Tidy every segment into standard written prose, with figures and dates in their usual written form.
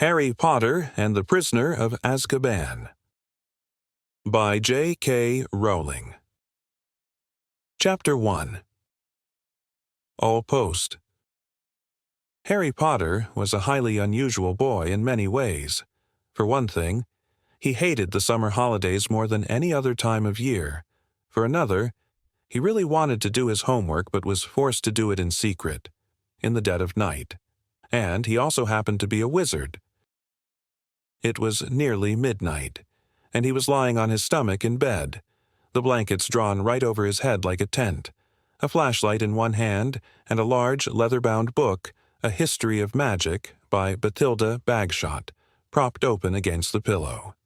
Harry Potter and the Prisoner of Azkaban by J.K. Rowling. Chapter 1. All Post. Harry Potter was a highly unusual boy in many ways. For one thing, he hated the summer holidays more than any other time of year. For another, he really wanted to do his homework but was forced to do it in secret, in the dead of night. And he also happened to be a wizard. It was nearly midnight, and he was lying on his stomach in bed, the blankets drawn right over his head like a tent, a flashlight in one hand, and a large leather-bound book, A History of Magic, by Bathilda Bagshot, propped open against the pillow.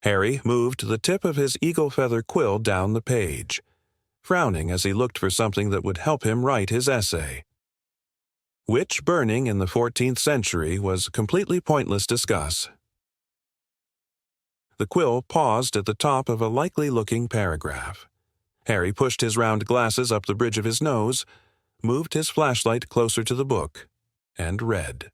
Harry moved the tip of his eagle-feather quill down the page, frowning as he looked for something that would help him write his essay. Witch burning in the 14th century was completely pointless to discuss. The quill paused at the top of a likely-looking paragraph. Harry pushed his round glasses up the bridge of his nose, moved his flashlight closer to the book, and read.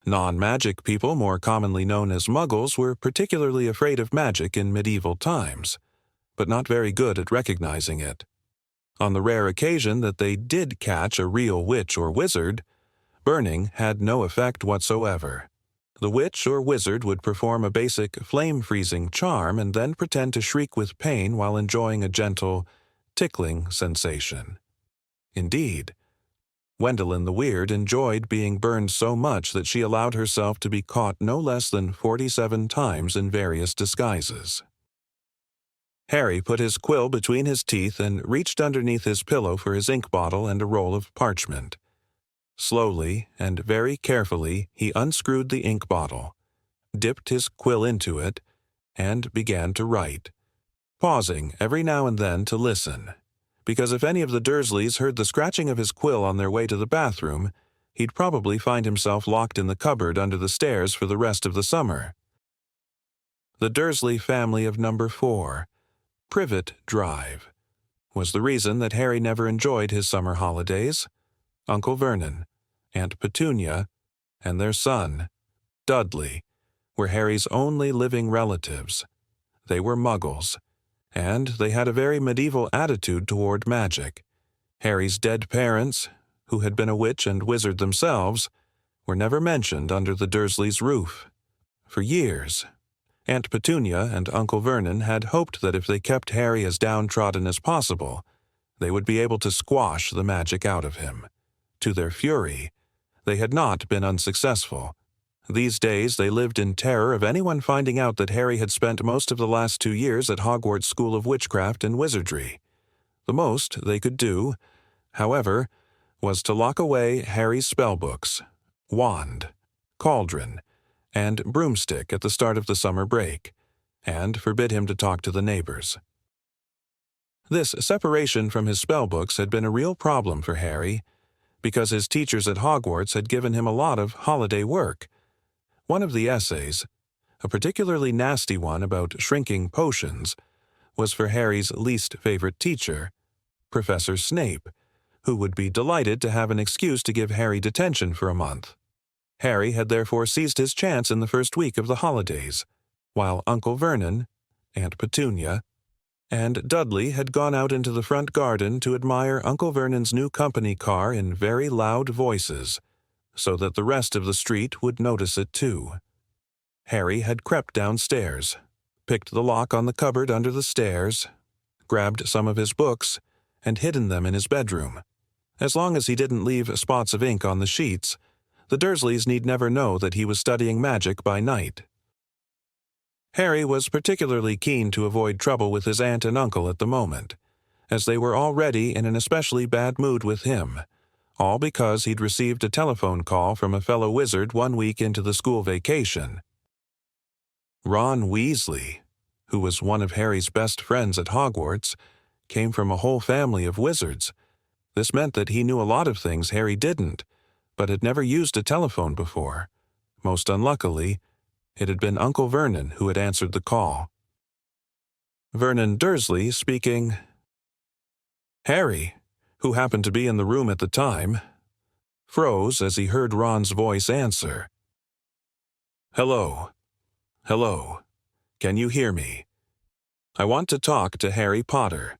Non-magic people, more commonly known as muggles, were particularly afraid of magic in medieval times, but not very good at recognizing it. On the rare occasion that they did catch a real witch or wizard, burning had no effect whatsoever. The witch or wizard would perform a basic flame-freezing charm and then pretend to shriek with pain while enjoying a gentle, tickling sensation. Indeed, Gwendolen the Weird enjoyed being burned so much that she allowed herself to be caught no less than 47 times in various disguises. Harry put his quill between his teeth and reached underneath his pillow for his ink bottle and a roll of parchment. Slowly and very carefully he unscrewed the ink bottle, dipped his quill into it, and began to write, pausing every now and then to listen, because if any of the Dursleys heard the scratching of his quill on their way to the bathroom, he'd probably find himself locked in the cupboard under the stairs for the rest of the summer. The Dursley family of number 4, Privet Drive, was the reason that Harry never enjoyed his summer holidays. Uncle Vernon, Aunt Petunia, and their son, Dudley, were Harry's only living relatives. They were muggles, and they had a very medieval attitude toward magic. Harry's dead parents, who had been a witch and wizard themselves, were never mentioned under the Dursleys' roof. For years, Aunt Petunia and Uncle Vernon had hoped that if they kept Harry as downtrodden as possible, they would be able to squash the magic out of him. To their fury, they had not been unsuccessful. These days they lived in terror of anyone finding out that Harry had spent most of the last 2 years at Hogwarts School of Witchcraft and Wizardry. The most they could do, however, was to lock away Harry's spellbooks, wand, cauldron, and broomstick at the start of the summer break, and forbid him to talk to the neighbors. This separation from his spellbooks had been a real problem for Harry, because his teachers at Hogwarts had given him a lot of holiday work. One of the essays, a particularly nasty one about shrinking potions, was for Harry's least favorite teacher, Professor Snape, who would be delighted to have an excuse to give Harry detention for a month. Harry had therefore seized his chance in the first week of the holidays, while Uncle Vernon, Aunt Petunia, and Dudley had gone out into the front garden to admire Uncle Vernon's new company car in very loud voices, so that the rest of the street would notice it too. Harry had crept downstairs, picked the lock on the cupboard under the stairs, grabbed some of his books, and hidden them in his bedroom. As long as he didn't leave spots of ink on the sheets, the Dursleys need never know that he was studying magic by night. Harry was particularly keen to avoid trouble with his aunt and uncle at the moment, as they were already in an especially bad mood with him, all because he'd received a telephone call from a fellow wizard 1 week into the school vacation. Ron Weasley, who was one of Harry's best friends at Hogwarts, came from a whole family of wizards. This meant that he knew a lot of things Harry didn't, but had never used a telephone before. Most unluckily, it had been Uncle Vernon who had answered the call. Vernon Dursley speaking. Harry, who happened to be in the room at the time, froze as he heard Ron's voice answer. Hello. Hello. Can you hear me? I want to talk to Harry Potter."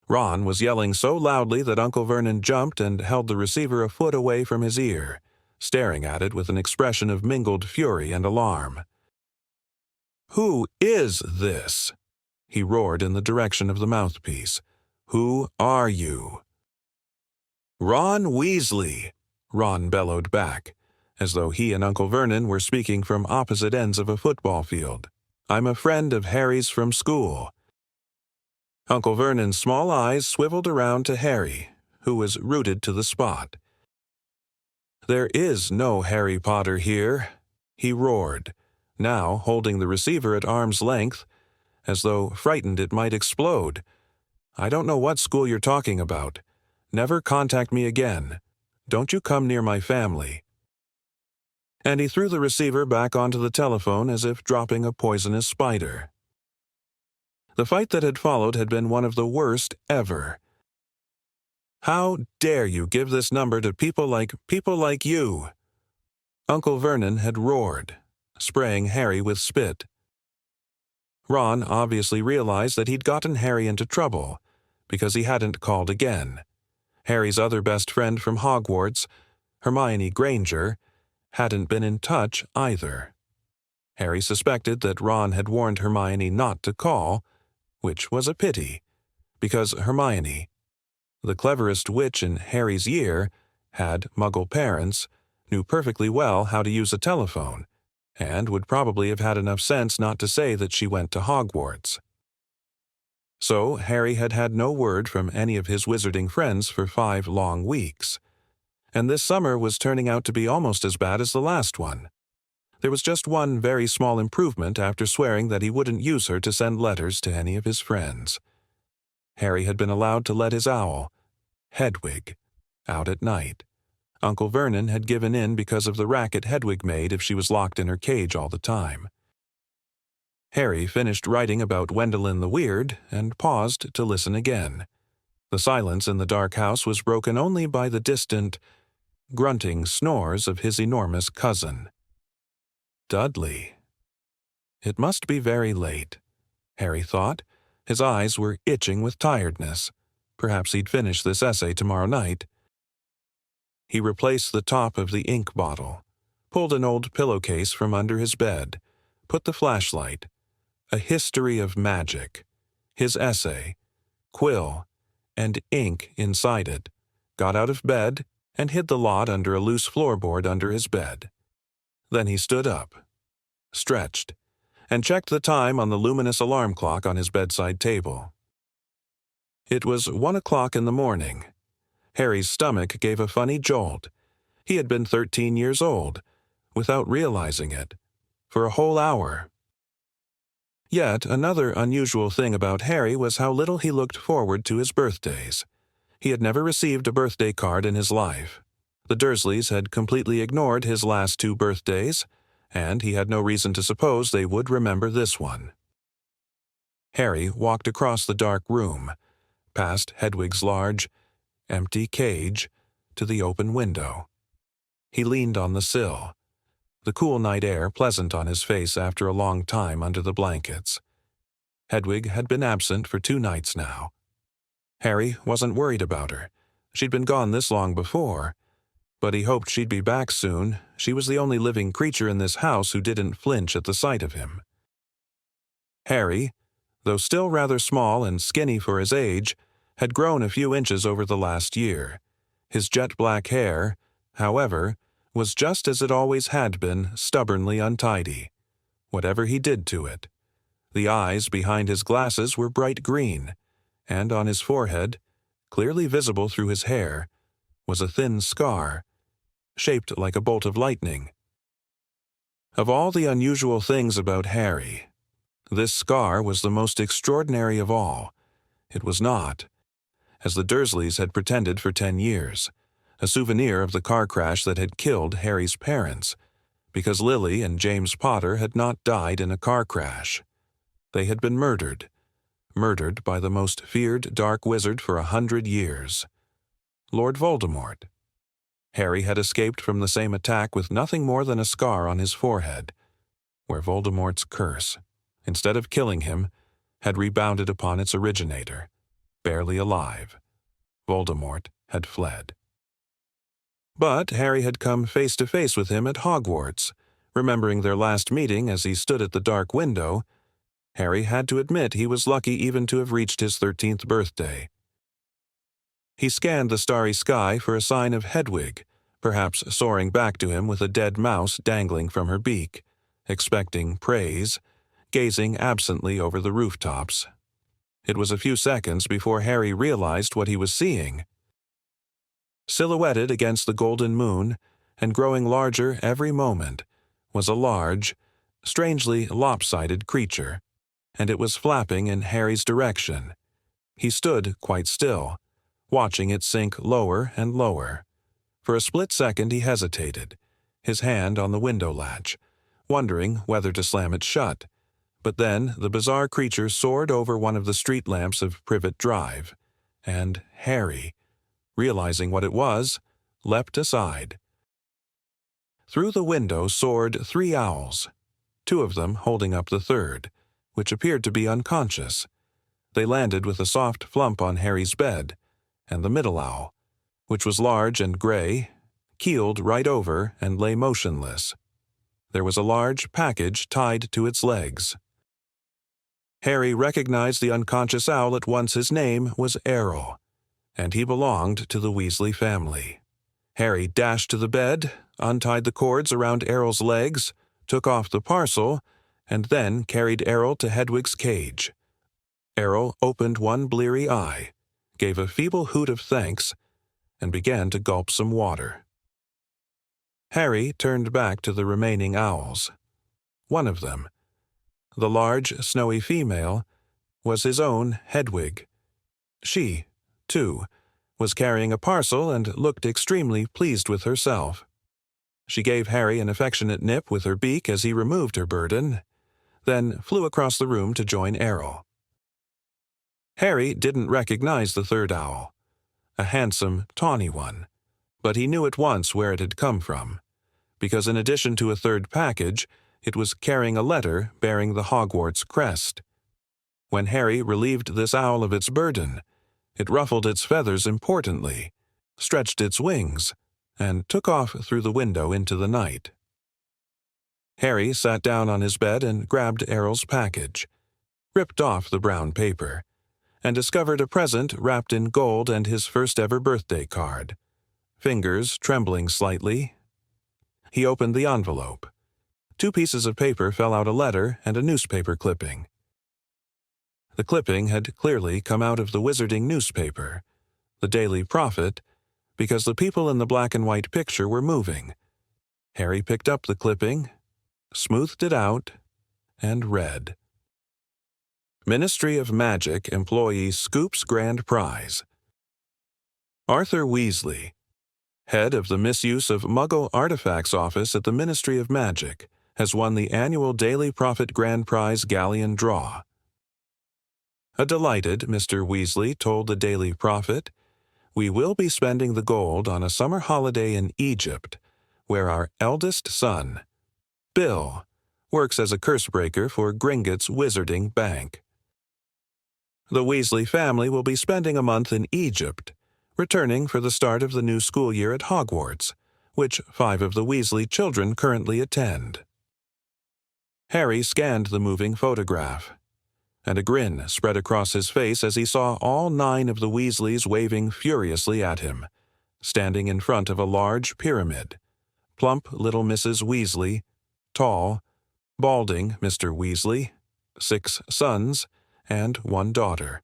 Ron was yelling so loudly that Uncle Vernon jumped and held the receiver a foot away from his ear, staring at it with an expression of mingled fury and alarm. "Who is this?" he roared in the direction of the mouthpiece. "Who are you?" "Ron Weasley," Ron bellowed back, as though he and Uncle Vernon were speaking from opposite ends of a football field. "I'm a friend of Harry's from school." Uncle Vernon's small eyes swiveled around to Harry, who was rooted to the spot. "There is no Harry Potter here," he roared, now holding the receiver at arm's length, as though frightened it might explode. "I don't know what school you're talking about. Never contact me again. Don't you come near my family." And he threw the receiver back onto the telephone as if dropping a poisonous spider. The fight that had followed had been one of the worst ever. "How dare you give this number to people like you?" Uncle Vernon had roared, spraying Harry with spit. Ron obviously realized that he'd gotten Harry into trouble, because he hadn't called again. Harry's other best friend from Hogwarts, Hermione Granger, hadn't been in touch either. Harry suspected that Ron had warned Hermione not to call, which was a pity, because Hermione, the cleverest witch in Harry's year, had Muggle parents, knew perfectly well how to use a telephone, and would probably have had enough sense not to say that she went to Hogwarts. So Harry had had no word from any of his wizarding friends for 5 long weeks, and this summer was turning out to be almost as bad as the last one. There was just one very small improvement after swearing that he wouldn't use her to send letters to any of his friends. Harry had been allowed to let his owl, Hedwig, out at night. Uncle Vernon had given in because of the racket Hedwig made if she was locked in her cage all the time. Harry finished writing about Wendelin the Weird and paused to listen again. The silence in the dark house was broken only by the distant, grunting snores of his enormous cousin. Dudley. It must be very late, Harry thought. His eyes were itching with tiredness. Perhaps he'd finish this essay tomorrow night. He replaced the top of the ink bottle, pulled an old pillowcase from under his bed, put the flashlight, a history of magic, his essay, quill, and ink inside it, got out of bed, and hid the lot under a loose floorboard under his bed. Then he stood up, stretched, and checked the time on the luminous alarm clock on his bedside table. It was 1 o'clock in the morning. Harry's stomach gave a funny jolt. He had been 13 years old, without realizing it, for a whole hour. Yet another unusual thing about Harry was how little he looked forward to his birthdays. He had never received a birthday card in his life. The Dursleys had completely ignored his last 2 birthdays, and he had no reason to suppose they would remember this one. Harry walked across the dark room, past Hedwig's large, empty cage, to the open window. He leaned on the sill, the cool night air pleasant on his face after a long time under the blankets. Hedwig had been absent for 2 nights now. Harry wasn't worried about her. She'd been gone this long before, but he hoped she'd be back soon. She was the only living creature in this house who didn't flinch at the sight of him. Harry, though still rather small and skinny for his age, had grown a few inches over the last year. His jet-black hair, however, was just as it always had been, stubbornly untidy, whatever he did to it. The eyes behind his glasses were bright green, and on his forehead, clearly visible through his hair, was a thin scar, shaped like a bolt of lightning. Of all the unusual things about Harry, this scar was the most extraordinary of all. It was not, as the Dursleys had pretended for 10 years, a souvenir of the car crash that had killed Harry's parents, because Lily and James Potter had not died in a car crash. They had been murdered by the most feared dark wizard for 100 years, Lord Voldemort. Harry had escaped from the same attack with nothing more than a scar on his forehead, where Voldemort's curse, instead of killing him, had rebounded upon its originator. Barely alive, Voldemort had fled. But Harry had come face to face with him at Hogwarts. Remembering their last meeting as he stood at the dark window, Harry had to admit he was lucky even to have reached his 13th birthday. He scanned the starry sky for a sign of Hedwig, perhaps soaring back to him with a dead mouse dangling from her beak, expecting praise, gazing absently over the rooftops. It was a few seconds before Harry realized what he was seeing. Silhouetted against the golden moon, and growing larger every moment, was a large, strangely lopsided creature, and it was flapping in Harry's direction. He stood quite still, watching it sink lower and lower. For a split second he hesitated, his hand on the window latch, wondering whether to slam it shut. But then the bizarre creature soared over one of the street lamps of Privet Drive, and Harry, realizing what it was, leapt aside. Through the window soared 3 owls, 2 of them holding up the third, which appeared to be unconscious. They landed with a soft flump on Harry's bed, and the middle owl, which was large and gray, keeled right over and lay motionless. There was a large package tied to its legs. Harry recognized the unconscious owl at once. His name was Errol, and he belonged to the Weasley family. Harry dashed to the bed, untied the cords around Errol's legs, took off the parcel, and then carried Errol to Hedwig's cage. Errol opened one bleary eye, gave a feeble hoot of thanks, and began to gulp some water. Harry turned back to the remaining owls. One of them, the large, snowy female, was his own Hedwig. She, too, was carrying a parcel and looked extremely pleased with herself. She gave Harry an affectionate nip with her beak as he removed her burden, then flew across the room to join Errol. Harry didn't recognize the third owl, a handsome, tawny one, but he knew at once where it had come from, because in addition to a third package, it was carrying a letter bearing the Hogwarts crest. When Harry relieved this owl of its burden, it ruffled its feathers importantly, stretched its wings, and took off through the window into the night. Harry sat down on his bed and grabbed Errol's package, ripped off the brown paper, and discovered a present wrapped in gold and his first-ever birthday card. Fingers trembling slightly, he opened the envelope. 2 pieces of paper fell out: a letter and a newspaper clipping. The clipping had clearly come out of the wizarding newspaper, the Daily Prophet, because the people in the black-and-white picture were moving. Harry picked up the clipping, smoothed it out, and read. Ministry of Magic employee scoops grand prize. Arthur Weasley, head of the Misuse of Muggle Artifacts Office at the Ministry of Magic, has won the annual Daily Prophet Grand Prize Galleon Draw. A delighted Mr. Weasley told the Daily Prophet, "We will be spending the gold on a summer holiday in Egypt, where our eldest son, Bill, works as a curse-breaker for Gringotts Wizarding Bank. The Weasley family will be spending a month in Egypt, returning for the start of the new school year at Hogwarts, which 5 of the Weasley children currently attend." Harry scanned the moving photograph, and a grin spread across his face as he saw all 9 of the Weasleys waving furiously at him, standing in front of a large pyramid. Plump little Mrs. Weasley, tall, balding Mr. Weasley, 6 sons, and 1 daughter.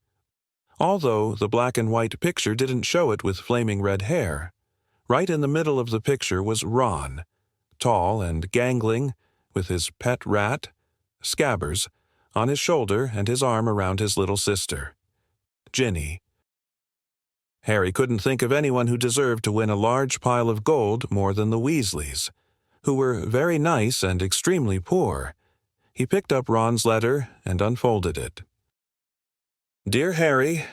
Although the black-and-white picture didn't show it with flaming red hair, right in the middle of the picture was Ron, tall and gangling, with his pet rat, Scabbers, on his shoulder and his arm around his little sister, Ginny. Harry couldn't think of anyone who deserved to win a large pile of gold more than the Weasleys, who were very nice and extremely poor. He picked up Ron's letter and unfolded it. Dear Harry,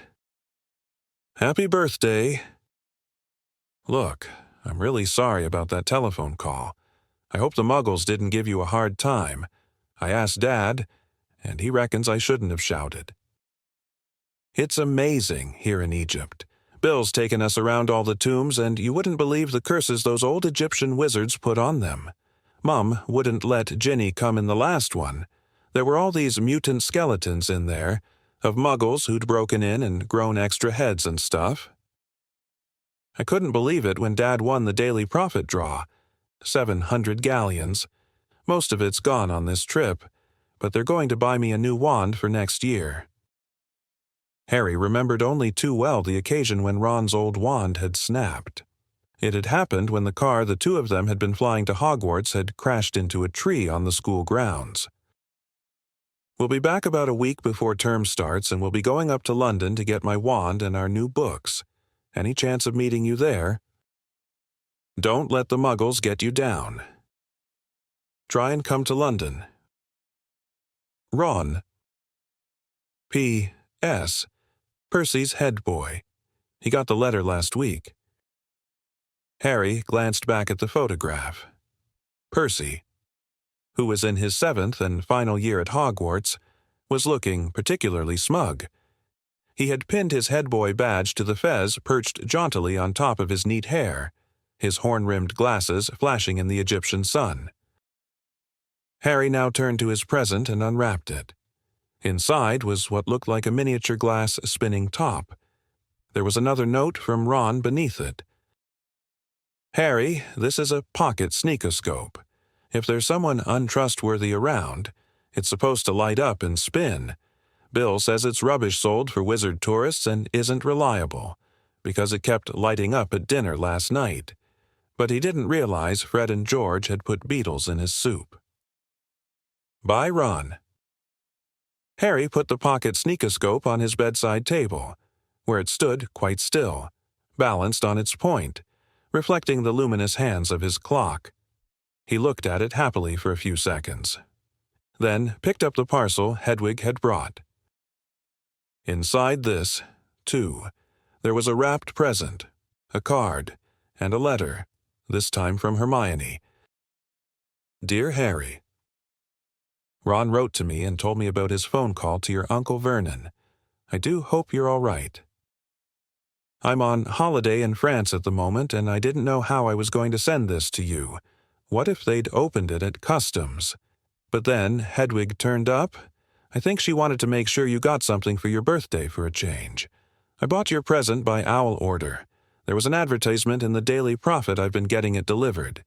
Happy birthday. Look, I'm really sorry about that telephone call. I hope the Muggles didn't give you a hard time. I asked Dad, and he reckons I shouldn't have shouted. It's amazing here in Egypt. Bill's taken us around all the tombs, and you wouldn't believe the curses those old Egyptian wizards put on them. Mum wouldn't let Ginny come in the last one. There were all these mutant skeletons in there, of Muggles who'd broken in and grown extra heads and stuff. I couldn't believe it when Dad won the Daily Profit draw. 700 galleons. Most of it's gone on this trip, but they're going to buy me a new wand for next year. Harry remembered only too well the occasion when Ron's old wand had snapped. It had happened when the car the two of them had been flying to Hogwarts had crashed into a tree on the school grounds. We'll be back about a week before term starts, and we'll be going up to London to get my wand and our new books. Any chance of meeting you there? Don't let the Muggles get you down. Try and come to London. Ron. P.S. Percy's head boy. He got the letter last week. Harry glanced back at the photograph. Percy, who was in his 7th and final year at Hogwarts, was looking particularly smug. He had pinned his head boy badge to the fez perched jauntily on top of his neat hair, his horn-rimmed glasses flashing in the Egyptian sun. Harry now turned to his present and unwrapped it. Inside was what looked like a miniature glass spinning top. There was another note from Ron beneath it. Harry, this is a pocket sneakoscope. If there's someone untrustworthy around, it's supposed to light up and spin. Bill says it's rubbish sold for wizard tourists and isn't reliable, because it kept lighting up at dinner last night. But he didn't realize Fred and George had put beetles in his soup. By Ron. Harry put the pocket sneakoscope on his bedside table, where it stood quite still, balanced on its point, reflecting the luminous hands of his clock. He looked at it happily for a few seconds, then picked up the parcel Hedwig had brought. Inside this, too, there was a wrapped present, a card, and a letter, this time from Hermione. Dear Harry, Ron wrote to me and told me about his phone call to your Uncle Vernon. I do hope you're all right. I'm on holiday in France at the moment, and I didn't know how I was going to send this to you. What if they'd opened it at customs? But then Hedwig turned up. I think she wanted to make sure you got something for your birthday for a change. I bought your present by owl order. There was an advertisement in the Daily Prophet. I've been getting it delivered.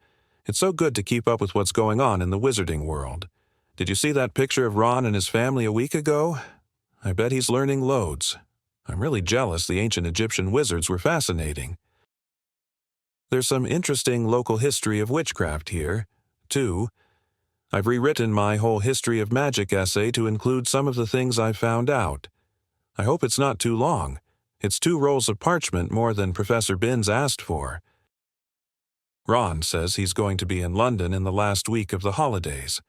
It's so good to keep up with what's going on in the wizarding world. Did you see that picture of Ron and his family a week ago? I bet he's learning loads. I'm really jealous the ancient Egyptian wizards were fascinating. There's some interesting local history of witchcraft here, too. I've rewritten my whole history of magic essay to include some of the things I've found out. I hope it's not too long. It's 2 rolls of parchment more than Professor Binns asked for. Ron says he's going to be in London in the last week of the holidays.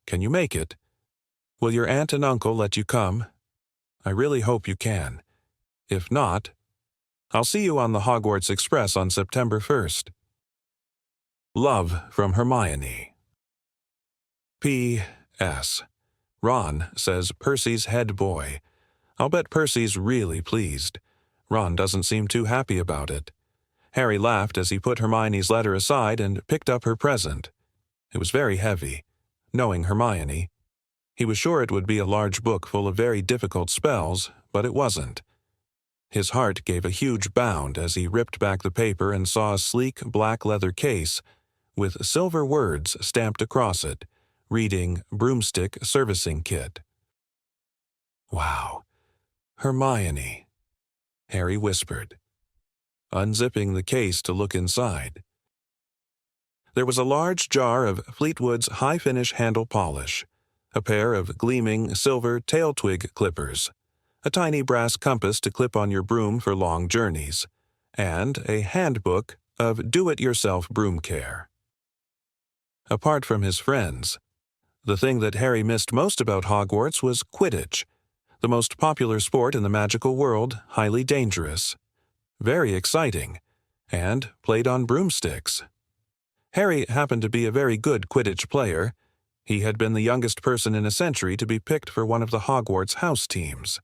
Can you make it? Will your aunt and uncle let you come? I really hope you can. If not, I'll see you on the Hogwarts Express on September 1st. Love from Hermione. P.S. Ron says Percy's head boy. I'll bet Percy's really pleased. Ron doesn't seem too happy about it. Harry laughed as he put Hermione's letter aside and picked up her present. It was very heavy. Knowing Hermione, he was sure it would be a large book full of very difficult spells, but it wasn't. His heart gave a huge bound as he ripped back the paper and saw a sleek black leather case with silver words stamped across it, reading Broomstick Servicing Kit. Wow. Hermione, Harry whispered, unzipping the case to look inside. There was a large jar of Fleetwood's high-finish handle polish, a pair of gleaming silver tail twig clippers, a tiny brass compass to clip on your broom for long journeys, and a handbook of do-it-yourself broom care. Apart from his friends, the thing that Harry missed most about Hogwarts was Quidditch, the most popular sport in the magical world, highly dangerous. Very exciting, and played on broomsticks. Harry happened to be a very good Quidditch player. He had been the youngest person in a century to be picked for one of the Hogwarts house teams.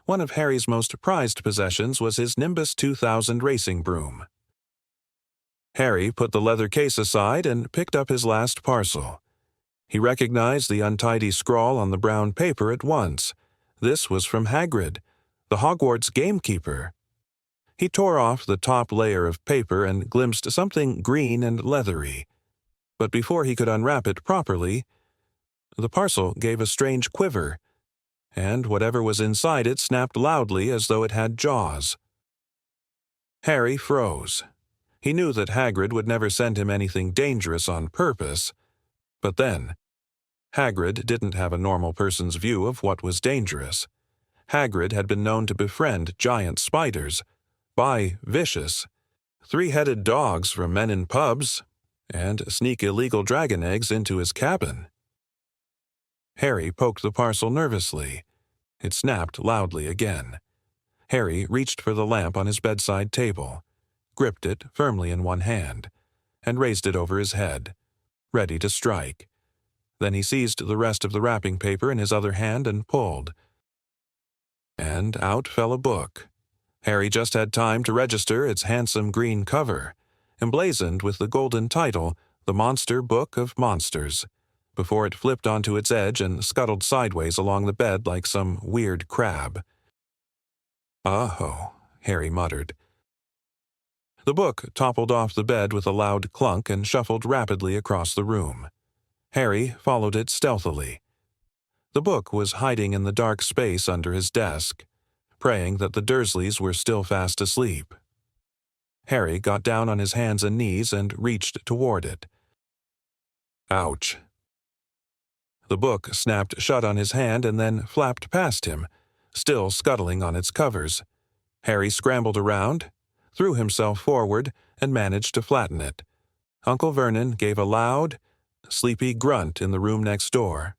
One of Harry's most prized possessions was his Nimbus 2000 racing broom. Harry put the leather case aside and picked up his last parcel. He recognized the untidy scrawl on the brown paper at once. This was from Hagrid, the Hogwarts gamekeeper. He tore off the top layer of paper and glimpsed something green and leathery. But before he could unwrap it properly, the parcel gave a strange quiver, and whatever was inside it snapped loudly as though it had jaws. Harry froze. He knew that Hagrid would never send him anything dangerous on purpose, but then, Hagrid didn't have a normal person's view of what was dangerous. Hagrid had been known to befriend giant spiders, buy vicious, three-headed dogs from men in pubs, and sneak illegal dragon eggs into his cabin. Harry poked the parcel nervously. It snapped loudly again. Harry reached for the lamp on his bedside table, gripped it firmly in one hand, and raised it over his head, ready to strike. Then he seized the rest of the wrapping paper in his other hand and pulled. And out fell a book. Harry just had time to register its handsome green cover, emblazoned with the golden title, The Monster Book of Monsters, before it flipped onto its edge and scuttled sideways along the bed like some weird crab. "Oh," Harry muttered. The book toppled off the bed with a loud clunk and shuffled rapidly across the room. Harry followed it stealthily. The book was hiding in the dark space under his desk, praying that the Dursleys were still fast asleep. Harry got down on his hands and knees and reached toward it. Ouch. The book snapped shut on his hand and then flapped past him, still scuttling on its covers. Harry scrambled around, threw himself forward, and managed to flatten it. Uncle Vernon gave a loud, sleepy grunt in the room next door.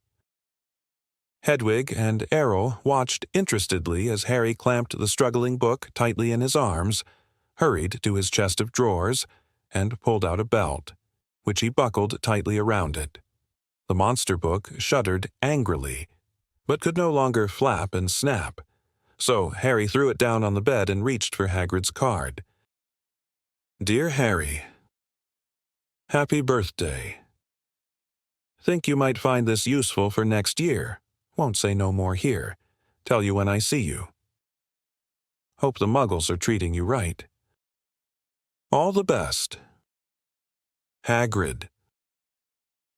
Hedwig and Errol watched interestedly as Harry clamped the struggling book tightly in his arms, hurried to his chest of drawers, and pulled out a belt, which he buckled tightly around it. The monster book shuddered angrily, but could no longer flap and snap, so Harry threw it down on the bed and reached for Hagrid's card. Dear Harry, Happy birthday. Think you might find this useful for next year. Won't say no more here. Tell you when I see you. Hope the Muggles are treating you right. All the best. Hagrid.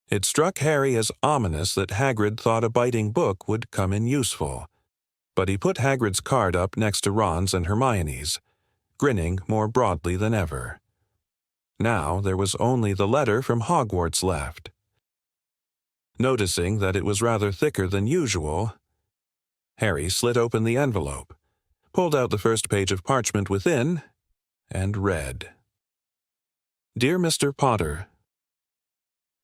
It struck Harry as ominous that Hagrid thought a biting book would come in useful, but he put Hagrid's card up next to Ron's and Hermione's, grinning more broadly than ever. Now there was only the letter from Hogwarts left. Noticing that it was rather thicker than usual, Harry slit open the envelope, pulled out the first page of parchment within, and read. Dear Mr. Potter,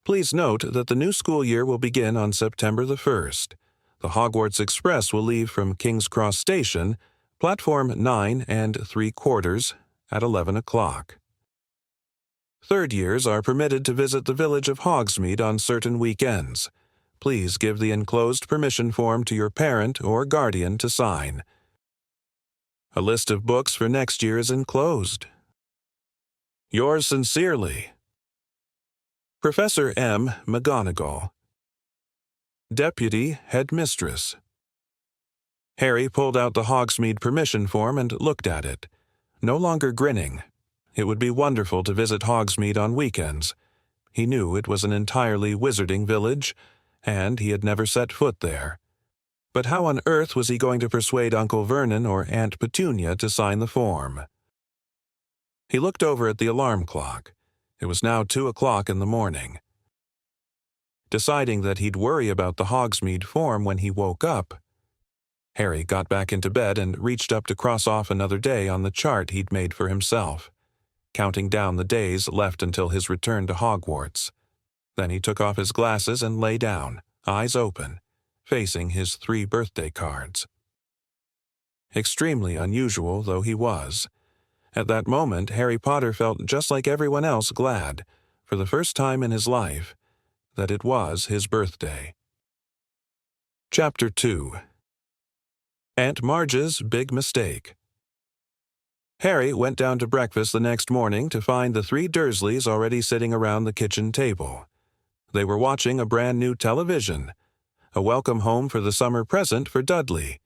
please note that the new school year will begin on September the 1st. The Hogwarts Express will leave from King's Cross Station, platform 9 3/4 at 11 o'clock. Third years are permitted to visit the village of Hogsmeade on certain weekends. Please give the enclosed permission form to your parent or guardian to sign. A list of books for next year is enclosed. Yours sincerely, Professor M. McGonagall, Deputy Headmistress. Harry pulled out the Hogsmeade permission form and looked at it, no longer grinning. It would be wonderful to visit Hogsmeade on weekends. He knew it was an entirely wizarding village, and he had never set foot there. But how on earth was he going to persuade Uncle Vernon or Aunt Petunia to sign the form? He looked over at the alarm clock. It was now 2 o'clock in the morning. Deciding that he'd worry about the Hogsmeade form when he woke up, Harry got back into bed and reached up to cross off another day on the chart he'd made for himself, counting down the days left until his return to Hogwarts. Then he took off his glasses and lay down, eyes open, facing his 3 birthday cards. Extremely unusual though he was, At that moment, Harry Potter felt just like everyone else glad, for the first time in his life, that it was his birthday. Chapter 2. Aunt Marge's Big Mistake. Harry went down to breakfast the next morning to find the three Dursleys already sitting around the kitchen table. They were watching a brand new television, a welcome home for the summer present for Dudley,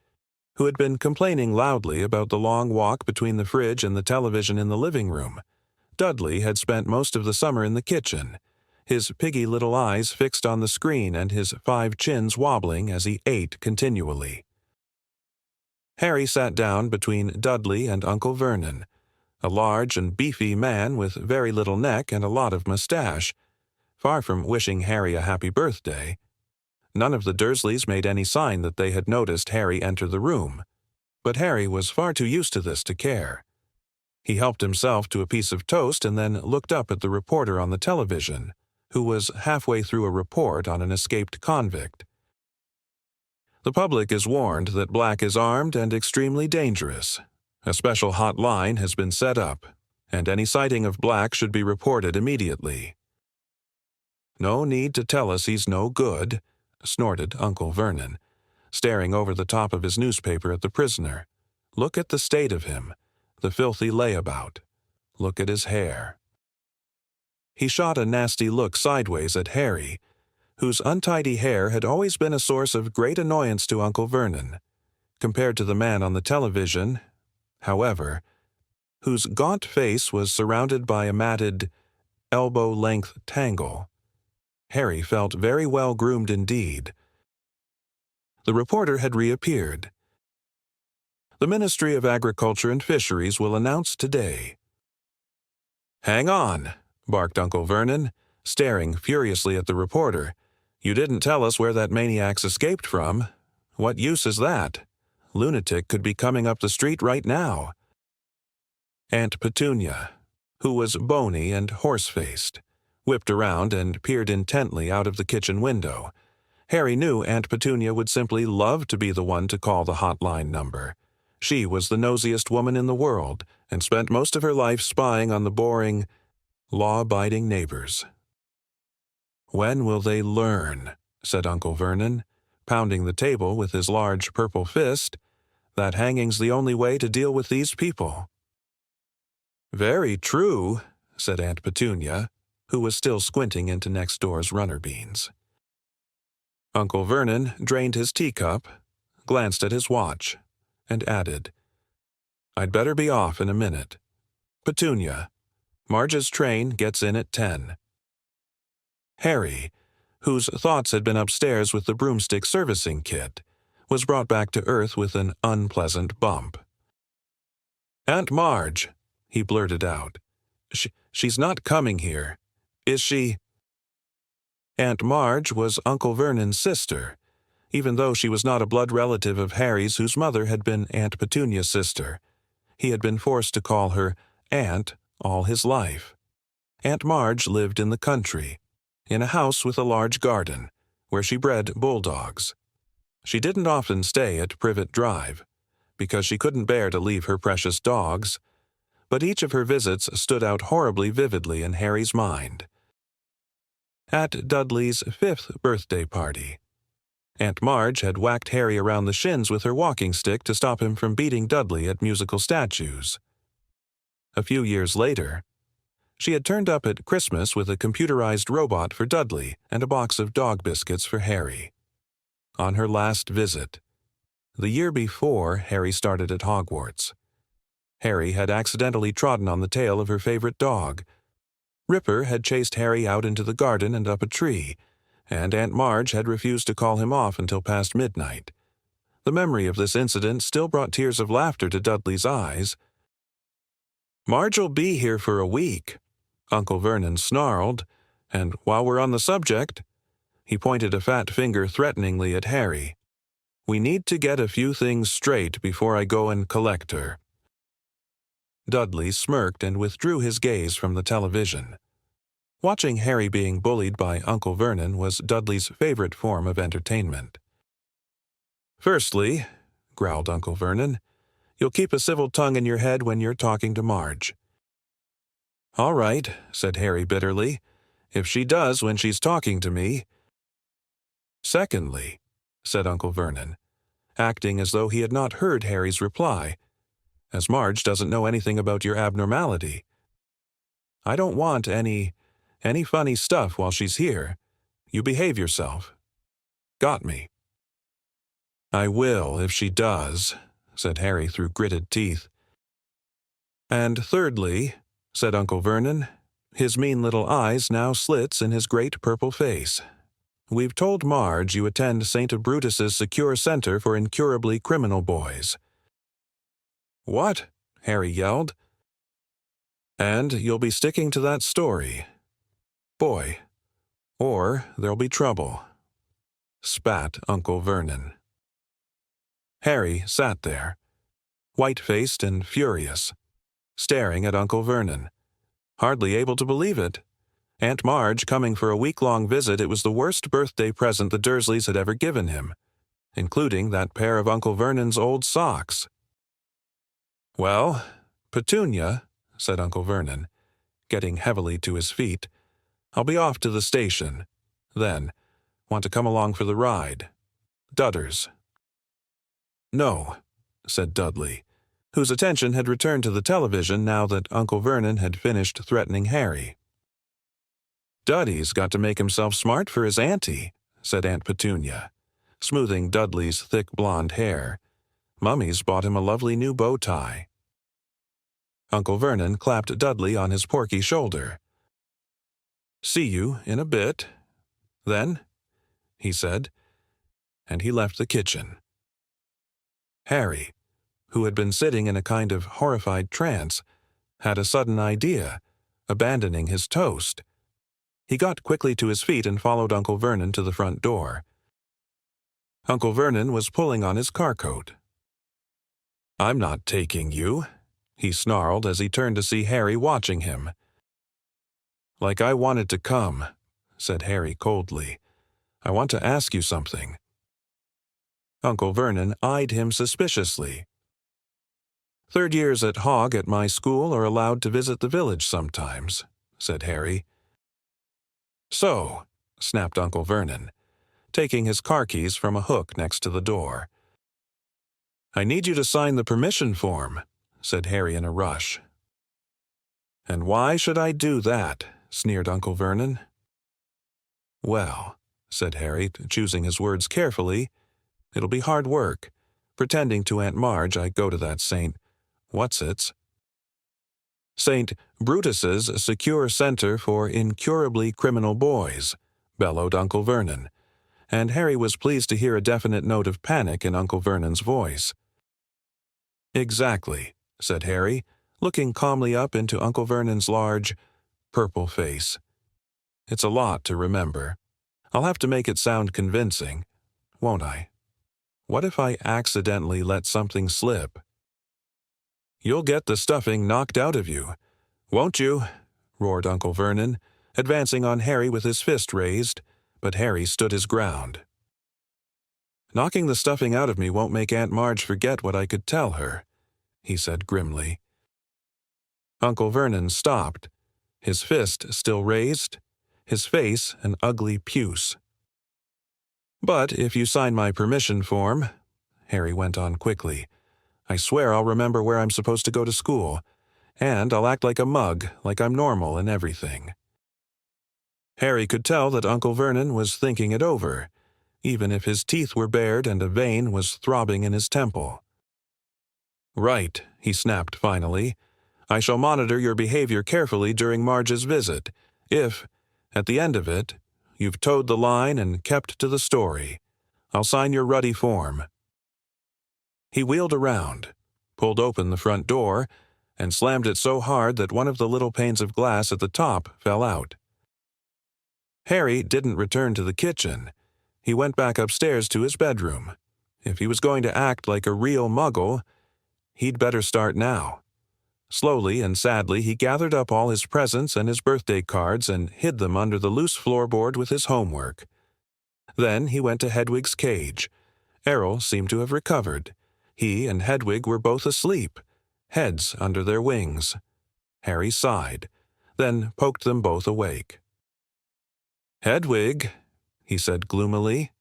who had been complaining loudly about the long walk between the fridge and the television in the living room. Dudley had spent most of the summer in the kitchen, his piggy little eyes fixed on the screen and his 5 chins wobbling as he ate continually. Harry sat down between Dudley and Uncle Vernon, a large and beefy man with very little neck and a lot of mustache. Far from wishing Harry a happy birthday, none of the Dursleys made any sign that they had noticed Harry enter the room, but Harry was far too used to this to care. He helped himself to a piece of toast and then looked up at the reporter on the television, who was halfway through a report on an escaped convict. The public is warned that Black is armed and extremely dangerous. A special hotline has been set up, and any sighting of Black should be reported immediately. No need to tell us he's no good, snorted Uncle Vernon, staring over the top of his newspaper at the prisoner. Look at the state of him, the filthy layabout. Look at his hair. He shot a nasty look sideways at Harry, whose untidy hair had always been a source of great annoyance to Uncle Vernon. Compared to the man on the television, however, whose gaunt face was surrounded by a matted, elbow-length tangle, Harry felt very well groomed indeed. The reporter had reappeared. The Ministry of Agriculture and Fisheries will announce today. "Hang on," barked Uncle Vernon, staring furiously at the reporter. "You didn't tell us where that maniac's escaped from. What use is that? Lunatic could be coming up the street right now." Aunt Petunia, who was bony and horse-faced, whipped around and peered intently out of the kitchen window. Harry knew Aunt Petunia would simply love to be the one to call the hotline number. She was the nosiest woman in the world and spent most of her life spying on the boring, law-abiding neighbors. "When will they learn?" said Uncle Vernon, pounding the table with his large purple fist, "that hanging's the only way to deal with these people." "Very true," said Aunt Petunia, who was still squinting into next door's runner beans. Uncle Vernon drained his teacup, glanced at his watch, and added, "I'd better be off in a minute. Petunia, Marge's train gets in at 10. Harry, whose thoughts had been upstairs with the broomstick servicing kit, was brought back to earth with an unpleasant bump. "Aunt Marge," he blurted out, she's not coming here. Is she?" Aunt Marge was Uncle Vernon's sister, even though she was not a blood relative of Harry's whose mother had been Aunt Petunia's sister. He had been forced to call her Aunt all his life. Aunt Marge lived in the country, in a house with a large garden, where she bred bulldogs. She didn't often stay at Privet Drive, because she couldn't bear to leave her precious dogs, but each of her visits stood out horribly vividly in Harry's mind. At Dudley's 5th birthday party, Aunt Marge had whacked Harry around the shins with her walking stick to stop him from beating Dudley at musical statues. A few years later, she had turned up at Christmas with a computerized robot for Dudley and a box of dog biscuits for Harry. On her last visit, the year before Harry started at Hogwarts, Harry had accidentally trodden on the tail of her favorite dog. Ripper had chased Harry out into the garden and up a tree, and Aunt Marge had refused to call him off until past midnight. The memory of this incident still brought tears of laughter to Dudley's eyes. "Marge'll be here for a week," Uncle Vernon snarled, and while we're on the subject, he pointed a fat finger threateningly at Harry. "We need to get a few things straight before I go and collect her." Dudley smirked and withdrew his gaze from the television. Watching Harry being bullied by Uncle Vernon was Dudley's favorite form of entertainment. "Firstly," growled Uncle Vernon, You'll keep a civil tongue in your head when you're talking to Marge." "All right," said Harry bitterly, "if she does when she's talking to me." "Secondly," said Uncle Vernon, acting as though he had not heard Harry's reply, "as Marge doesn't know anything about your abnormality. I don't want any funny stuff while she's here. You behave yourself. Got me?" "I will if she does," said Harry through gritted teeth. "And thirdly," said Uncle Vernon, his mean little eyes now slits in his great purple face, "we've told Marge you attend St. Brutus's Secure Center for Incurably Criminal Boys." "What?" Harry yelled. "And you'll be sticking to that story, boy, or there'll be trouble," spat Uncle Vernon. Harry sat there, white-faced and furious, staring at Uncle Vernon, hardly able to believe it. Aunt Marge coming for a week-long visit, it was the worst birthday present the Dursleys had ever given him, including that pair of Uncle Vernon's old socks. "Well, Petunia," said Uncle Vernon, getting heavily to his feet, "I'll be off to the station. Then, want to come along for the ride? Dudders." "No," said Dudley, whose attention had returned to the television now that Uncle Vernon had finished threatening Harry. "Duddy's got to make himself smart for his auntie," said Aunt Petunia, smoothing Dudley's thick blonde hair. "Mummy's bought him a lovely new bow tie." Uncle Vernon clapped Dudley on his porky shoulder. "See you in a bit, then," he said, and he left the kitchen. Harry, who had been sitting in a kind of horrified trance, had a sudden idea, abandoning his toast. He got quickly to his feet and followed Uncle Vernon to the front door. Uncle Vernon was pulling on his car coat. "I'm not taking you," he snarled as he turned to see Harry watching him. "Like I wanted to come," said Harry coldly. "I want to ask you something." Uncle Vernon eyed him suspiciously. "Third years at Hogg at my school are allowed to visit the village sometimes," said Harry. "So," snapped Uncle Vernon, taking his car keys from a hook next to the door. "I need you to sign the permission form," said Harry in a rush. "And why should I do that?" sneered Uncle Vernon. "Well," said Harry, choosing his words carefully, "it'll be hard work, pretending to Aunt Marge I go to that St. Brutus's Secure Center for Incurably Criminal Boys," bellowed Uncle Vernon, and Harry was pleased to hear a definite note of panic in Uncle Vernon's voice. "Exactly," said Harry, looking calmly up into Uncle Vernon's large, purple face. "It's a lot to remember. I'll have to make it sound convincing, won't I? What if I accidentally let something slip?" "You'll get the stuffing knocked out of you, won't you?" roared Uncle Vernon, advancing on Harry with his fist raised, but Harry stood his ground. "Knocking the stuffing out of me won't make Aunt Marge forget what I could tell her," he said grimly. Uncle Vernon stopped, his fist still raised, his face an ugly puce. "But if you sign my permission form," Harry went on quickly, "I swear I'll remember where I'm supposed to go to school, and I'll act like a mug, like I'm normal and everything." Harry could tell that Uncle Vernon was thinking it over, even if his teeth were bared and a vein was throbbing in his temple. "Right," he snapped finally. "I shall monitor your behavior carefully during Marge's visit. If, at the end of it, you've towed the line and kept to the story, I'll sign your ruddy form." He wheeled around, pulled open the front door, and slammed it so hard that one of the little panes of glass at the top fell out. Harry didn't return to the kitchen. He went back upstairs to his bedroom. If he was going to act like a real muggle, he'd better start now. Slowly and sadly, he gathered up all his presents and his birthday cards and hid them under the loose floorboard with his homework. Then he went to Hedwig's cage. Errol seemed to have recovered. He and Hedwig were both asleep, heads under their wings. Harry sighed, then poked them both awake. "Hedwig," he said gloomily,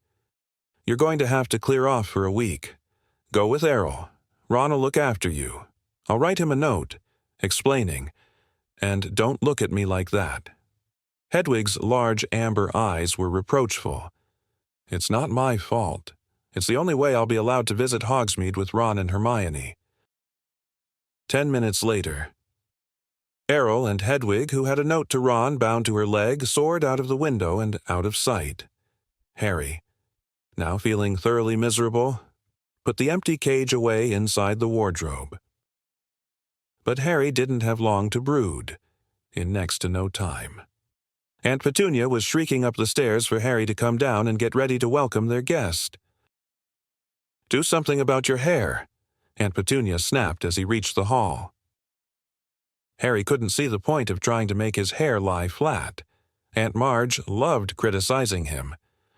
"you're going to have to clear off for a week. Go with Errol. Ron will look after you. I'll write him a note, explaining, and don't look at me like that." Hedwig's large amber eyes were reproachful. "It's not my fault. It's the only way I'll be allowed to visit Hogsmeade with Ron and Hermione." 10 minutes later, Errol and Hedwig, who had a note to Ron bound to her leg, soared out of the window and out of sight. Harry, now feeling thoroughly miserable, put the empty cage away inside the wardrobe. But Harry didn't have long to brood, in next to no time. Aunt Petunia was shrieking up the stairs for Harry to come down and get ready to welcome their guest. "Do something about your hair," Aunt Petunia snapped as he reached the hall. Harry couldn't see the point of trying to make his hair lie flat. Aunt Marge loved criticizing him,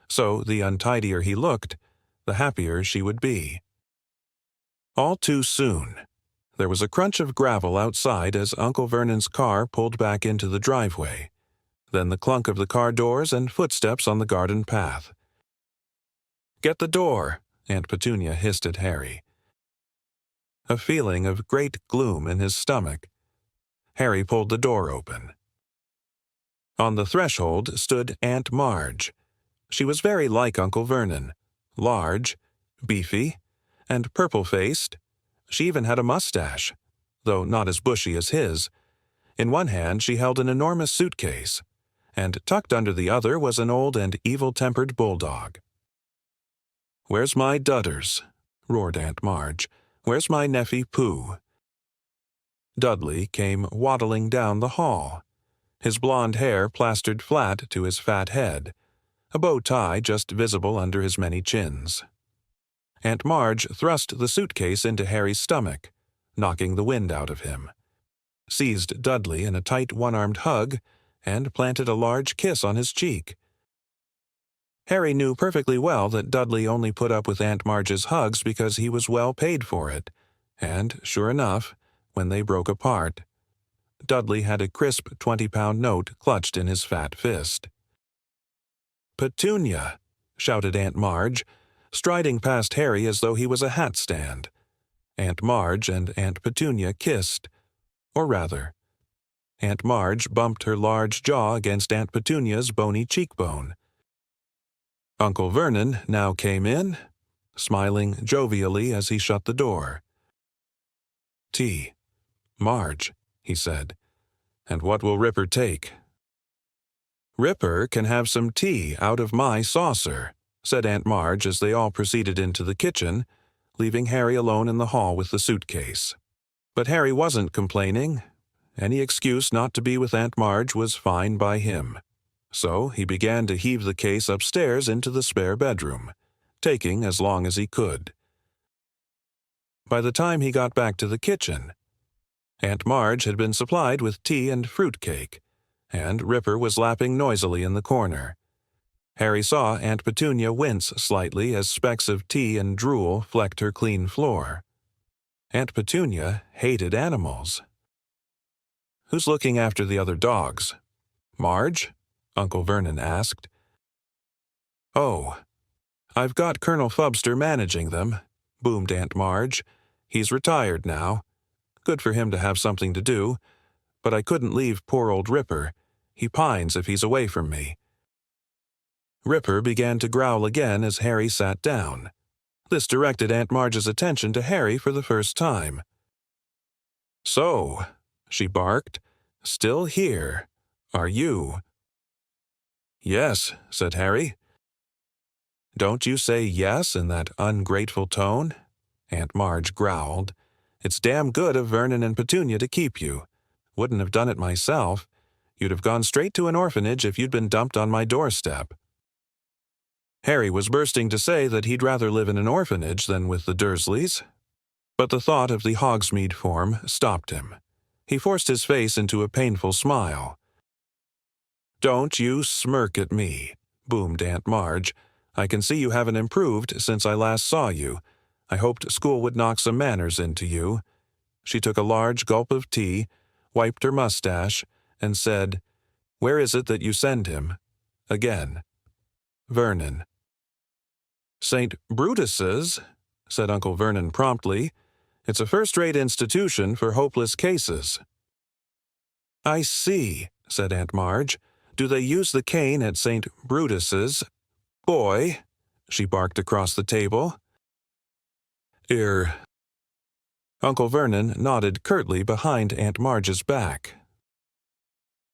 so the untidier he looked, the happier she would be. All too soon, there was a crunch of gravel outside as Uncle Vernon's car pulled back into the driveway, then the clunk of the car doors and footsteps on the garden path. "Get the door," Aunt Petunia hissed at Harry. A feeling of great gloom in his stomach, Harry pulled the door open. On the threshold stood Aunt Marge. She was very like Uncle Vernon, large, beefy, and purple-faced. She even had a mustache, though not as bushy as his. In one hand she held an enormous suitcase, and tucked under the other was an old and evil-tempered bulldog. "Where's my dudders?" roared Aunt Marge. "Where's my Neffy Pooh?" Dudley came waddling down the hall, his blond hair plastered flat to his fat head, a bow tie just visible under his many chins. Aunt Marge thrust the suitcase into Harry's stomach, knocking the wind out of him, seized Dudley in a tight one-armed hug, and planted a large kiss on his cheek. Harry knew perfectly well that Dudley only put up with Aunt Marge's hugs because he was well paid for it, and, sure enough, when they broke apart, Dudley had a crisp 20-pound note clutched in his fat fist. "Petunia!" shouted Aunt Marge, striding past Harry as though he was a hat stand. Aunt Marge and Aunt Petunia kissed, or rather, Aunt Marge bumped her large jaw against Aunt Petunia's bony cheekbone. Uncle Vernon now came in, smiling jovially as he shut the door. "Tea. Marge," he said, "and what will Ripper take?" "Ripper can have some tea out of my saucer," said Aunt Marge as they all proceeded into the kitchen, leaving Harry alone in the hall with the suitcase. But Harry wasn't complaining. Any excuse not to be with Aunt Marge was fine by him. So he began to heave the case upstairs into the spare bedroom, taking as long as he could. By the time he got back to the kitchen, Aunt Marge had been supplied with tea and fruit cake, and Ripper was lapping noisily in the corner. Harry saw Aunt Petunia wince slightly as specks of tea and drool flecked her clean floor. Aunt Petunia hated animals. "Who's looking after the other dogs?" "Marge?" Uncle Vernon asked. "Oh, I've got Colonel Fubster managing them," boomed Aunt Marge. "He's retired now. Good for him to have something to do, but I couldn't leave poor old Ripper. He pines if he's away from me." Ripper began to growl again as Harry sat down. This directed Aunt Marge's attention to Harry for the first time. "So," she barked, "still here, are you?" "Yes," said Harry. "Don't you say yes in that ungrateful tone," Aunt Marge growled. "It's damn good of Vernon and Petunia to keep you. Wouldn't have done it myself. You'd have gone straight to an orphanage if you'd been dumped on my doorstep." Harry was bursting to say that he'd rather live in an orphanage than with the Dursleys, but the thought of the Hogsmeade form stopped him. He forced his face into a painful smile. "Don't you smirk at me," boomed Aunt Marge. "I can see you haven't improved since I last saw you. I hoped school would knock some manners into you." She took a large gulp of tea, wiped her mustache, and said, "Where is it that you send him?" Again. "Vernon." "St. Brutus's," said Uncle Vernon promptly. "It's a first-rate institution for hopeless cases." "I see," said Aunt Marge. "Do they use the cane at St. Brutus's? Boy," she barked across the table. Uncle Vernon nodded curtly behind Aunt Marge's back.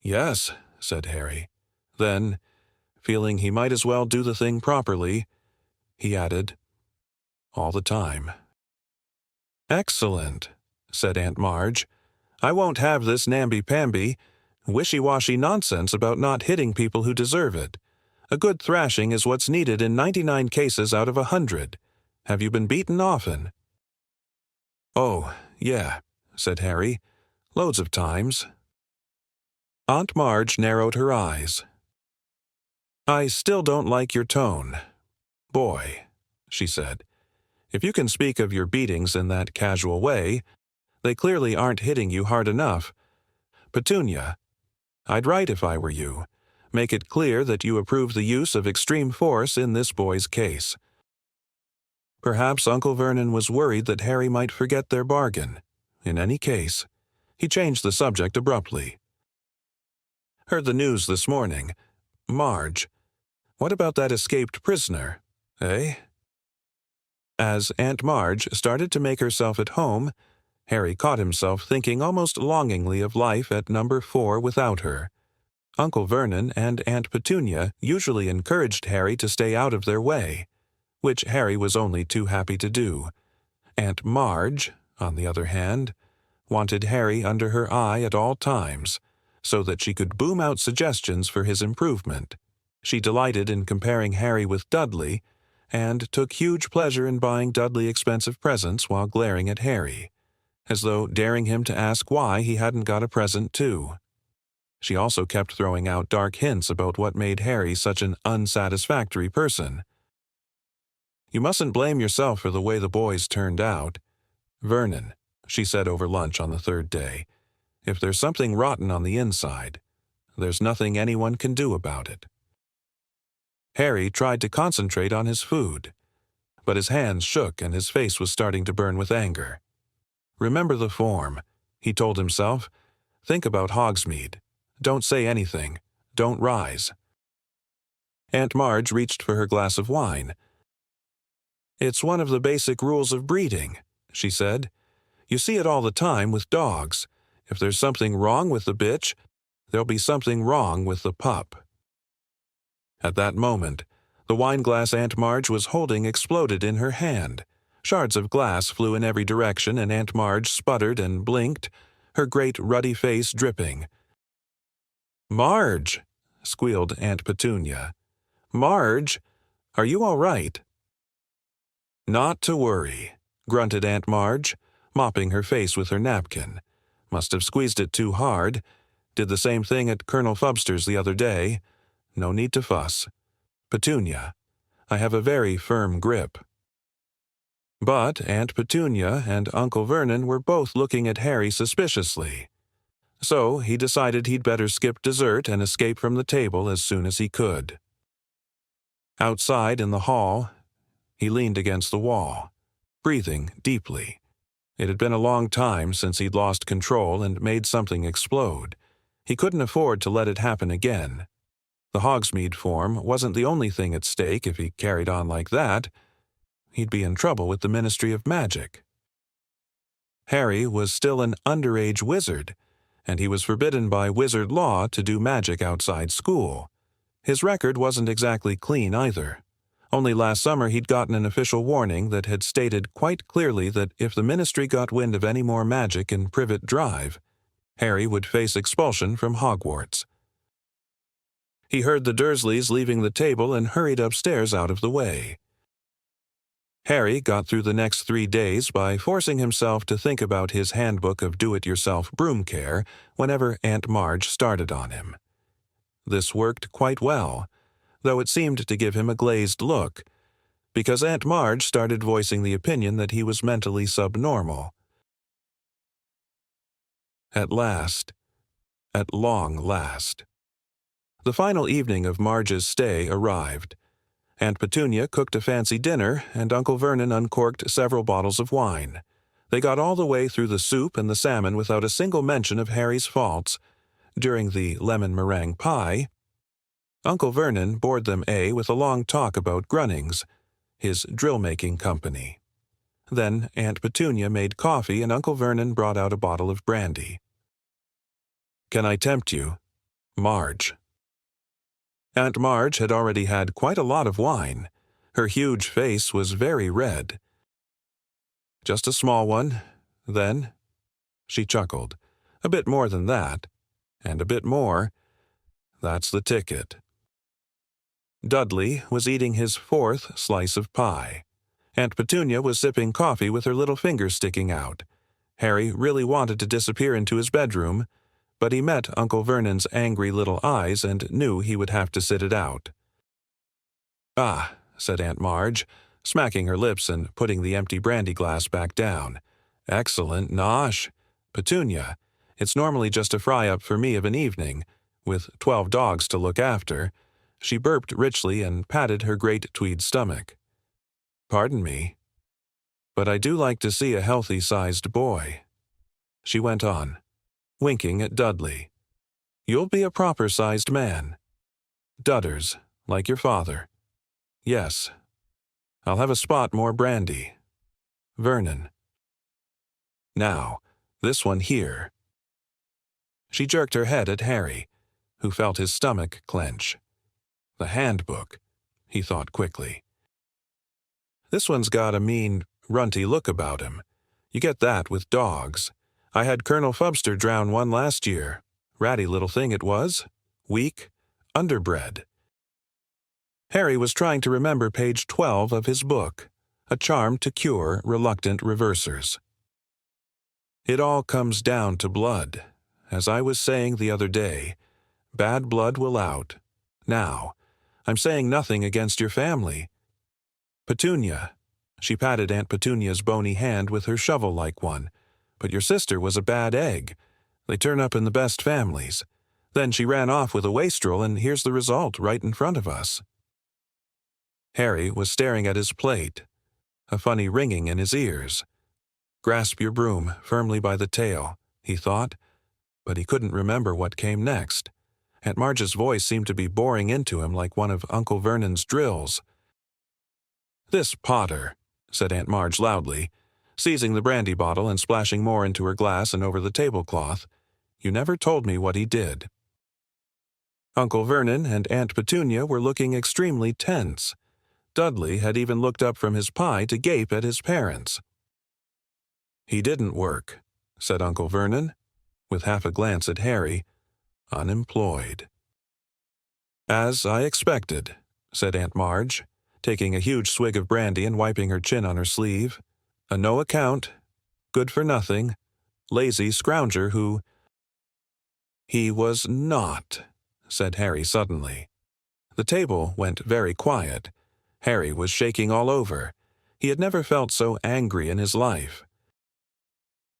"Yes," said Harry. Then, feeling he might as well do the thing properly, he added, "all the time." "Excellent," said Aunt Marge. "I won't have this namby-pamby, wishy-washy nonsense about not hitting people who deserve it. A good thrashing is what's needed in 99 cases out of 100. Have you been beaten often?" "Oh, yeah," said Harry. "Loads of times." Aunt Marge narrowed her eyes. "I still don't like your tone. Boy," she said. "If you can speak of your beatings in that casual way, they clearly aren't hitting you hard enough. Petunia, I'd write if I were you. Make it clear that you approve the use of extreme force in this boy's case." Perhaps Uncle Vernon was worried that Harry might forget their bargain. In any case, he changed the subject abruptly. "Heard the news this morning. Marge, what about that escaped prisoner, eh?" As Aunt Marge started to make herself at home, Harry caught himself thinking almost longingly of life at number 4 without her. Uncle Vernon and Aunt Petunia usually encouraged Harry to stay out of their way, which Harry was only too happy to do. Aunt Marge, on the other hand, wanted Harry under her eye at all times, so that she could boom out suggestions for his improvement. She delighted in comparing Harry with Dudley, and took huge pleasure in buying Dudley expensive presents while glaring at Harry, as though daring him to ask why he hadn't got a present too. She also kept throwing out dark hints about what made Harry such an unsatisfactory person. "You mustn't blame yourself for the way the boys turned out. Vernon," she said over lunch on the 3rd day, "if there's something rotten on the inside, there's nothing anyone can do about it." Harry tried to concentrate on his food, but his hands shook and his face was starting to burn with anger. "Remember the form," he told himself. "Think about Hogsmeade. Don't say anything. Don't rise." Aunt Marge reached for her glass of wine. "It's one of the basic rules of breeding," she said. "You see it all the time with dogs. If there's something wrong with the bitch, there'll be something wrong with the pup." At that moment, the wineglass Aunt Marge was holding exploded in her hand. Shards of glass flew in every direction, and Aunt Marge sputtered and blinked, her great ruddy face dripping. "Marge!" squealed Aunt Petunia. "Marge, are you all right?" "Not to worry," grunted Aunt Marge, mopping her face with her napkin. "Must have squeezed it too hard. Did the same thing at Colonel Fubster's the other day. No need to fuss. Petunia, I have a very firm grip." But Aunt Petunia and Uncle Vernon were both looking at Harry suspiciously. So he decided he'd better skip dessert and escape from the table as soon as he could. Outside in the hall, he leaned against the wall, breathing deeply. It had been a long time since he'd lost control and made something explode. He couldn't afford to let it happen again. The Hogsmeade form wasn't the only thing at stake if he carried on like that. He'd be in trouble with the Ministry of Magic. Harry was still an underage wizard, and he was forbidden by wizard law to do magic outside school. His record wasn't exactly clean either. Only last summer he'd gotten an official warning that had stated quite clearly that if the Ministry got wind of any more magic in Privet Drive, Harry would face expulsion from Hogwarts. He heard the Dursleys leaving the table and hurried upstairs out of the way. Harry got through the next 3 days by forcing himself to think about his handbook of do-it-yourself broom care whenever Aunt Marge started on him. This worked quite well, though it seemed to give him a glazed look, because Aunt Marge started voicing the opinion that he was mentally subnormal. At last, at long last, the final evening of Marge's stay arrived. Aunt Petunia cooked a fancy dinner, and Uncle Vernon uncorked several bottles of wine. They got all the way through the soup and the salmon without a single mention of Harry's faults. During the lemon meringue pie, Uncle Vernon bored them with a long talk about Grunnings, his drill-making company. Then Aunt Petunia made coffee, and Uncle Vernon brought out a bottle of brandy. "Can I tempt you, Marge?" Aunt Marge had already had quite a lot of wine. Her huge face was very red. "Just a small one, then." She chuckled. "A bit more than that. And a bit more. That's the ticket." Dudley was eating his fourth slice of pie. Aunt Petunia was sipping coffee with her little finger sticking out. Harry really wanted to disappear into his bedroom, but he met Uncle Vernon's angry little eyes and knew he would have to sit it out. "Ah," said Aunt Marge, smacking her lips and putting the empty brandy glass back down. "Excellent nosh. Petunia, it's normally just a fry-up for me of an evening, with 12 dogs to look after." She burped richly and patted her great tweed stomach. "Pardon me, but I do like to see a healthy-sized boy." She went on, winking at Dudley. "You'll be a proper-sized man. Dudders, like your father. Yes. I'll have a spot more brandy. Vernon. Now, this one here." She jerked her head at Harry, who felt his stomach clench. The handbook, he thought quickly. "This one's got a mean, runty look about him. You get that with dogs. I had Colonel Fubster drown one last year. Ratty little thing it was. Weak, underbred." Harry was trying to remember page 12 of his book, A Charm to Cure Reluctant Reversers. "It all comes down to blood. As I was saying the other day, bad blood will out. Now, I'm saying nothing against your family. Petunia," she patted Aunt Petunia's bony hand with her shovel-like one, "but your sister was a bad egg. They turn up in the best families. Then she ran off with a wastrel, and here's the result right in front of us." Harry was staring at his plate, a funny ringing in his ears. Grasp your broom firmly by the tail, he thought, but he couldn't remember what came next. Aunt Marge's voice seemed to be boring into him like one of Uncle Vernon's drills. "This Potter," said Aunt Marge loudly, seizing the brandy bottle and splashing more into her glass and over the tablecloth. "You never told me what he did." Uncle Vernon and Aunt Petunia were looking extremely tense. Dudley had even looked up from his pie to gape at his parents. "He didn't work," said Uncle Vernon, with half a glance at Harry. "Unemployed." "As I expected," said Aunt Marge, taking a huge swig of brandy and wiping her chin on her sleeve. "A no-account, good-for-nothing, lazy scrounger who—" "He was not," said Harry suddenly. The table went very quiet. Harry was shaking all over. He had never felt so angry in his life.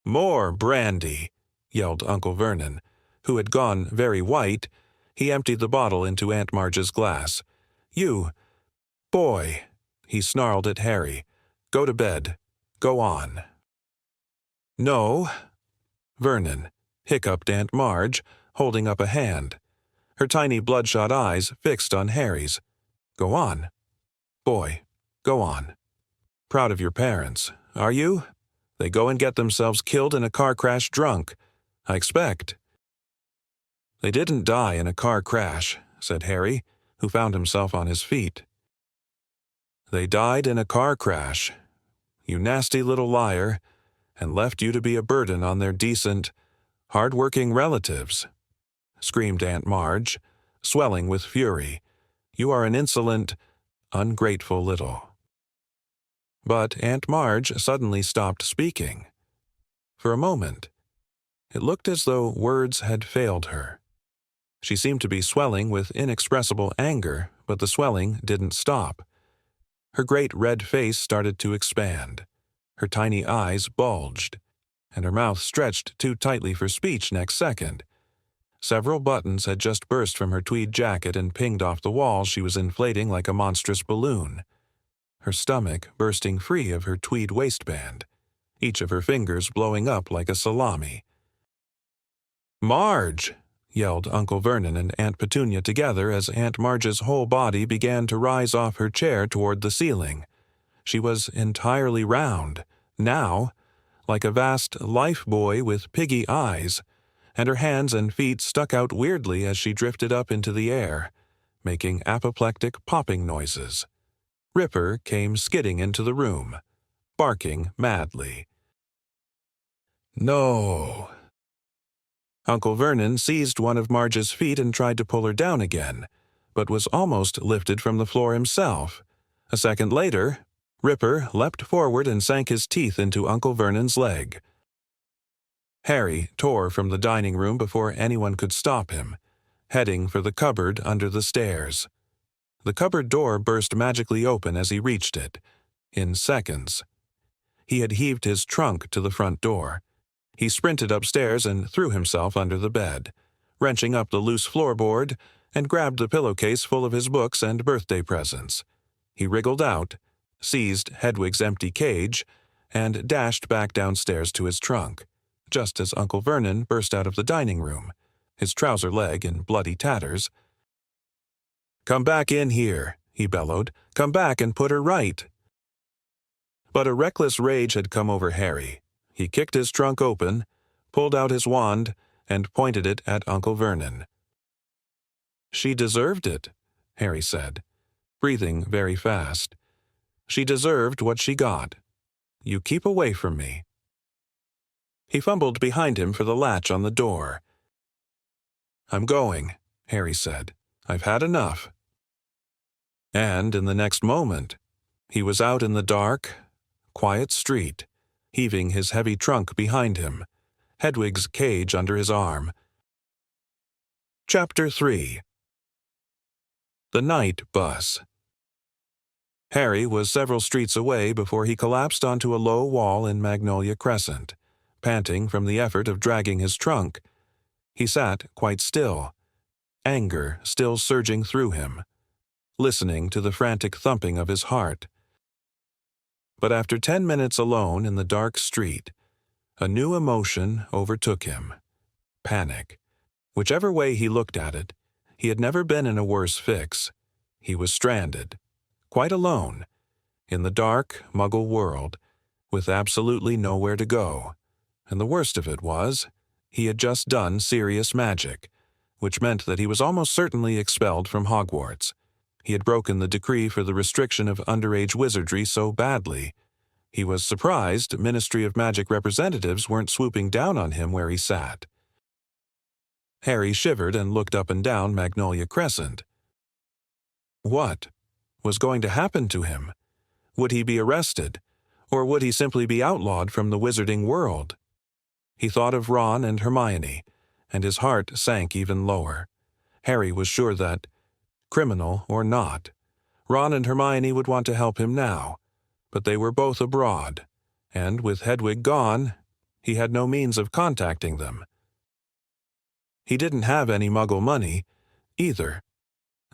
"More brandy!" yelled Uncle Vernon, who had gone very white. He emptied the bottle into Aunt Marge's glass. "You, boy," he snarled at Harry. "Go to bed. Go on." "No, Vernon," hiccuped Aunt Marge, holding up a hand. Her tiny bloodshot eyes fixed on Harry's. "Go on. Boy, go on. Proud of your parents, are you? They go and get themselves killed in a car crash drunk, I expect." "They didn't die in a car crash," said Harry, who found himself on his feet. "They died in a car crash, you nasty little liar, and left you to be a burden on their decent, hard-working relatives," screamed Aunt Marge, swelling with fury. "You are an insolent, ungrateful little—" But Aunt Marge suddenly stopped speaking. For a moment, it looked as though words had failed her. She seemed to be swelling with inexpressible anger, but the swelling didn't stop. Her great red face started to expand. Her tiny eyes bulged, and her mouth stretched too tightly for speech next second. Several buttons had just burst from her tweed jacket and pinged off the wall she was inflating like a monstrous balloon. Her stomach bursting free of her tweed waistband, each of her fingers blowing up like a salami. "Marge!" yelled Uncle Vernon and Aunt Petunia together as Aunt Marge's whole body began to rise off her chair toward the ceiling. She was entirely round, now, like a vast life buoy with piggy eyes, and her hands and feet stuck out weirdly as she drifted up into the air, making apoplectic popping noises. Ripper came skidding into the room, barking madly. "No!" Uncle Vernon seized one of Marge's feet and tried to pull her down again, but was almost lifted from the floor himself. A second later, Ripper leapt forward and sank his teeth into Uncle Vernon's leg. Harry tore from the dining room before anyone could stop him, heading for the cupboard under the stairs. The cupboard door burst magically open as he reached it, in seconds. He had heaved his trunk to the front door. He sprinted upstairs and threw himself under the bed, wrenching up the loose floorboard, and grabbed the pillowcase full of his books and birthday presents. He wriggled out, seized Hedwig's empty cage, and dashed back downstairs to his trunk, just as Uncle Vernon burst out of the dining room, his trouser leg in bloody tatters. "Come back in here," he bellowed. "Come back and put her right." But a reckless rage had come over Harry. He kicked his trunk open, pulled out his wand, and pointed it at Uncle Vernon. "She deserved it," Harry said, breathing very fast. "She deserved what she got. You keep away from me." He fumbled behind him for the latch on the door. "I'm going," Harry said. "I've had enough." And in the next moment, he was out in the dark, quiet street, heaving his heavy trunk behind him, Hedwig's cage under his arm. Chapter 3. The Night Bus. Harry was several streets away before he collapsed onto a low wall in Magnolia Crescent, panting from the effort of dragging his trunk. He sat quite still, anger still surging through him, listening to the frantic thumping of his heart. But after 10 minutes alone in the dark street, a new emotion overtook him. Panic. Whichever way he looked at it, he had never been in a worse fix. He was stranded, quite alone, in the dark, Muggle world, with absolutely nowhere to go. And the worst of it was, he had just done serious magic, which meant that he was almost certainly expelled from Hogwarts. He had broken the decree for the restriction of underage wizardry so badly. He was surprised Ministry of Magic representatives weren't swooping down on him where he sat. Harry shivered and looked up and down Magnolia Crescent. What was going to happen to him? Would he be arrested, or would he simply be outlawed from the wizarding world? He thought of Ron and Hermione, and his heart sank even lower. Harry was sure that, criminal or not, Ron and Hermione would want to help him now, but they were both abroad, and with Hedwig gone, he had no means of contacting them. He didn't have any Muggle money, either.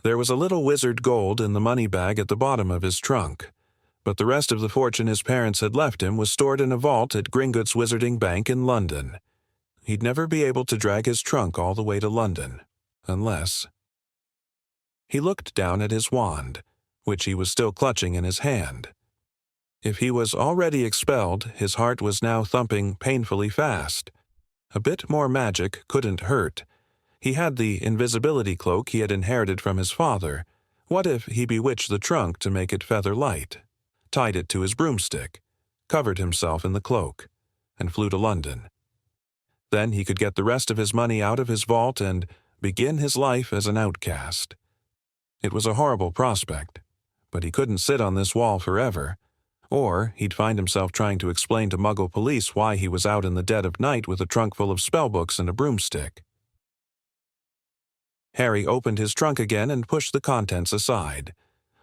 There was a little wizard gold in the money bag at the bottom of his trunk, but the rest of the fortune his parents had left him was stored in a vault at Gringotts Wizarding Bank in London. He'd never be able to drag his trunk all the way to London, unless... He looked down at his wand, which he was still clutching in his hand. If he was already expelled, his heart was now thumping painfully fast. A bit more magic couldn't hurt. He had the invisibility cloak he had inherited from his father. What if he bewitched the trunk to make it feather light, tied it to his broomstick, covered himself in the cloak, and flew to London? Then he could get the rest of his money out of his vault and begin his life as an outcast. It was a horrible prospect, but he couldn't sit on this wall forever, or he'd find himself trying to explain to Muggle police why he was out in the dead of night with a trunk full of spellbooks and a broomstick. Harry opened his trunk again and pushed the contents aside.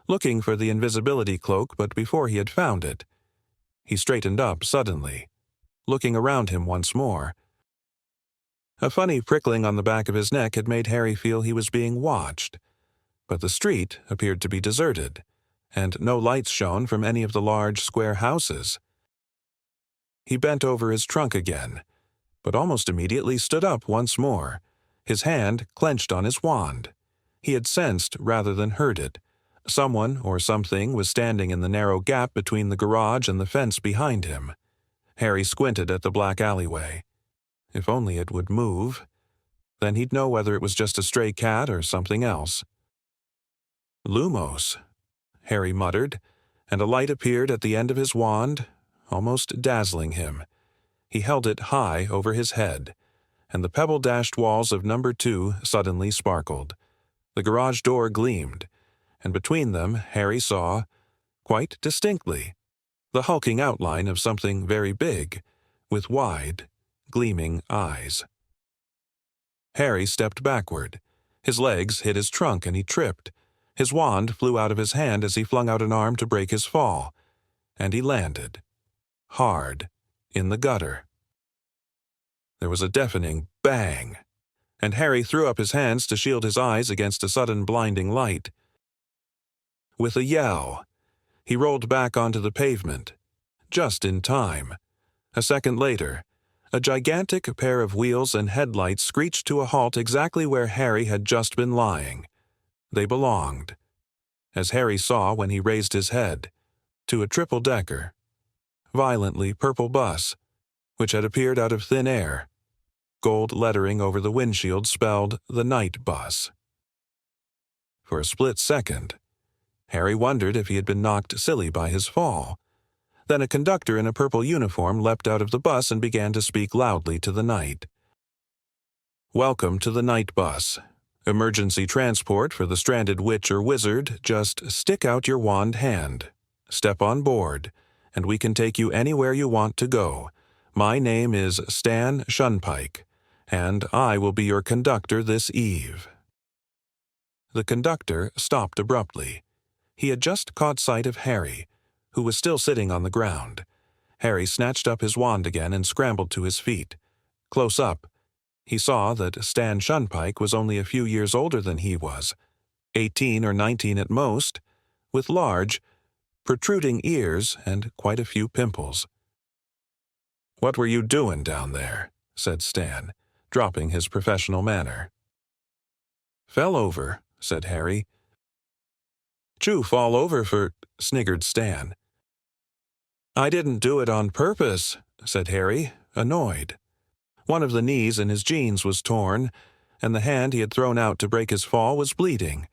looking for the invisibility cloak, but before he had found it, he straightened up suddenly, looking around him once more. A funny prickling on the back of his neck had made Harry feel he was being watched, but the street appeared to be deserted, and no lights shone from any of the large square houses. He bent over his trunk again, but almost immediately stood up once more, his hand clenched on his wand. He had sensed rather than heard it. Someone or something was standing in the narrow gap between the garage and the fence behind him. Harry squinted at the black alleyway. If only it would move. Then he'd know whether it was just a stray cat or something else. Lumos, Harry muttered, and a light appeared at the end of his wand, almost dazzling him. He held it high over his head, and the pebble-dashed walls of number 2 suddenly sparkled. The garage door gleamed, and between them Harry saw, quite distinctly, the hulking outline of something very big, with wide, gleaming eyes. Harry stepped backward. His legs hit his trunk and he tripped. His wand flew out of his hand as he flung out an arm to break his fall, and he landed, hard, in the gutter. There was a deafening bang, and Harry threw up his hands to shield his eyes against a sudden blinding light. With a yell, he rolled back onto the pavement, just in time. A second later, a gigantic pair of wheels and headlights screeched to a halt exactly where Harry had just been lying. They belonged, as Harry saw when he raised his head, to a triple-decker, violently purple bus, which had appeared out of thin air. Gold lettering over the windshield spelled the night bus. For a split second, Harry wondered if he had been knocked silly by his fall. Then a conductor in a purple uniform leapt out of the bus and began to speak loudly to the night. "Welcome to the night bus. Emergency transport for the stranded witch or wizard. Just stick out your wand hand. Step on board, and we can take you anywhere you want to go. My name is Stan Shunpike, and I will be your conductor this eve." The conductor stopped abruptly. He had just caught sight of Harry, who was still sitting on the ground. Harry snatched up his wand again and scrambled to his feet. Close up, he saw that Stan Shunpike was only a few years older than he was, 18 or 19 at most, with large, protruding ears and quite a few pimples. "What were you doing down there?" said Stan, dropping his professional manner. "Fell over," said Harry. "Chew fall over for," sniggered Stan. "I didn't do it on purpose," said Harry, annoyed. One of the knees in his jeans was torn, and the hand he had thrown out to break his fall was bleeding.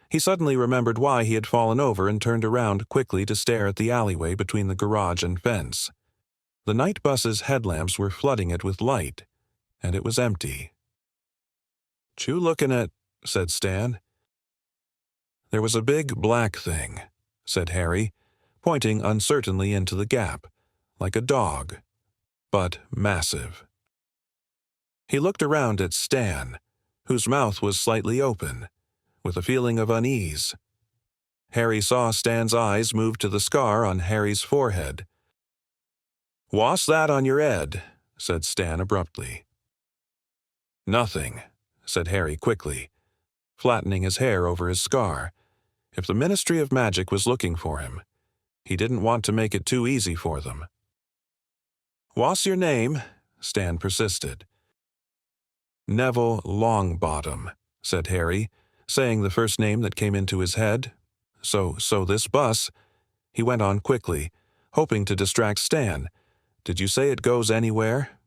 He suddenly remembered why he had fallen over and turned around quickly to stare at the alleyway between the garage and fence. The night bus's headlamps were flooding it with light, and it was empty. "Chew looking at," said Stan. "There was a big black thing," said Harry, pointing uncertainly into the gap, like a dog, but massive. He looked around at Stan, whose mouth was slightly open, with a feeling of unease. Harry saw Stan's eyes move to the scar on Harry's forehead. "What's that on your head?" said Stan abruptly. "Nothing," said Harry quickly, flattening his hair over his scar. If the Ministry of Magic was looking for him, he didn't want to make it too easy for them. "What's your name?" Stan persisted. "Neville Longbottom," said Harry, saying the first name that came into his head. So this bus," he went on quickly, hoping to distract Stan. "Did you say it goes anywhere?"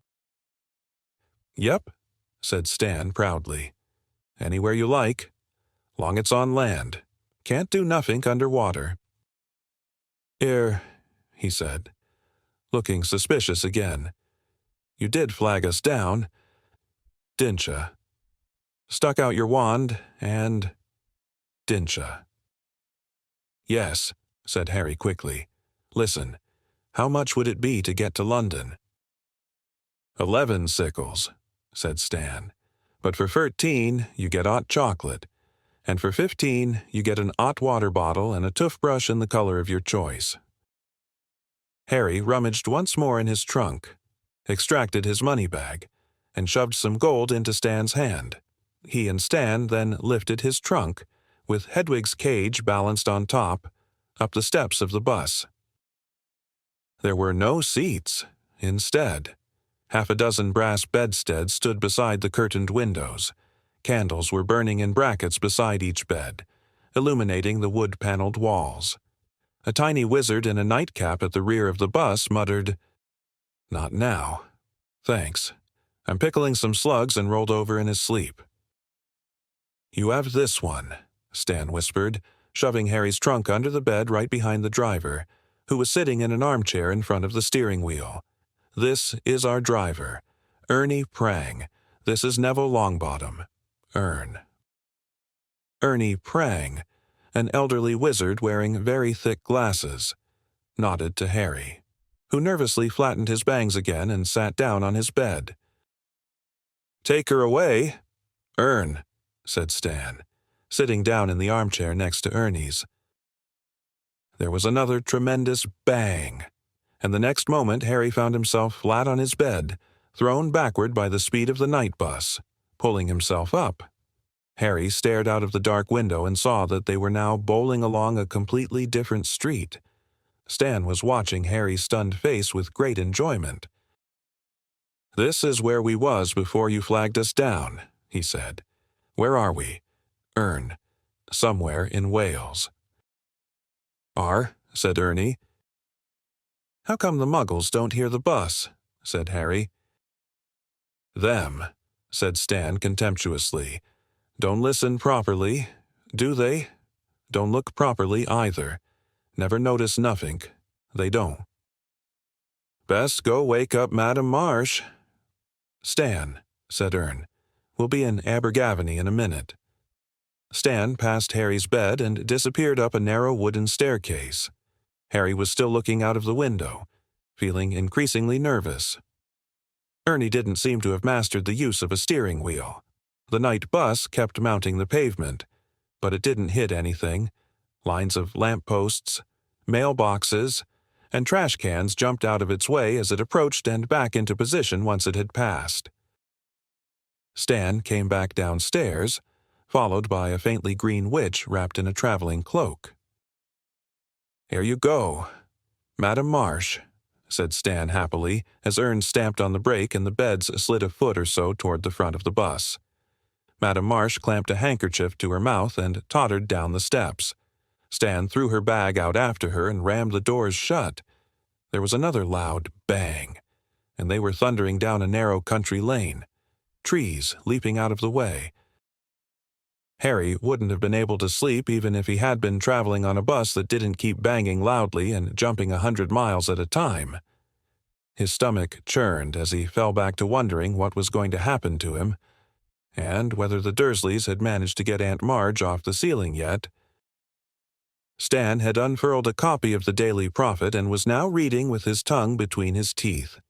"Yep," said Stan proudly. "Anywhere you like, long it's on land. Can't do nothing underwater." He said, looking suspicious again. "You did flag us down, didn't ya? Stuck out your wand and didn't ya?" "Yes," said Harry quickly. "Listen, how much would it be to get to London?" 11 sickles, said Stan. "But for 13 you get hot chocolate, and for 15 you get an hot water bottle and a toothbrush in the color of your choice. Harry rummaged once more in his trunk, extracted his money bag, and shoved some gold into Stan's hand. He and Stan then lifted his trunk, with Hedwig's cage balanced on top, up the steps of the bus. There were no seats. Instead, half a dozen brass bedsteads stood beside the curtained windows. Candles were burning in brackets beside each bed, illuminating the wood-paneled walls. A tiny wizard in a nightcap at the rear of the bus muttered, "Not now. Thanks. I'm pickling some slugs," and rolled over in his sleep. "You have this one," Stan whispered, shoving Harry's trunk under the bed right behind the driver, who was sitting in an armchair in front of the steering wheel. "This is our driver, Ernie Prang. This is Neville Longbottom. Ern." Ernie Prang, an elderly wizard wearing very thick glasses, nodded to Harry, who nervously flattened his bangs again and sat down on his bed. "Take her away, Ern," said Stan, sitting down in the armchair next to Ernie's. There was another tremendous bang, and the next moment Harry found himself flat on his bed, thrown backward by the speed of the night bus. Pulling himself up, Harry stared out of the dark window and saw that they were now bowling along a completely different street. Stan was watching Harry's stunned face with great enjoyment. "This is where we was before you flagged us down," he said. "Where are we?" "Ern. Somewhere in Wales." Said Ernie. "How come the Muggles don't hear the bus?" said Harry. "Them," said Stan contemptuously. "Don't listen properly, do they? Don't look properly either. Never notice nothink. They don't. Best go wake up Madam Marsh." "Stan," said Ern. "We'll be in Abergavenny in a minute." Stan passed Harry's bed and disappeared up a narrow wooden staircase. Harry was still looking out of the window, feeling increasingly nervous. Ernie didn't seem to have mastered the use of a steering wheel. The night bus kept mounting the pavement, but it didn't hit anything. Lines of lampposts, mailboxes, and trash cans jumped out of its way as it approached and back into position once it had passed. Stan came back downstairs, followed by a faintly green witch wrapped in a traveling cloak. "Here you go, Madam Marsh," said Stan happily, as Ern stamped on the brake and the beds slid a foot or so toward the front of the bus. Madam Marsh clamped a handkerchief to her mouth and tottered down the steps. Stan threw her bag out after her and rammed the doors shut. There was another loud bang, and they were thundering down a narrow country lane, trees leaping out of the way. Harry wouldn't have been able to sleep even if he had been traveling on a bus that didn't keep banging loudly and jumping 100 miles at a time. His stomach churned as he fell back to wondering what was going to happen to him, and whether the Dursleys had managed to get Aunt Marge off the ceiling yet. Stan had unfurled a copy of the Daily Prophet and was now reading with his tongue between his teeth.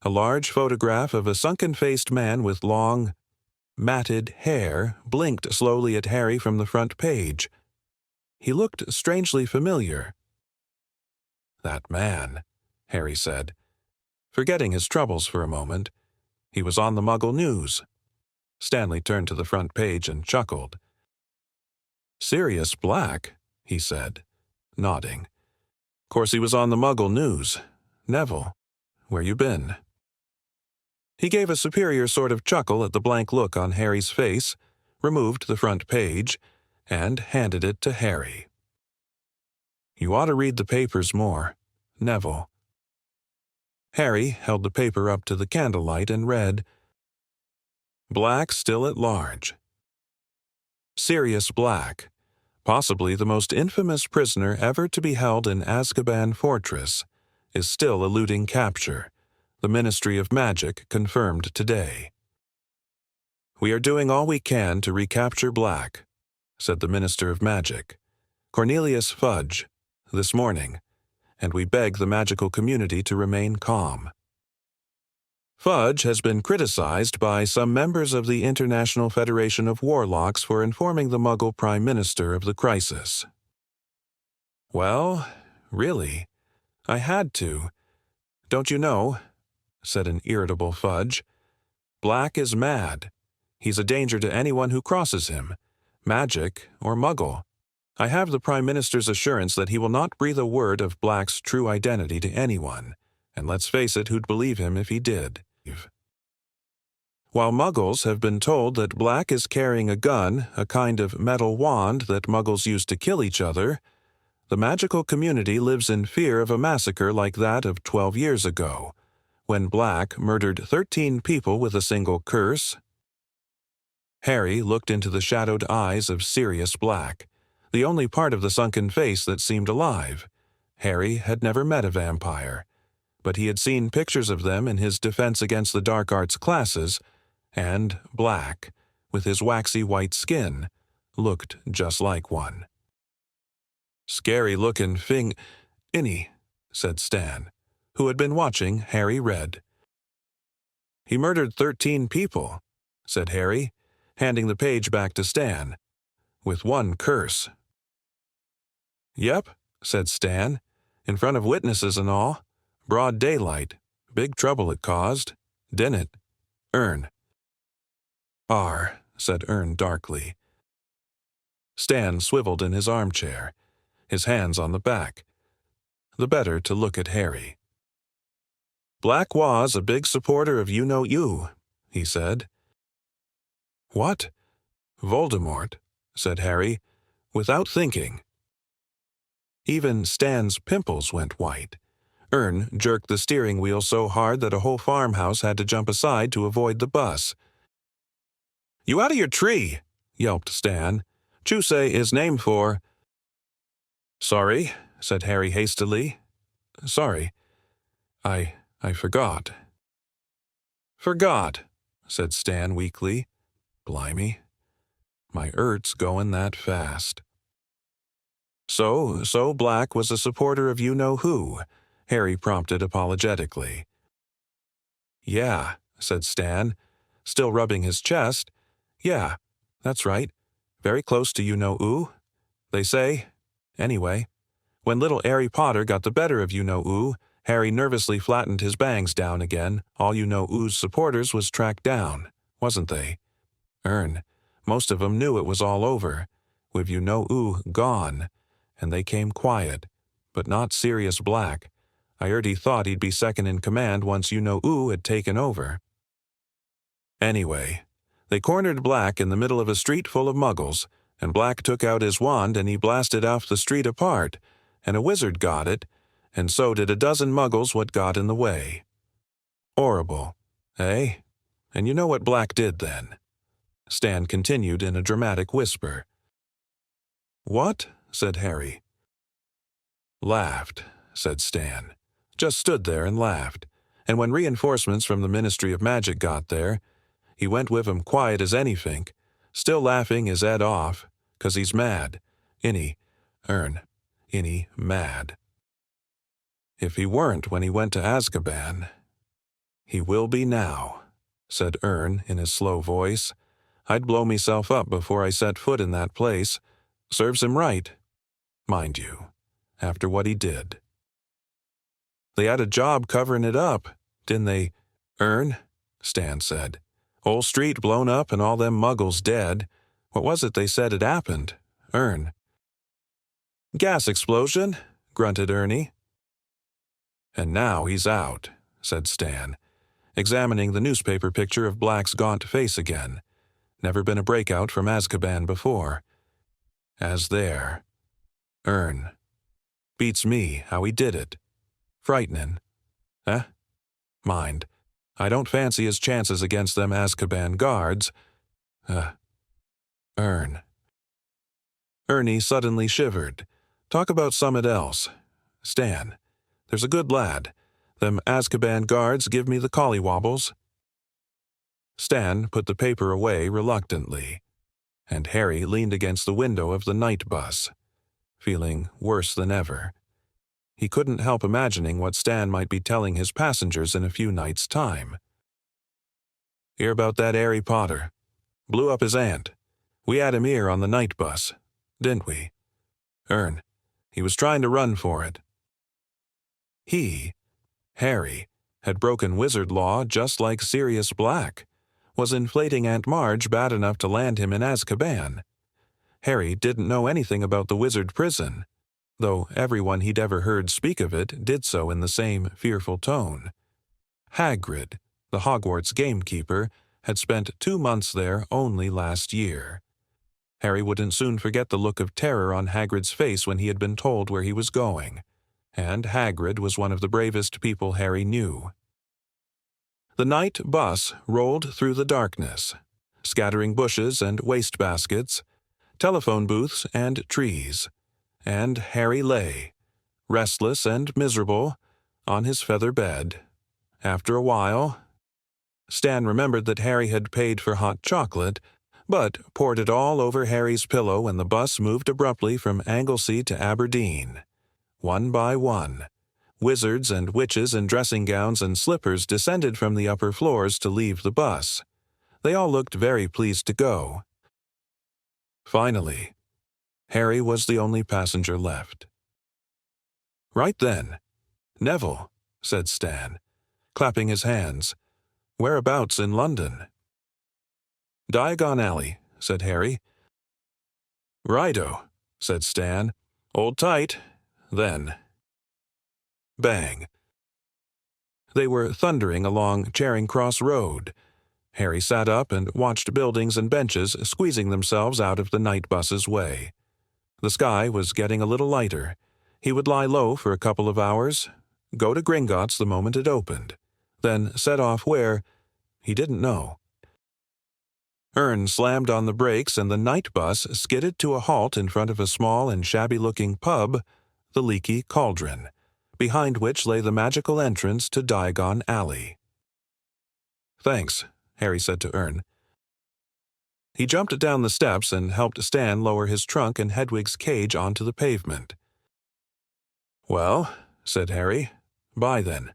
A large photograph of a sunken-faced man with long, matted hair blinked slowly at Harry from the front page. He looked strangely familiar. "That man," Harry said, forgetting his troubles for a moment. He was on the Muggle News. Stanley turned to the front page and chuckled. "Sirius Black," he said, nodding. "Course he was on the Muggle News. Neville, where you been?" He gave a superior sort of chuckle at the blank look on Harry's face, removed the front page, and handed it to Harry. "You ought to read the papers more, Neville." Harry held the paper up to the candlelight and read, "Black still at large. Sirius Black, possibly the most infamous prisoner ever to be held in Azkaban Fortress, is still eluding capture. The Ministry of Magic confirmed today. We are doing all we can to recapture Black," said the Minister of Magic, Cornelius Fudge, this morning, "and we beg the magical community to remain calm." Fudge has been criticized by some members of the International Federation of Warlocks for informing the Muggle Prime Minister of the crisis. Well, really, I had to. Don't you know, said an irritable Fudge. Black is mad. He's a danger to anyone who crosses him, magic or Muggle. I have the Prime Minister's assurance that he will not breathe a word of Black's true identity to anyone, and let's face it, who'd believe him if he did? While Muggles have been told that Black is carrying a gun, a kind of metal wand that Muggles use to kill each other, the magical community lives in fear of a massacre like that of 12 years ago, when Black murdered 13 people with a single curse. Harry looked into the shadowed eyes of Sirius Black, the only part of the sunken face that seemed alive. Harry had never met a vampire, but he had seen pictures of them in his Defense Against the Dark Arts classes, and Black, with his waxy white skin, looked just like one. Scary-looking Innie, said Stan, who had been watching Harry read. He murdered 13 people, said Harry, handing the page back to Stan, with one curse. Yep, said Stan, in front of witnesses and all. Broad daylight. Big trouble it caused, didn't it? Ern. Said Ern darkly. Stan swiveled in his armchair, his hands on the back, the better to look at Harry. Black was a big supporter of you-know-you, he said. What? Voldemort, said Harry, without thinking. Even Stan's pimples went white. Ern jerked the steering wheel so hard that a whole farmhouse had to jump aside to avoid the bus. You out of your tree, yelped Stan. Chusei is named for... Sorry, said Harry hastily. Sorry. I forgot. Forgot, said Stan weakly. Blimey. My Ert's going that fast. So Black was a supporter of you-know-who, Harry prompted apologetically. Yeah, said Stan, still rubbing his chest. Yeah, that's right. Very close to you-know-who, they say. Anyway, when little Harry Potter got the better of you-know-who, Harry nervously flattened his bangs down again. All you-know-who's supporters was tracked down, wasn't they? Most of 'em knew it was all over, with you-know-who gone, and they came quiet, but not Sirius Black. I heard he thought he'd be second in command once you-know-who had taken over. Anyway, they cornered Black in the middle of a street full of Muggles, and Black took out his wand and he blasted off the street apart, and a wizard got it, and so did a dozen Muggles what got in the way. Horrible, eh? And you know what Black did then? Stan continued in a dramatic whisper. What? Said Harry. Laughed, said Stan. Just stood there and laughed, and when reinforcements from the Ministry of Magic got there, he went with 'em quiet as anythink, still laughing his head off, 'cause he's mad. Innie mad. If he weren't when he went to Azkaban, he will be now, said Ern in his slow voice. I'd blow meself up before I set foot in that place. Serves him right, mind you, after what he did. They had a job covering it up, didn't they, Ern? Stan said. Whole street blown up and all them Muggles dead. What was it they said had happened, Ern? Gas explosion, grunted Ernie. And now he's out, said Stan, examining the newspaper picture of Black's gaunt face again. Never been a breakout from Azkaban before. As there. Ern. Beats me how he did it. Frightening. Mind, I don't fancy his chances against them Azkaban guards. Ern. Ernie suddenly shivered. Talk about summit else. Stan, there's a good lad. Them Azkaban guards give me the collywobbles. Stan put the paper away reluctantly, and Harry leaned against the window of the night bus, feeling worse than ever. He couldn't help imagining what Stan might be telling his passengers in a few nights' time. Hear about that Harry Potter? Blew up his aunt. We had him here on the night bus, didn't we? He was trying to run for it. Harry, had broken wizard law just like Sirius Black, was inflating Aunt Marge bad enough to land him in Azkaban. Harry didn't know anything about the wizard prison, though everyone he'd ever heard speak of it did so in the same fearful tone. Hagrid, the Hogwarts gamekeeper, had spent 2 months there only last year. Harry wouldn't soon forget the look of terror on Hagrid's face when he had been told where he was going, and Hagrid was one of the bravest people Harry knew. The night bus rolled through the darkness, scattering bushes and wastebaskets, telephone booths and trees, and Harry lay, restless and miserable, on his feather bed. After a while, Stan remembered that Harry had paid for hot chocolate, but poured it all over Harry's pillow when the bus moved abruptly from Anglesey to Aberdeen. One by one, wizards and witches in dressing gowns and slippers descended from the upper floors to leave the bus. They all looked very pleased to go. Finally, Harry was the only passenger left. Right then, "Neville," said Stan, clapping his hands. "Whereabouts in London?" "Diagon Alley," said Harry. "Righto," said Stan. "Hold tight. Then." Bang. They were thundering along Charing Cross Road. Harry sat up and watched buildings and benches squeezing themselves out of the night bus's way. The sky was getting a little lighter. He would lie low for a couple of hours, go to Gringotts the moment it opened, then set off where, he didn't know. Ern slammed on the brakes and the night bus skidded to a halt in front of a small and shabby-looking pub, the Leaky Cauldron, behind which lay the magical entrance to Diagon Alley. "Thanks," Harry said to Ern. He jumped down the steps and helped Stan lower his trunk and Hedwig's cage onto the pavement. "Well," said Harry, "bye then."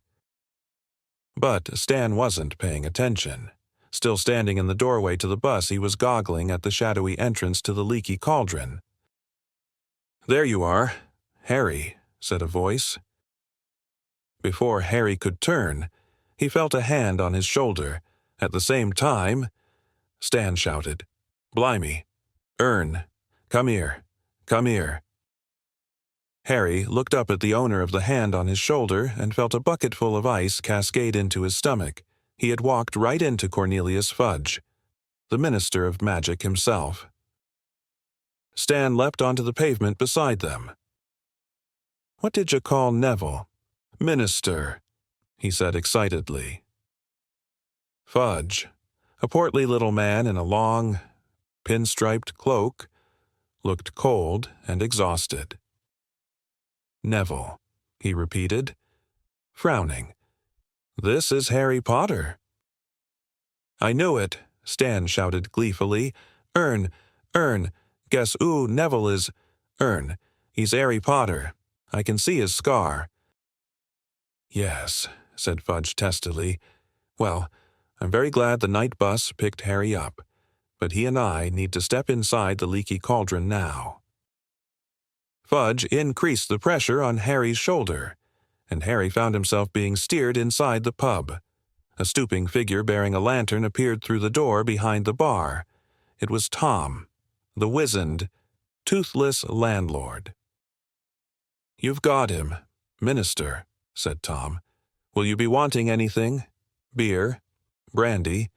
But Stan wasn't paying attention. Still standing in the doorway to the bus, he was goggling at the shadowy entrance to the Leaky Cauldron. "There you are, Harry," said a voice. Before Harry could turn, he felt a hand on his shoulder. At the same time, Stan shouted, "Blimey! Ern, come here, come here." Harry looked up at the owner of the hand on his shoulder and felt a bucketful of ice cascade into his stomach. He had walked right into Cornelius Fudge, the Minister of Magic himself. Stan leapt onto the pavement beside them. "What did you call Neville?" "Minister," he said excitedly. Fudge, a portly little man in a long, pinstriped cloak, looked cold and exhausted. "Neville," he repeated, frowning. "This is Harry Potter." "I knew it," Stan shouted gleefully. Ern, guess who Neville is? Ern, he's Harry Potter. I can see his scar." "Yes," said Fudge testily. "Well, I'm very glad the night bus picked Harry up, but he and I need to step inside the Leaky Cauldron now." Fudge increased the pressure on Harry's shoulder, and Harry found himself being steered inside the pub. A stooping figure bearing a lantern appeared through the door behind the bar. It was Tom, the wizened, toothless landlord. "You've got him, Minister," said Tom. "Will you be wanting anything? Beer? Brandy?"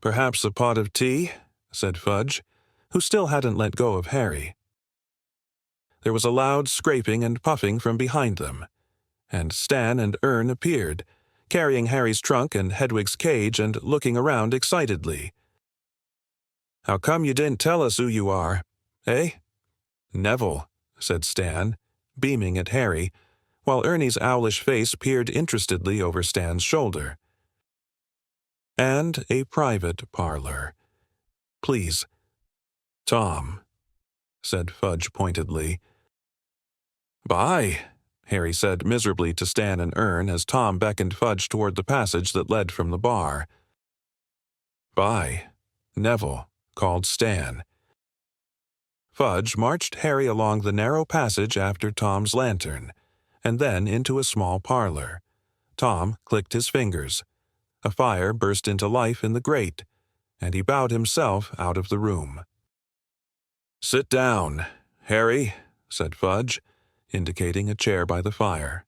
"Perhaps a pot of tea?" said Fudge, who still hadn't let go of Harry. There was a loud scraping and puffing from behind them, and Stan and Ern appeared, carrying Harry's trunk and Hedwig's cage and looking around excitedly. "How come you didn't tell us who you are, eh?" "Neville," said Stan, beaming at Harry, while Ernie's owlish face peered interestedly over Stan's shoulder. "And a private parlor. Please." "Tom," said Fudge pointedly. "Bye," Harry said miserably to Stan and Ern as Tom beckoned Fudge toward the passage that led from the bar. Bye. Neville, called Stan. Fudge marched Harry along the narrow passage after Tom's lantern, and then into a small parlor. Tom clicked his fingers. A fire burst into life in the grate, and he bowed himself out of the room. "Sit down, Harry," said Fudge, indicating a chair by the fire.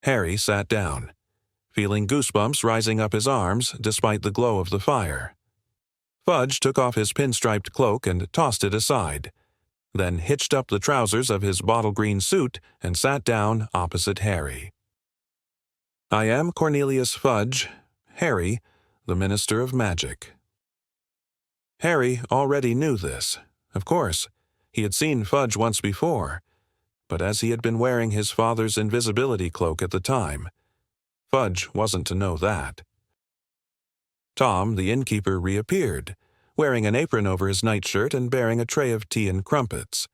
Harry sat down, feeling goosebumps rising up his arms despite the glow of the fire. Fudge took off his pinstriped cloak and tossed it aside, then hitched up the trousers of his bottle-green suit and sat down opposite Harry. "I am Cornelius Fudge, Harry, the Minister of Magic." Harry already knew this. Of course, he had seen Fudge once before, but as he had been wearing his father's invisibility cloak at the time, Fudge wasn't to know that. Tom, the innkeeper, reappeared, wearing an apron over his nightshirt and bearing a tray of tea and crumpets.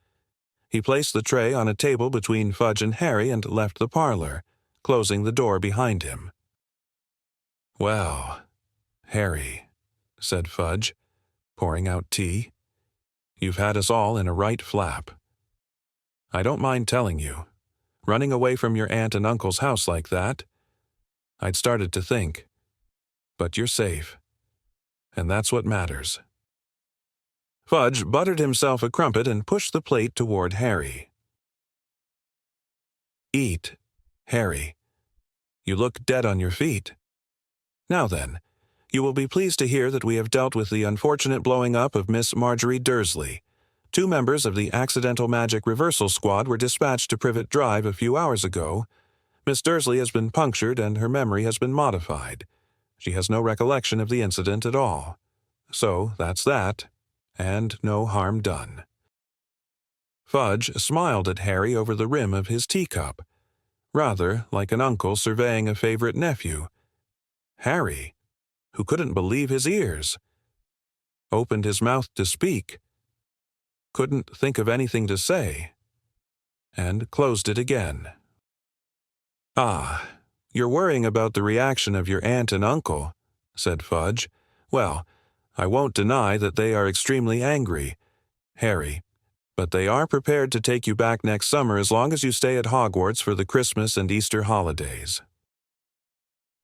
He placed the tray on a table between Fudge and Harry and left the parlor, closing the door behind him. "Well, Harry," said Fudge, pouring out tea, "you've had us all in a right flap. I don't mind telling you, running away from your aunt and uncle's house like that, I'd started to think. But you're safe, and that's what matters." Fudge buttered himself a crumpet and pushed the plate toward Harry. "Eat, Harry. You look dead on your feet. Now then, you will be pleased to hear that we have dealt with the unfortunate blowing up of Miss Marjorie Dursley. 2 members of the Accidental Magic Reversal Squad were dispatched to Privet Drive a few hours ago. Miss Dursley has been punctured and her memory has been modified. She has no recollection of the incident at all. So that's that, and no harm done." Fudge smiled at Harry over the rim of his teacup, rather like an uncle surveying a favorite nephew. Harry, who couldn't believe his ears, opened his mouth to speak, couldn't think of anything to say, and closed it again. "Ah, you're worrying about the reaction of your aunt and uncle," said Fudge. "Well, I won't deny that they are extremely angry, Harry, but they are prepared to take you back next summer as long as you stay at Hogwarts for the Christmas and Easter holidays."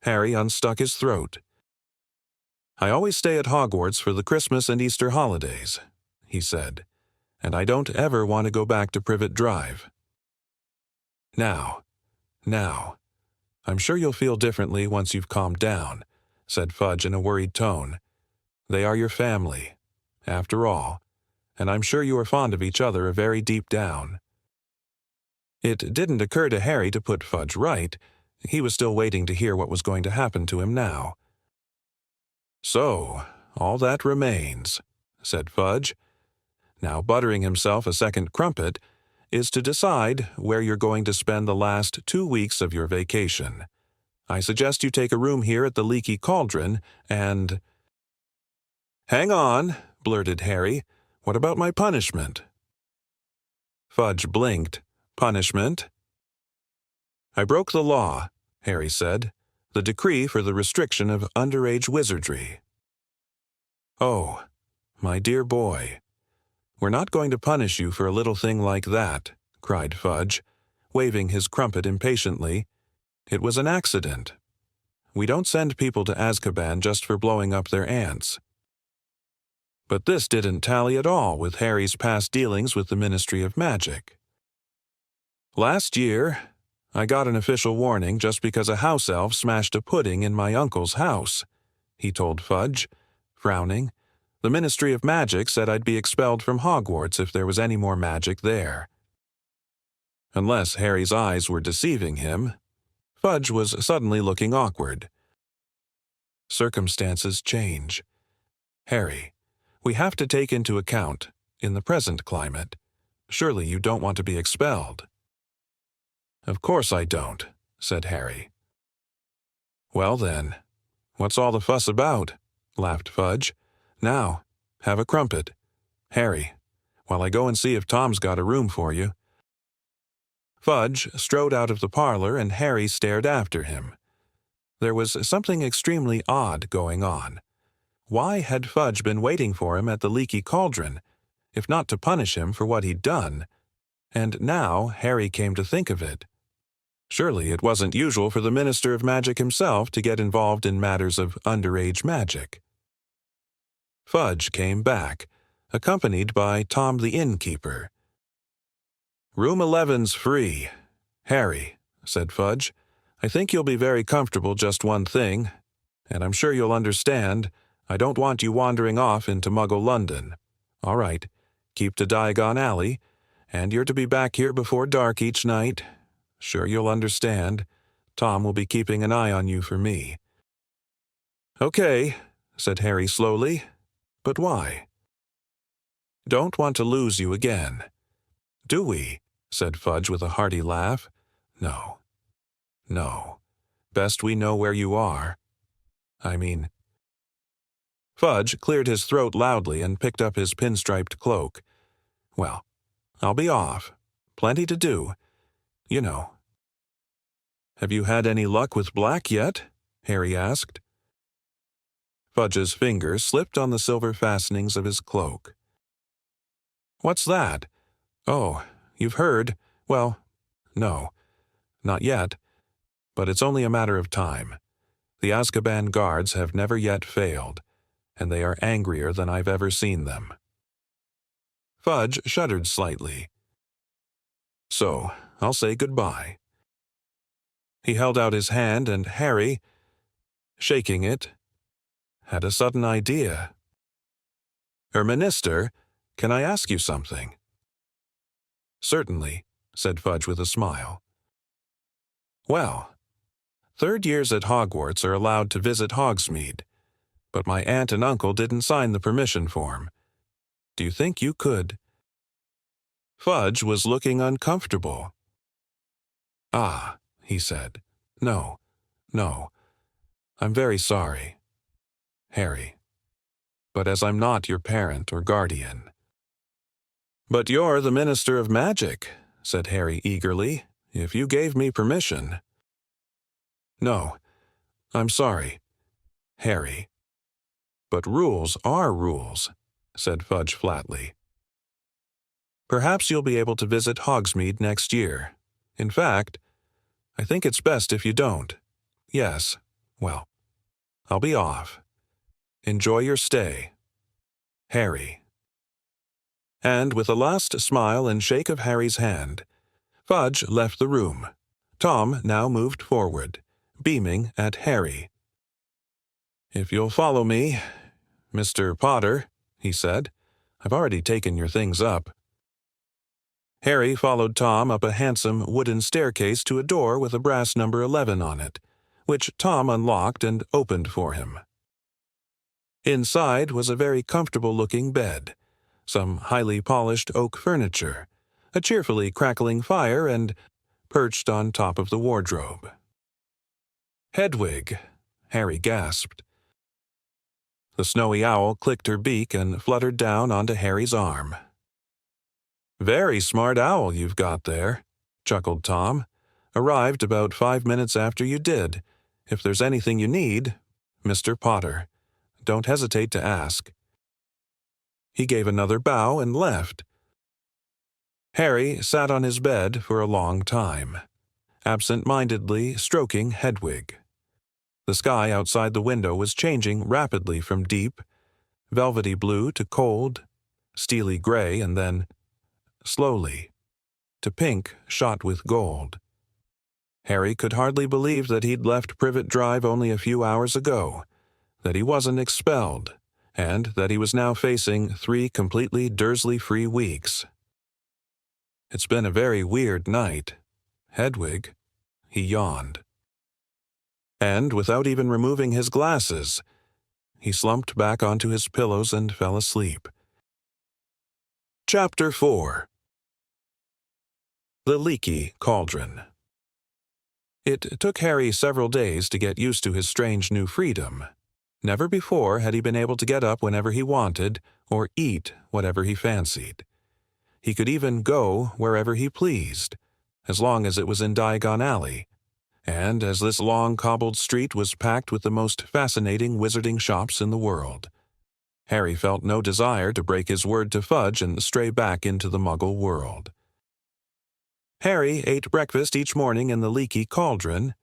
Harry unstuck his throat. "I always stay at Hogwarts for the Christmas and Easter holidays," he said, "and I don't ever want to go back to Privet Drive." Now, I'm sure you'll feel differently once you've calmed down," said Fudge in a worried tone. "They are your family, after all, and I'm sure you are fond of each other very deep down." It didn't occur to Harry to put Fudge right. He was still waiting to hear what was going to happen to him now. "So, all that remains," said Fudge, now buttering himself a second crumpet, "is to decide where you're going to spend the last 2 weeks of your vacation. I suggest you take a room here at the Leaky Cauldron and—" "Hang on," blurted Harry. "What about my punishment?" Fudge blinked. "Punishment?" "I broke the law," Harry said. "The decree for the restriction of underage wizardry." "Oh, my dear boy. We're not going to punish you for a little thing like that," cried Fudge, waving his crumpet impatiently. "It was an accident. We don't send people to Azkaban just for blowing up their aunts." But this didn't tally at all with Harry's past dealings with the Ministry of Magic. "Last year, I got an official warning just because a house elf smashed a pudding in my uncle's house," he told Fudge, frowning. "The Ministry of Magic said I'd be expelled from Hogwarts if there was any more magic there." Unless Harry's eyes were deceiving him, Fudge was suddenly looking awkward. "Circumstances change. Harry, we have to take into account, in the present climate, surely you don't want to be expelled." "Of course I don't," said Harry. "Well then, what's all the fuss about?" laughed Fudge. "Now, have a crumpet, Harry, while I go and see if Tom's got a room for you." Fudge strode out of the parlor and Harry stared after him. There was something extremely odd going on. Why had Fudge been waiting for him at the leaky cauldron, if not to punish him for what he'd done? And now Harry came to think of it. Surely it wasn't usual for the Minister of Magic himself to get involved in matters of underage magic. Fudge came back, accompanied by Tom the innkeeper. "Room 11's free. Harry," said Fudge, "I think you'll be very comfortable just one thing, and I'm sure you'll understand. I don't want you wandering off into Muggle London. All right, keep to Diagon Alley, and you're to be back here before dark each night. Sure you'll understand. Tom will be keeping an eye on you for me." "Okay," said Harry slowly. "But why?" "Don't want to lose you again." "Do we?" said Fudge with a hearty laugh. "No. No. Best we know where you are. I mean—" Fudge cleared his throat loudly and picked up his pinstriped cloak. "Well, I'll be off. Plenty to do. You know." "Have you had any luck with black yet?" Harry asked. Fudge's fingers slipped on the silver fastenings of his cloak. "What's that? Oh, you've heard? Well, no, not yet. But it's only a matter of time. The Azkaban guards have never yet failed, and they are angrier than I've ever seen them." Fudge shuddered slightly. "So, I'll say goodbye." He held out his hand, and Harry, shaking it, had a sudden idea. "Minister, can I ask you something?" "Certainly," said Fudge with a smile. "Well, third years at Hogwarts are allowed to visit Hogsmeade, but my aunt and uncle didn't sign the permission form. Do you think you could—" Fudge was looking uncomfortable. "Ah," he said. No. I'm very sorry, Harry. But as I'm not your parent or guardian—" "But you're the Minister of Magic," said Harry eagerly. "If you gave me permission—" "No, I'm sorry, Harry. But rules are rules," said Fudge flatly. "Perhaps you'll be able to visit Hogsmeade next year. In fact, I think it's best if you don't. Yes, well, I'll be off. Enjoy your stay. Harry." And with a last smile and shake of Harry's hand, Fudge left the room. Tom now moved forward, beaming at Harry. "If you'll follow me, Mr. Potter," he said. "I've already taken your things up." Harry followed Tom up a handsome wooden staircase to a door with a brass number 11 on it, which Tom unlocked and opened for him. Inside was a very comfortable-looking bed, some highly polished oak furniture, a cheerfully crackling fire, and perched on top of the wardrobe. "Hedwig," Harry gasped. The snowy owl clicked her beak and fluttered down onto Harry's arm. "Very smart owl you've got there," chuckled Tom. "Arrived about 5 minutes after you did. If there's anything you need, Mr. Potter, don't hesitate to ask." He gave another bow and left. Harry sat on his bed for a long time, absent-mindedly stroking Hedwig. The sky outside the window was changing rapidly from deep, velvety blue to cold, steely gray, and then, slowly, to pink shot with gold. Harry could hardly believe that he'd left Privet Drive only a few hours ago, that he wasn't expelled, and that he was now facing 3 completely Dursley-free weeks. "It's been a very weird night, Hedwig," he yawned. And without even removing his glasses, he slumped back onto his pillows and fell asleep. Chapter 4. The Leaky Cauldron. It took Harry several days to get used to his strange new freedom. Never before had he been able to get up whenever he wanted or eat whatever he fancied. He could even go wherever he pleased, as long as it was in Diagon Alley, and as this long cobbled street was packed with the most fascinating wizarding shops in the world. Harry felt no desire to break his word to Fudge and stray back into the Muggle world. Harry ate breakfast each morning in the leaky cauldron,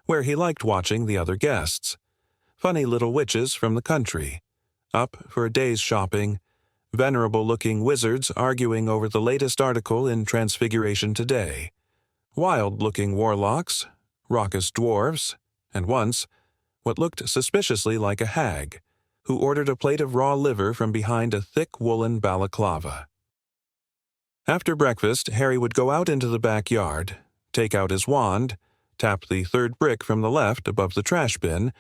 where he liked watching the other guests, funny little witches from the country, up for a day's shopping, venerable-looking wizards arguing over the latest article in Transfiguration Today, wild-looking warlocks, raucous dwarves, and once, what looked suspiciously like a hag, who ordered a plate of raw liver from behind a thick woolen balaclava. After breakfast, Harry would go out into the backyard, take out his wand, tap the third brick from the left above the trash bin,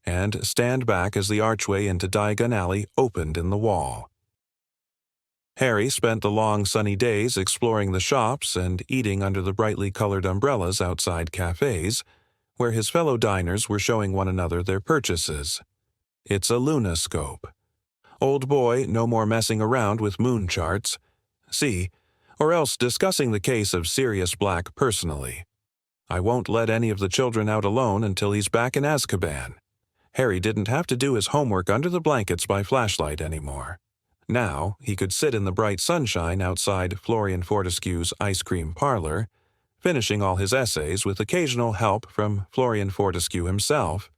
and stand back as the archway into Diagon Alley opened in the wall. Harry spent the long sunny days exploring the shops and eating under the brightly colored umbrellas outside cafes, where his fellow diners were showing one another their purchases. It's a lunascope. Old boy, no more messing around with moon charts. See, or else discussing the case of Sirius Black personally. I won't let any of the children out alone until he's back in Azkaban. Harry didn't have to do his homework under the blankets by flashlight anymore. Now he could sit in the bright sunshine outside Florian Fortescue's ice cream parlor, finishing all his essays with occasional help from Florian Fortescue himself,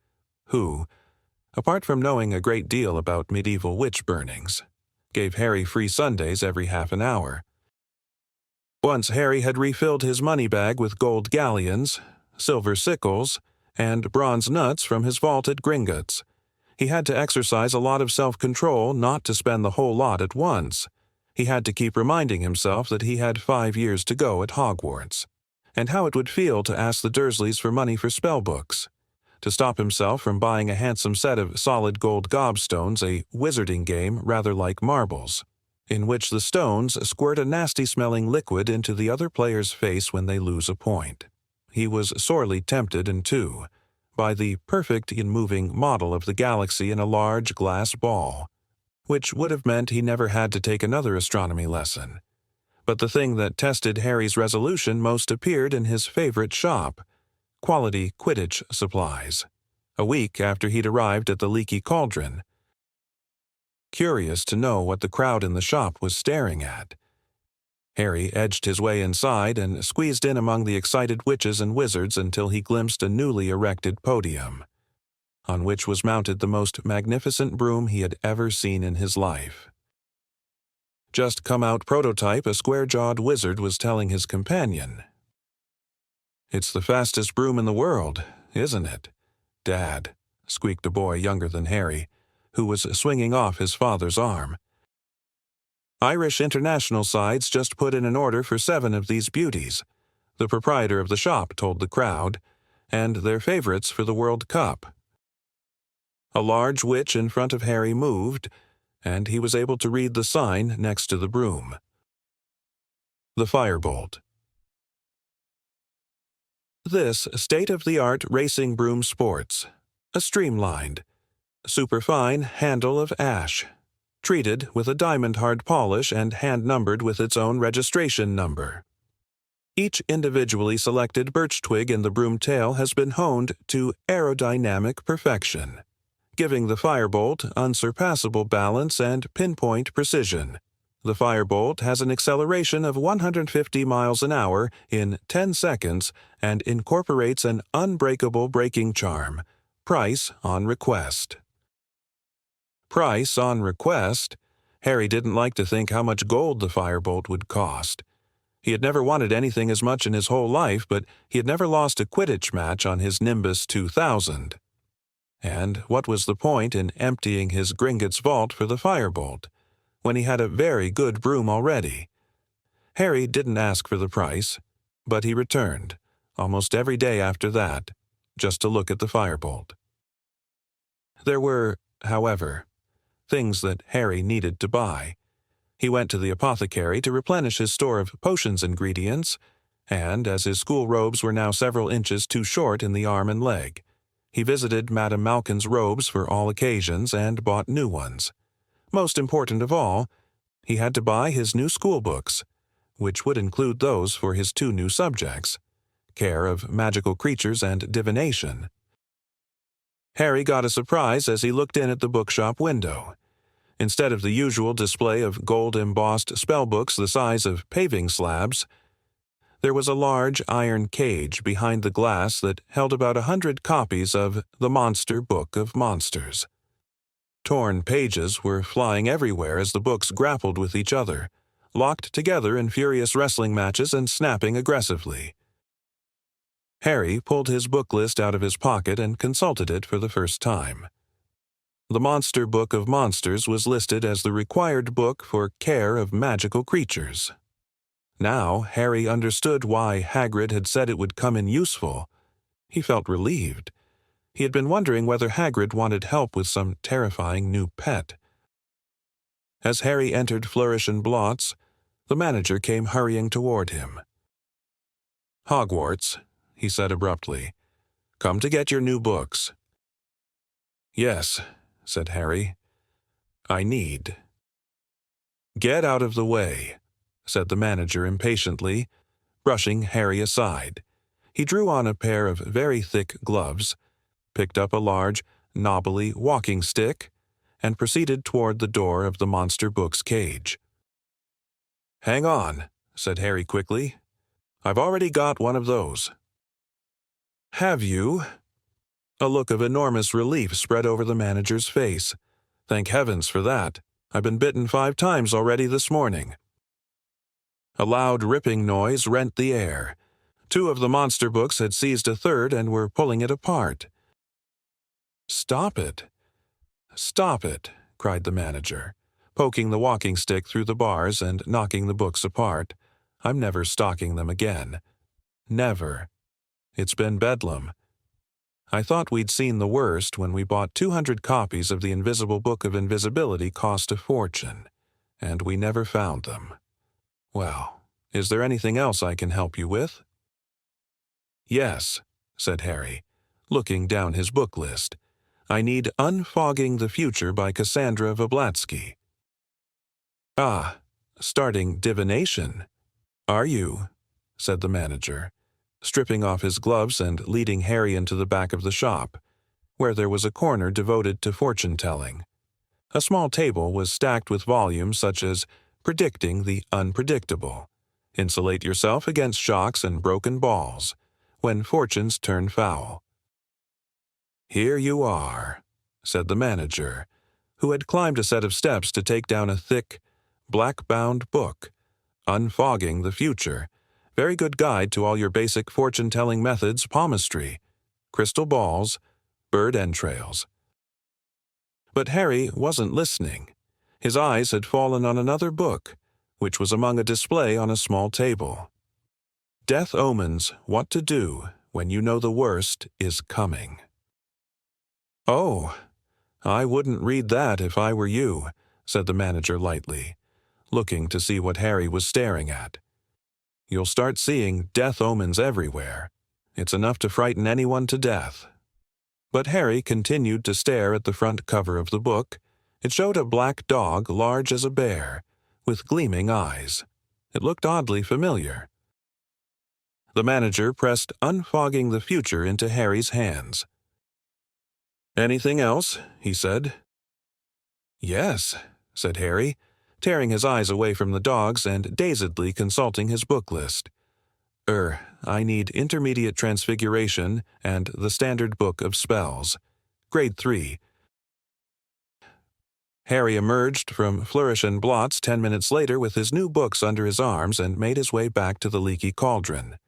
who, apart from knowing a great deal about medieval witch burnings, gave Harry free Sundays every half an hour. Once Harry had refilled his money bag with gold galleons, silver sickles, and bronze nuts from his vaulted Gringotts. He had to exercise a lot of self-control not to spend the whole lot at once. He had to keep reminding himself that he had 5 years to go at Hogwarts, and how it would feel to ask the Dursleys for money for spellbooks, to stop himself from buying a handsome set of solid gold gobstones, a wizarding game rather like marbles, in which the stones squirt a nasty-smelling liquid into the other player's face when they lose a point. He was sorely tempted, and too, by the perfect in moving model of the galaxy in a large glass ball, which would have meant he never had to take another astronomy lesson. But the thing that tested Harry's resolution most appeared in his favorite shop, Quality Quidditch Supplies, a week after he'd arrived at the leaky cauldron. Curious to know what the crowd in the shop was staring at, Harry edged his way inside and squeezed in among the excited witches and wizards until he glimpsed a newly erected podium, on which was mounted the most magnificent broom he had ever seen in his life. Just come out prototype, a square-jawed wizard was telling his companion. "It's the fastest broom in the world, isn't it, Dad?" squeaked a boy younger than Harry, who was swinging off his father's arm. "Irish International sides just put in an order for 7 of these beauties," the proprietor of the shop told the crowd, "and they're favorites for the World Cup." A large witch in front of Harry moved, and he was able to read the sign next to the broom. The Firebolt. This state-of-the-art racing broom sports a streamlined, superfine handle of ash, treated with a diamond-hard polish and hand-numbered with its own registration number. Each individually selected birch twig in the broom tail has been honed to aerodynamic perfection, giving the Firebolt unsurpassable balance and pinpoint precision. The Firebolt has an acceleration of 150 miles an hour in 10 seconds and incorporates an unbreakable braking charm. Price on request. Price on request? Harry didn't like to think how much gold the Firebolt would cost. He had never wanted anything as much in his whole life, but he had never lost a Quidditch match on his Nimbus 2000. And what was the point in emptying his Gringotts vault for the Firebolt, when he had a very good broom already? Harry didn't ask for the price, but he returned, almost every day after that, just to look at the Firebolt. There were, however, things that Harry needed to buy. He went to the apothecary to replenish his store of potions ingredients, and, as his school robes were now several inches too short in the arm and leg, he visited Madame Malkin's robes for all occasions and bought new ones. Most important of all, he had to buy his new schoolbooks, which would include those for his 2 new subjects, care of magical creatures and divination. Harry got a surprise as he looked in at the bookshop window. Instead of the usual display of gold-embossed spellbooks the size of paving slabs, there was a large iron cage behind the glass that held about 100 copies of The Monster Book of Monsters. Torn pages were flying everywhere as the books grappled with each other, locked together in furious wrestling matches and snapping aggressively. Harry pulled his book list out of his pocket and consulted it for the first time. The Monster Book of Monsters was listed as the required book for care of magical creatures. Now Harry understood why Hagrid had said it would come in useful. He felt relieved. He had been wondering whether Hagrid wanted help with some terrifying new pet. As Harry entered Flourish and Blots, the manager came hurrying toward him. "Hogwarts," he said abruptly. "Come to get your new books." "Yes," said Harry. "I need." "Get out of the way," said the manager impatiently, brushing Harry aside. He drew on a pair of very thick gloves, picked up a large, knobbly walking stick, and proceeded toward the door of the monster book's cage. "Hang on," said Harry quickly. "I've already got one of those." "Have you?" A look of enormous relief spread over the manager's face. "Thank heavens for that. I've been bitten 5 times already this morning." A loud ripping noise rent the air. 2 of the monster books had seized a third and were pulling it apart. "Stop it! Stop it!" cried the manager, poking the walking stick through the bars and knocking the books apart. "I'm never stocking them again. Never. It's been bedlam. I thought we'd seen the worst when we bought 200 copies of the Invisible Book of Invisibility cost a fortune, and we never found them. Well, is there anything else I can help you with?" "Yes," said Harry, looking down his book list. "I need Unfogging the Future by Cassandra Vablatsky." "Ah, starting divination, are you?" said the manager, stripping off his gloves and leading Harry into the back of the shop, where there was a corner devoted to fortune-telling. A small table was stacked with volumes such as Predicting the Unpredictable, Insulate Yourself Against Shocks and Broken Balls, When Fortunes Turn Foul. "Here you are," said the manager, who had climbed a set of steps to take down a thick, black-bound book, Unfogging the Future, very good guide to all your basic fortune-telling methods, palmistry, crystal balls, bird entrails. But Harry wasn't listening. His eyes had fallen on another book, which was among a display on a small table. Death Omens, What to Do When You Know the Worst is Coming. "Oh, I wouldn't read that if I were you," said the manager lightly, looking to see what Harry was staring at. "You'll start seeing death omens everywhere. It's enough to frighten anyone to death." But Harry continued to stare at the front cover of the book. It showed a black dog large as a bear, with gleaming eyes. It looked oddly familiar. The manager pressed Unfogging the Future into Harry's hands. "Anything else?" he said. "Yes," said Harry, tearing his eyes away from the dogs and dazedly consulting his book list. I need Intermediate Transfiguration and the Standard Book of Spells. Grade 3. Harry emerged from Flourish and Blots 10 minutes later with his new books under his arms and made his way back to the Leaky Cauldron.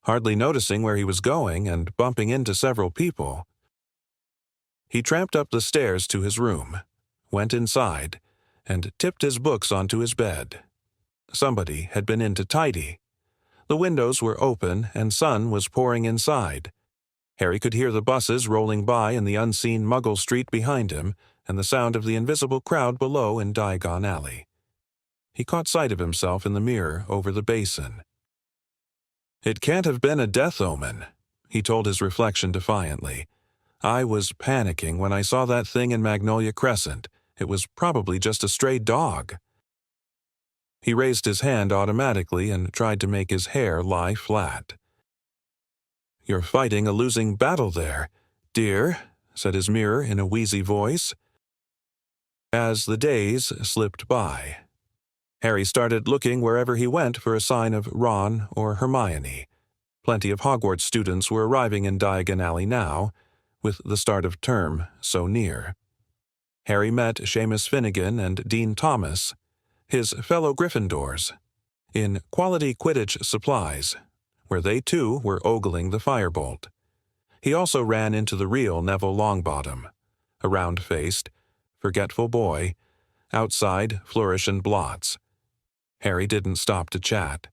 Hardly noticing where he was going and bumping into several people, he tramped up the stairs to his room, went inside, and tipped his books onto his bed. Somebody had been in to tidy. The windows were open and sun was pouring inside. Harry could hear the buses rolling by in the unseen Muggle Street behind him and the sound of the invisible crowd below in Diagon Alley. He caught sight of himself in the mirror over the basin. "It can't have been a death omen," he told his reflection defiantly. "I was panicking when I saw that thing in Magnolia Crescent. It was probably just a stray dog." He raised his hand automatically and tried to make his hair lie flat. "You're fighting a losing battle there, dear," said his mirror in a wheezy voice. As the days slipped by, Harry started looking wherever he went for a sign of Ron or Hermione. Plenty of Hogwarts students were arriving in Diagon Alley now, with the start of term so near. Harry met Seamus Finnegan and Dean Thomas, his fellow Gryffindors, in Quality Quidditch Supplies, where they too were ogling the firebolt. He also ran into the real Neville Longbottom, a round-faced, forgetful boy, outside Flourish and Blots. Harry didn't stop to chat.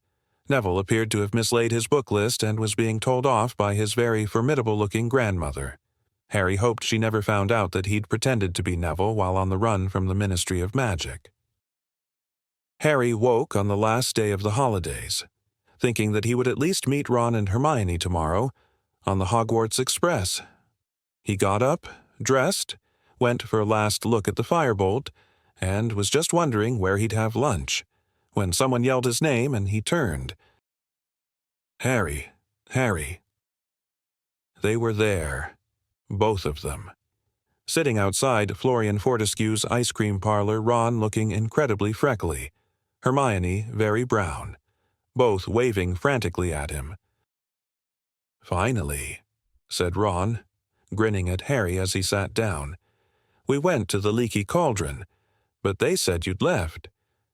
Neville appeared to have mislaid his book list and was being told off by his very formidable-looking grandmother. Harry hoped she never found out that he'd pretended to be Neville while on the run from the Ministry of Magic. Harry woke on the last day of the holidays, thinking that he would at least meet Ron and Hermione tomorrow on the Hogwarts Express. He got up, dressed, went for a last look at the firebolt, and was just wondering where he'd have lunch, when someone yelled his name and he turned. Harry, Harry. They were there, both of them. Sitting outside Florian Fortescue's ice cream parlor, Ron looking incredibly freckly, Hermione very brown, both waving frantically at him. "Finally," said Ron, grinning at Harry as he sat down. "We went to the Leaky Cauldron, but they said you'd left,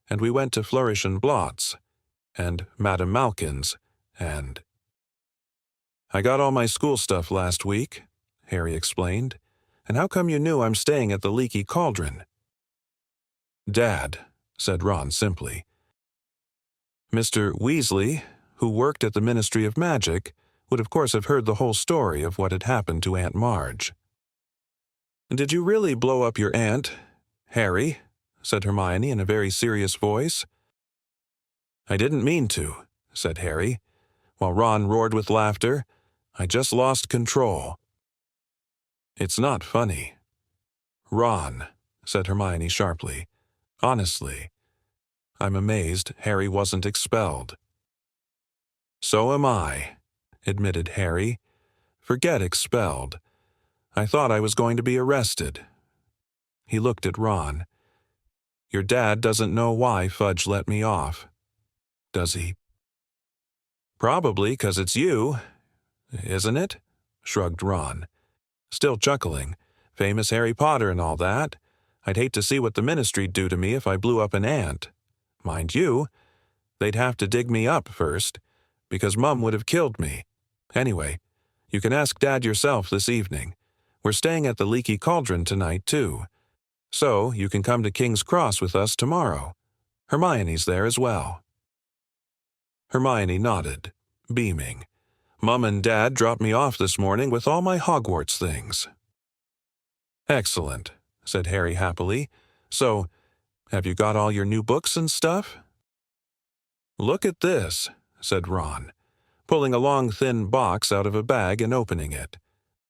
and we went to Flourish and Blots, and Madame Malkin's, and—" "I got all my school stuff last week," Harry explained. "And how come you knew I'm staying at the Leaky Cauldron?" "Dad," said Ron simply. Mr. Weasley, who worked at the Ministry of Magic, would of course have heard the whole story of what had happened to Aunt Marge. "Did you really blow up your aunt, Harry?" said Hermione in a very serious voice. "I didn't mean to," said Harry, while Ron roared with laughter. "I just lost control." "It's not funny." "Ron," said Hermione sharply. "Honestly, I'm amazed Harry wasn't expelled." "So am I," admitted Harry. "Forget expelled. I thought I was going to be arrested." He looked at Ron. "Your dad doesn't know why Fudge let me off, does he?" "Probably 'cause it's you, isn't it?" shrugged Ron, still chuckling. "Famous Harry Potter and all that. I'd hate to see what the Ministry'd do to me if I blew up an ant. Mind you, they'd have to dig me up first, because Mum would have killed me. Anyway, you can ask Dad yourself this evening. We're staying at the Leaky Cauldron tonight, too. So you can come to King's Cross with us tomorrow. Hermione's there as well." Hermione nodded, beaming. "Mum and Dad dropped me off this morning with all my Hogwarts things." "Excellent," said Harry happily. "So, have you got all your new books and stuff?" "Look at this," said Ron, pulling a long thin box out of a bag and opening it.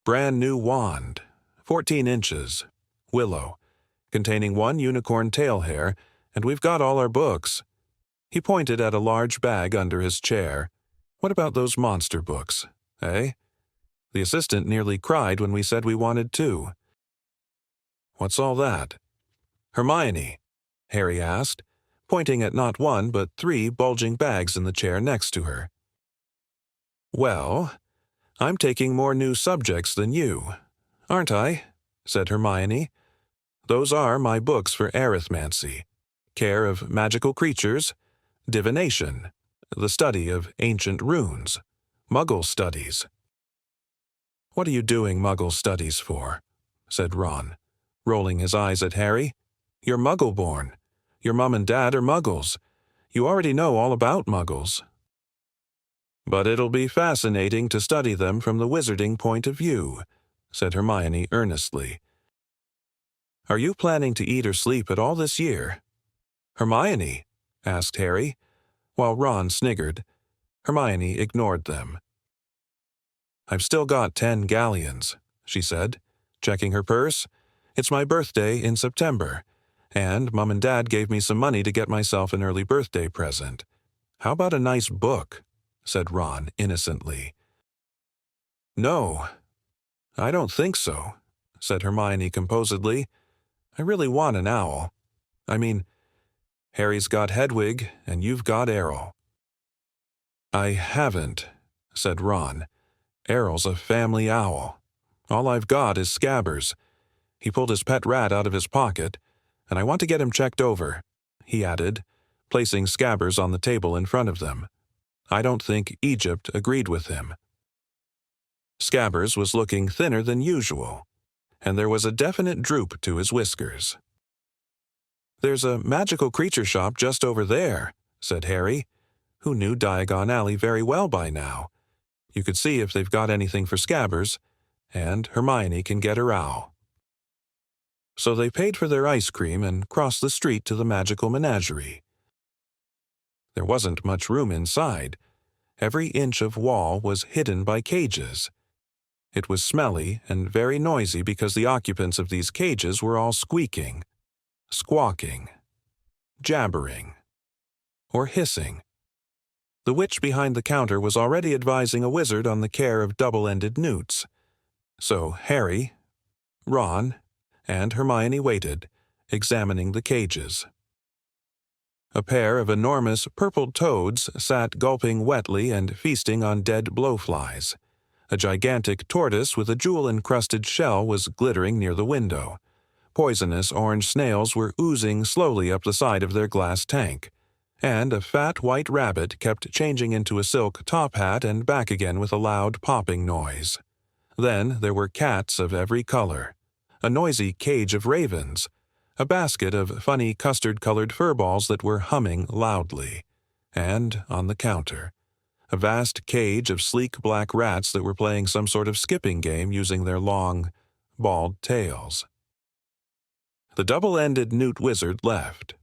"Brand new wand, 14 inches, willow, containing 1 unicorn tail hair, and we've got all our books." He pointed at a large bag under his chair. "What about those monster books, eh? The assistant nearly cried when we said we wanted 2. "What's all that?" "Hermione," Harry asked, pointing at not 1 but 3 bulging bags in the chair next to her. "Well, I'm taking more new subjects than you, aren't I?" said Hermione. "Those are my books for arithmancy, care of magical creatures, divination, the study of ancient runes, Muggle studies." "What are you doing Muggle studies for?" said Ron, rolling his eyes at Harry. "You're Muggle-born. Your mum and dad are Muggles. You already know all about Muggles." "But it'll be fascinating to study them from the wizarding point of view," said Hermione earnestly. "Are you planning to eat or sleep at all this year?" "Hermione?" asked Harry, while Ron sniggered. Hermione ignored them. "I've still got 10 galleons," she said, checking her purse. "It's my birthday in September, and Mum and Dad gave me some money to get myself an early birthday present. How about a nice book?" said Ron innocently. "No, I don't think so," said Hermione composedly. I really want an owl. I mean, Harry's got Hedwig, and you've got Errol." "I haven't," said Ron. "Errol's a family owl. All I've got is Scabbers. He pulled his pet rat out of his pocket, and I want to get him checked over," he added, placing Scabbers on the table in front of them. "I don't think Egypt agreed with him." Scabbers was looking thinner than usual, and there was a definite droop to his whiskers. "There's a magical creature shop just over there," said Harry, who knew Diagon Alley very well by now. "You could see if they've got anything for Scabbers, and Hermione can get her owl." So they paid for their ice cream and crossed the street to the magical menagerie. There wasn't much room inside. Every inch of wall was hidden by cages. It was smelly and very noisy because the occupants of these cages were all squeaking, squawking, jabbering, or hissing. The witch behind the counter was already advising a wizard on the care of double-ended newts. So Harry, Ron, and Hermione waited, examining the cages. A pair of enormous purple toads sat gulping wetly and feasting on dead blowflies. A gigantic tortoise with a jewel-encrusted shell was glittering near the window. Poisonous orange snails were oozing slowly up the side of their glass tank, and a fat white rabbit kept changing into a silk top hat and back again with a loud popping noise. Then there were cats of every color, a noisy cage of ravens, a basket of funny custard-colored furballs that were humming loudly, and, on the counter, a vast cage of sleek black rats that were playing some sort of skipping game using their long, bald tails. The double-ended newt wizard left,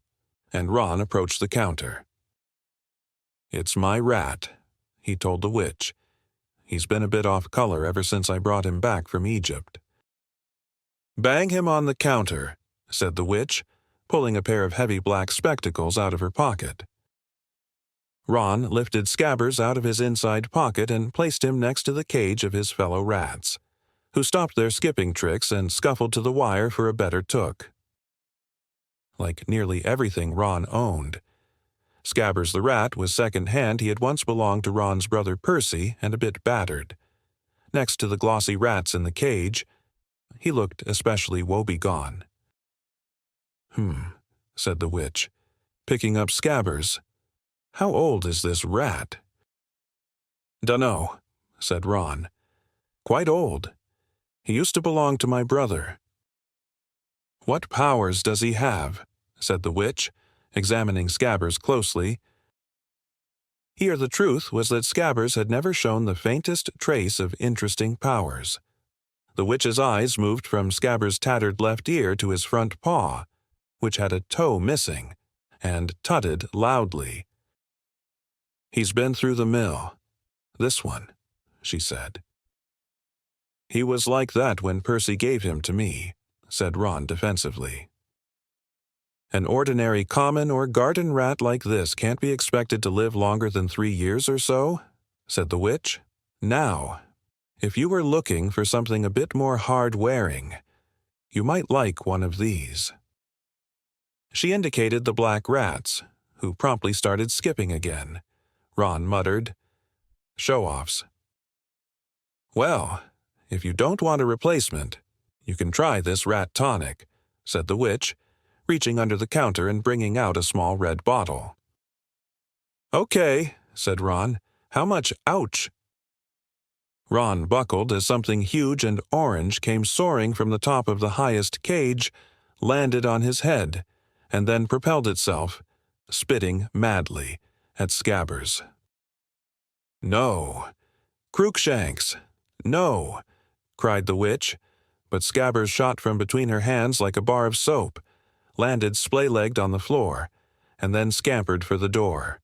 and Ron approached the counter. "It's my rat," he told the witch. "He's been a bit off color ever since I brought him back from Egypt." "Bang him on the counter," said the witch, pulling a pair of heavy black spectacles out of her pocket. Ron lifted Scabbers out of his inside pocket and placed him next to the cage of his fellow rats, who stopped their skipping tricks and scuffled to the wire for a better took. Like nearly everything Ron owned, Scabbers the rat was second-hand. He had once belonged to Ron's brother Percy and a bit battered. Next to the glossy rats in the cage, he looked especially woebegone. Said the witch, picking up Scabbers. "How old is this rat?" "Dunno," said Ron. "Quite old. He used to belong to my brother." "What powers does he have?" said the witch, examining Scabbers closely. Here the truth was that Scabbers had never shown the faintest trace of interesting powers. The witch's eyes moved from Scabbers' tattered left ear to his front paw, which had a toe missing, and tutted loudly. "He's been through the mill. This one," she said. "He was like that when Percy gave him to me," said Ron defensively. "An ordinary common or garden rat like this can't be expected to live longer than 3 years or so," said the witch. "Now, if you were looking for something a bit more hard-wearing, you might like one of these." She indicated the black rats, who promptly started skipping again. Ron muttered, "Show-offs." "Well, if you don't want a replacement, you can try this rat tonic," said the witch, reaching under the counter and bringing out a small red bottle. "Okay," said Ron. "How much ouch?" Ron buckled as something huge and orange came soaring from the top of the highest cage, landed on his head, and then propelled itself, spitting madly, at Scabbers. "No! Cruikshanks! No!" cried the witch, but Scabbers shot from between her hands like a bar of soap, landed splay-legged on the floor, and then scampered for the door.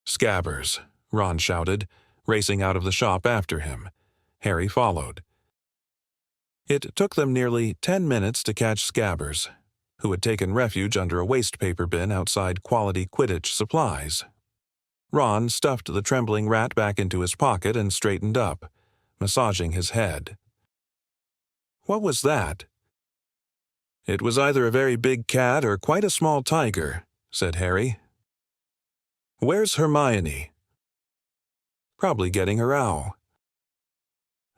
"Scabbers!" Ron shouted, racing out of the shop after him. Harry followed. It took them nearly 10 minutes to catch Scabbers, who had taken refuge under a waste-paper bin outside Quality Quidditch Supplies. Ron stuffed the trembling rat back into his pocket and straightened up, massaging his head. "What was that?" "It was either a very big cat or quite a small tiger," said Harry. "Where's Hermione?" "Probably getting her owl."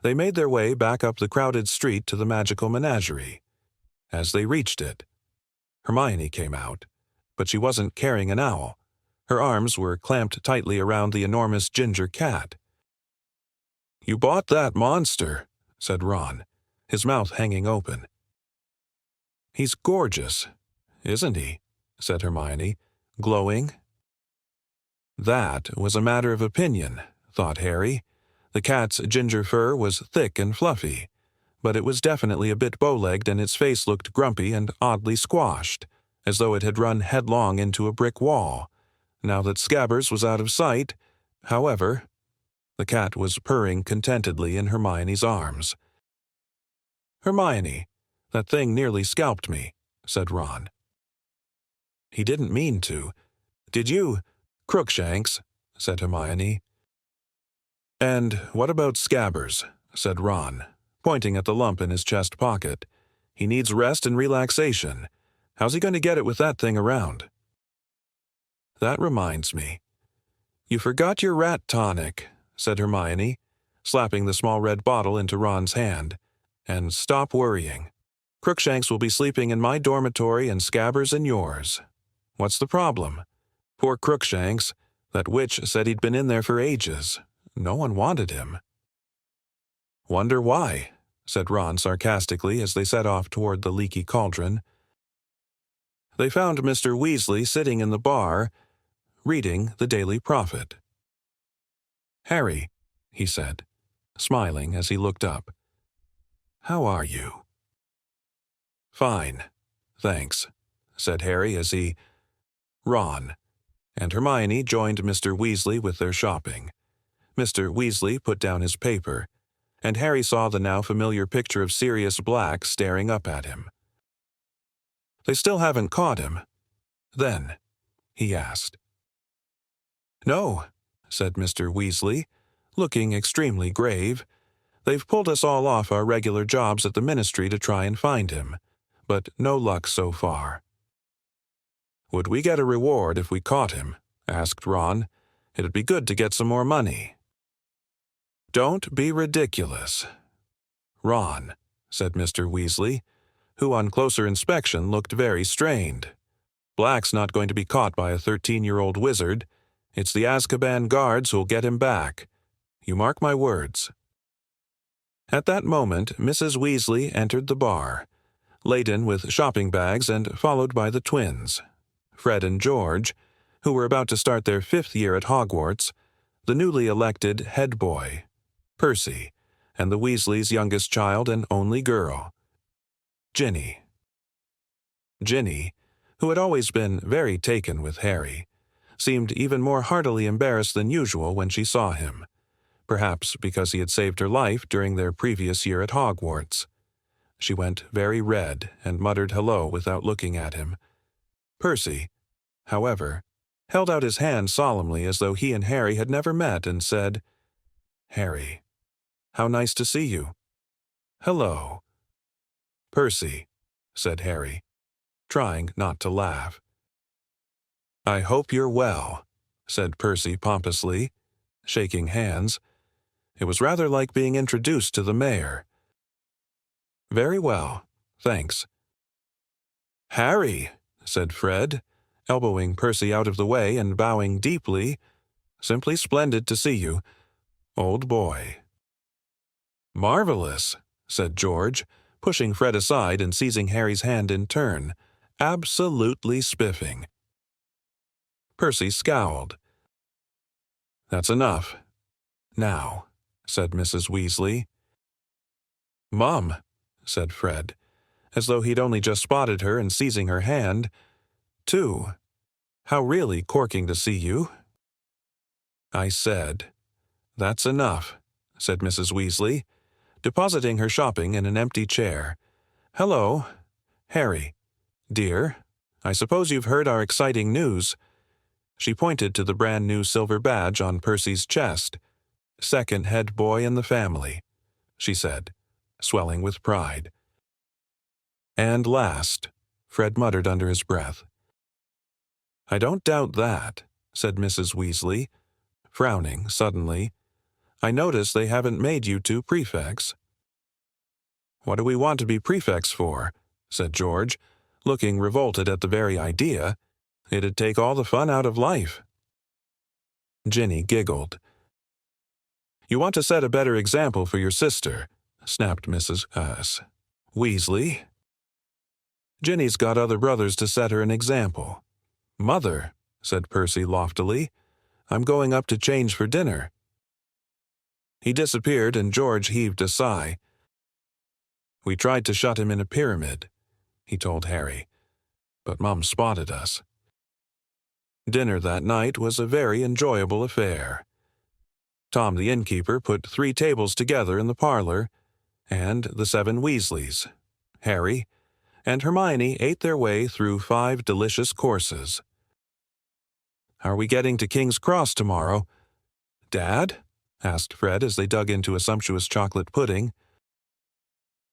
They made their way back up the crowded street to the magical menagerie. As they reached it, Hermione came out, but she wasn't carrying an owl. Her arms were clamped tightly around the enormous ginger cat. "You bought that monster," said Ron, his mouth hanging open. "He's gorgeous, isn't he?" said Hermione, glowing. That was a matter of opinion, thought Harry. The cat's ginger fur was thick and fluffy, but it was definitely a bit bow-legged and its face looked grumpy and oddly squashed, as though it had run headlong into a brick wall. Now that Scabbers was out of sight, however, the cat was purring contentedly in Hermione's arms. "Hermione, that thing nearly scalped me," said Ron. "He didn't mean to. Did you, Crookshanks?" said Hermione. "And what about Scabbers?" said Ron, pointing at the lump in his chest pocket. "He needs rest and relaxation. How's he going to get it with that thing around?" "That reminds me. You forgot your rat tonic," said Hermione, slapping the small red bottle into Ron's hand. "And stop worrying. Crookshanks will be sleeping in my dormitory and Scabbers in yours. What's the problem? Poor Crookshanks. That witch said he'd been in there for ages. No one wanted him." "Wonder why," said Ron sarcastically as they set off toward the leaky cauldron. They found Mr. Weasley sitting in the bar, reading the Daily Prophet. "Harry," he said, smiling as he looked up. "How are you?" "Fine, thanks," said Harry as he... Ron and Hermione joined Mr. Weasley with their shopping. Mr. Weasley put down his paper, and Harry saw the now familiar picture of Sirius Black staring up at him. "They still haven't caught him, then?" he asked. "No," said Mr. Weasley, looking extremely grave. "They've pulled us all off our regular jobs at the ministry to try and find him, but no luck so far." "Would we get a reward if we caught him?" asked Ron. "It'd be good to get some more money." "Don't be ridiculous." "Ron," said Mr. Weasley, who on closer inspection looked very strained. "Black's not going to be caught by a 13-year-old wizard. It's the Azkaban guards who'll get him back. You mark my words." At that moment, Mrs. Weasley entered the bar, laden with shopping bags and followed by the twins, Fred and George, who were about to start their 5th year at Hogwarts, the newly elected head boy, Percy, and the Weasleys' youngest child and only girl, Ginny. Ginny, who had always been very taken with Harry, seemed even more heartily embarrassed than usual when she saw him, perhaps because he had saved her life during their previous year at Hogwarts. She went very red and muttered hello without looking at him. Percy, however, held out his hand solemnly as though he and Harry had never met and said, "Harry, how nice to see you." "Hello." "Percy," said Harry, trying not to laugh. "I hope you're well," said Percy pompously, shaking hands. It was rather like being introduced to the mayor. "Very well, thanks." "Harry," said Fred, elbowing Percy out of the way and bowing deeply. "Simply splendid to see you, old boy." "Marvelous," said George, pushing Fred aside and seizing Harry's hand in turn. "Absolutely spiffing." Percy scowled. "That's enough. Now," said Mrs. Weasley. "Mum," said Fred, as though he'd only just spotted her and seizing her hand. "Too. How really corking to see you." "I said, that's enough," said Mrs. Weasley, depositing her shopping in an empty chair. "Hello, Harry. Dear, I suppose you've heard our exciting news." She pointed to the brand-new silver badge on Percy's chest. "Second head boy in the family," she said, swelling with pride. "And last," Fred muttered under his breath. "I don't doubt that," said Mrs. Weasley, frowning suddenly. "I notice they haven't made you two prefects." "What do we want to be prefects for?" said George, looking revolted at the very idea. "It'd take all the fun out of life." Ginny giggled. "You want to set a better example for your sister," snapped Mrs. Weasley. "Ginny's got other brothers to set her an example." "Mother," said Percy loftily, "I'm going up to change for dinner." He disappeared, and George heaved a sigh. "We tried to shut him in a pyramid," he told Harry, "but Mum spotted us." Dinner that night was a very enjoyable affair. Tom the innkeeper put 3 tables together in the parlor, and the 7 Weasleys, Harry, and Hermione ate their way through 5 delicious courses. "Are we getting to King's Cross tomorrow, Dad?" asked Fred as they dug into a sumptuous chocolate pudding.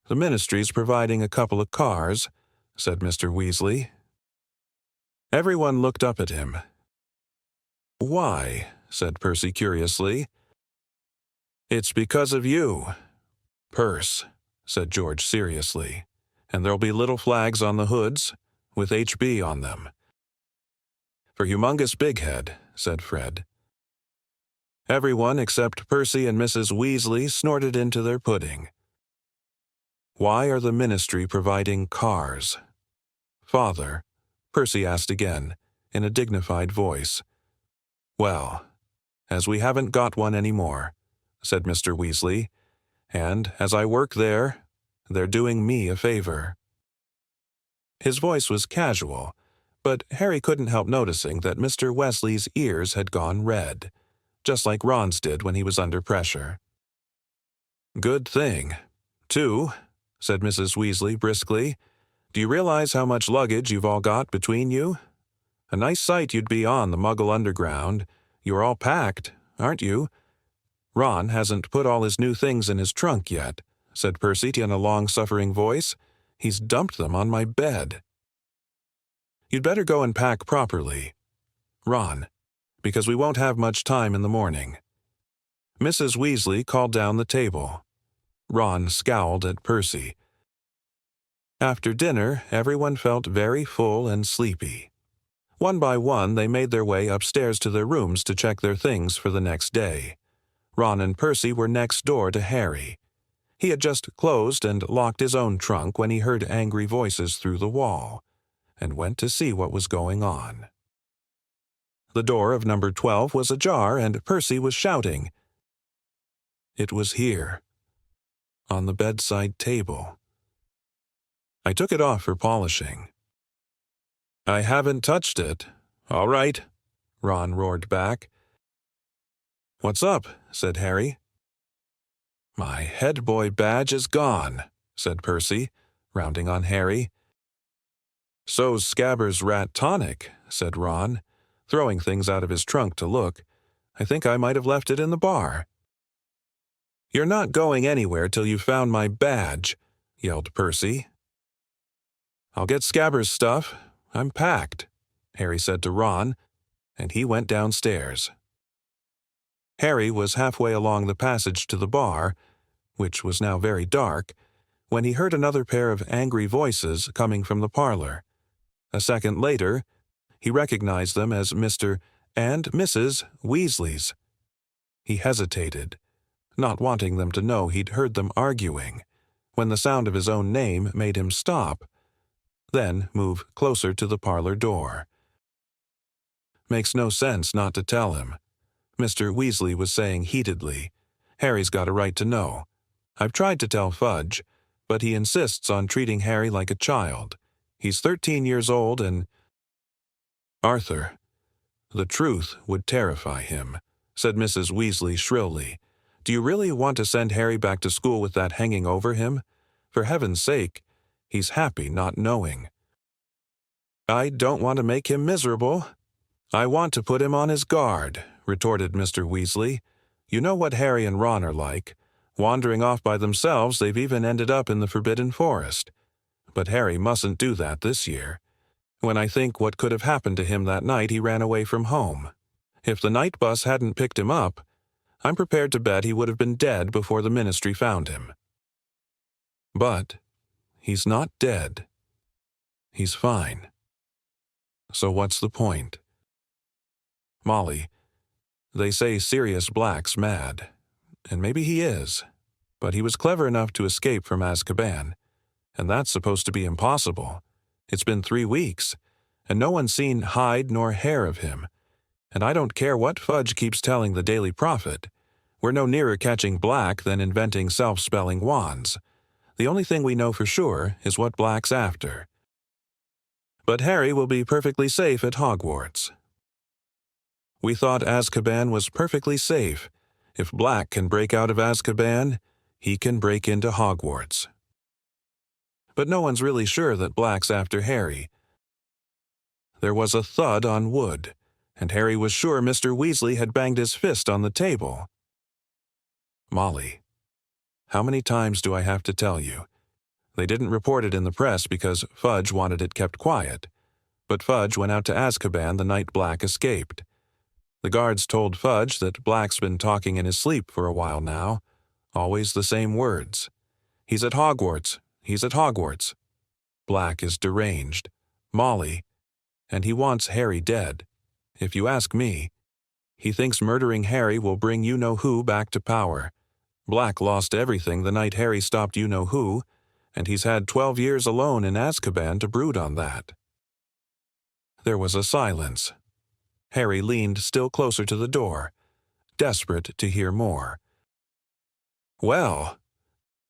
"The ministry's providing a couple of cars," said Mr. Weasley. Everyone looked up at him. "Why?" said Percy curiously. "It's because of you, Perce," said George seriously. "And there'll be little flags on the hoods, with HB on them." "For Humongous Bighead," said Fred. Everyone except Percy and Mrs. Weasley snorted into their pudding. "Why are the ministry providing cars, Father?" Percy asked again, in a dignified voice. "Well, as we haven't got one anymore," said Mr. Weasley, "and as I work there, they're doing me a favor." His voice was casual, but Harry couldn't help noticing that Mr. Weasley's ears had gone red, just like Ron's did when he was under pressure. "Good thing, too," said Mrs. Weasley briskly. "Do you realize how much luggage you've all got between you? A nice sight you'd be on the Muggle Underground. You're all packed, aren't you?" "Ron hasn't put all his new things in his trunk yet," said Percy in a long-suffering voice. "He's dumped them on my bed." "You'd better go and pack properly, Ron, because we won't have much time in the morning." Mrs. Weasley called down the table. Ron scowled at Percy. After dinner, everyone felt very full and sleepy. One by one, they made their way upstairs to their rooms to check their things for the next day. Ron and Percy were next door to Harry. He had just closed and locked his own trunk when he heard angry voices through the wall, and went to see what was going on. The door of number 12 was ajar, and Percy was shouting. It was here, on the bedside table. I took it off for polishing. "I haven't touched it." "All right," Ron roared back. "What's up?" said Harry. "My head boy badge is gone," said Percy, rounding on Harry. "So's Scabbers' rat tonic," said Ron, throwing things out of his trunk to look. "I think I might have left it in the bar." "You're not going anywhere till you've found my badge," yelled Percy. "I'll get Scabbers' stuff. I'm packed," Harry said to Ron, and he went downstairs. Harry was halfway along the passage to the bar, which was now very dark, when he heard another pair of angry voices coming from the parlor. A second later, he recognized them as Mr. and Mrs. Weasley's. He hesitated, not wanting them to know he'd heard them arguing, when the sound of his own name made him stop, then move closer to the parlor door. "Makes no sense not to tell him," Mr. Weasley was saying heatedly. "Harry's got a right to know. I've tried to tell Fudge, but he insists on treating Harry like a child. He's 13 years old and—" "Arthur, the truth would terrify him," said Mrs. Weasley shrilly. "Do you really want to send Harry back to school with that hanging over him? For heaven's sake, he's happy not knowing." "I don't want to make him miserable. I want to put him on his guard," retorted Mr. Weasley. "You know what Harry and Ron are like. Wandering off by themselves, they've even ended up in the Forbidden Forest. But Harry mustn't do that this year. When I think what could have happened to him that night he ran away from home. If the night bus hadn't picked him up, I'm prepared to bet he would have been dead before the ministry found him. But he's not dead. He's fine. So what's the point? Molly, they say Sirius Black's mad, and maybe he is, but he was clever enough to escape from Azkaban, and that's supposed to be impossible. It's been 3 weeks, and no one's seen hide nor hair of him, and I don't care what Fudge keeps telling the Daily Prophet. We're no nearer catching Black than inventing self-spelling wands. The only thing we know for sure is what Black's after. But Harry will be perfectly safe at Hogwarts. We thought Azkaban was perfectly safe. If Black can break out of Azkaban, he can break into Hogwarts. But no one's really sure that Black's after Harry. There was a thud on wood, and Harry was sure Mr. Weasley had banged his fist on the table. Molly, how many times do I have to tell you? They didn't report it in the press because Fudge wanted it kept quiet, but Fudge went out to Azkaban the night Black escaped. The guards told Fudge that Black's been talking in his sleep for a while now, always the same words. He's at Hogwarts. He's at Hogwarts. Black is deranged. Molly. And he wants Harry dead. If you ask me, he thinks murdering Harry will bring you-know-who back to power. Black lost everything the night Harry stopped you-know-who, and he's had 12 years alone in Azkaban to brood on that. There was a silence. Harry leaned still closer to the door, desperate to hear more. Well,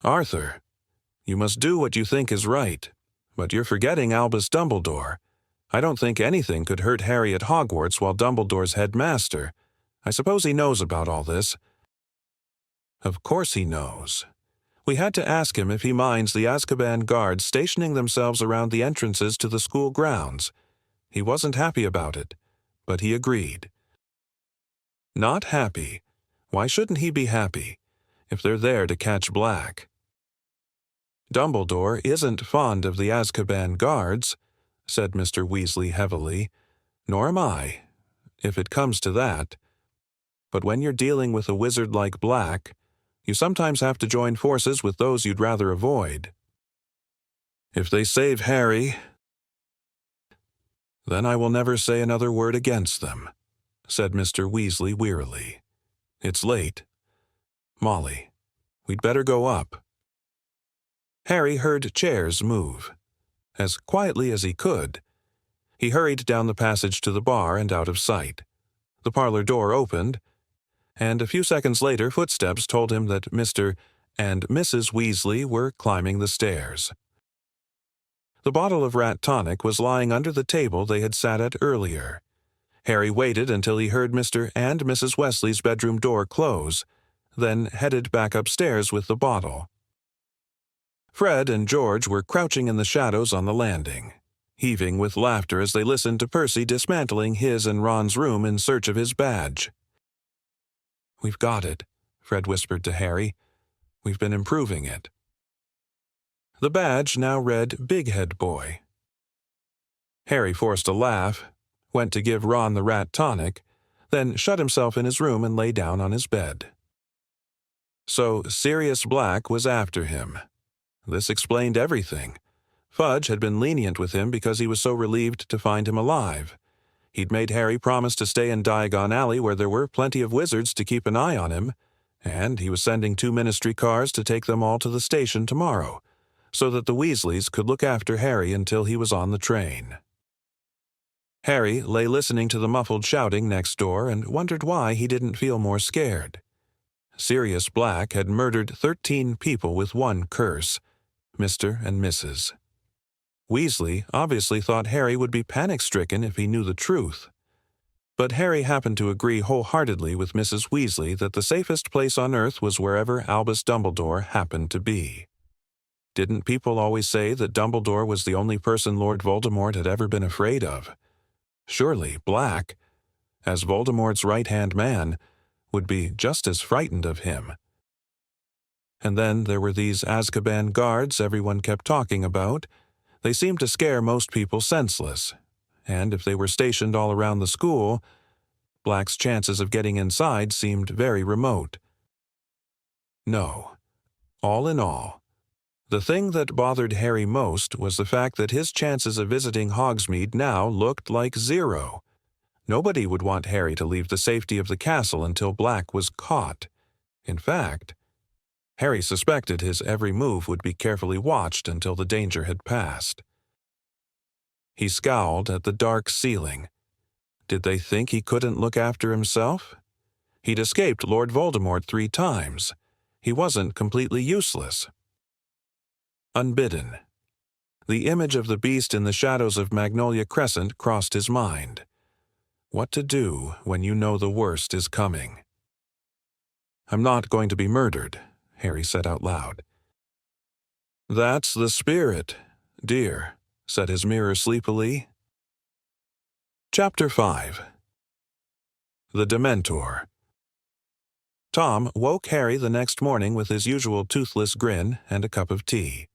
Arthur, you must do what you think is right, but you're forgetting Albus Dumbledore. I don't think anything could hurt Harry at Hogwarts while Dumbledore's headmaster. I suppose he knows about all this. Of course he knows. We had to ask him if he minds the Azkaban guards stationing themselves around the entrances to the school grounds. He wasn't happy about it, but he agreed. Not happy? Why shouldn't he be happy, if they're there to catch Black? Dumbledore isn't fond of the Azkaban guards, said Mr. Weasley heavily. Nor am I, if it comes to that. But when you're dealing with a wizard like Black, you sometimes have to join forces with those you'd rather avoid. If they save Harry, then I will never say another word against them, said Mr. Weasley wearily. It's late. Molly, we'd better go up. Harry heard chairs move. As quietly as he could, he hurried down the passage to the bar and out of sight. The parlor door opened, and a few seconds later footsteps told him that Mr. and Mrs. Weasley were climbing the stairs. The bottle of rat tonic was lying under the table they had sat at earlier. Harry waited until he heard Mr. and Mrs. Weasley's bedroom door close, then headed back upstairs with the bottle. Fred and George were crouching in the shadows on the landing, heaving with laughter as they listened to Percy dismantling his and Ron's room in search of his badge. "We've got it," Fred whispered to Harry. "We've been improving it." The badge now read Big Head Boy. Harry forced a laugh, went to give Ron the rat tonic, then shut himself in his room and lay down on his bed. So Sirius Black was after him. This explained everything. Fudge had been lenient with him because he was so relieved to find him alive. He'd made Harry promise to stay in Diagon Alley where there were plenty of wizards to keep an eye on him, and he was sending 2 ministry cars to take them all to the station tomorrow, so that the Weasleys could look after Harry until he was on the train. Harry lay listening to the muffled shouting next door and wondered why he didn't feel more scared. Sirius Black had murdered 13 people with one curse, Mr. and Mrs. Weasley obviously thought Harry would be panic-stricken if he knew the truth. But Harry happened to agree wholeheartedly with Mrs. Weasley that the safest place on earth was wherever Albus Dumbledore happened to be. Didn't people always say that Dumbledore was the only person Lord Voldemort had ever been afraid of? Surely Black, as Voldemort's right-hand man, would be just as frightened of him. And then there were these Azkaban guards everyone kept talking about, They seemed to scare most people senseless, and if they were stationed all around the school, Black's chances of getting inside seemed very remote. No. All in all, the thing that bothered Harry most was the fact that his chances of visiting Hogsmeade now looked like zero. Nobody would want Harry to leave the safety of the castle until Black was caught. In fact, Harry suspected his every move would be carefully watched until the danger had passed. He scowled at the dark ceiling. Did they think he couldn't look after himself? He'd escaped Lord Voldemort 3 times. He wasn't completely useless. Unbidden. The image of the beast in the shadows of Magnolia Crescent crossed his mind. What to do when you know the worst is coming? "I'm not going to be murdered," Harry said out loud. "That's the spirit, dear," said his mirror sleepily. Chapter 5. The Dementor. Tom woke Harry the next morning with his usual toothless grin and a cup of tea.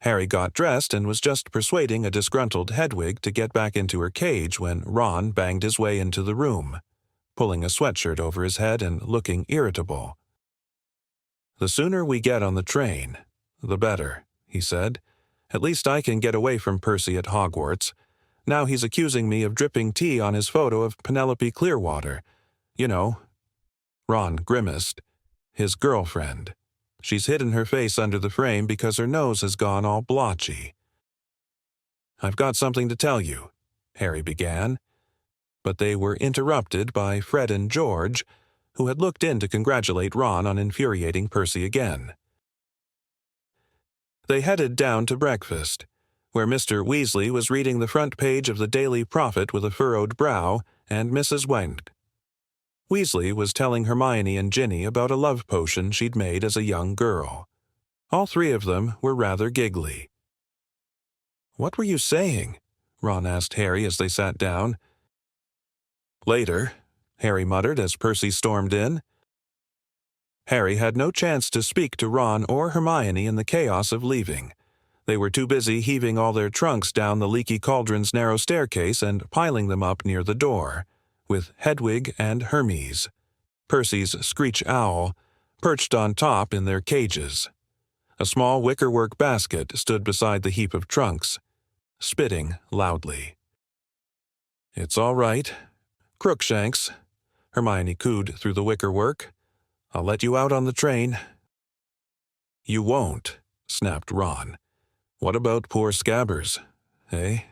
Harry got dressed and was just persuading a disgruntled Hedwig to get back into her cage when Ron banged his way into the room, pulling a sweatshirt over his head and looking irritable. "The sooner we get on the train, the better," he said. "At least I can get away from Percy at Hogwarts. Now he's accusing me of dripping tea on his photo of Penelope Clearwater. You know." Ron grimaced. "His girlfriend. She's hidden her face under the frame because her nose has gone all blotchy." "I've got something to tell you," Harry began, but they were interrupted by Fred and George, who had looked in to congratulate Ron on infuriating Percy again. They headed down to breakfast, where Mr. Weasley was reading the front page of the Daily Prophet with a furrowed brow, and Mrs. Went. Weasley was telling Hermione and Ginny about a love potion she'd made as a young girl. All 3 of them were rather giggly. "What were you saying?" Ron asked Harry as they sat down. "Later," Harry muttered as Percy stormed in. Harry had no chance to speak to Ron or Hermione in the chaos of leaving. They were too busy heaving all their trunks down the leaky cauldron's narrow staircase and piling them up near the door, with Hedwig and Hermes, Percy's screech owl, perched on top in their cages. A small wickerwork basket stood beside the heap of trunks, spitting loudly. "It's all right, Crookshanks," Hermione cooed through the wickerwork. "I'll let you out on the train." "You won't," snapped Ron. "What about poor Scabbers, eh?"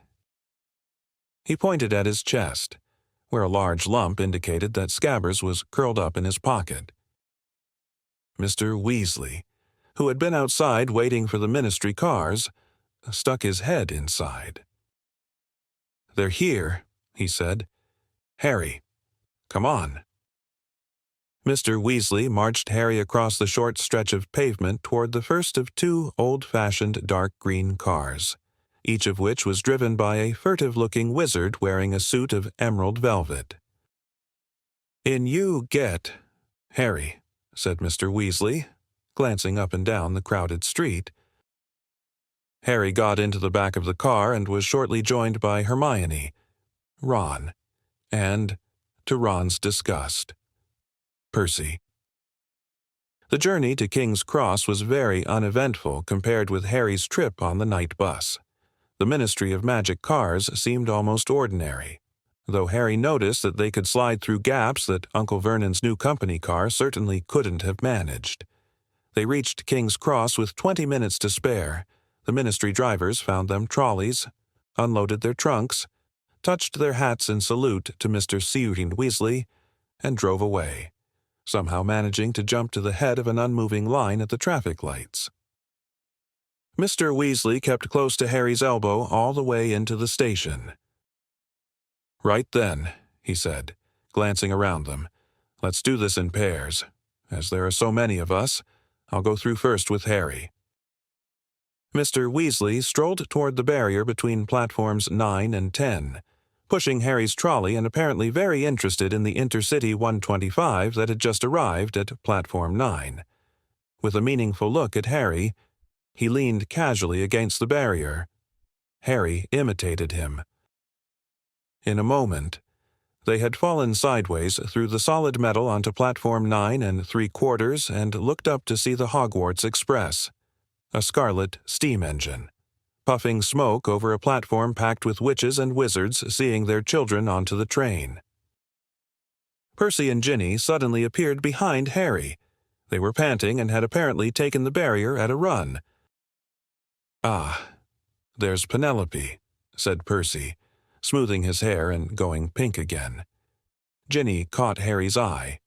He pointed at his chest, where a large lump indicated that Scabbers was curled up in his pocket. Mr. Weasley, who had been outside waiting for the ministry cars, stuck his head inside. "They're here," he said. "Harry, come on." Mr. Weasley marched Harry across the short stretch of pavement toward the first of 2 old-fashioned dark green cars, each of which was driven by a furtive-looking wizard wearing a suit of emerald velvet. "In you get, Harry," said Mr. Weasley, glancing up and down the crowded street. Harry got into the back of the car and was shortly joined by Hermione, Ron, and, to Ron's disgust, Percy. The journey to King's Cross was very uneventful compared with Harry's trip on the night bus. The Ministry of Magic cars seemed almost ordinary, though Harry noticed that they could slide through gaps that Uncle Vernon's new company car certainly couldn't have managed. They reached King's Cross with 20 minutes to spare. The ministry drivers found them trolleys, unloaded their trunks, touched their hats in salute to Mr. Sewton Weasley, and drove away, somehow managing to jump to the head of an unmoving line at the traffic lights. Mr. Weasley kept close to Harry's elbow all the way into the station. "Right then," he said, glancing around them. "Let's do this in pairs. As there are so many of us, I'll go through first with Harry." Mr. Weasley strolled toward the barrier between platforms 9 and 10, pushing Harry's trolley and apparently very interested in the Intercity 125 that had just arrived at platform 9. With a meaningful look at Harry, he leaned casually against the barrier. Harry imitated him. In a moment, they had fallen sideways through the solid metal onto platform 9 3/4 and looked up to see the Hogwarts Express, a scarlet steam engine, puffing smoke over a platform packed with witches and wizards seeing their children onto the train. Percy and Ginny suddenly appeared behind Harry. They were panting and had apparently taken the barrier at a run. "Ah, there's Penelope," said Percy, smoothing his hair and going pink again. Ginny caught Harry's eye,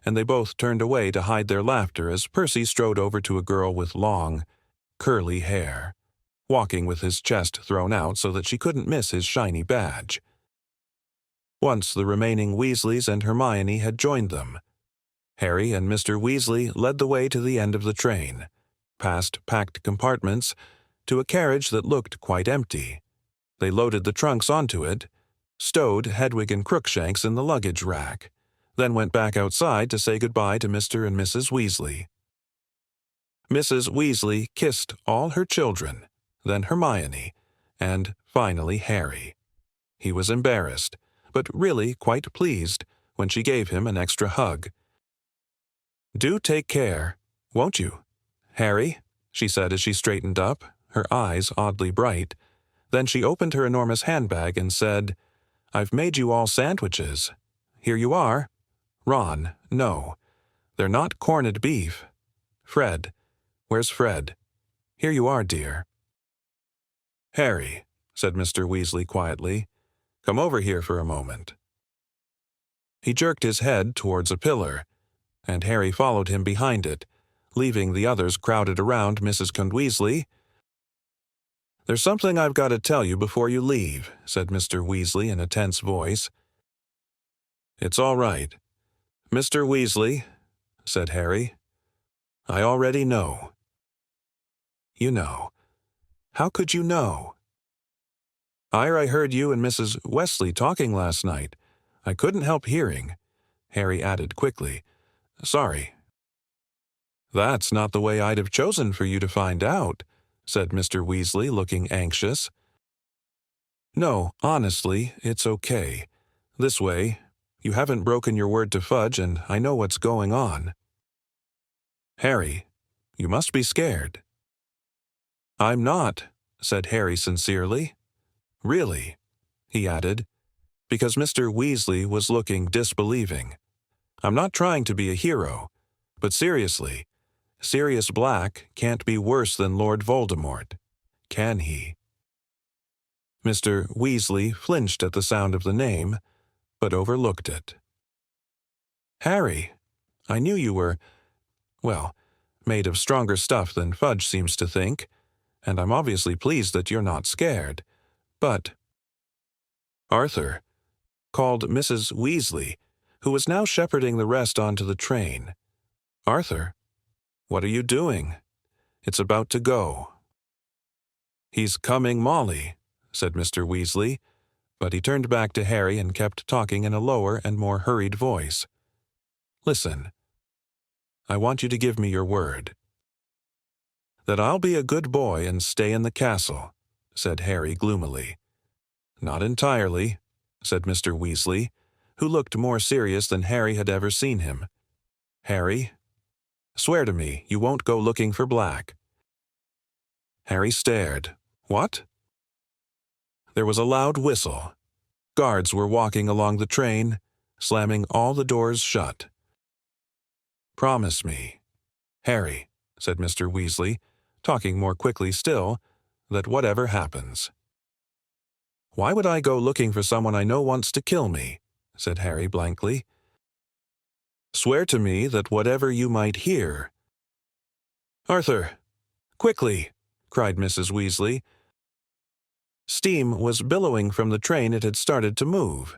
and they both turned away to hide their laughter as Percy strode over to a girl with long, curly hair, walking with his chest thrown out so that she couldn't miss his shiny badge. Once the remaining Weasleys and Hermione had joined them. Harry and Mr. Weasley led the way to the end of the train, past packed compartments, to a carriage that looked quite empty. They loaded the trunks onto it, stowed Hedwig and Crookshanks in the luggage rack, then went back outside to say goodbye to Mr. and Mrs. Weasley. Mrs. Weasley kissed all her children, then Hermione, and finally Harry. He was embarrassed, but really quite pleased when she gave him an extra hug. "Do take care, won't you, Harry?" she said as she straightened up, her eyes oddly bright. Then she opened her enormous handbag and said, "I've made you all sandwiches. Here you are. Ron, no, they're not corned beef. Fred, where's Fred? Here you are, dear." "Harry," said Mr. Weasley quietly, "come over here for a moment." He jerked his head towards a pillar, and Harry followed him behind it, leaving the others crowded around Mrs. Weasley. "There's something I've got to tell you before you leave," said Mr. Weasley in a tense voice. "It's all right, Mr. Weasley," said Harry. "I already know." "You know? How could you know?" "I heard you and Mrs. Wesley talking last night. I couldn't help hearing," Harry added quickly. "Sorry." "That's not the way I'd have chosen for you to find out," said Mr. Weasley, looking anxious. "No, honestly, it's okay. This way, you haven't broken your word to Fudge, and I know what's going on." "Harry, you must be scared." "I'm not," said Harry sincerely. "Really," he added, because Mr. Weasley was looking disbelieving. "I'm not trying to be a hero, but seriously, Sirius Black can't be worse than Lord Voldemort, can he?" Mr. Weasley flinched at the sound of the name, but overlooked it. "Harry, I knew you were, well, made of stronger stuff than Fudge seems to think, and I'm obviously pleased that you're not scared. But—" Arthur called Mrs. Weasley, who was now shepherding the rest onto the train. "Arthur, what are you doing? It's about to go." "He's coming, Molly," said Mr. Weasley, but he turned back to Harry and kept talking in a lower and more hurried voice. "Listen, I want you to give me your word." "That I'll be a good boy and stay in the castle," said Harry gloomily. "Not entirely," said Mr. Weasley, who looked more serious than Harry had ever seen him. "Harry, swear to me you won't go looking for Black." Harry stared. "What?" There was a loud whistle. Guards were walking along the train, slamming all the doors shut. "Promise me, Harry," said Mr. Weasley, talking more quickly still, "that whatever happens." "Why would I go looking for someone I know wants to kill me?" said Harry blankly. "Swear to me that whatever you might hear—" "Arthur, quickly!" cried Mrs. Weasley. Steam was billowing from the train. It had started to move.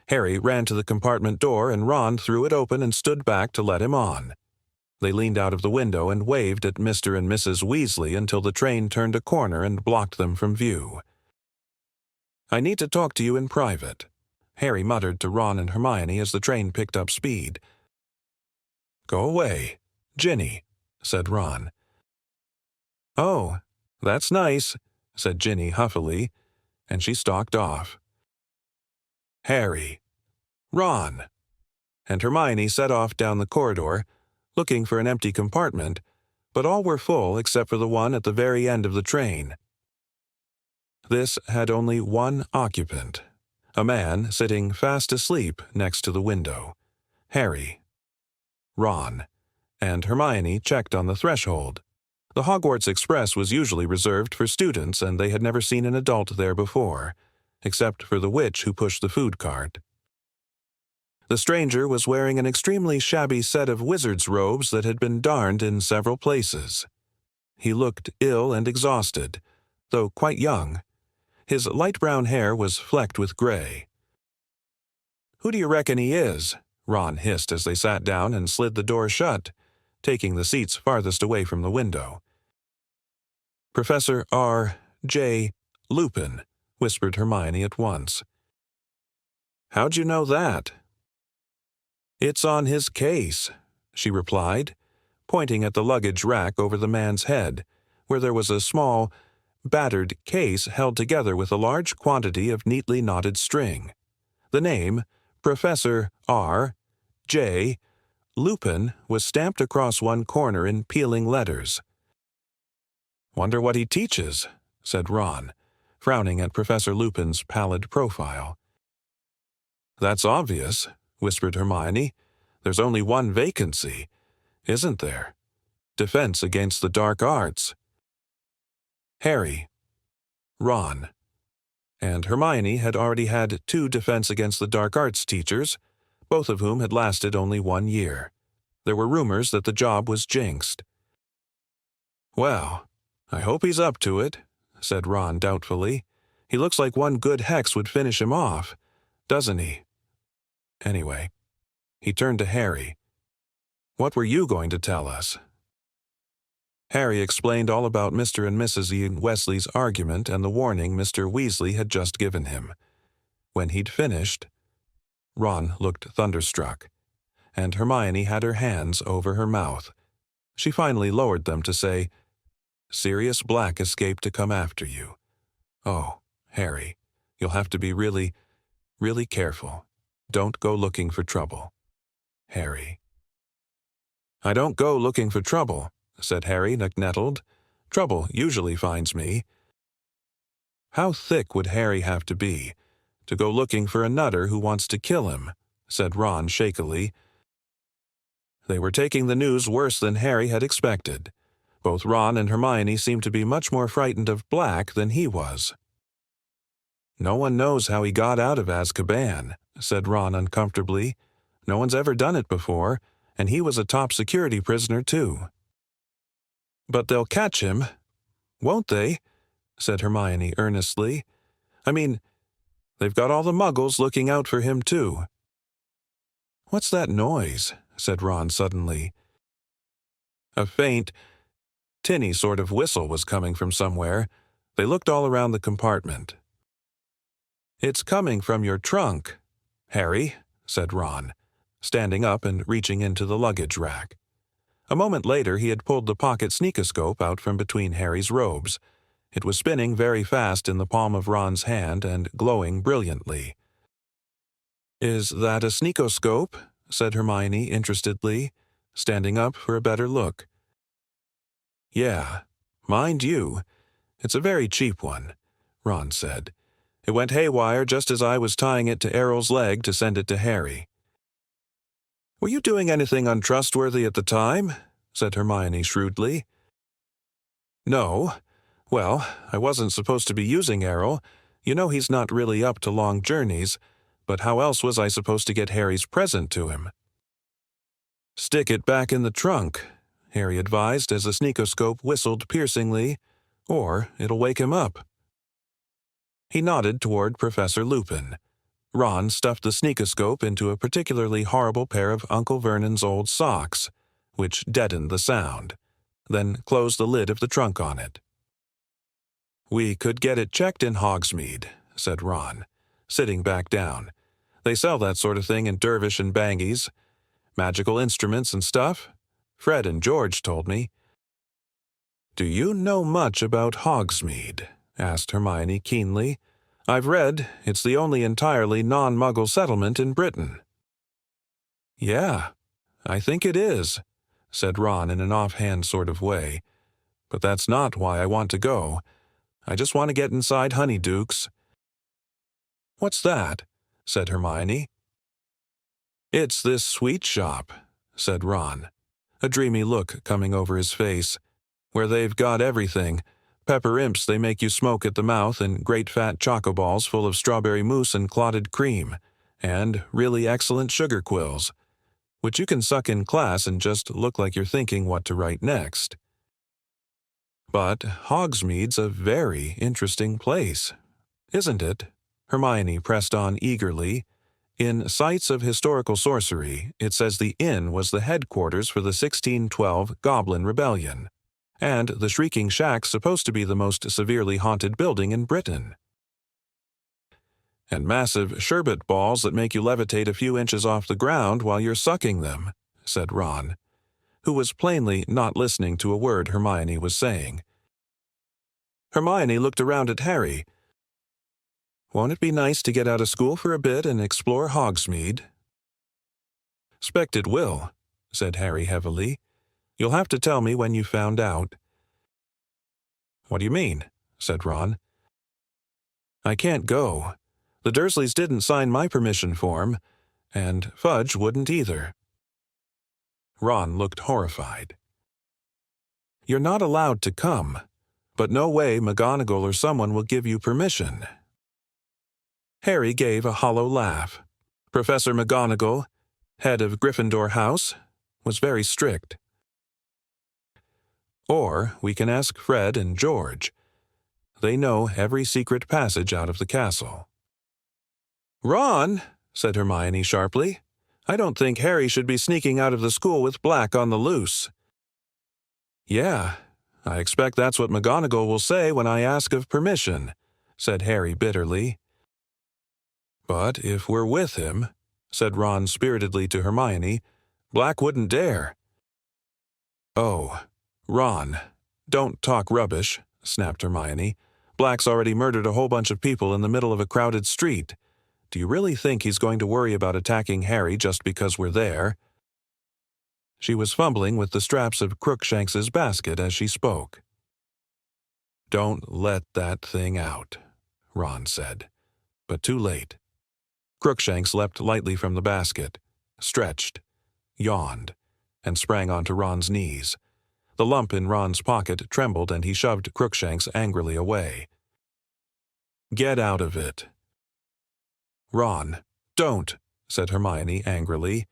Harry ran to the compartment door and Ron threw it open and stood back to let him on. They leaned out of the window and waved at Mr. and Mrs. Weasley until the train turned a corner and blocked them from view. "I need to talk to you in private," Harry muttered to Ron and Hermione as the train picked up speed. "Go away, Ginny," said Ron. "Oh, that's nice," said Ginny huffily, and she stalked off. Harry, Ron, and Hermione set off down the corridor, looking for an empty compartment, but all were full except for the one at the very end of the train. This had only one occupant, a man sitting fast asleep next to the window. Harry, Ron, and Hermione checked on the threshold. The Hogwarts Express was usually reserved for students, and they had never seen an adult there before, except for the witch who pushed the food cart. The stranger was wearing an extremely shabby set of wizard's robes that had been darned in several places. He looked ill and exhausted, though quite young. His light brown hair was flecked with gray. "Who do you reckon he is?" Ron hissed as they sat down and slid the door shut, taking the seats farthest away from the window. "Professor R. J. Lupin," whispered Hermione at once. "How'd you know that?" "It's on his case," she replied, pointing at the luggage rack over the man's head, where there was a small, battered case held together with a large quantity of neatly knotted string. The name, Professor R. J. Lupin, was stamped across one corner in peeling letters. "Wonder what he teaches," said Ron, frowning at Professor Lupin's pallid profile. "That's obvious," whispered Hermione. "There's only one vacancy, isn't there? Defense against the dark arts." Harry, Ron, and Hermione had already had 2 defense against the dark arts teachers, both of whom had lasted only 1 year. There were rumors that the job was jinxed. "Well, I hope he's up to it," said Ron doubtfully. "He looks like one good hex would finish him off, doesn't he? Anyway," he turned to Harry. "What were you going to tell us?" Harry explained all about Mr. and Mrs. Ian Weasley's argument and the warning Mr. Weasley had just given him. When he'd finished, Ron looked thunderstruck, and Hermione had her hands over her mouth. She finally lowered them to say, "Sirius Black escaped to come after you. Oh, Harry, you'll have to be really, really careful. Don't go looking for trouble. Harry." "I don't go looking for trouble," said Harry, nettled. "Trouble usually finds me." "How thick would Harry have to be to go looking for a nutter who wants to kill him?" said Ron shakily. They were taking the news worse than Harry had expected. Both Ron and Hermione seemed to be much more frightened of Black than he was. "No one knows how he got out of Azkaban," said Ron uncomfortably. "No one's ever done it before, and he was a top security prisoner too." "But they'll catch him, won't they?" said Hermione earnestly. "I mean, they've got all the Muggles looking out for him too." "What's that noise?" said Ron suddenly. A faint, tinny sort of whistle was coming from somewhere. They looked all around the compartment. "It's coming from your trunk, Harry," said Ron, standing up and reaching into the luggage rack. A moment later he had pulled the pocket sneakoscope out from between Harry's robes. It was spinning very fast in the palm of Ron's hand and glowing brilliantly. "Is that a sneakoscope?" said Hermione interestedly, standing up for a better look. "Yeah, mind you, it's a very cheap one," Ron said. "It went haywire just as I was tying it to Errol's leg to send it to Harry." "Were you doing anything untrustworthy at the time?" said Hermione shrewdly. "No. Well, I wasn't supposed to be using Errol. You know he's not really up to long journeys, but how else was I supposed to get Harry's present to him?" "Stick it back in the trunk," Harry advised as the sneakoscope whistled piercingly, "or it'll wake him up." He nodded toward Professor Lupin. Ron stuffed the sneakoscope into a particularly horrible pair of Uncle Vernon's old socks, which deadened the sound, then closed the lid of the trunk on it. "We could get it checked in Hogsmeade," said Ron, sitting back down. "They sell that sort of thing in Dervish and Bangies. Magical instruments and stuff. Fred and George told me." "Do you know much about Hogsmeade?" asked Hermione keenly. "I've read it's the only entirely non-Muggle settlement in Britain." "Yeah, I think it is," said Ron in an offhand sort of way. "But that's not why I want to go. I just want to get inside Honeyduke's." "What's that?" said Hermione. "It's this sweet shop," said Ron, a dreamy look coming over his face, "where they've got everything. Pepper imps they make you smoke at the mouth, and great fat chocoballs full of strawberry mousse and clotted cream, and really excellent sugar quills, which you can suck in class and just look like you're thinking what to write next. But Hogsmeade's a very interesting place, isn't it?" Hermione pressed on eagerly. "In Sites of Historical Sorcery, it says the inn was the headquarters for the 1612 Goblin Rebellion, and the Shrieking Shack's supposed to be the most severely haunted building in Britain. And massive sherbet balls that make you levitate a few inches off the ground while you're sucking them," said Ron, who was plainly not listening to a word Hermione was saying. Hermione looked around at Harry. "Won't it be nice to get out of school for a bit and explore Hogsmeade?" "'Spect it will," said Harry heavily. "You'll have to tell me when you found out." "What do you mean?" said Ron. "I can't go. The Dursleys didn't sign my permission form, and Fudge wouldn't either." Ron looked horrified. "You're not allowed to come, but no way McGonagall or someone will give you permission." Harry gave a hollow laugh. Professor McGonagall, head of Gryffindor House, was very strict. "Or we can ask Fred and George. They know every secret passage out of the castle." "Ron," said Hermione sharply, "I don't think Harry should be sneaking out of the school with Black on the loose." "Yeah, I expect that's what McGonagall will say when I ask of permission," said Harry bitterly. "But if we're with him," said Ron spiritedly to Hermione, "Black wouldn't dare." "Oh, Ron, don't talk rubbish," snapped Hermione. "Black's already murdered a whole bunch of people in the middle of a crowded street. Do you really think he's going to worry about attacking Harry just because we're there?" She was fumbling with the straps of Crookshanks's basket as she spoke. "Don't let that thing out," Ron said, but too late. Crookshanks leapt lightly from the basket, stretched, yawned, and sprang onto Ron's knees. The lump in Ron's pocket trembled and he shoved Crookshanks angrily away. "Get out of it." "Ron, don't," said Hermione angrily.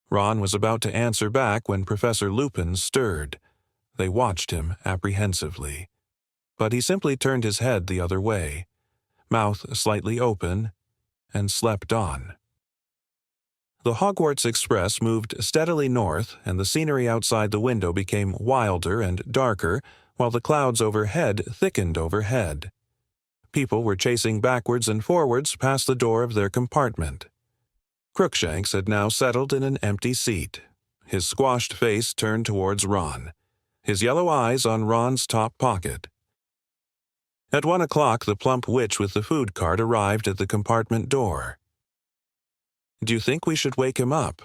Ron was about to answer back when Professor Lupin stirred. They watched him apprehensively. But he simply turned his head the other way, mouth slightly open, and slept on. The Hogwarts Express moved steadily north, and the scenery outside the window became wilder and darker, while the clouds overhead thickened overhead. People were chasing backwards and forwards past the door of their compartment. Crookshanks had now settled in an empty seat, his squashed face turned towards Ron, his yellow eyes on Ron's top pocket. At 1 o'clock, the plump witch with the food cart arrived at the compartment door. "Do you think we should wake him up?"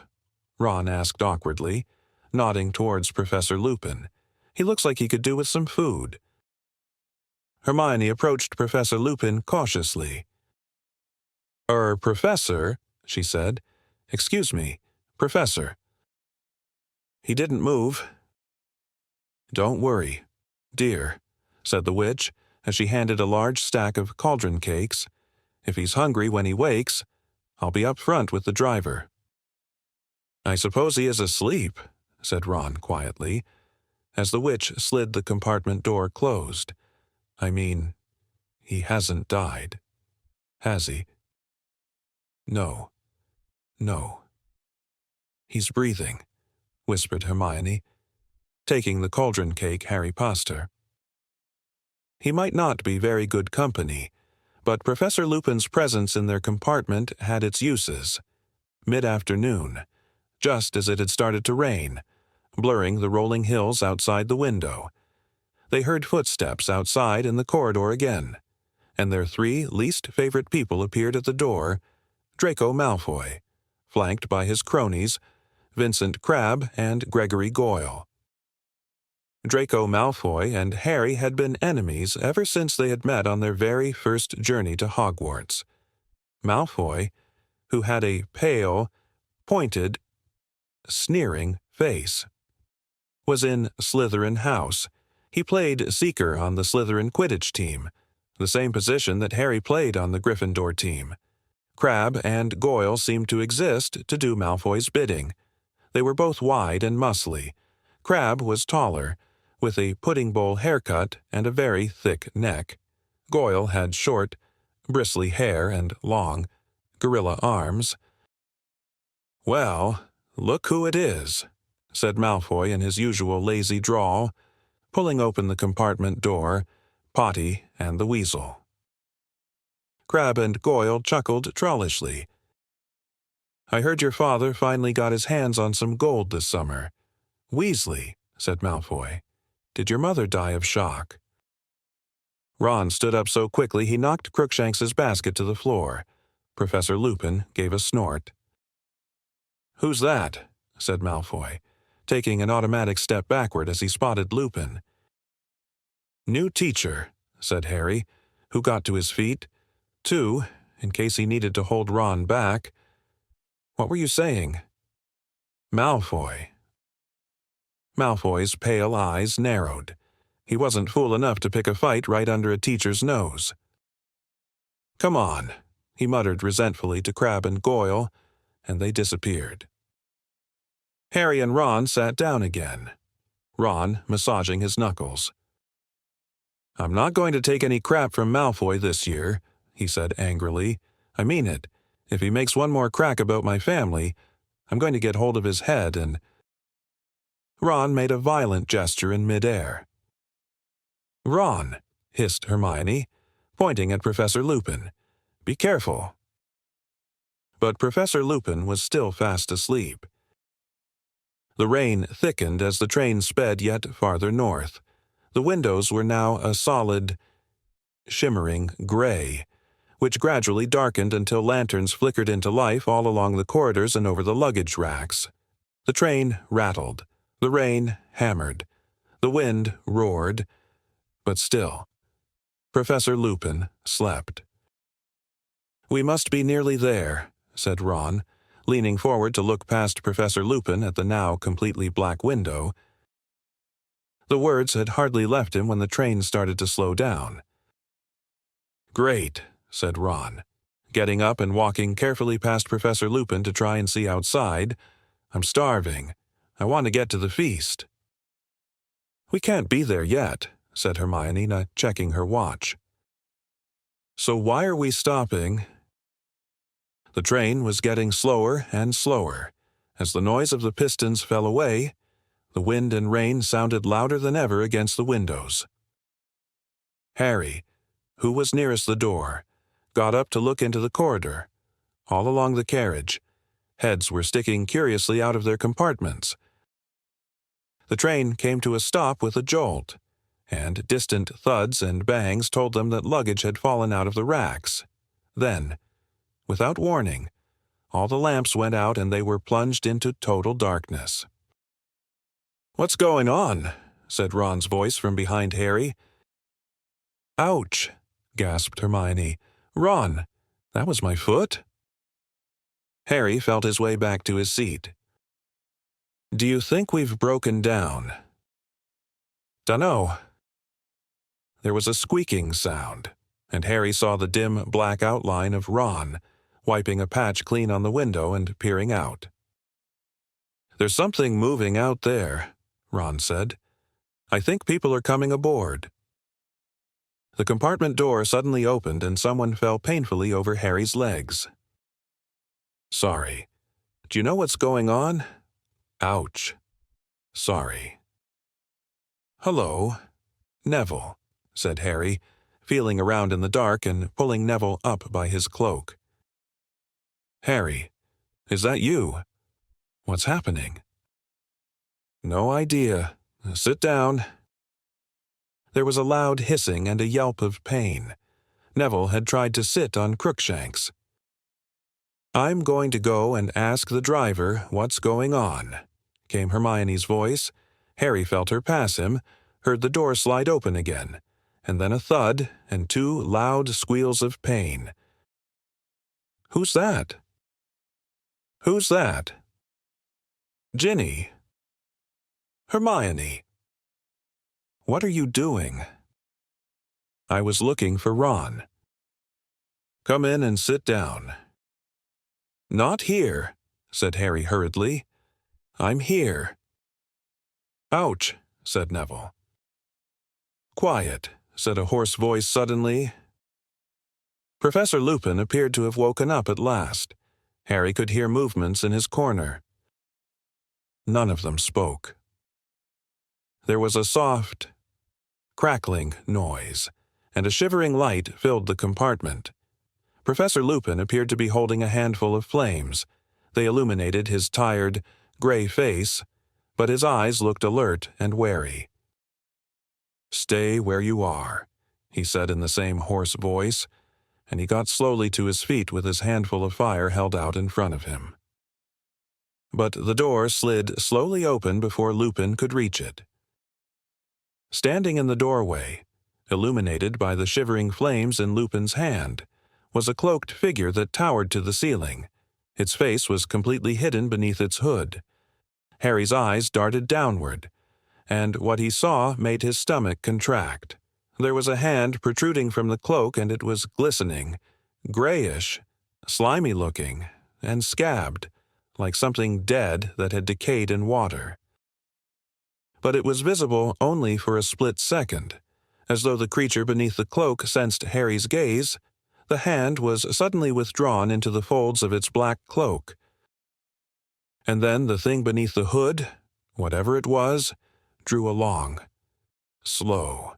Ron asked awkwardly, nodding towards Professor Lupin. "He looks like he could do with some food." Hermione approached Professor Lupin cautiously. Professor," she said. "Excuse me, Professor." He didn't move. "Don't worry, dear," said the witch, as she handed a large stack of cauldron cakes. "If he's hungry when he wakes, I'll be up front with the driver." "I suppose he is asleep," said Ron quietly, as the witch slid the compartment door closed. "I mean, he hasn't died, has he?" No. "He's breathing," whispered Hermione, taking the cauldron cake Harry passed her. He might not be very good company, but Professor Lupin's presence in their compartment had its uses. Mid-afternoon, just as it had started to rain, blurring the rolling hills outside the window. They heard footsteps outside in the corridor again, and their three least favorite people appeared at the door: Draco Malfoy, flanked by his cronies, Vincent Crabbe and Gregory Goyle. Draco Malfoy and Harry had been enemies ever since they had met on their very first journey to Hogwarts. Malfoy, who had a pale, pointed, sneering face, was in Slytherin House. He played Seeker on the Slytherin Quidditch team, the same position that Harry played on the Gryffindor team. Crabbe and Goyle seemed to exist to do Malfoy's bidding. They were both wide and muscly. Crabbe was taller, with a pudding bowl haircut and a very thick neck. Goyle had short, bristly hair and long, gorilla arms. "Well, look who it is," said Malfoy in his usual lazy drawl, pulling open the compartment door, Potty and the Weasel. Crabbe and Goyle chuckled trollishly. "I heard your father finally got his hands on some gold this summer." "Weasley," said Malfoy, "did your mother die of shock?" Ron stood up so quickly he knocked Crookshanks's basket to the floor. Professor Lupin gave a snort. "Who's that?" said Malfoy, taking an automatic step backward as he spotted Lupin. "New teacher," said Harry, who got to his feet. "Two, in case he needed to hold Ron back. What were you saying?" "Malfoy." Malfoy's pale eyes narrowed. He wasn't fool enough to pick a fight right under a teacher's nose. "Come on," he muttered resentfully to Crabbe and Goyle, and they disappeared. Harry and Ron sat down again, Ron massaging his knuckles. "I'm not going to take any crap from Malfoy this year," he said angrily. "I mean it. If he makes one more crack about my family, I'm going to get hold of his head and—" Ron made a violent gesture in midair. "Ron," hissed Hermione, pointing at Professor Lupin. "Be careful." But Professor Lupin was still fast asleep. The rain thickened as the train sped yet farther north. The windows were now a solid, shimmering gray, which gradually darkened until lanterns flickered into life all along the corridors and over the luggage racks. The train rattled. The rain hammered. The wind roared. But still, Professor Lupin slept. "We must be nearly there," said Ron, leaning forward to look past Professor Lupin at the now completely black window. The words had hardly left him when the train started to slow down. "Great," said Ron, getting up and walking carefully past Professor Lupin to try and see outside. "I'm starving. I want to get to the feast." "We can't be there yet," said Hermione, not checking her watch. "So why are we stopping?" The train was getting slower and slower. As the noise of the pistons fell away, the wind and rain sounded louder than ever against the windows. Harry, who was nearest the door, got up to look into the corridor. All along the carriage, heads were sticking curiously out of their compartments. The train came to a stop with a jolt, and distant thuds and bangs told them that luggage had fallen out of the racks. Then, without warning, all the lamps went out and they were plunged into total darkness. "What's going on?" said Ron's voice from behind Harry. "Ouch!" gasped Hermione. "Ron, that was my foot?" Harry felt his way back to his seat. "Do you think we've broken down?" "Dunno." There was a squeaking sound, and Harry saw the dim black outline of Ron, wiping a patch clean on the window and peering out. "There's something moving out there," Ron said. "I think people are coming aboard." The compartment door suddenly opened and someone fell painfully over Harry's legs. "Sorry. Do you know what's going on?" "Ouch." "Sorry." "Hello, Neville," said Harry, feeling around in the dark and pulling Neville up by his cloak. "Harry, is that you? What's happening?" "No idea. Sit down." There was a loud hissing and a yelp of pain. Neville had tried to sit on Crookshanks. "I'm going to go and ask the driver what's going on," came Hermione's voice. Harry felt her pass him, heard the door slide open again, and then a thud and 2 loud squeals of pain. "Who's that? Who's that?" "Ginny." "Hermione." "What are you doing?" "I was looking for Ron." "Come in and sit down." "Not here," said Harry hurriedly. "I'm here." "Ouch," said Neville. "Quiet," said a hoarse voice suddenly. Professor Lupin appeared to have woken up at last. Harry could hear movements in his corner. None of them spoke. There was a soft, crackling noise, and a shivering light filled the compartment. Professor Lupin appeared to be holding a handful of flames. They illuminated his tired, gray face, but his eyes looked alert and wary. "Stay where you are," he said in the same hoarse voice, and he got slowly to his feet with his handful of fire held out in front of him. But the door slid slowly open before Lupin could reach it. Standing in the doorway, illuminated by the shivering flames in Lupin's hand, was a cloaked figure that towered to the ceiling. Its face was completely hidden beneath its hood. Harry's eyes darted downward, and what he saw made his stomach contract. There was a hand protruding from the cloak, and it was glistening, grayish, slimy-looking, and scabbed, like something dead that had decayed in water. But it was visible only for a split second. As though the creature beneath the cloak sensed Harry's gaze, the hand was suddenly withdrawn into the folds of its black cloak. And then the thing beneath the hood, whatever it was, drew a long, slow,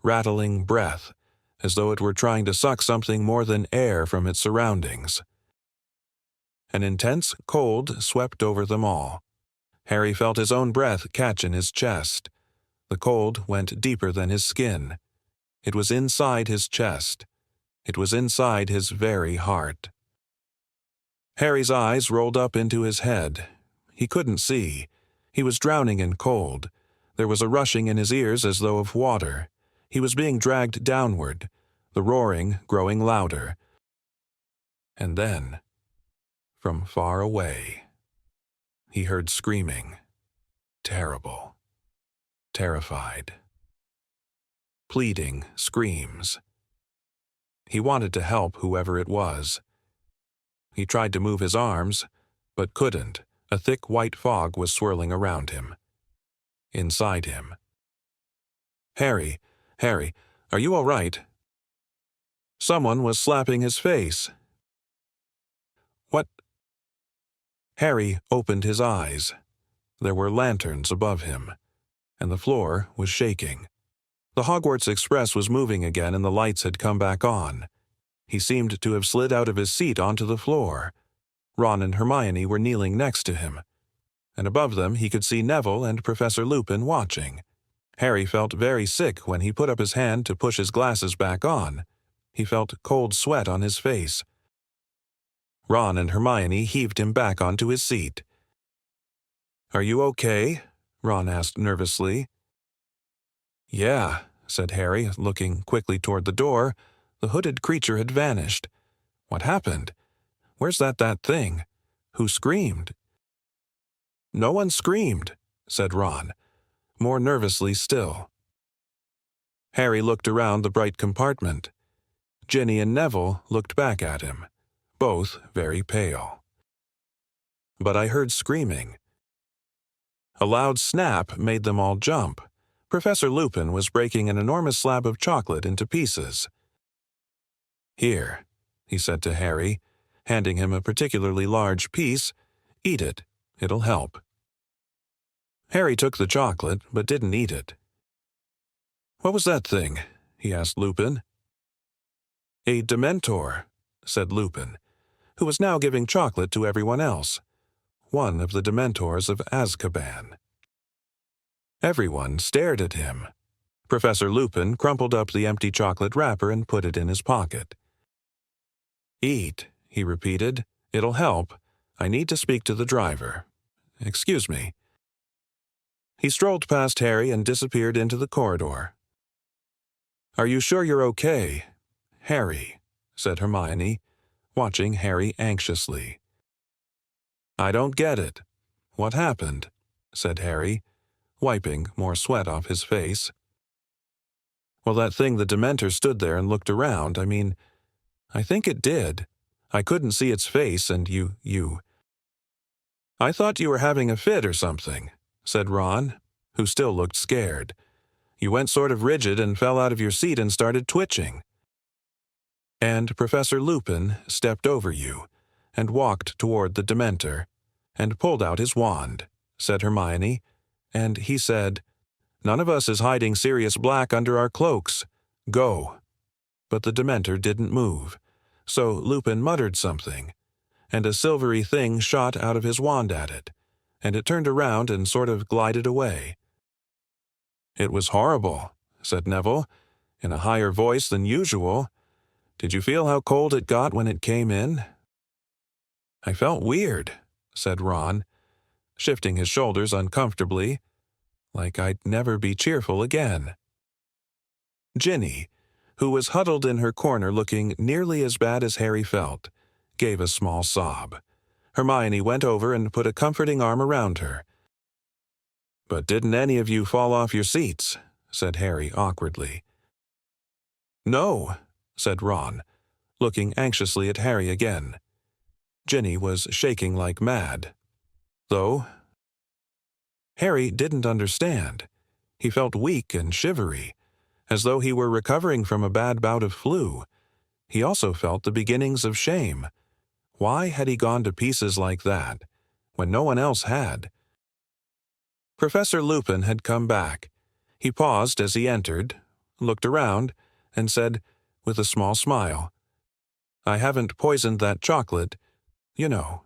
rattling breath, as though it were trying to suck something more than air from its surroundings. An intense cold swept over them all. Harry felt his own breath catch in his chest. The cold went deeper than his skin. It was inside his chest. It was inside his very heart. Harry's eyes rolled up into his head. He couldn't see. He was drowning in cold. There was a rushing in his ears as though of water. He was being dragged downward, the roaring growing louder. And then, from far away, he heard screaming. Terrible. Terrified. Pleading screams. He wanted to help whoever it was. He tried to move his arms, but couldn't. A thick white fog was swirling around him. Inside him. "Harry, Harry, are you all right?" Someone was slapping his face. "What?" Harry opened his eyes. There were lanterns above him, and the floor was shaking. The Hogwarts Express was moving again, and the lights had come back on. He seemed to have slid out of his seat onto the floor. Ron and Hermione were kneeling next to him, and above them he could see Neville and Professor Lupin watching. Harry felt very sick when he put up his hand to push his glasses back on. He felt cold sweat on his face. Ron and Hermione heaved him back onto his seat. "Are you okay?" Ron asked nervously. "Yeah," said Harry, looking quickly toward the door. The hooded creature had vanished. What happened? Where's that thing? Who screamed? "No one screamed," said Ron, more nervously still. Harry looked around the bright compartment. Ginny and Neville looked back at him, both very pale. "But I heard screaming." A loud snap made them all jump. Professor Lupin was breaking an enormous slab of chocolate into pieces. "Here," he said to Harry, handing him a particularly large piece. "Eat it. It'll help." Harry took the chocolate, but didn't eat it. "What was that thing?" he asked Lupin. "A Dementor," said Lupin, who was now giving chocolate to everyone else. One of the Dementors of Azkaban. Everyone stared at him. Professor Lupin crumpled up the empty chocolate wrapper and put it in his pocket. "Eat," he repeated. "It'll help. I need to speak to the driver. Excuse me." He strolled past Harry and disappeared into the corridor. "Are you sure you're okay, Harry?" said Hermione, watching Harry anxiously. "I don't get it. What happened?" said Harry, wiping more sweat off his face. "Well, that thing the Dementor stood there and looked around. I think it did. I couldn't see its face, and you. "I thought you were having a fit or something," said Ron, who still looked scared. "You went sort of rigid and fell out of your seat and started twitching." "And Professor Lupin stepped over you and walked toward the Dementor and pulled out his wand," said Hermione, "and he said, 'None of us is hiding Sirius Black under our cloaks. Go.' But the Dementor didn't move, so Lupin muttered something, and a silvery thing shot out of his wand at it, and it turned around and sort of glided away." "It was horrible," said Neville, in a higher voice than usual. "Did you feel how cold it got when it came in?" "I felt weird," said Ron, shifting his shoulders uncomfortably, like I'd never be cheerful again. Ginny, who was huddled in her corner looking nearly as bad as Harry felt, gave a small sob. Hermione went over and put a comforting arm around her. "But didn't any of you fall off your seats?" said Harry awkwardly. "No," said Ron, looking anxiously at Harry again. Ginny was shaking like mad. Though Harry didn't understand. He felt weak and shivery, as though he were recovering from a bad bout of flu. He also felt the beginnings of shame. Why had he gone to pieces like that, when no one else had? Professor Lupin had come back. He paused as he entered, looked around, and said, with a small smile, "I haven't poisoned that chocolate, you know."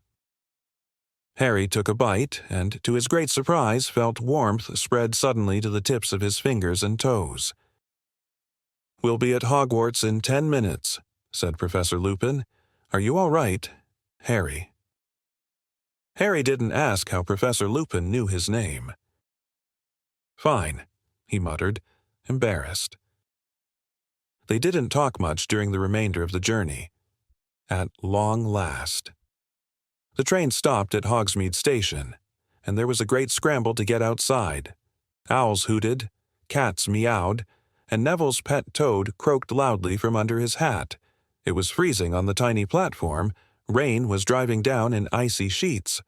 Harry took a bite, and to his great surprise felt warmth spread suddenly to the tips of his fingers and toes. "We'll be at Hogwarts in 10 minutes, said Professor Lupin. "Are you all right, Harry?" Harry didn't ask how Professor Lupin knew his name. "Fine," he muttered, embarrassed. They didn't talk much during the remainder of the journey. At long last. The train stopped at Hogsmeade Station, and there was a great scramble to get outside. Owls hooted, cats meowed, and Neville's pet toad croaked loudly from under his hat. It was freezing on the tiny platform. Rain was driving down in icy sheets.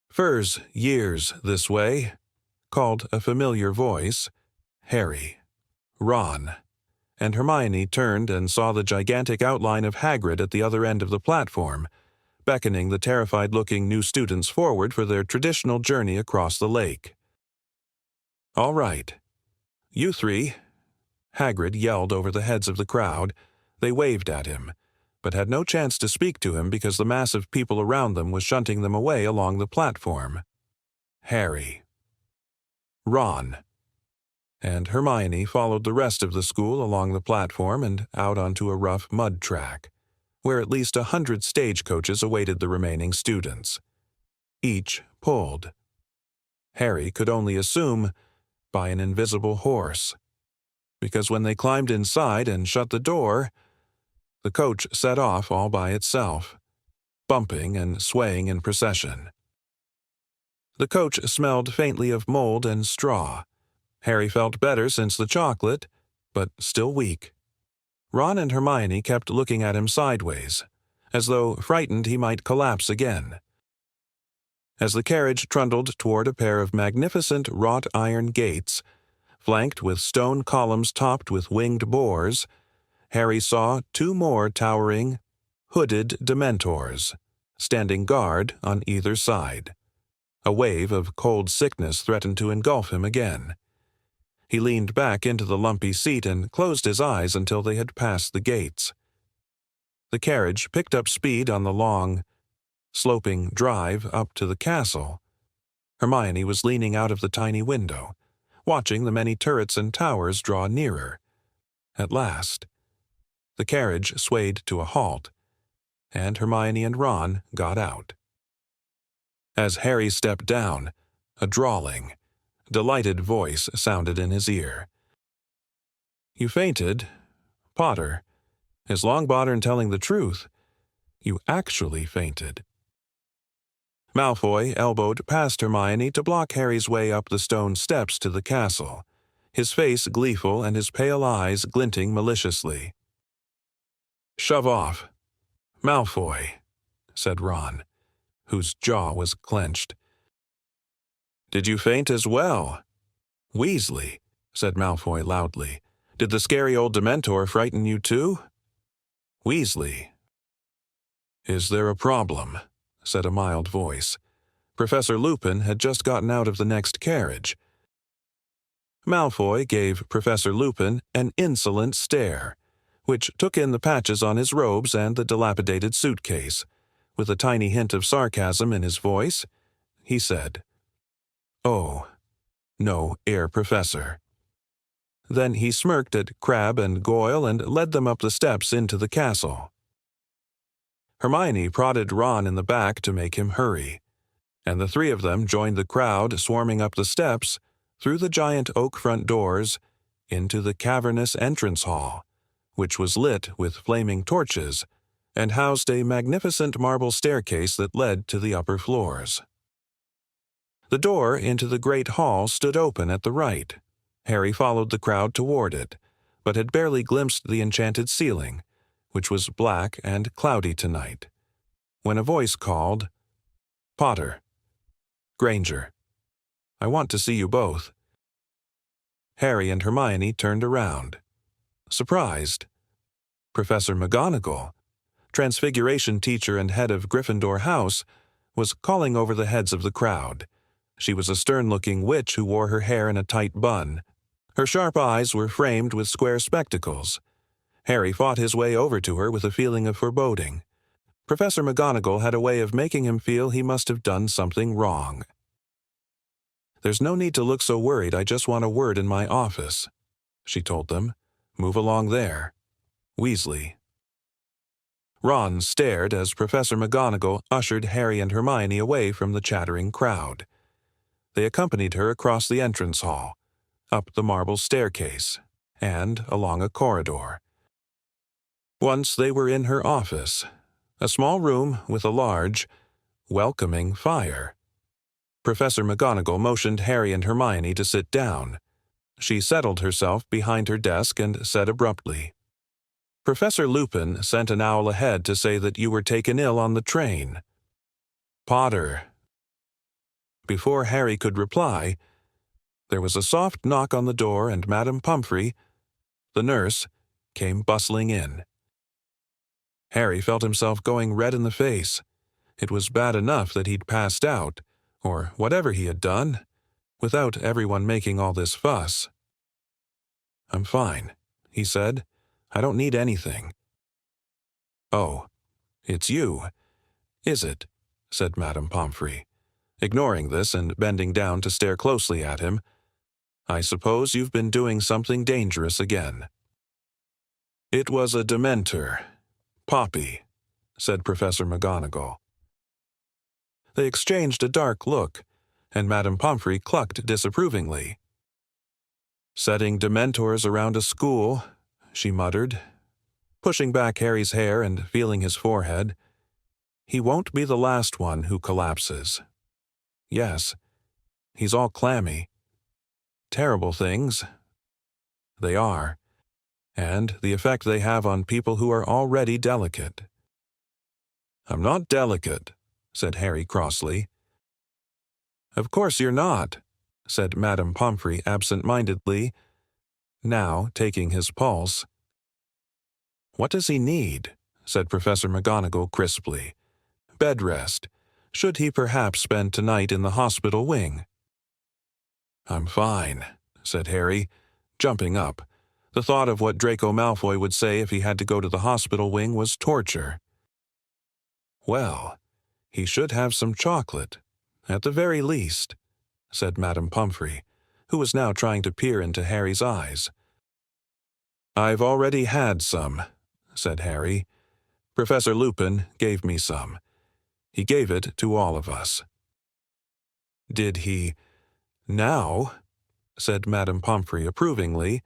"Furs years this way," called a familiar voice. Harry. Ron. And Hermione turned and saw the gigantic outline of Hagrid at the other end of the platform, beckoning the terrified-looking new students forward for their traditional journey across the lake. "All right. You three," Hagrid yelled over the heads of the crowd. They waved at him, but had no chance to speak to him because the mass of people around them was shunting them away along the platform. Harry. Ron. And Hermione followed the rest of the school along the platform and out onto a rough mud track, where at least 100 stagecoaches awaited the remaining students. Each pulled. Harry could only assume by an invisible horse, because when they climbed inside and shut the door, the coach set off all by itself, bumping and swaying in procession. The coach smelled faintly of mold and straw. Harry felt better since the chocolate, but still weak. Ron and Hermione kept looking at him sideways, as though frightened he might collapse again. As the carriage trundled toward a pair of magnificent wrought iron gates, flanked with stone columns topped with winged boars, Harry saw 2 more towering, hooded Dementors, standing guard on either side. A wave of cold sickness threatened to engulf him again. He leaned back into the lumpy seat and closed his eyes until they had passed the gates. The carriage picked up speed on the long, sloping drive up to the castle. Hermione was leaning out of the tiny window, watching the many turrets and towers draw nearer. At last, the carriage swayed to a halt, and Hermione and Ron got out. As Harry stepped down, a drawling, delighted voice sounded in his ear. "You fainted, Potter. Is Longbottom telling the truth? You actually fainted." Malfoy elbowed past Hermione to block Harry's way up the stone steps to the castle, his face gleeful and his pale eyes glinting maliciously. "Shove off, Malfoy," said Ron, whose jaw was clenched. "Did you faint as well?" "Weasley," said Malfoy loudly. "Did the scary old Dementor frighten you too?" "Weasley." "Is there a problem?" said a mild voice. Professor Lupin had just gotten out of the next carriage. Malfoy gave Professor Lupin an insolent stare, which took in the patches on his robes and the dilapidated suitcase. With a tiny hint of sarcasm in his voice, he said, "Oh, no, Herr Professor." Then he smirked at Crabbe and Goyle and led them up the steps into the castle. Hermione prodded Ron in the back to make him hurry, and the three of them joined the crowd swarming up the steps, through the giant oak front doors, into the cavernous entrance hall, which was lit with flaming torches and housed a magnificent marble staircase that led to the upper floors. The door into the great hall stood open at the right. Harry followed the crowd toward it, but had barely glimpsed the enchanted ceiling, which was black and cloudy tonight, when a voice called, "Potter, Granger, I want to see you both." Harry and Hermione turned around, surprised. Professor McGonagall, Transfiguration teacher and head of Gryffindor House, was calling over the heads of the crowd. She was a stern-looking witch who wore her hair in a tight bun. Her sharp eyes were framed with square spectacles. Harry fought his way over to her with a feeling of foreboding. Professor McGonagall had a way of making him feel he must have done something wrong. "There's no need to look so worried, I just want a word in my office," she told them. "Move along there. Weasley." Ron stared as Professor McGonagall ushered Harry and Hermione away from the chattering crowd. They accompanied her across the entrance hall, up the marble staircase, and along a corridor. Once they were in her office, a small room with a large, welcoming fire. Professor McGonagall motioned Harry and Hermione to sit down. She settled herself behind her desk and said abruptly, "Professor Lupin sent an owl ahead to say that you were taken ill on the train." "Potter." Before Harry could reply, there was a soft knock on the door and Madame Pomfrey, the nurse, came bustling in. Harry felt himself going red in the face. It was bad enough that he'd passed out, or whatever he had done, without everyone making all this fuss. "I'm fine," he said. "I don't need anything." "Oh, it's you, is it?" said Madame Pomfrey, ignoring this and bending down to stare closely at him. "I suppose you've been doing something dangerous again." "It was a Dementor, Poppy," said Professor McGonagall. They exchanged a dark look, and Madame Pomfrey clucked disapprovingly. "Setting Dementors around a school," she muttered, pushing back Harry's hair and feeling his forehead. "He won't be the last one who collapses. Yes, he's all clammy. Terrible things. They are, and the effect they have on people who are already delicate." "I'm not delicate," said Harry crossly. "Of course you're not," said Madame Pomfrey absent-mindedly, now taking his pulse. "What does he need?" said Professor McGonagall crisply. "Bed rest. Should he perhaps spend tonight in the hospital wing?" "I'm fine," said Harry, jumping up. The thought of what Draco Malfoy would say if he had to go to the hospital wing was torture. "Well, he should have some chocolate, at the very least," said Madame Pomfrey, who was now trying to peer into Harry's eyes. "I've already had some," said Harry. "Professor Lupin gave me some. He gave it to all of us." "Did he now?" said Madame Pomfrey approvingly.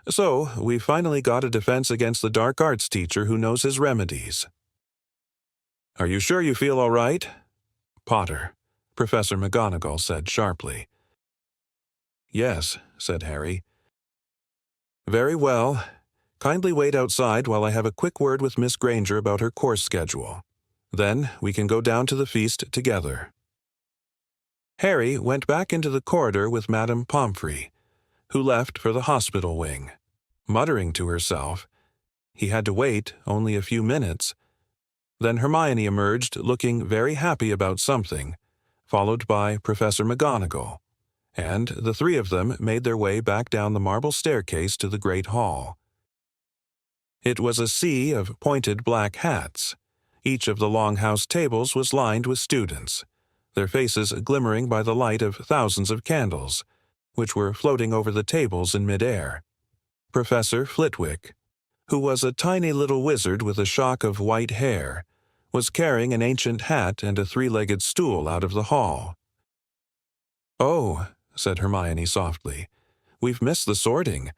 "So, we finally got a defense against the dark arts teacher who knows his remedies." "Are you sure you feel all right?" "Potter," Professor McGonagall said sharply. "Yes," said Harry. "Very well. Kindly wait outside while I have a quick word with Miss Granger about her course schedule. Then we can go down to the feast together." Harry went back into the corridor with Madame Pomfrey, who left for the hospital wing, muttering to herself. He had to wait only a few minutes. Then Hermione emerged looking very happy about something, followed by Professor McGonagall, and the three of them made their way back down the marble staircase to the great hall. It was a sea of pointed black hats. Each of the long-house tables was lined with students, their faces glimmering by the light of thousands of candles, which were floating over the tables in mid-air. Professor Flitwick, who was a tiny little wizard with a shock of white hair, was carrying an ancient hat and a three-legged stool out of the hall. "Oh," said Hermione softly, "we've missed the sorting."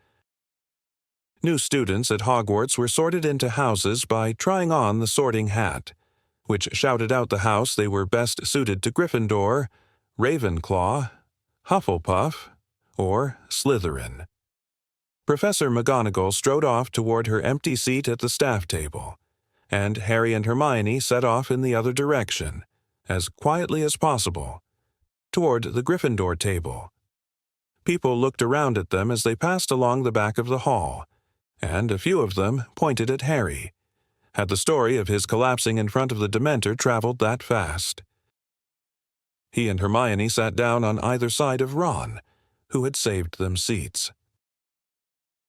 New students at Hogwarts were sorted into houses by trying on the sorting hat, which shouted out the house they were best suited to: Gryffindor, Ravenclaw, Hufflepuff, or Slytherin. Professor McGonagall strode off toward her empty seat at the staff table, and Harry and Hermione set off in the other direction, as quietly as possible, toward the Gryffindor table. People looked around at them as they passed along the back of the hall, and a few of them pointed at Harry. Had the story of his collapsing in front of the Dementor traveled that fast? He and Hermione sat down on either side of Ron, who had saved them seats.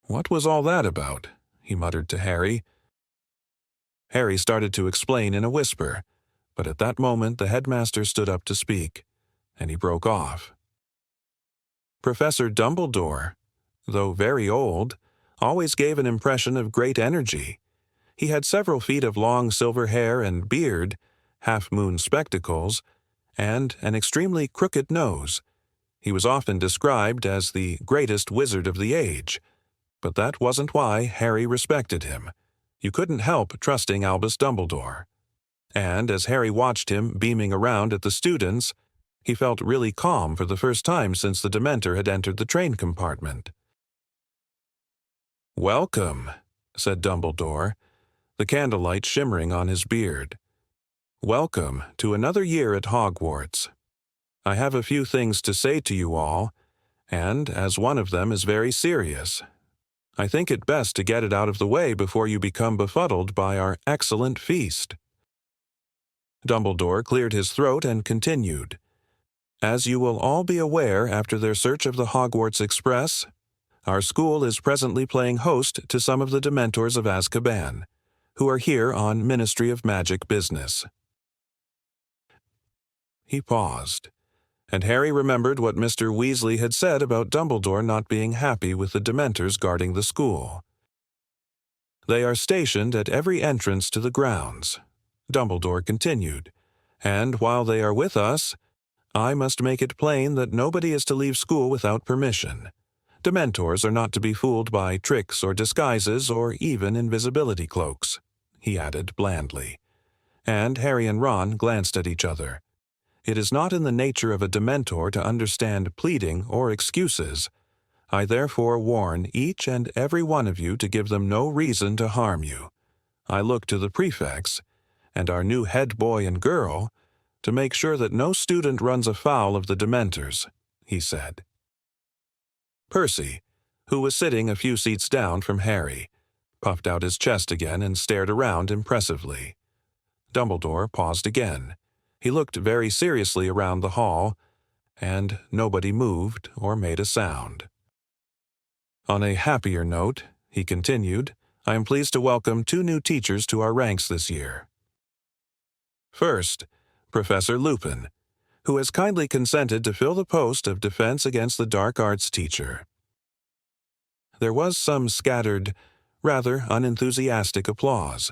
"What was all that about?" he muttered to Harry. Harry started to explain in a whisper, but at that moment the headmaster stood up to speak, and he broke off. Professor Dumbledore, though very old, always gave an impression of great energy. He had several feet of long silver hair and beard, half-moon spectacles, and an extremely crooked nose. He was often described as the greatest wizard of the age, but that wasn't why Harry respected him. You couldn't help trusting Albus Dumbledore. And as Harry watched him beaming around at the students, he felt really calm for the first time since the Dementor had entered the train compartment. "Welcome," said Dumbledore, the candlelight shimmering on his beard. "Welcome to another year at Hogwarts. I have a few things to say to you all, and as one of them is very serious, I think it best to get it out of the way before you become befuddled by our excellent feast." Dumbledore cleared his throat and continued. "As you will all be aware after their search of the Hogwarts Express, our school is presently playing host to some of the Dementors of Azkaban, who are here on Ministry of Magic business." He paused, and Harry remembered what Mr. Weasley had said about Dumbledore not being happy with the Dementors guarding the school. "They are stationed at every entrance to the grounds," Dumbledore continued, "and while they are with us, I must make it plain that nobody is to leave school without permission. Dementors are not to be fooled by tricks or disguises or even invisibility cloaks," he added blandly. And Harry and Ron glanced at each other. "It is not in the nature of a Dementor to understand pleading or excuses. I therefore warn each and every one of you to give them no reason to harm you. I look to the prefects, and our new head boy and girl, to make sure that no student runs afoul of the Dementors," he said. Percy, who was sitting a few seats down from Harry, puffed out his chest again and stared around impressively. Dumbledore paused again. He looked very seriously around the hall, and nobody moved or made a sound. "On a happier note," he continued, "I am pleased to welcome 2 new teachers to our ranks this year. First, Professor Lupin, who has kindly consented to fill the post of Defense Against the Dark Arts teacher." There was some scattered, rather unenthusiastic applause.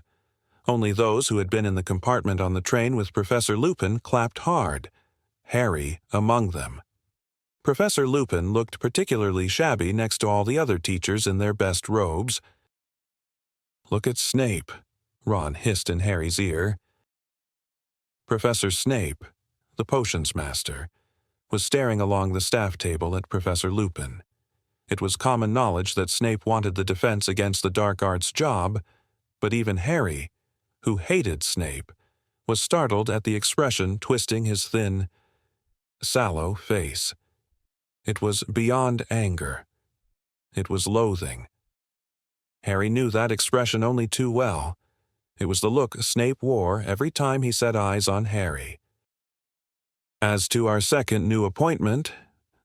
Only those who had been in the compartment on the train with Professor Lupin clapped hard, Harry among them. Professor Lupin looked particularly shabby next to all the other teachers in their best robes. "Look at Snape," Ron hissed in Harry's ear. Professor Snape, the potions master, was staring along the staff table at Professor Lupin. It was common knowledge that Snape wanted the Defense Against the Dark Arts job, but even Harry, who hated Snape, was startled at the expression twisting his thin, sallow face. It was beyond anger. It was loathing. Harry knew that expression only too well. It was the look Snape wore every time he set eyes on Harry. "As to our second new appointment,"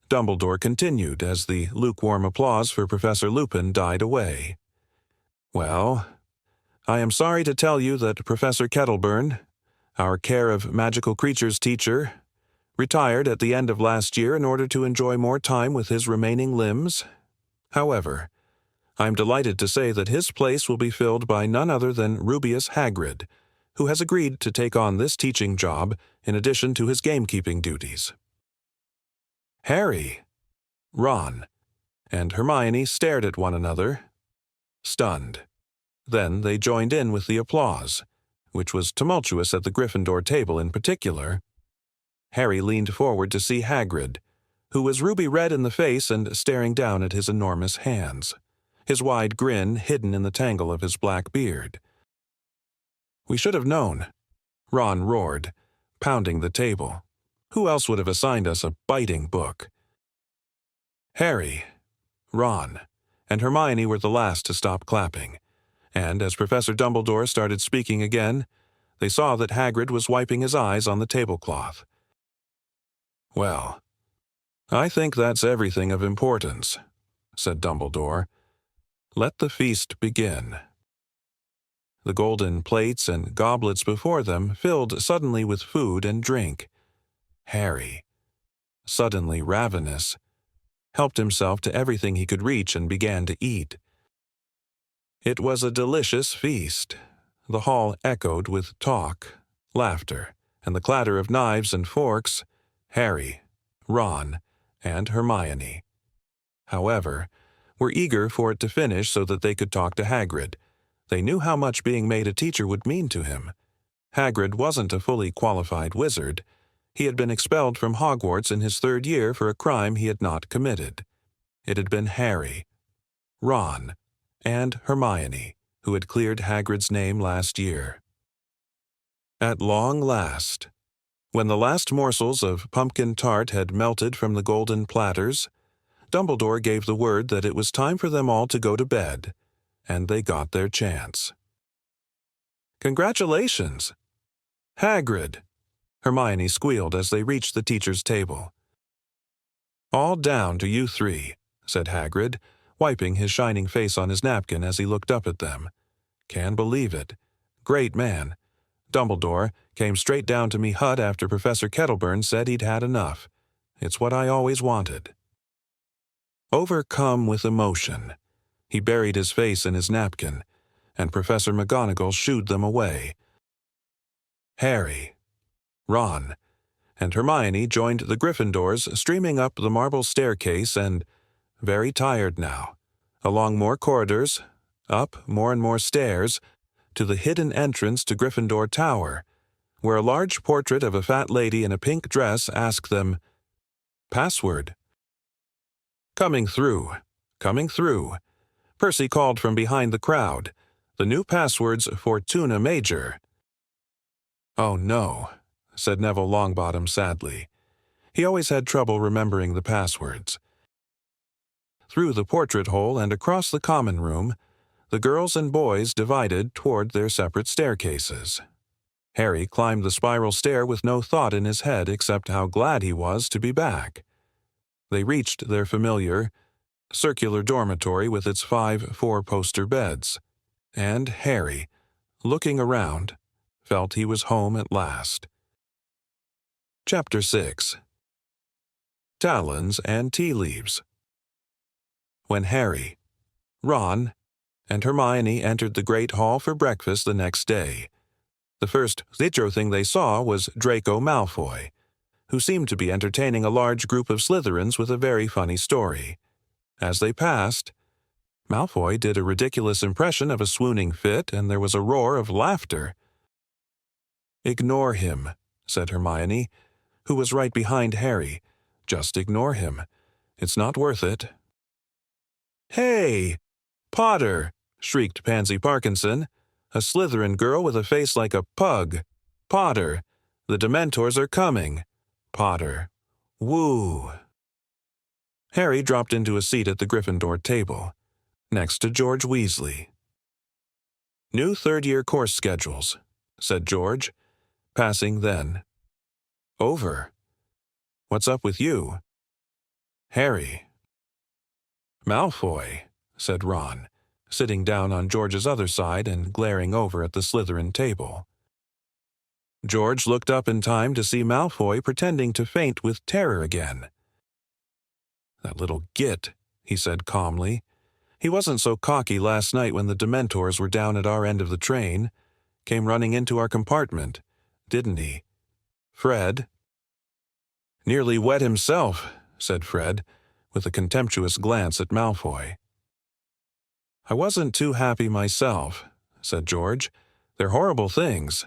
Dumbledore continued as the lukewarm applause for Professor Lupin died away. "Well, I am sorry to tell you that Professor Kettleburn, our Care of Magical Creatures teacher, retired at the end of last year in order to enjoy more time with his remaining limbs. However, I am delighted to say that his place will be filled by none other than Rubeus Hagrid, who has agreed to take on this teaching job in addition to his gamekeeping duties." Harry, Ron, and Hermione stared at one another, stunned. Then they joined in with the applause, which was tumultuous at the Gryffindor table in particular. Harry leaned forward to see Hagrid, who was ruby-red in the face and staring down at his enormous hands, his wide grin hidden in the tangle of his black beard. "We should have known," Ron roared, pounding the table. "Who else would have assigned us a biting book?" Harry, Ron, and Hermione were the last to stop clapping, and as Professor Dumbledore started speaking again, they saw that Hagrid was wiping his eyes on the tablecloth. "Well, I think that's everything of importance," said Dumbledore. "Let the feast begin." The golden plates and goblets before them filled suddenly with food and drink. Harry, suddenly ravenous, helped himself to everything he could reach and began to eat. It was a delicious feast. The hall echoed with talk, laughter, and the clatter of knives and forks. Harry, Ron, and Hermione, however, were eager for it to finish so that they could talk to Hagrid. They knew how much being made a teacher would mean to him. Hagrid wasn't a fully qualified wizard. He had been expelled from Hogwarts in his 3rd year for a crime he had not committed. It had been Harry, Ron, and Hermione who had cleared Hagrid's name last year. At long last, when the last morsels of pumpkin tart had melted from the golden platters, Dumbledore gave the word that it was time for them all to go to bed, and they got their chance. "Congratulations, Hagrid!" Hermione squealed as they reached the teacher's table. "All down to you 3, said Hagrid, wiping his shining face on his napkin as he looked up at them. "Can believe it. Great man. Dumbledore came straight down to me hut after Professor Kettleburn said he'd had enough. It's what I always wanted." Overcome with emotion, he buried his face in his napkin, and Professor McGonagall shooed them away. Harry, Ron, and Hermione joined the Gryffindors streaming up the marble staircase and, very tired now, along more corridors, up more and more stairs, to the hidden entrance to Gryffindor Tower, where a large portrait of a fat lady in a pink dress asked them, "Password." "Coming through, coming through," Percy called from behind the crowd. "The new password's Fortuna Major." "Oh no," said Neville Longbottom sadly. He always had trouble remembering the passwords. Through the portrait hole and across the common room, the girls and boys divided toward their separate staircases. Harry climbed the spiral stair with no thought in his head except how glad he was to be back. They reached their familiar, circular dormitory with its 5 four-poster beds, and Harry, looking around, felt he was home at last. Chapter 6. Talons and Tea Leaves. When Harry, Ron, and Hermione entered the Great Hall for breakfast the next day, the first thing they saw was Draco Malfoy, who seemed to be entertaining a large group of Slytherins with a very funny story. As they passed, Malfoy did a ridiculous impression of a swooning fit, and there was a roar of laughter. "Ignore him," said Hermione, who was right behind Harry. "Just ignore him. It's not worth it." "Hey! Potter!" shrieked Pansy Parkinson, a Slytherin girl with a face like a pug. "Potter! The Dementors are coming! Potter! Woo!" Harry dropped into a seat at the Gryffindor table, next to George Weasley. "New third-year course schedules," said George, passing then. "Over. What's up with you?" "Harry." "Malfoy," said Ron, sitting down on George's other side and glaring over at the Slytherin table. George looked up in time to see Malfoy pretending to faint with terror again. "That little git," he said calmly. "He wasn't so cocky last night when the Dementors were down at our end of the train. Came running into our compartment, didn't he? Fred?" "Nearly wet himself," said Fred, with a contemptuous glance at Malfoy. "I wasn't too happy myself," said George. "They're horrible things,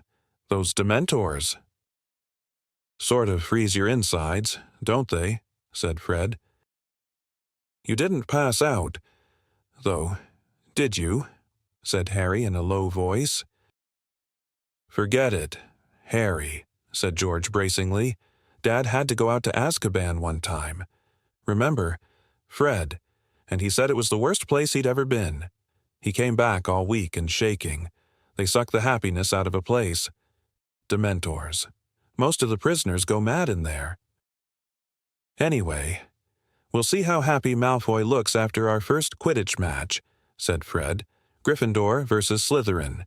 those Dementors." "Sort of freeze your insides, don't they?" said Fred. "You didn't pass out, though, did you?" said Harry in a low voice. "Forget it, Harry," said George bracingly. "Dad had to go out to Azkaban one time. Remember, Fred, and he said it was the worst place he'd ever been. He came back all weak and shaking. They suck the happiness out of a place. Dementors. Most of the prisoners go mad in there. Anyway, we'll see how happy Malfoy looks after our first Quidditch match," said Fred. "Gryffindor versus Slytherin.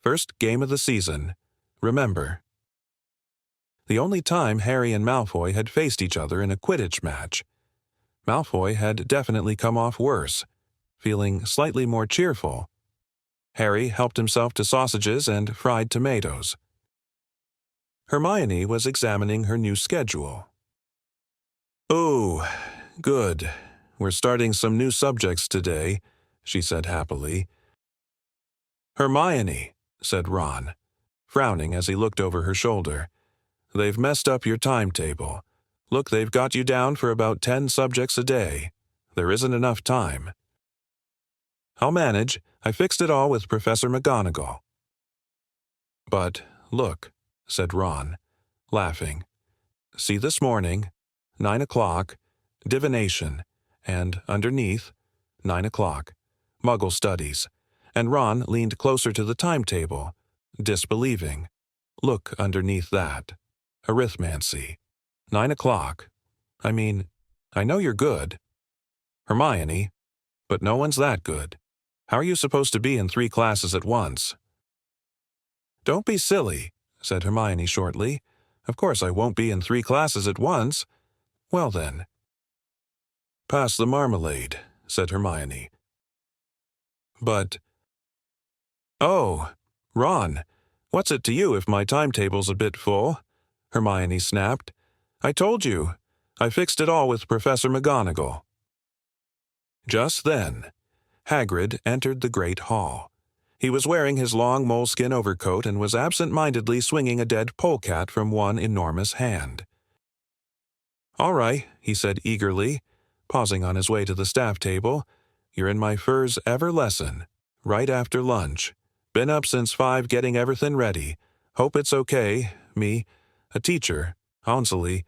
First game of the season. Remember." The only time Harry and Malfoy had faced each other in a Quidditch match. Malfoy had definitely come off worse, feeling slightly more cheerful. Harry helped himself to sausages and fried tomatoes. Hermione was examining her new schedule. "Oh, good. We're starting some new subjects today," she said happily. "Hermione," said Ron, frowning as he looked over her shoulder. "They've messed up your timetable. Look, they've got you down for about 10 subjects a day. There isn't enough time." "I'll manage. I fixed it all with Professor McGonagall." "But, look," said Ron, laughing. "See this morning, 9 o'clock, divination, and underneath, 9 o'clock, Muggle studies." And Ron leaned closer to the timetable, disbelieving. "Look underneath that. Arithmancy. 9 o'clock. I mean, I know you're good, Hermione, but no one's that good. How are you supposed to be in 3 classes at once?" "Don't be silly," said Hermione shortly. "Of course I won't be in 3 classes at once. Well then." "Pass the marmalade," said Hermione. "But—" "Oh, Ron, what's it to you if my timetable's a bit full?" Hermione snapped. "I told you. I fixed it all with Professor McGonagall." Just then, Hagrid entered the Great Hall. He was wearing his long moleskin overcoat and was absent-mindedly swinging a dead polecat from one enormous hand. "All right," he said eagerly, pausing on his way to the staff table. "You're in my Furs Ever lesson, right after lunch. Been up since 5 getting everything ready. Hope it's okay, me, a teacher, Hansely."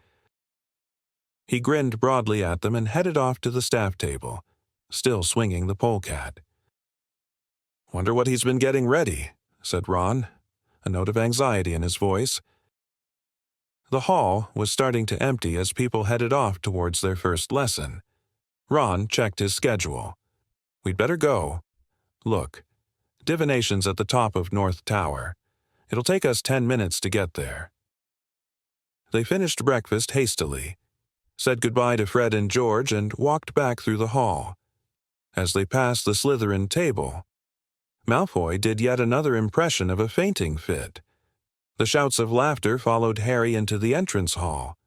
He grinned broadly at them and headed off to the staff table, still swinging the polecat. "Wonder what he's been getting ready," said Ron, a note of anxiety in his voice. The hall was starting to empty as people headed off towards their first lesson. Ron checked his schedule. "We'd better go. Look, divination's at the top of North Tower. It'll take us 10 minutes to get there." They finished breakfast hastily, said goodbye to Fred and George, and walked back through the hall. As they passed the Slytherin table, Malfoy did yet another impression of a fainting fit. The shouts of laughter followed Harry into the entrance hall.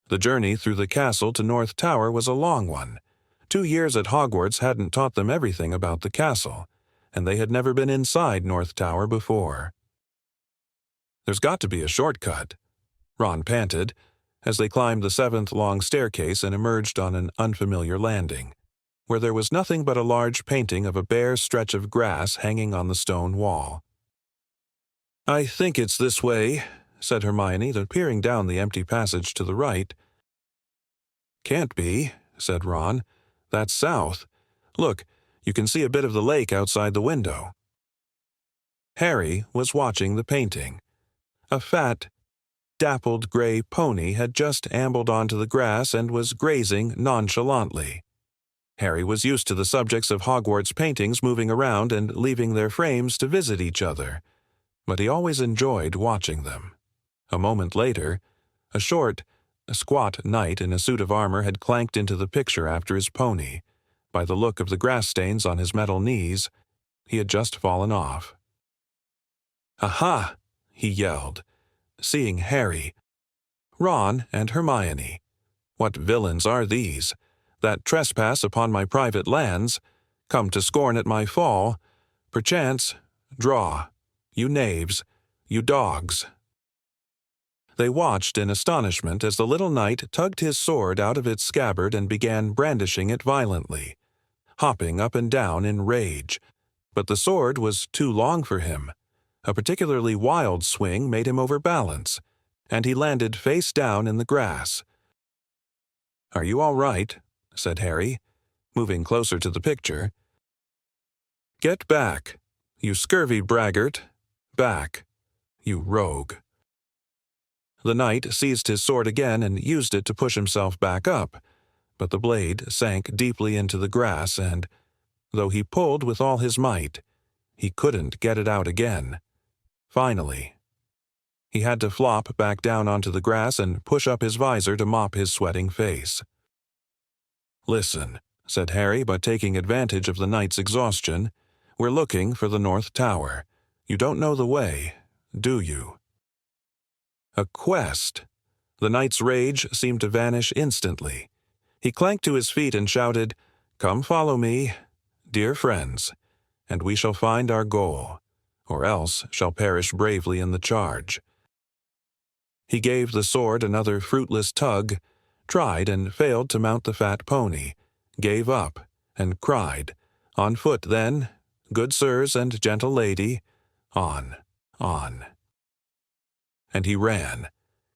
The journey through the castle to North Tower was a long one. 2 years at Hogwarts hadn't taught them everything about the castle, and they had never been inside North Tower before. "There's got to be a shortcut," Ron panted, as they climbed the 7th long staircase and emerged on an unfamiliar landing, where there was nothing but a large painting of a bare stretch of grass hanging on the stone wall. "I think it's this way," said Hermione, peering down the empty passage to the right. "Can't be," said Ron. "That's south. Look, you can see a bit of the lake outside the window." Harry was watching the painting. A fat, dappled gray pony had just ambled onto the grass and was grazing nonchalantly. Harry was used to the subjects of Hogwarts paintings moving around and leaving their frames to visit each other, but he always enjoyed watching them. A moment later, a squat knight in a suit of armor had clanked into the picture after his pony. By the look of the grass stains on his metal knees, he had just fallen off. "Aha!" he yelled, seeing Harry, Ron, and Hermione. "What villains are these, that trespass upon my private lands, come to scorn at my fall? Perchance, draw, you knaves, you dogs." They watched in astonishment as the little knight tugged his sword out of its scabbard and began brandishing it violently, hopping up and down in rage. But the sword was too long for him. A particularly wild swing made him overbalance, and he landed face down in the grass. "Are you all right?" said Harry, moving closer to the picture. "Get back, you scurvy braggart. Back, you rogue." The knight seized his sword again and used it to push himself back up, but the blade sank deeply into the grass and, though he pulled with all his might, he couldn't get it out again. Finally, he had to flop back down onto the grass and push up his visor to mop his sweating face. "Listen," said Harry, but taking advantage of the knight's exhaustion, "we're looking for the North Tower. You don't know the way, do you?" A quest! The knight's rage seemed to vanish instantly. He clanked to his feet and shouted, "Come follow me, dear friends, and we shall find our goal, or else shall perish bravely in the charge." He gave the sword another fruitless tug, tried and failed to mount the fat pony, gave up, and cried, "On foot, then, good sirs and gentle lady, on, on." And he ran,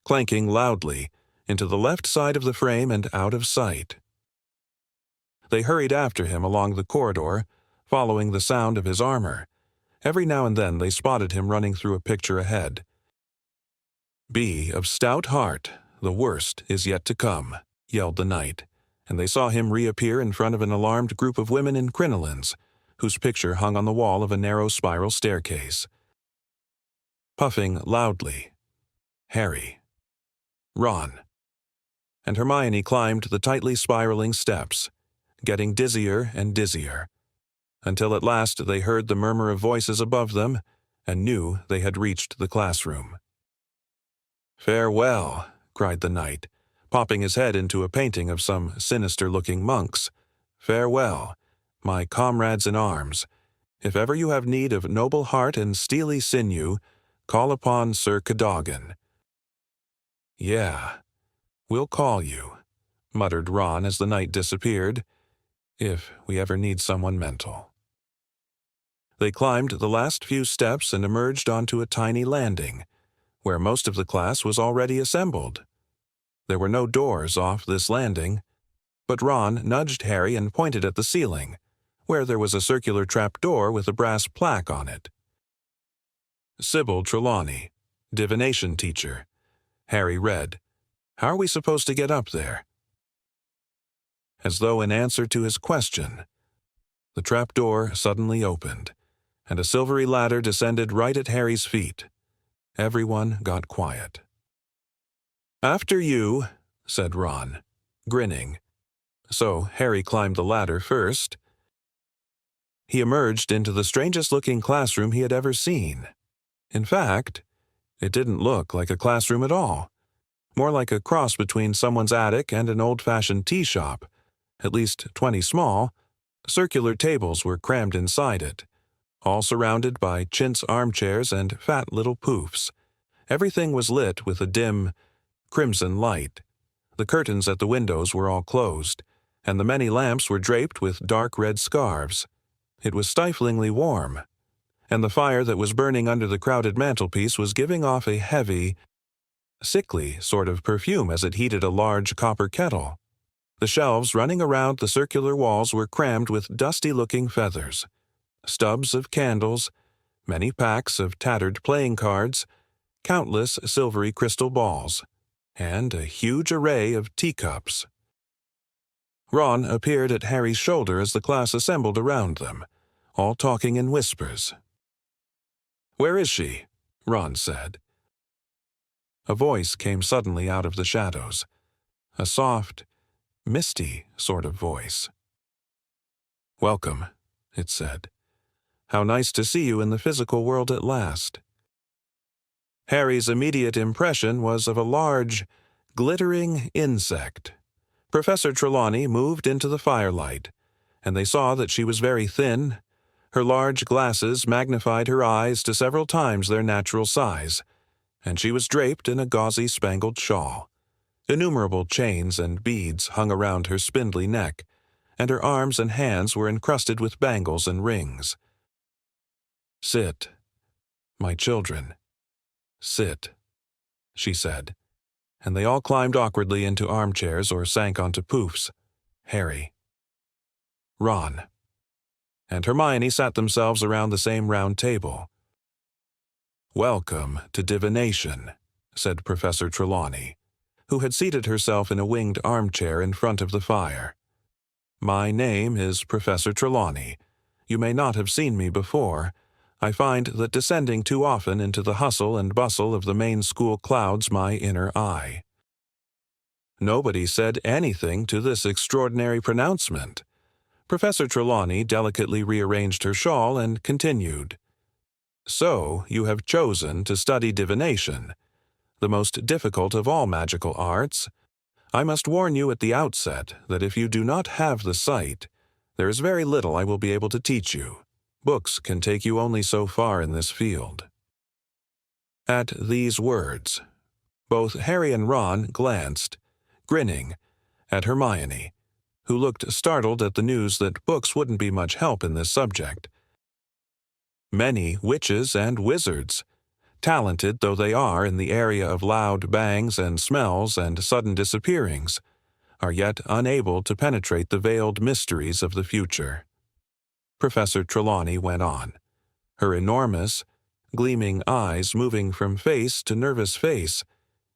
clanking loudly, into the left side of the frame and out of sight. They hurried after him along the corridor, following the sound of his armor. Every now and then they spotted him running through a picture ahead. "Be of stout heart, the worst is yet to come," yelled the knight, and they saw him reappear in front of an alarmed group of women in crinolines, whose picture hung on the wall of a narrow spiral staircase. Puffing loudly, Harry, Ron, and Hermione climbed the tightly spiraling steps, getting dizzier and dizzier, until at last they heard the murmur of voices above them and knew they had reached the classroom. "Farewell," cried the knight, popping his head into a painting of some sinister-looking monks. "Farewell, my comrades in arms. If ever you have need of noble heart and steely sinew, call upon Sir Cadogan." "Yeah, we'll call you," muttered Ron as the knight disappeared, "if we ever need someone mental." They climbed the last few steps and emerged onto a tiny landing, where most of the class was already assembled. There were no doors off this landing, but Ron nudged Harry and pointed at the ceiling, where there was a circular trapdoor with a brass plaque on it. "Sybil Trelawney, divination teacher." Harry read. "How are we supposed to get up there?" As though in answer to his question, the trapdoor suddenly opened, and a silvery ladder descended right at Harry's feet. Everyone got quiet. "After you," said Ron, grinning. So Harry climbed the ladder first. He emerged into the strangest-looking classroom he had ever seen. In fact, it didn't look like a classroom at all. More like a cross between someone's attic and an old-fashioned tea shop. At least 20 small, circular tables were crammed inside it, all surrounded by chintz armchairs and fat little poufs. Everything was lit with a dim, crimson light. The curtains at the windows were all closed, and the many lamps were draped with dark red scarves. It was stiflingly warm, and the fire that was burning under the crowded mantelpiece was giving off a heavy, sickly sort of perfume as it heated a large copper kettle. The shelves running around the circular walls were crammed with dusty-looking feathers, stubs of candles, many packs of tattered playing cards, countless silvery crystal balls, and a huge array of teacups. Ron appeared at Harry's shoulder as the class assembled around them, all talking in whispers. "Where is she?" Ron said. A voice came suddenly out of the shadows, a soft, misty sort of voice. "Welcome," it said. "How nice to see you in the physical world at last." Harry's immediate impression was of a large, glittering insect. Professor Trelawney moved into the firelight, and they saw that she was very thin. Her large glasses magnified her eyes to several times their natural size, and she was draped in a gauzy spangled shawl. Innumerable chains and beads hung around her spindly neck, and her arms and hands were encrusted with bangles and rings. "Sit, my children, sit," she said, and they all climbed awkwardly into armchairs or sank onto poufs. Harry, Ron, and Hermione sat themselves around the same round table. "Welcome to divination," said Professor Trelawney, who had seated herself in a winged armchair in front of the fire. "My name is Professor Trelawney. You may not have seen me before. I find that descending too often into the hustle and bustle of the main school clouds my inner eye." Nobody said anything to this extraordinary pronouncement. Professor Trelawney delicately rearranged her shawl and continued. "So you have chosen to study divination, the most difficult of all magical arts. I must warn you at the outset that if you do not have the sight, there is very little I will be able to teach you. Books can take you only so far in this field." At these words, both Harry and Ron glanced, grinning, at Hermione, who looked startled at the news that books wouldn't be much help in this subject. Many witches and wizards, talented though they are in the area of loud bangs and smells and sudden disappearings, are yet unable to penetrate the veiled mysteries of the future. Professor Trelawney went on, her enormous, gleaming eyes moving from face to nervous face.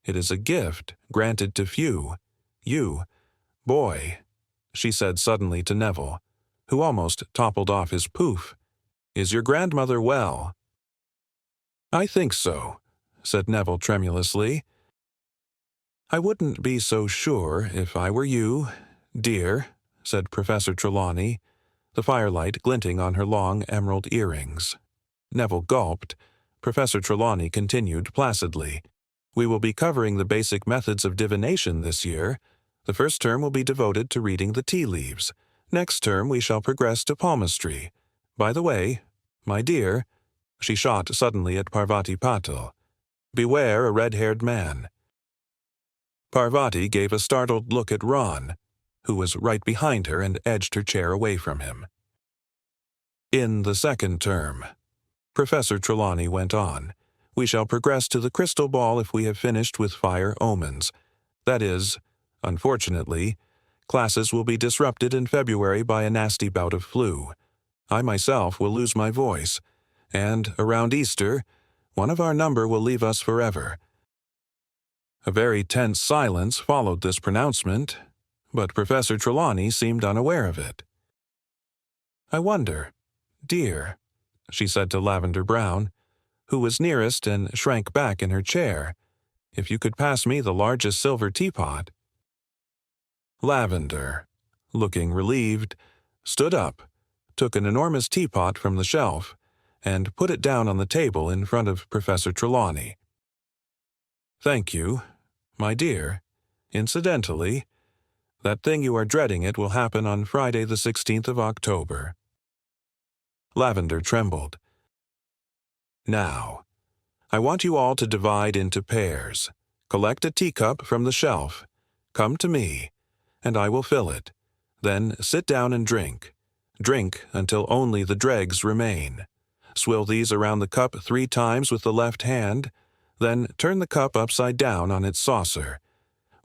"It is a gift granted to few. You, boy," she said suddenly to Neville, who almost toppled off his pouf, "is your grandmother well?" "I think so," said Neville tremulously. "I wouldn't be so sure if I were you, dear," said Professor Trelawney, the firelight glinting on her long emerald earrings. Neville gulped. Professor Trelawney continued placidly. "We will be covering the basic methods of divination this year. The first term will be devoted to reading the tea leaves. Next term we shall progress to palmistry. By the way, my dear," she shot suddenly at Parvati Patil, "beware a red-haired man." Parvati gave a startled look at Ron, who was right behind her and edged her chair away from him. "In the second term," Professor Trelawney went on, "we shall progress to the crystal ball if we have finished with fire omens. That is, unfortunately, classes will be disrupted in February by a nasty bout of flu. I myself will lose my voice, and around Easter, one of our number will leave us forever." A very tense silence followed this pronouncement, but Professor Trelawney seemed unaware of it. "I wonder, dear," she said to Lavender Brown, who was nearest and shrank back in her chair, If you could pass me the largest silver teapot." Lavender, looking relieved, stood up, took an enormous teapot from the shelf, and put it down on the table in front of Professor Trelawney. "Thank you, my dear. Incidentally, that thing you are dreading it will happen on Friday the 16th of October." Lavender trembled. "Now, I want you all to divide into pairs. Collect a teacup from the shelf. Come to me, and I will fill it. Then sit down and drink. Drink until only the dregs remain. Swill these around the cup 3 times with the left hand. Then turn the cup upside down on its saucer.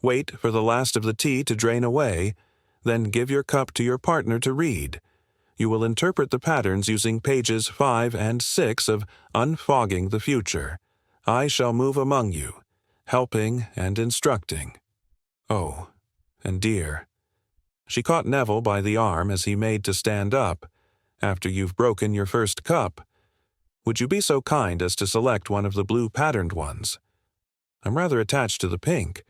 Wait for the last of the tea to drain away. Then give your cup to your partner to read. You will interpret the patterns using pages 5 and 6 of Unfogging the Future. I shall move among you, helping and instructing. Oh, and dear," she caught Neville by the arm as he made to stand up, "after you've broken your first cup, would you be so kind as to select one of the blue patterned ones? I'm rather attached to the pink."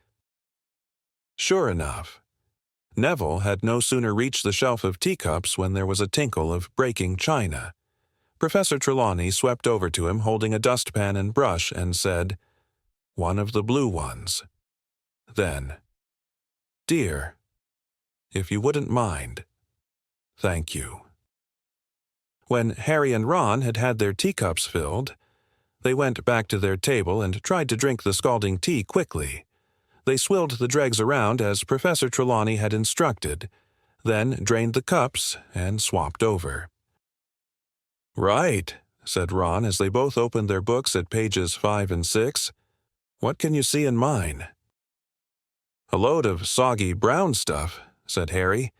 Sure enough, Neville had no sooner reached the shelf of teacups when there was a tinkle of breaking china. Professor Trelawney swept over to him holding a dustpan and brush and said, "One of the blue ones." Then, "Dear, if you wouldn't mind. Thank you." When Harry and Ron had had their teacups filled, they went back to their table and tried to drink the scalding tea quickly. They swilled the dregs around as Professor Trelawney had instructed, then drained the cups and swapped over. "Right," said Ron as they both opened their books at pages 5 and 6. "What can you see in mine?" "A load of soggy brown stuff," said Harry.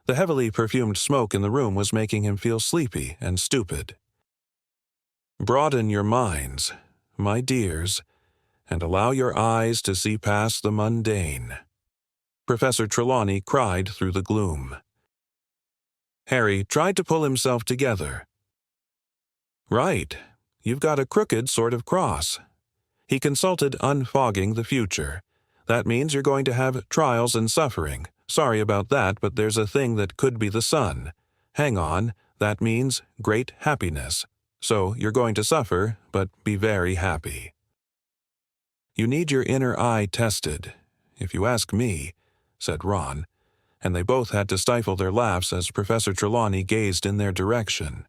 The heavily perfumed smoke in the room was making him feel sleepy and stupid. "Broaden your minds, my dears, and allow your eyes to see past the mundane," Professor Trelawney cried through the gloom. Harry tried to pull himself together. "Right, you've got a crooked sort of cross." He consulted Unfogging the Future. "That means you're going to have trials and suffering. Sorry about that, but there's a thing that could be the sun. Hang on, that means great happiness. So you're going to suffer, but be very happy. You need your inner eye tested, if you ask me," said Ron, and they both had to stifle their laughs as Professor Trelawney gazed in their direction.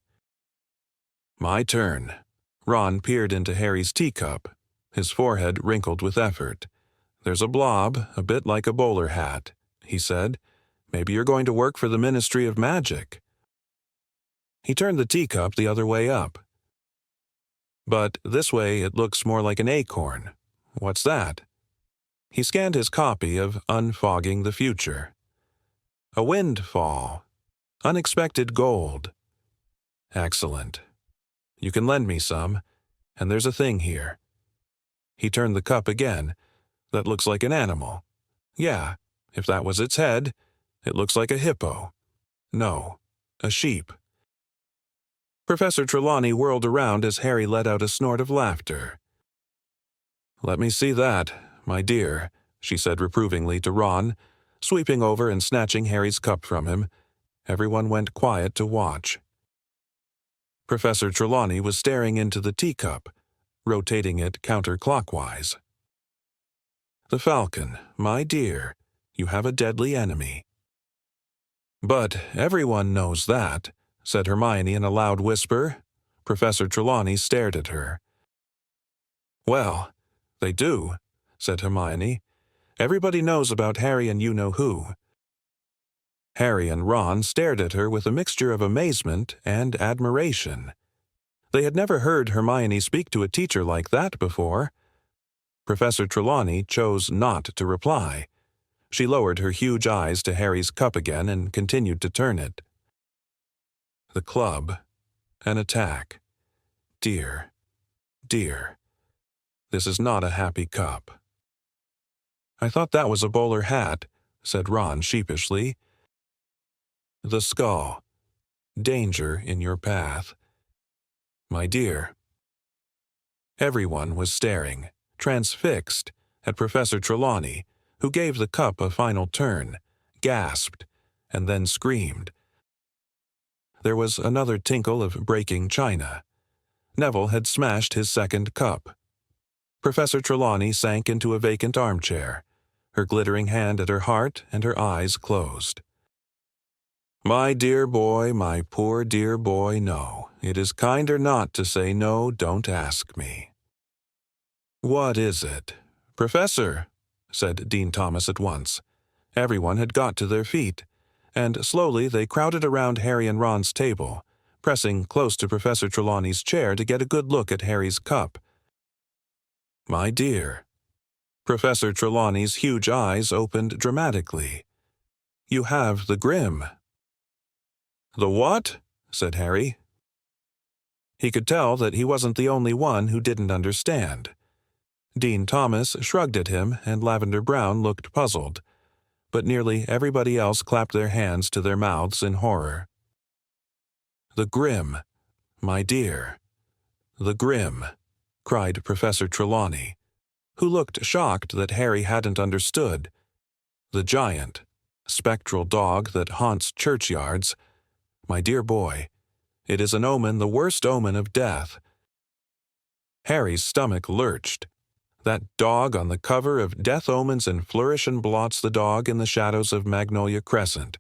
"My turn." Ron peered into Harry's teacup, his forehead wrinkled with effort. "There's a blob, a bit like a bowler hat," he said. "Maybe you're going to work for the Ministry of Magic." He turned the teacup the other way up. "But this way it looks more like an acorn. What's that?" He scanned his copy of Unfogging the Future. "A windfall. Unexpected gold. Excellent. You can lend me some, and there's a thing here." He turned the cup again. "That looks like an animal. Yeah, if that was its head, it looks like a hippo. No, a sheep." Professor Trelawney whirled around as Harry let out a snort of laughter. "Let me see that, my dear," she said reprovingly to Ron, sweeping over and snatching Harry's cup from him. Everyone went quiet to watch. Professor Trelawney was staring into the teacup, rotating it counterclockwise. "The falcon, my dear, you have a deadly enemy." "But everyone knows that," said Hermione in a loud whisper. Professor Trelawney stared at her. "Well, they do," said Hermione. "Everybody knows about Harry and you-know-who." Harry and Ron stared at her with a mixture of amazement and admiration. They had never heard Hermione speak to a teacher like that before. Professor Trelawney chose not to reply. She lowered her huge eyes to Harry's cup again and continued to turn it. "The club. An attack. Dear, dear. This is not a happy cup." "I thought that was a bowler hat," said Ron sheepishly. "The skull. Danger in your path. My dear." Everyone was staring, transfixed. at Professor Trelawney, who gave the cup a final turn, gasped, and then screamed. There was another tinkle of breaking china. Neville had smashed his second cup. Professor Trelawney sank into a vacant armchair, her glittering hand at her heart and her eyes closed. "My dear boy, my poor dear boy, no. It is kinder not to say no, don't ask me." "What is it?" "Professor," said Dean Thomas at once. Everyone had got to their feet, and slowly they crowded around Harry and Ron's table, pressing close to Professor Trelawney's chair to get a good look at Harry's cup. "My dear." Professor Trelawney's huge eyes opened dramatically. "You have the grim." "The what?" said Harry. He could tell that he wasn't the only one who didn't understand. Dean Thomas shrugged at him, and Lavender Brown looked puzzled, but nearly everybody else clapped their hands to their mouths in horror. "The grim, my dear, the grim," cried Professor Trelawney, who looked shocked that Harry hadn't understood. "The giant, spectral dog that haunts churchyards. My dear boy, it is an omen, the worst omen of death." Harry's stomach lurched. That dog on the cover of Death Omens and Flourish and Blots, the dog in the shadows of Magnolia Crescent.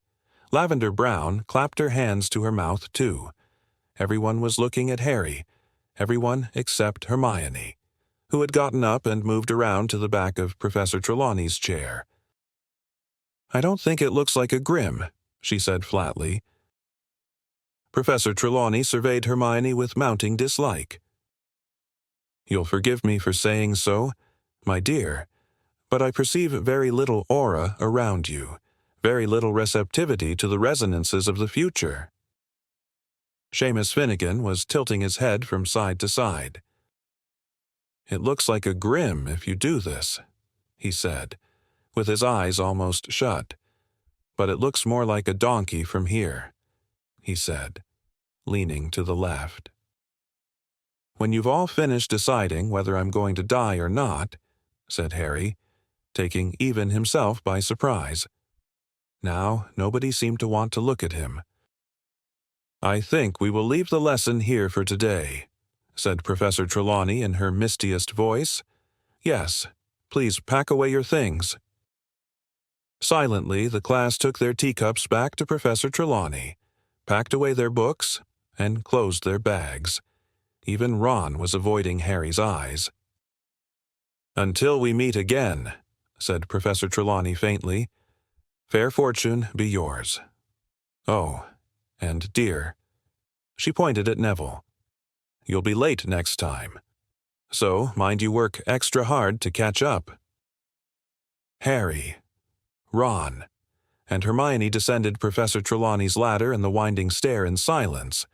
Lavender Brown clapped her hands to her mouth, too. Everyone was looking at Harry, everyone except Hermione, who had gotten up and moved around to the back of Professor Trelawney's chair. "I don't think it looks like a grim," she said flatly. Professor Trelawney surveyed Hermione with mounting dislike. "You'll forgive me for saying so, my dear, but I perceive very little aura around you, very little receptivity to the resonances of the future." Seamus Finnegan was tilting his head from side to side. "It looks like a grim if you do this," he said, with his eyes almost shut. "But it looks more like a donkey from here," he said, leaning to the left. "When you've all finished deciding whether I'm going to die or not," said Harry, taking even himself by surprise. Now nobody seemed to want to look at him. "I think we will leave the lesson here for today," said Professor Trelawney in her mistiest voice. "Yes, please pack away your things." Silently, the class took their teacups back to Professor Trelawney, packed away their books, and closed their bags. Even Ron was avoiding Harry's eyes. "Until we meet again," said Professor Trelawney faintly, "fair fortune be yours. Oh, and dear," she pointed at Neville, "you'll be late next time. So mind you work extra hard to catch up." Harry, Ron, and Hermione descended Professor Trelawney's ladder and the winding stair in silence,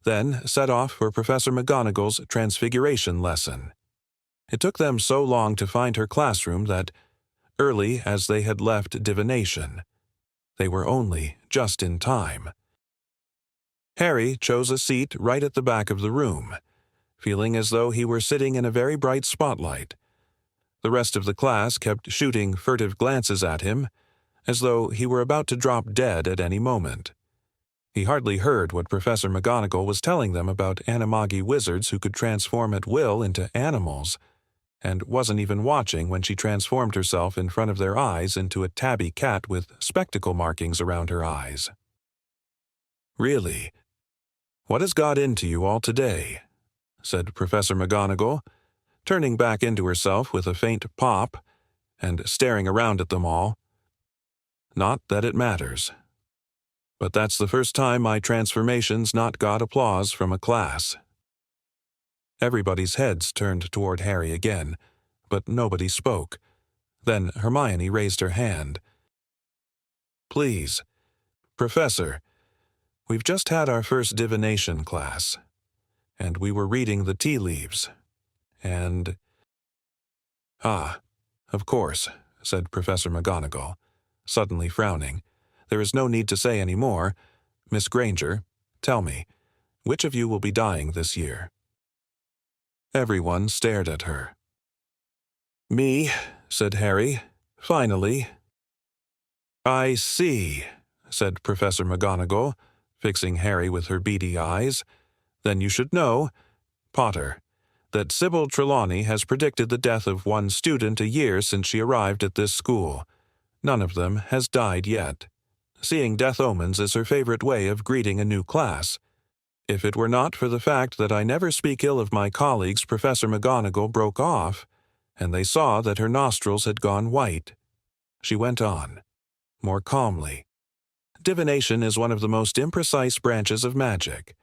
then set off for Professor McGonagall's Transfiguration lesson. It took them so long to find her classroom that, early as they had left divination, they were only just in time. Harry chose a seat right at the back of the room, feeling as though he were sitting in a very bright spotlight. The rest of the class kept shooting furtive glances at him, as though he were about to drop dead at any moment. He hardly heard what Professor McGonagall was telling them about animagi wizards who could transform at will into animals, and wasn't even watching when she transformed herself in front of their eyes into a tabby cat with spectacle markings around her eyes. "Really, what has got into you all today?" said Professor McGonagall, turning back into herself with a faint pop and staring around at them all. "Not that it matters. But that's the first time my transformation's not got applause from a class." Everybody's heads turned toward Harry again, but nobody spoke. Then Hermione raised her hand. "Please, Professor, we've just had our first divination class, and we were reading the tea leaves, and—" "Ah, of course," said Professor McGonagall, suddenly frowning. "There is no need to say any more. Miss Granger, tell me, which of you will be dying this year?" Everyone stared at her. "Me," said Harry, finally. I see, said Professor McGonagall, fixing Harry with her beady eyes. Then you should know, Potter, that Sybil Trelawney has predicted the death of one student a year since she arrived at this school. None of them has died yet. Seeing death omens is her favorite way of greeting a new class. If it were not for the fact that I never speak ill of my colleagues, Professor McGonagall broke off, and they saw that her nostrils had gone white. She went on, more calmly. Divination is one of the most imprecise branches of magic.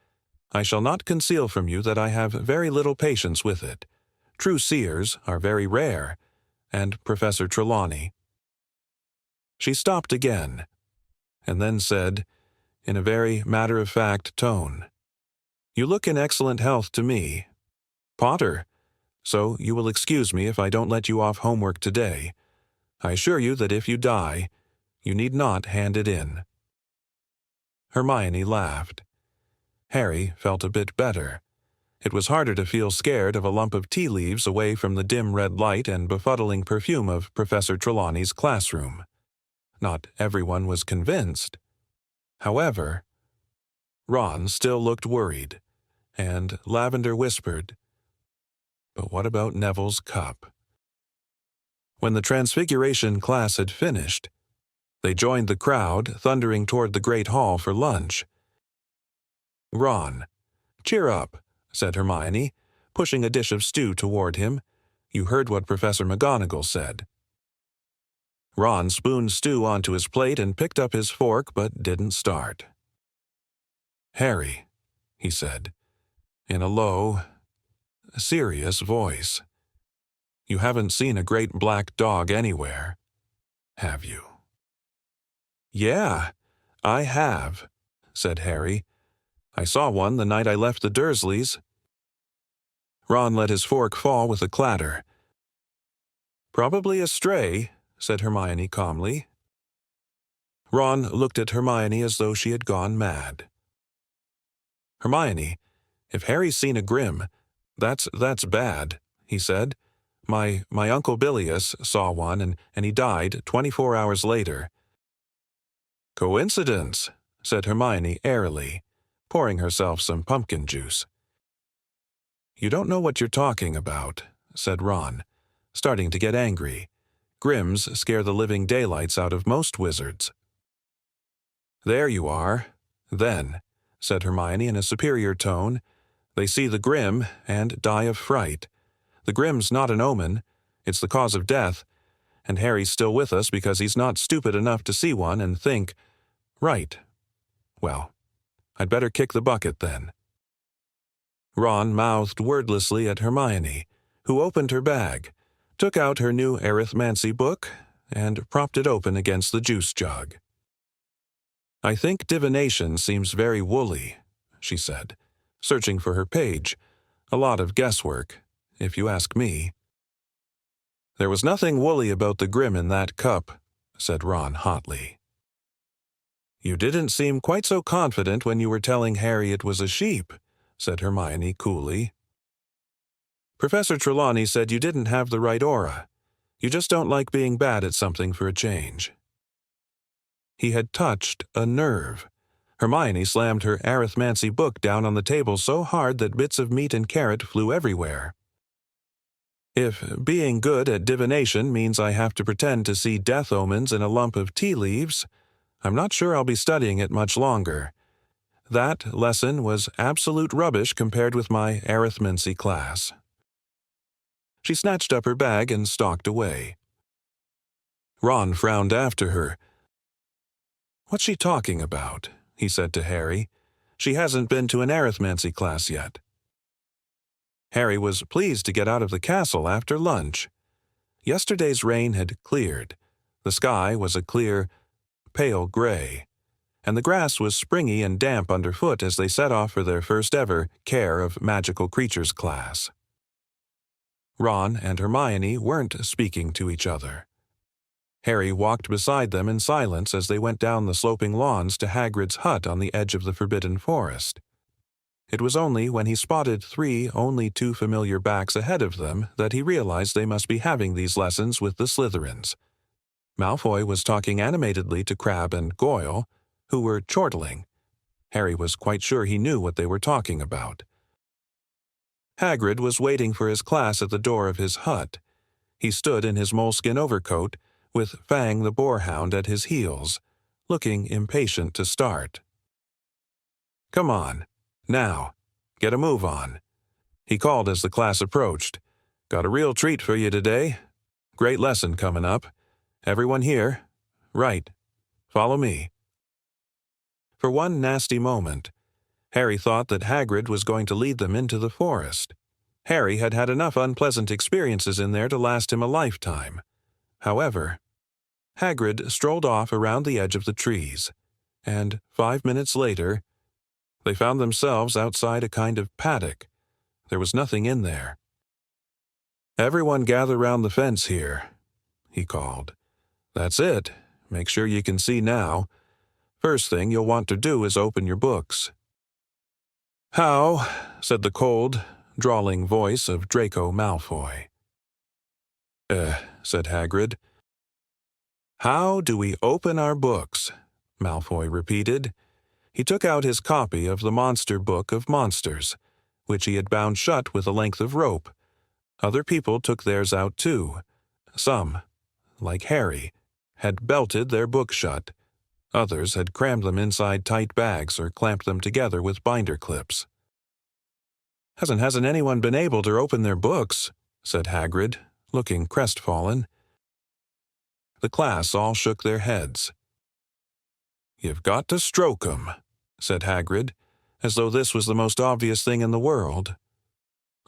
I shall not conceal from you that I have very little patience with it. True seers are very rare, and Professor Trelawney. She stopped again, and then said, in a very matter-of-fact tone, You look in excellent health to me, Potter, so you will excuse me if I don't let you off homework today. I assure you that if you die, you need not hand it in. Hermione laughed. Harry felt a bit better. It was harder to feel scared of a lump of tea leaves away from the dim red light and befuddling perfume of Professor Trelawney's classroom. Not everyone was convinced. However, Ron still looked worried, and Lavender whispered, But what about Neville's cup? When the Transfiguration class had finished, they joined the crowd, thundering toward the great hall for lunch. Ron, cheer up, said Hermione, pushing a dish of stew toward him. You heard what Professor McGonagall said. Ron spooned stew onto his plate and picked up his fork, but didn't start. Harry, he said, in a low, serious voice, you haven't seen a great black dog anywhere, have you? Yeah, I have, said Harry. I saw one the night I left the Dursleys. Ron let his fork fall with a clatter. Probably a stray, said Hermione calmly. Ron looked at Hermione as though she had gone mad. Hermione, if Harry's seen a Grim, that's bad, he said. My Uncle Bilius saw one, and he died 24 hours later. Coincidence, said Hermione airily, pouring herself some pumpkin juice. You don't know what you're talking about, said Ron, starting to get angry. Grims scare the living daylights out of most wizards. There you are, then, said Hermione in a superior tone. They see the Grim and die of fright. The Grim's not an omen, it's the cause of death, and Harry's still with us because he's not stupid enough to see one and think, right. Well, I'd better kick the bucket then. Ron mouthed wordlessly at Hermione, who opened her bag, took out her new arithmancy book, and propped it open against the juice jug. I think divination seems very woolly, she said, searching for her page. A lot of guesswork, if you ask me. There was nothing woolly about the Grim in that cup, said Ron hotly. You didn't seem quite so confident when you were telling Harry it was a sheep, said Hermione coolly. Professor Trelawney said you didn't have the right aura. You just don't like being bad at something for a change. He had touched a nerve. Hermione slammed her arithmancy book down on the table so hard that bits of meat and carrot flew everywhere. If being good at divination means I have to pretend to see death omens in a lump of tea leaves, I'm not sure I'll be studying it much longer. That lesson was absolute rubbish compared with my arithmancy class. She snatched up her bag and stalked away. Ron frowned after her. What's she talking about? He said to Harry. She hasn't been to an arithmancy class yet. Harry was pleased to get out of the castle after lunch. Yesterday's rain had cleared. The sky was a clear, pale gray, and the grass was springy and damp underfoot as they set off for their first ever Care of Magical Creatures class. Ron and Hermione weren't speaking to each other. Harry walked beside them in silence as they went down the sloping lawns to Hagrid's hut on the edge of the Forbidden Forest. It was only when he spotted three only too familiar backs ahead of them that he realized they must be having these lessons with the Slytherins. Malfoy was talking animatedly to Crabbe and Goyle, who were chortling. Harry was quite sure he knew what they were talking about. Hagrid was waiting for his class at the door of his hut. He stood in his moleskin overcoat, with Fang the boarhound at his heels, looking impatient to start. "Come on. Now, get a move on," he called as the class approached. "Got a real treat for you today. Great lesson coming up. Everyone here? Right. Follow me." For one nasty moment, Harry thought that Hagrid was going to lead them into the forest. Harry had had enough unpleasant experiences in there to last him a lifetime. However, Hagrid strolled off around the edge of the trees, and 5 minutes later, they found themselves outside a kind of paddock. There was nothing in there. "Everyone gather round the fence here," he called. "That's it. Make sure you can see now. First thing you'll want to do is open your books." "How?" said the cold, drawling voice of Draco Malfoy. Said Hagrid. "How do we open our books?" Malfoy repeated. He took out his copy of the Monster Book of Monsters, which he had bound shut with a length of rope. Other people took theirs out too. Some, like Harry, had belted their books shut. Others had crammed them inside tight bags or clamped them together with binder clips. Hasn't anyone been able to open their books?" said Hagrid, looking crestfallen. The class all shook their heads. "You've got to stroke 'em," said Hagrid, as though this was the most obvious thing in the world.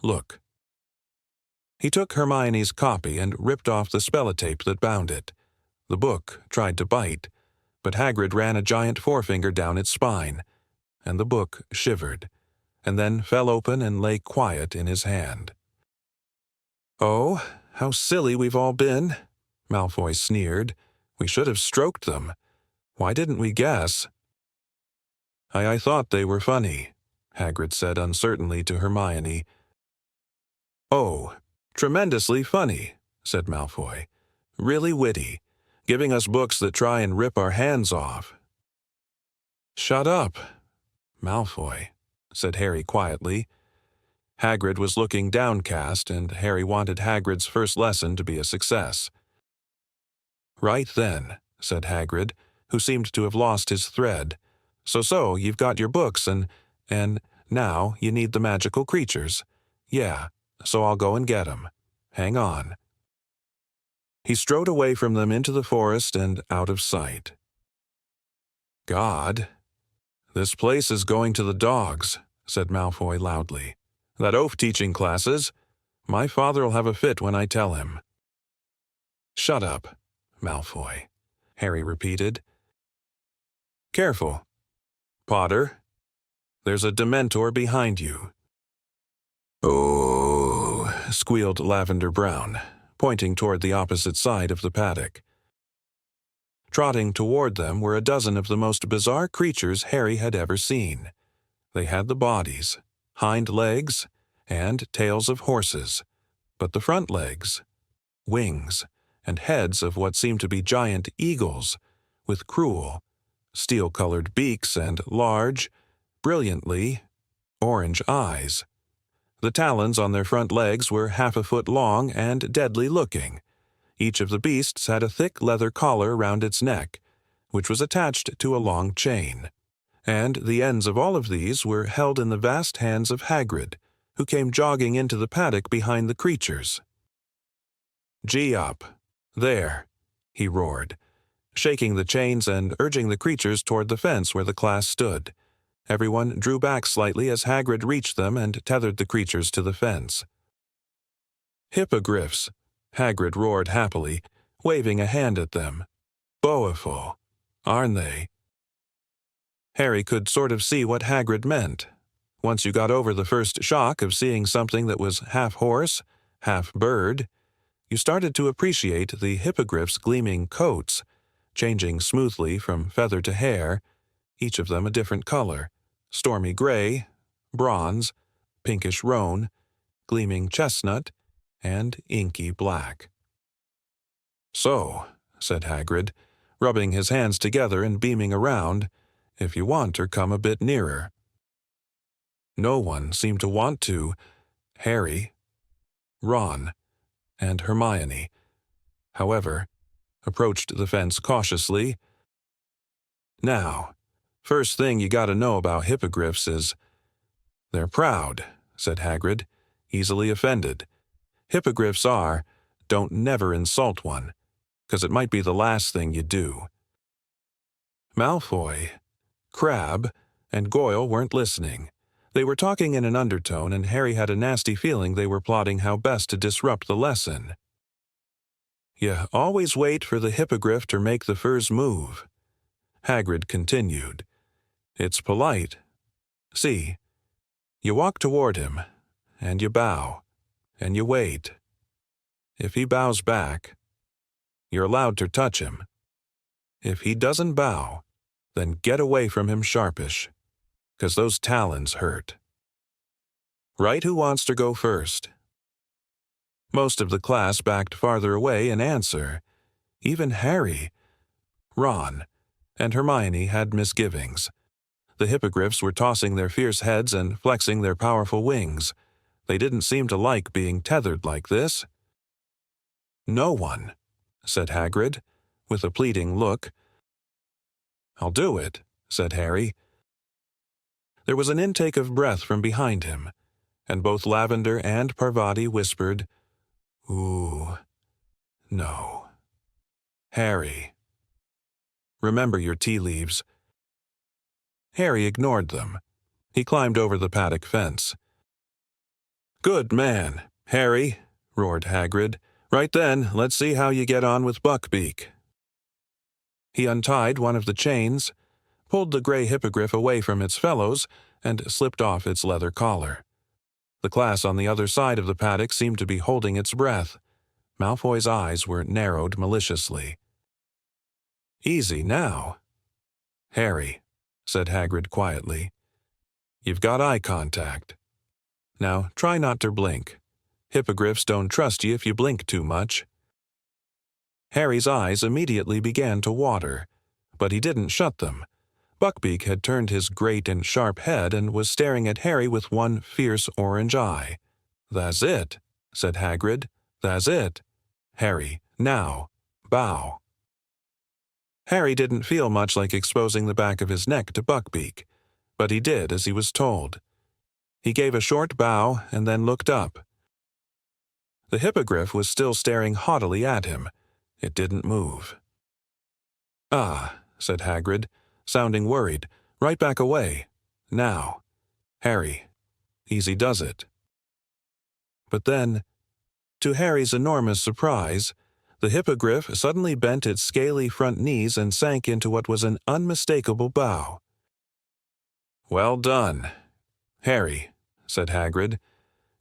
"Look." He took Hermione's copy and ripped off the spellotape that bound it. The book tried to bite, but Hagrid ran a giant forefinger down its spine, and the book shivered, and then fell open and lay quiet in his hand. "Oh, how silly we've all been," Malfoy sneered. "We should have stroked them. Why didn't we guess?" I thought they were funny," Hagrid said uncertainly to Hermione. "Oh, tremendously funny," said Malfoy. "Really witty, giving us books that try and rip our hands off." "Shut up, Malfoy," said Harry quietly. Hagrid was looking downcast, and Harry wanted Hagrid's first lesson to be a success. "Right then," said Hagrid, who seemed to have lost his thread. So, you've got your books, and now you need the magical creatures. Yeah, so I'll go and get 'em. Hang on." He strode away from them into the forest and out of sight. "God, this place is going to the dogs," said Malfoy loudly. "That oath-teaching classes. My father'll have a fit when I tell him." "Shut up, Malfoy," Harry repeated. "Careful. Potter, there's a Dementor behind you." "Oh," squealed Lavender Brown, pointing toward the opposite side of the paddock. Trotting toward them were a dozen of the most bizarre creatures Harry had ever seen. They had the bodies, hind legs, and tails of horses, but the front legs, wings, and heads of what seemed to be giant eagles, with cruel, steel-colored beaks and large, brilliantly orange eyes. The talons on their front legs were 1/2 foot long and deadly-looking. Each of the beasts had a thick leather collar round its neck, which was attached to a long chain, and the ends of all of these were held in the vast hands of Hagrid, who came jogging into the paddock behind the creatures. "Gee up. There," he roared, shaking the chains and urging the creatures toward the fence where the class stood. Everyone drew back slightly as Hagrid reached them and tethered the creatures to the fence. "Hippogriffs," Hagrid roared happily, waving a hand at them. "Beautiful, aren't they?" Harry could sort of see what Hagrid meant. Once you got over the first shock of seeing something that was half horse, half bird, you started to appreciate the hippogriffs' gleaming coats, changing smoothly from feather to hair, each of them a different color, stormy gray, bronze, pinkish roan, gleaming chestnut, and inky black. "So," said Hagrid, rubbing his hands together and beaming around, "if you want to come a bit nearer." No one seemed to want to. Harry, Ron, and Hermione, however, approached the fence cautiously. "Now, first thing you gotta know about hippogriffs is—" "They're proud," said Hagrid, easily offended. "Hippogriffs are, don't never insult one, 'cause it might be the last thing you do." Malfoy, Crabbe, and Goyle weren't listening. They were talking in an undertone, and Harry had a nasty feeling they were plotting how best to disrupt the lesson. "You always wait for the hippogriff to make the first move," Hagrid continued. "It's polite. See, you walk toward him, and you bow, and you wait. If he bows back, you're allowed to touch him. If he doesn't bow, then get away from him sharpish, 'cause those talons hurt. Right, who wants to go first?" Most of the class backed farther away in answer. Even Harry, Ron, and Hermione had misgivings. The hippogriffs were tossing their fierce heads and flexing their powerful wings. They didn't seem to like being tethered like this. "No one," said Hagrid, with a pleading look. "I'll do it," said Harry. There was an intake of breath from behind him, and both Lavender and Parvati whispered, "Ooh, no. Harry, remember your tea leaves." Harry ignored them. He climbed over the paddock fence. "Good man, Harry," roared Hagrid. "Right then, let's see how you get on with Buckbeak." He untied one of the chains, pulled the gray hippogriff away from its fellows, and slipped off its leather collar. The class on the other side of the paddock seemed to be holding its breath. Malfoy's eyes were narrowed maliciously. "Easy now, Harry," said Hagrid quietly. "You've got eye contact. Now try not to blink. Hippogriffs don't trust you if you blink too much." Harry's eyes immediately began to water, but he didn't shut them. Buckbeak had turned his great and sharp head and was staring at Harry with one fierce orange eye. "That's it," said Hagrid. "That's it. Harry, now, bow." Harry didn't feel much like exposing the back of his neck to Buckbeak, but he did as he was told. He gave a short bow and then looked up. The hippogriff was still staring haughtily at him. It didn't move. "Ah," said Hagrid, sounding worried. "Right back away. Now, Harry, easy does it." But then, to Harry's enormous surprise, the hippogriff suddenly bent its scaly front knees and sank into what was an unmistakable bow. "Well done, Harry," said Hagrid,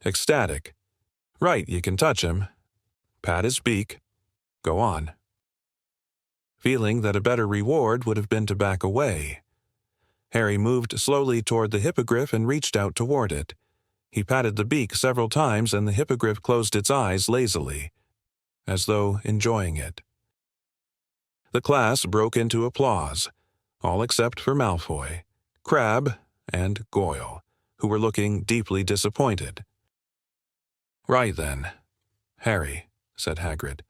ecstatic. "Right, you can touch him. Pat his beak. Go on." Feeling that a better reward would have been to back away, Harry moved slowly toward the hippogriff and reached out toward it. He patted the beak several times, and the hippogriff closed its eyes lazily, as though enjoying it. The class broke into applause, all except for Malfoy, Crabbe, and Goyle, who were looking deeply disappointed. "Right then, Harry," said Hagrid.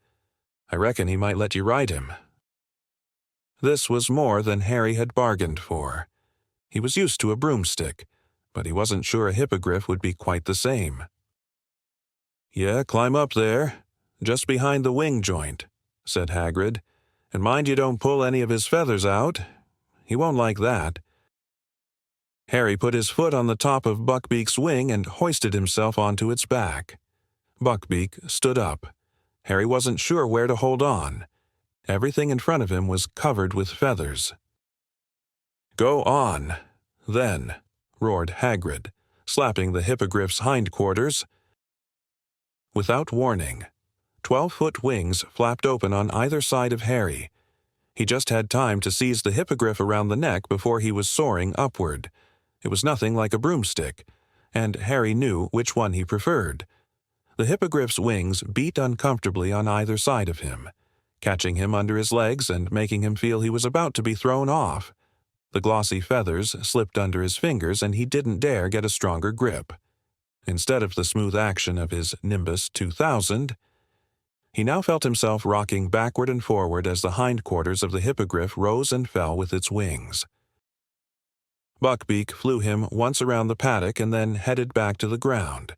"I reckon he might let you ride him." This was more than Harry had bargained for. He was used to a broomstick, but he wasn't sure a hippogriff would be quite the same. "Yeah, climb up there, just behind the wing joint," said Hagrid. "And mind you don't pull any of his feathers out. He won't like that." Harry put his foot on the top of Buckbeak's wing and hoisted himself onto its back. Buckbeak stood up. Harry wasn't sure where to hold on. Everything in front of him was covered with feathers. "Go on, then," roared Hagrid, slapping the hippogriff's hindquarters. Without warning, 12-foot wings flapped open on either side of Harry. He just had time to seize the hippogriff around the neck before he was soaring upward. It was nothing like a broomstick, and Harry knew which one he preferred. The hippogriff's wings beat uncomfortably on either side of him, catching him under his legs and making him feel he was about to be thrown off. The glossy feathers slipped under his fingers, and he didn't dare get a stronger grip. Instead of the smooth action of his Nimbus 2000, he now felt himself rocking backward and forward as the hindquarters of the hippogriff rose and fell with its wings. Buckbeak flew him once around the paddock and then headed back to the ground.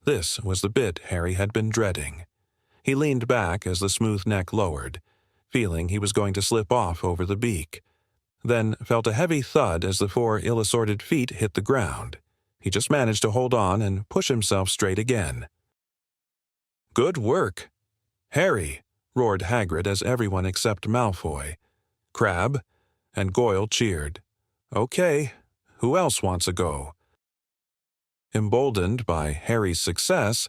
This was the bit Harry had been dreading. He leaned back as the smooth neck lowered, feeling he was going to slip off over the beak, then felt a heavy thud as the 4 ill-assorted feet hit the ground. He just managed to hold on and push himself straight again. "Good work, Harry!" roared Hagrid as everyone except Malfoy, Crabbe, and Goyle cheered. "Okay, who else wants a go?" Emboldened by Harry's success,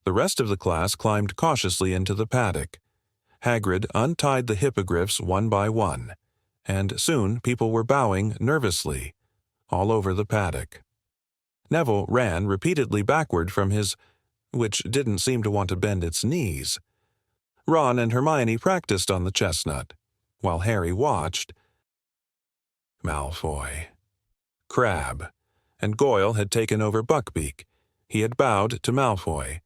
the rest of the class climbed cautiously into the paddock. Hagrid untied the hippogriffs one by one, and soon people were bowing nervously all over the paddock. Neville ran repeatedly backward from his, which didn't seem to want to bend its knees. Ron and Hermione practiced on the chestnut, while Harry watched. Malfoy, Crabbe, and Goyle had taken over Buckbeak. He had bowed to Malfoy,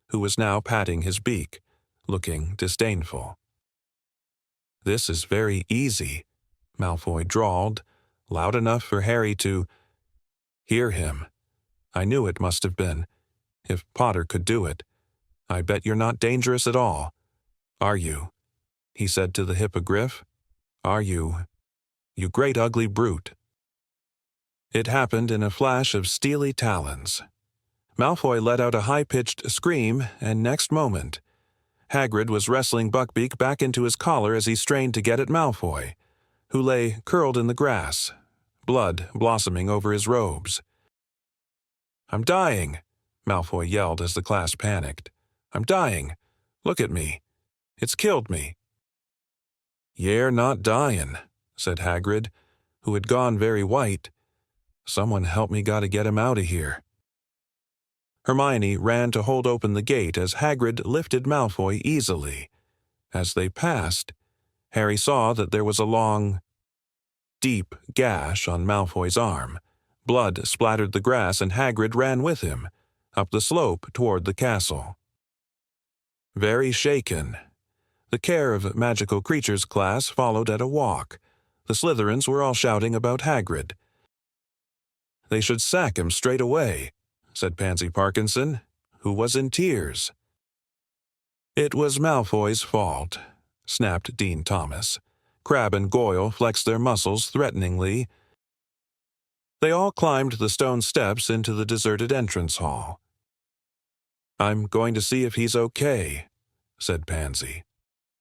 who was now patting his beak, looking disdainful. "This is very easy," Malfoy drawled, loud enough for Harry to hear him. "I knew it must have been. If Potter could do it. I bet you're not dangerous at all. Are you?" he said to the hippogriff. "Are you? You great ugly brute." It happened in a flash of steely talons. Malfoy let out a high-pitched scream, and next moment, Hagrid was wrestling Buckbeak back into his collar as he strained to get at Malfoy, who lay curled in the grass, blood blossoming over his robes. "I'm dying," Malfoy yelled as the class panicked. "I'm dying. Look at me. It's killed me." "You're not dying," said Hagrid, who had gone very white. "Someone help me, gotta get him out of here." Hermione ran to hold open the gate as Hagrid lifted Malfoy easily. As they passed, Harry saw that there was a long, deep gash on Malfoy's arm. Blood splattered the grass, and Hagrid ran with him, up the slope toward the castle. Very shaken, the Care of Magical Creatures class followed at a walk. The Slytherins were all shouting about Hagrid. "They should sack him straight away," said Pansy Parkinson, who was in tears. "It was Malfoy's fault," snapped Dean Thomas. Crabbe and Goyle flexed their muscles threateningly. They all climbed the stone steps into the deserted entrance hall. "I'm going to see if he's okay," said Pansy.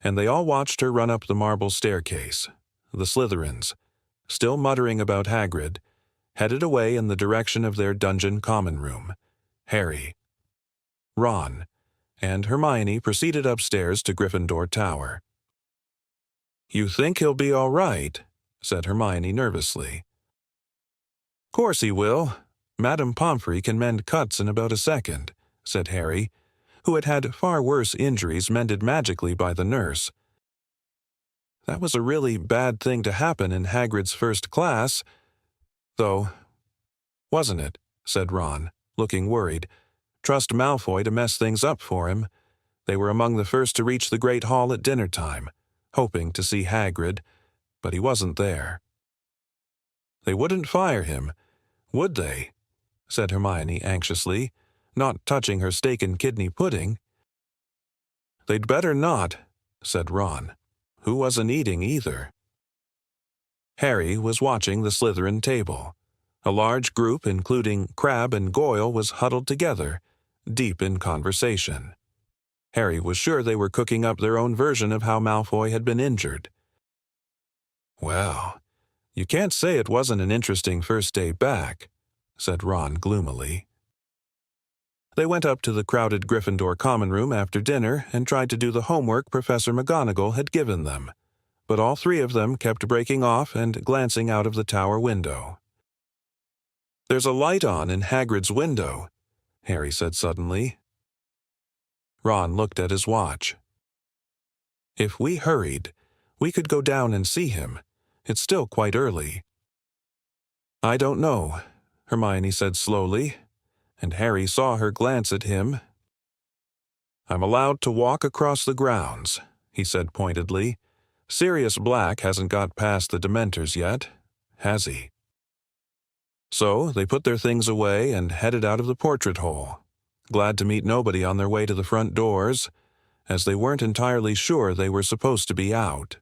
And they all watched her run up the marble staircase. The Slytherins, still muttering about Hagrid, headed away in the direction of their dungeon common room. Harry, Ron, and Hermione proceeded upstairs to Gryffindor Tower. "You think he'll be all right?" said Hermione nervously. "Course he will. Madame Pomfrey can mend cuts in about a second," said Harry, who had had far worse injuries mended magically by the nurse. That was a really bad thing to happen in Hagrid's first class, though, wasn't it? Said Ron, looking worried. Trust Malfoy to mess things up for him. They were among the first to reach the Great Hall at dinner time, hoping to see Hagrid, but he wasn't there. "They wouldn't fire him, would they?" said Hermione anxiously, not touching her steak and kidney pudding. "They'd better not," said Ron, who wasn't eating either. Harry was watching the Slytherin table. A large group, including Crabbe and Goyle, was huddled together, deep in conversation. Harry was sure they were cooking up their own version of how Malfoy had been injured. "Well, you can't say it wasn't an interesting first day back," said Ron gloomily. They went up to the crowded Gryffindor common room after dinner and tried to do the homework Professor McGonagall had given them, but all three of them kept breaking off and glancing out of the tower window. "There's a light on in Hagrid's window," Harry said suddenly. Ron looked at his watch. "If we hurried, we could go down and see him. It's still quite early." "I don't know," Hermione said slowly, and Harry saw her glance at him. "I'm allowed to walk across the grounds," he said pointedly. "Sirius Black hasn't got past the Dementors yet, has he?" So they put their things away and headed out of the portrait hole, glad to meet nobody on their way to the front doors, as they weren't entirely sure they were supposed to be out.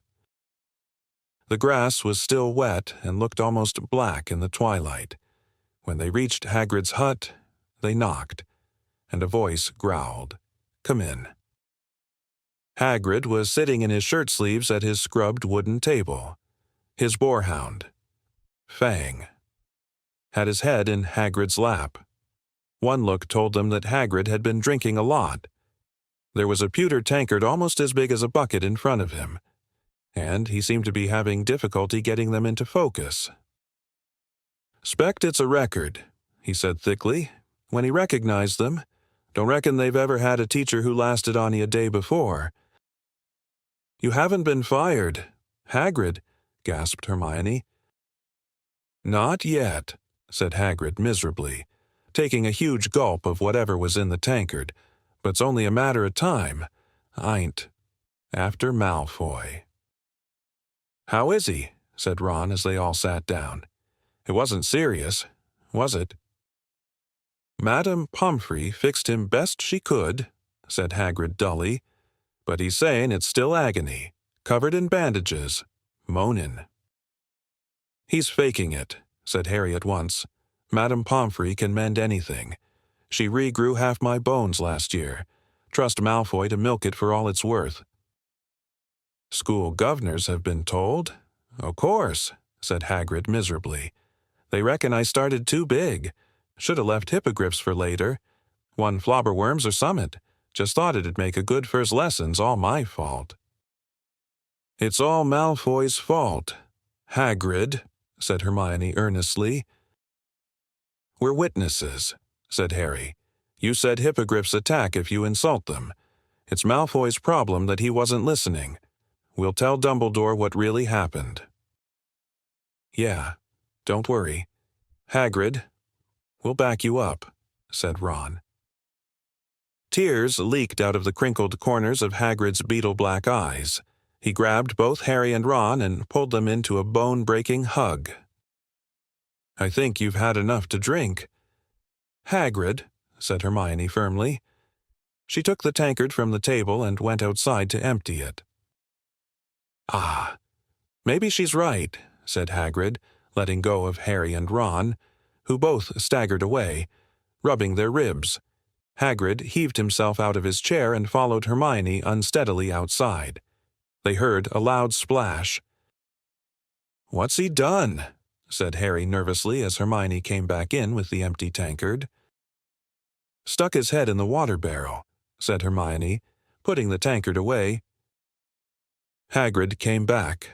The grass was still wet and looked almost black in the twilight. When they reached Hagrid's hut, they knocked, and a voice growled, "Come in." Hagrid was sitting in his shirt sleeves at his scrubbed wooden table. His boarhound, Fang, had his head in Hagrid's lap. One look told them that Hagrid had been drinking a lot. There was a pewter tankard almost as big as a bucket in front of him, and he seemed to be having difficulty getting them into focus. "'Spect it's a record," he said thickly, when he recognized them. "Don't reckon they've ever had a teacher who lasted on you a day before." "You haven't been fired, Hagrid," gasped Hermione. "Not yet," said Hagrid miserably, taking a huge gulp of whatever was in the tankard. "But it's only a matter of time. Ain't after Malfoy." "How is he?" said Ron as they all sat down. "It wasn't serious, was it?" "Madame Pomfrey fixed him best she could," said Hagrid dully, "but he's saying it's still agony, covered in bandages, moanin'." "He's faking it," said Harry at once. "Madame Pomfrey can mend anything. She regrew half my bones last year. Trust Malfoy to milk it for all it's worth." "School governors have been told." "O' course," said Hagrid miserably. "They reckon I started too big. Should have left hippogriffs for later. Won flobberworms or summit. Just thought it'd make a good first lesson's all my fault." "It's all Malfoy's fault, Hagrid," said Hermione earnestly. "We're witnesses," said Harry. "You said hippogriffs attack if you insult them. It's Malfoy's problem that he wasn't listening. We'll tell Dumbledore what really happened." "Yeah, don't worry. Hagrid, we'll back you up," said Ron. Tears leaked out of the crinkled corners of Hagrid's beetle-black eyes. He grabbed both Harry and Ron and pulled them into a bone-breaking hug. "I think you've had enough to drink." "Hagrid," said Hermione firmly. She took the tankard from the table and went outside to empty it. "Ah, maybe she's right," said Hagrid, letting go of Harry and Ron, who both staggered away, rubbing their ribs. Hagrid heaved himself out of his chair and followed Hermione unsteadily outside. They heard a loud splash. "What's he done?" said Harry nervously as Hermione came back in with the empty tankard. "Stuck his head in the water barrel," said Hermione, putting the tankard away. Hagrid came back,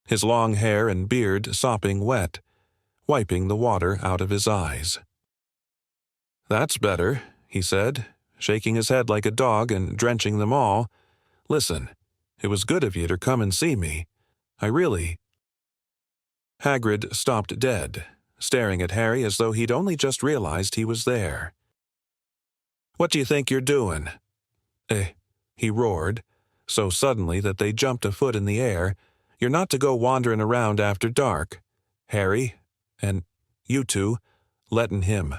his long hair and beard sopping wet, wiping the water out of his eyes. "That's better," he said, shaking his head like a dog and drenching them all. "Listen, it was good of you to come and see me. I really—" Hagrid stopped dead, staring at Harry as though he'd only just realized he was there. "What do you think you're doing?" He roared, so suddenly that they jumped a foot in the air. "You're not to go wandering around after dark. Harry, and you two, lettin' him."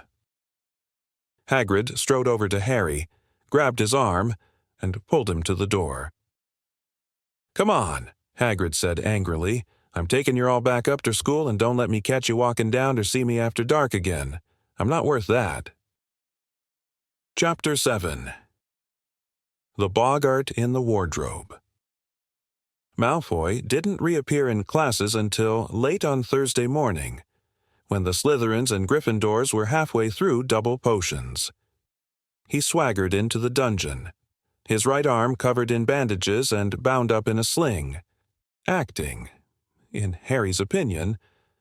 Hagrid strode over to Harry, grabbed his arm, and pulled him to the door. "Come on," Hagrid said angrily. "I'm taking you all back up to school, and don't let me catch you walking down to see me after dark again. I'm not worth that." Chapter 7. The Boggart in the Wardrobe. Malfoy didn't reappear in classes until late on Thursday morning, when the Slytherins and Gryffindors were halfway through double potions. He swaggered into the dungeon, his right arm covered in bandages and bound up in a sling, acting, in Harry's opinion,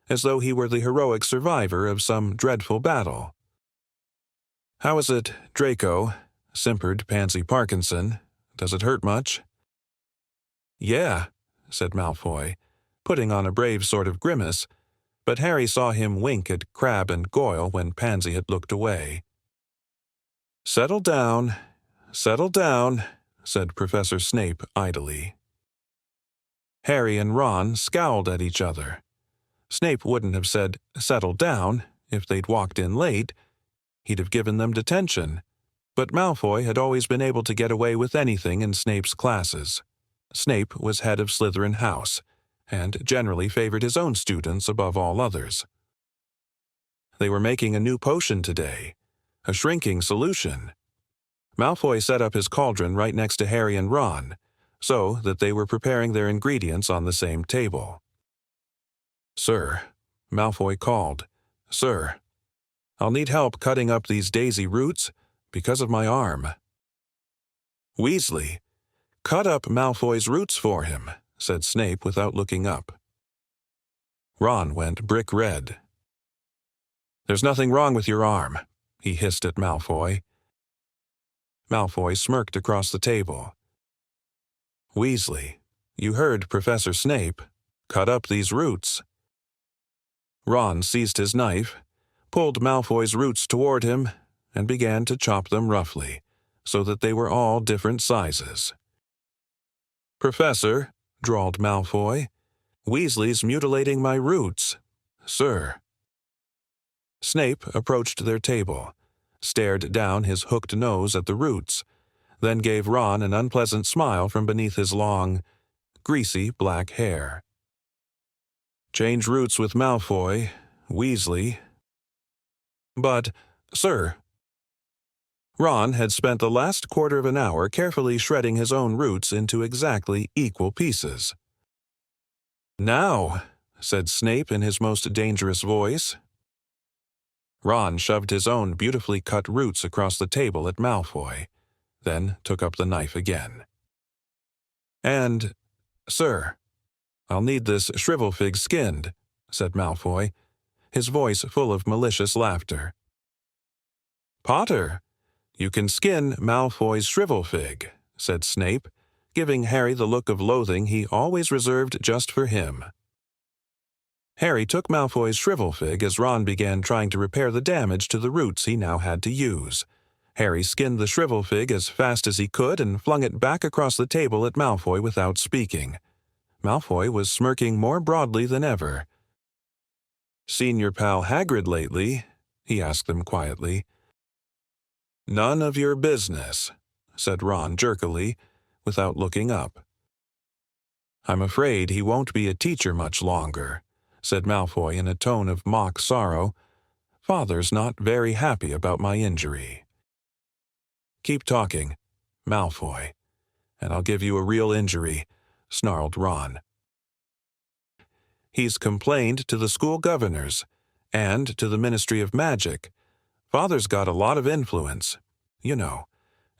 as though he were the heroic survivor of some dreadful battle. "How is it, Draco?" simpered Pansy Parkinson. "Does it hurt much?" "Yeah," said Malfoy, putting on a brave sort of grimace, but Harry saw him wink at Crabbe and Goyle when Pansy had looked away. Settle down," said Professor Snape idly. Harry and Ron scowled at each other. Snape wouldn't have said, "Settle down," if they'd walked in late. He'd have given them detention. But Malfoy had always been able to get away with anything in Snape's classes. Snape was head of Slytherin House, and generally favored his own students above all others. They were making a new potion today, a shrinking solution. Malfoy set up his cauldron right next to Harry and Ron, so that they were preparing their ingredients on the same table. "Sir," Malfoy called, "Sir, I'll need help cutting up these daisy roots because of my arm." "Weasley, cut up Malfoy's roots for him," said Snape without looking up. Ron went brick red. "There's nothing wrong with your arm," he hissed at Malfoy. Malfoy smirked across the table. "Weasley, you heard Professor Snape. Cut up these roots." Ron seized his knife, pulled Malfoy's roots toward him, and began to chop them roughly, so that they were all different sizes. "Professor," drawled Malfoy, "Weasley's mutilating my roots. Sir." Snape approached their table, stared down his hooked nose at the roots, then gave Ron an unpleasant smile from beneath his long, greasy black hair. "Change roots with Malfoy, Weasley." "But, sir..." Ron had spent the last quarter of an hour carefully shredding his own roots into exactly equal pieces. "Now," said Snape in his most dangerous voice. Ron shoved his own beautifully cut roots across the table at Malfoy, then took up the knife again. "And, sir, I'll need this shrivelfig skinned," said Malfoy, his voice full of malicious laughter. "Potter, you can skin Malfoy's shrivelfig," said Snape, giving Harry the look of loathing he always reserved just for him. Harry took Malfoy's shrivelfig as Ron began trying to repair the damage to the roots he now had to use. Harry skinned the shrivelfig as fast as he could and flung it back across the table at Malfoy without speaking. Malfoy was smirking more broadly than ever. "Seen your pal Hagrid lately?" he asked them quietly. "None of your business," said Ron jerkily, without looking up. "I'm afraid he won't be a teacher much longer," said Malfoy in a tone of mock sorrow. "Father's not very happy about my injury." "Keep talking, Malfoy, and I'll give you a real injury," snarled Ron. "He's complained to the school governors and to the Ministry of Magic. Father's got a lot of influence, you know,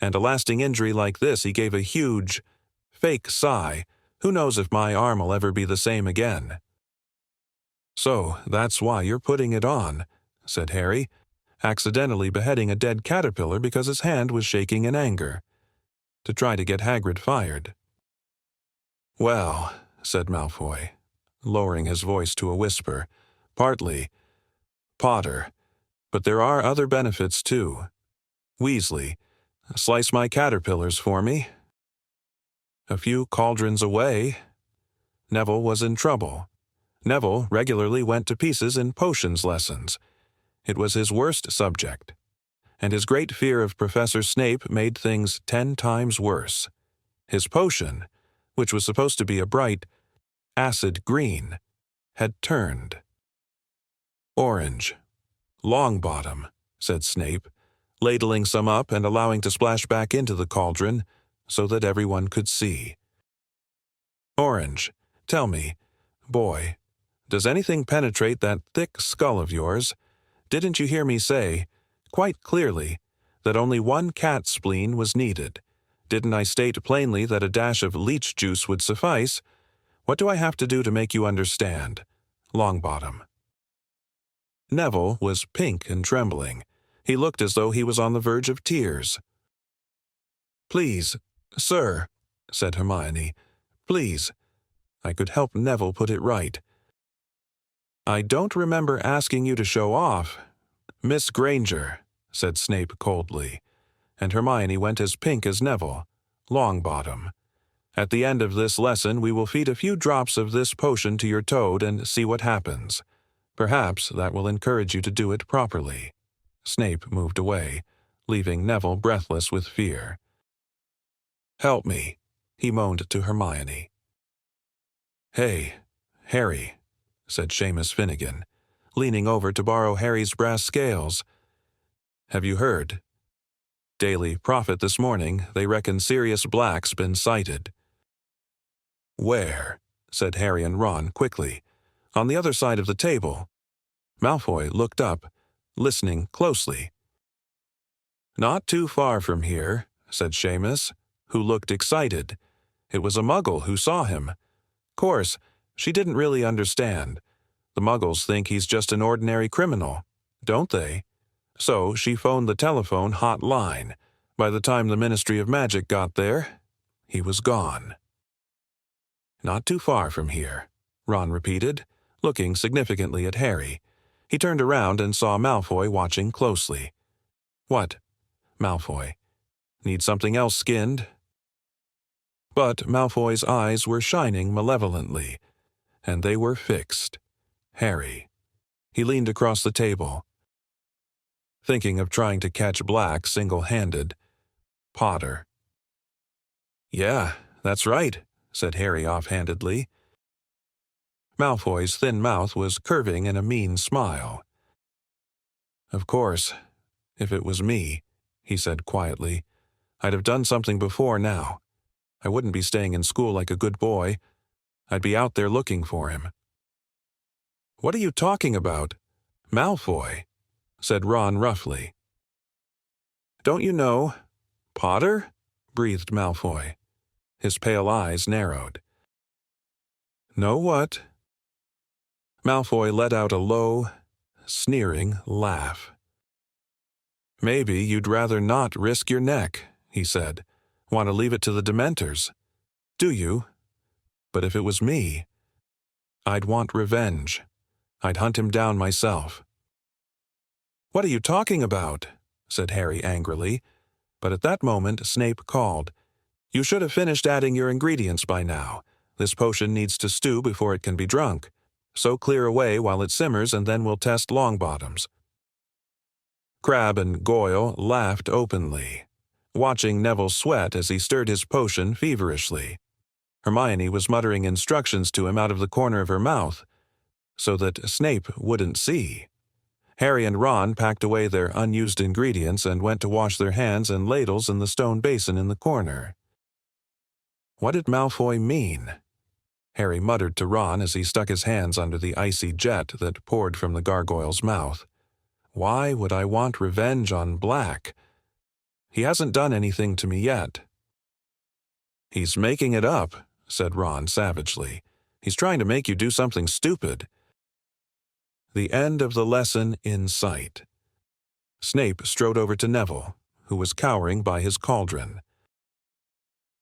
and a lasting injury like this he gave a huge, fake sigh. Who knows if my arm will ever be the same again." "So that's why you're putting it on," said Harry, accidentally beheading a dead caterpillar because his hand was shaking in anger, to try to get Hagrid fired. "Well," said Malfoy, lowering his voice to a whisper, "partly, Potter, but there are other benefits too. Weasley, slice my caterpillars for me." A few cauldrons away, Neville was in trouble. Neville regularly went to pieces in potions lessons. It was his worst subject, and his great fear of Professor Snape made things 10 times worse. His potion, which was supposed to be a bright, acid green, had turned orange. "Longbottom," said Snape, ladling some up and allowing to splash back into the cauldron so that everyone could see. "Orange, tell me, boy, does anything penetrate that thick skull of yours? Didn't you hear me say, quite clearly, that only one cat spleen was needed? Didn't I state plainly that a dash of leech juice would suffice? What do I have to do to make you understand? Longbottom." Neville was pink and trembling. He looked as though he was on the verge of tears. "Please, sir," said Hermione, "please." I could help Neville put it right. "I don't remember asking you to show off." "Miss Granger," said Snape coldly, and Hermione went as pink as Neville. "Longbottom. At the end of this lesson we will feed a few drops of this potion to your toad and see what happens. Perhaps that will encourage you to do it properly." Snape moved away, leaving Neville breathless with fear. "Help me," he moaned to Hermione. "Hey, Harry," said Seamus Finnegan, leaning over to borrow Harry's brass scales. "Have you heard? Daily Prophet this morning, they reckon Sirius Black's been sighted." "Where?" said Harry and Ron quickly. "On the other side of the table." Malfoy looked up, listening closely. "Not too far from here," said Seamus, who looked excited. It was a Muggle who saw him. Course, she didn't really understand. The Muggles think he's just an ordinary criminal, don't they? So she phoned the telephone hot line. By the time the Ministry of Magic got there, he was gone. "Not too far from here," Ron repeated, looking significantly at Harry. He turned around and saw Malfoy watching closely. "What?" "Malfoy. Need something else skinned?" But Malfoy's eyes were shining malevolently, and they were fixed. Harry. He leaned across the table, thinking of trying to catch Black single-handed. Potter. "Yeah, that's right," said Harry offhandedly. Malfoy's thin mouth was curving in a mean smile. "Of course, if it was me," he said quietly, "I'd have done something before now. I wouldn't be staying in school like a good boy. I'd be out there looking for him." "What are you talking about?" "Malfoy," said Ron roughly. "Don't you know?" "Potter?" breathed Malfoy. His pale eyes narrowed. "Know what?" Malfoy let out a low, sneering laugh. "Maybe you'd rather not risk your neck," he said. "Want to leave it to the Dementors. Do you? But if it was me, I'd want revenge. I'd hunt him down myself." "What are you talking about?" said Harry angrily. But at that moment Snape called. "You should have finished adding your ingredients by now. This potion needs to stew before it can be drunk. So clear away while it simmers and then we'll test Longbottoms." Crabbe and Goyle laughed openly, watching Neville sweat as he stirred his potion feverishly. Hermione was muttering instructions to him out of the corner of her mouth, so that Snape wouldn't see. Harry and Ron packed away their unused ingredients and went to wash their hands and ladles in the stone basin in the corner. What did Malfoy mean? Harry muttered to Ron as he stuck his hands under the icy jet that poured from the gargoyle's mouth. "Why would I want revenge on Black? He hasn't done anything to me yet." "He's making it up," said Ron savagely. "He's trying to make you do something stupid." The end of the lesson in sight. Snape strode over to Neville, who was cowering by his cauldron.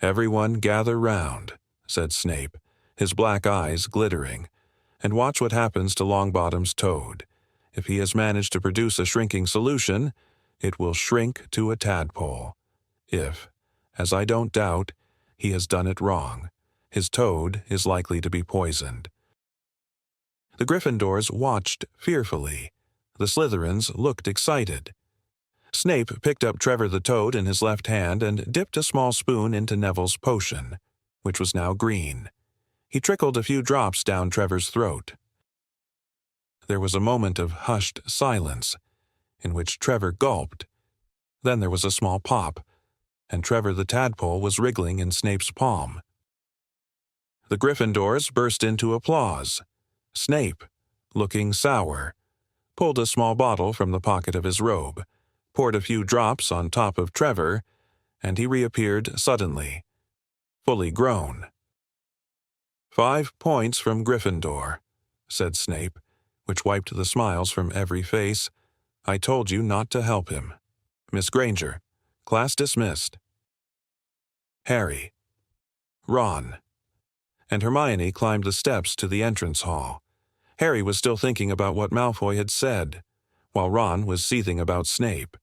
"Everyone gather round," said Snape, his black eyes glittering, "and watch what happens to Longbottom's toad. If he has managed to produce a shrinking solution, it will shrink to a tadpole. If, as I don't doubt, he has done it wrong, his toad is likely to be poisoned." The Gryffindors watched fearfully. The Slytherins looked excited. Snape picked up Trevor the Toad in his left hand and dipped a small spoon into Neville's potion, which was now green. He trickled a few drops down Trevor's throat. There was a moment of hushed silence, in which Trevor gulped. Then there was a small pop, and Trevor the Tadpole was wriggling in Snape's palm. The Gryffindors burst into applause. Snape, looking sour, pulled a small bottle from the pocket of his robe, poured a few drops on top of Trevor, and he reappeared suddenly, fully grown. 5 points from Gryffindor," said Snape, which wiped the smiles from every face. "I told you not to help him. Miss Granger. Class dismissed." Harry. Ron. And Hermione climbed the steps to the entrance hall. Harry was still thinking about what Malfoy had said, while Ron was seething about Snape.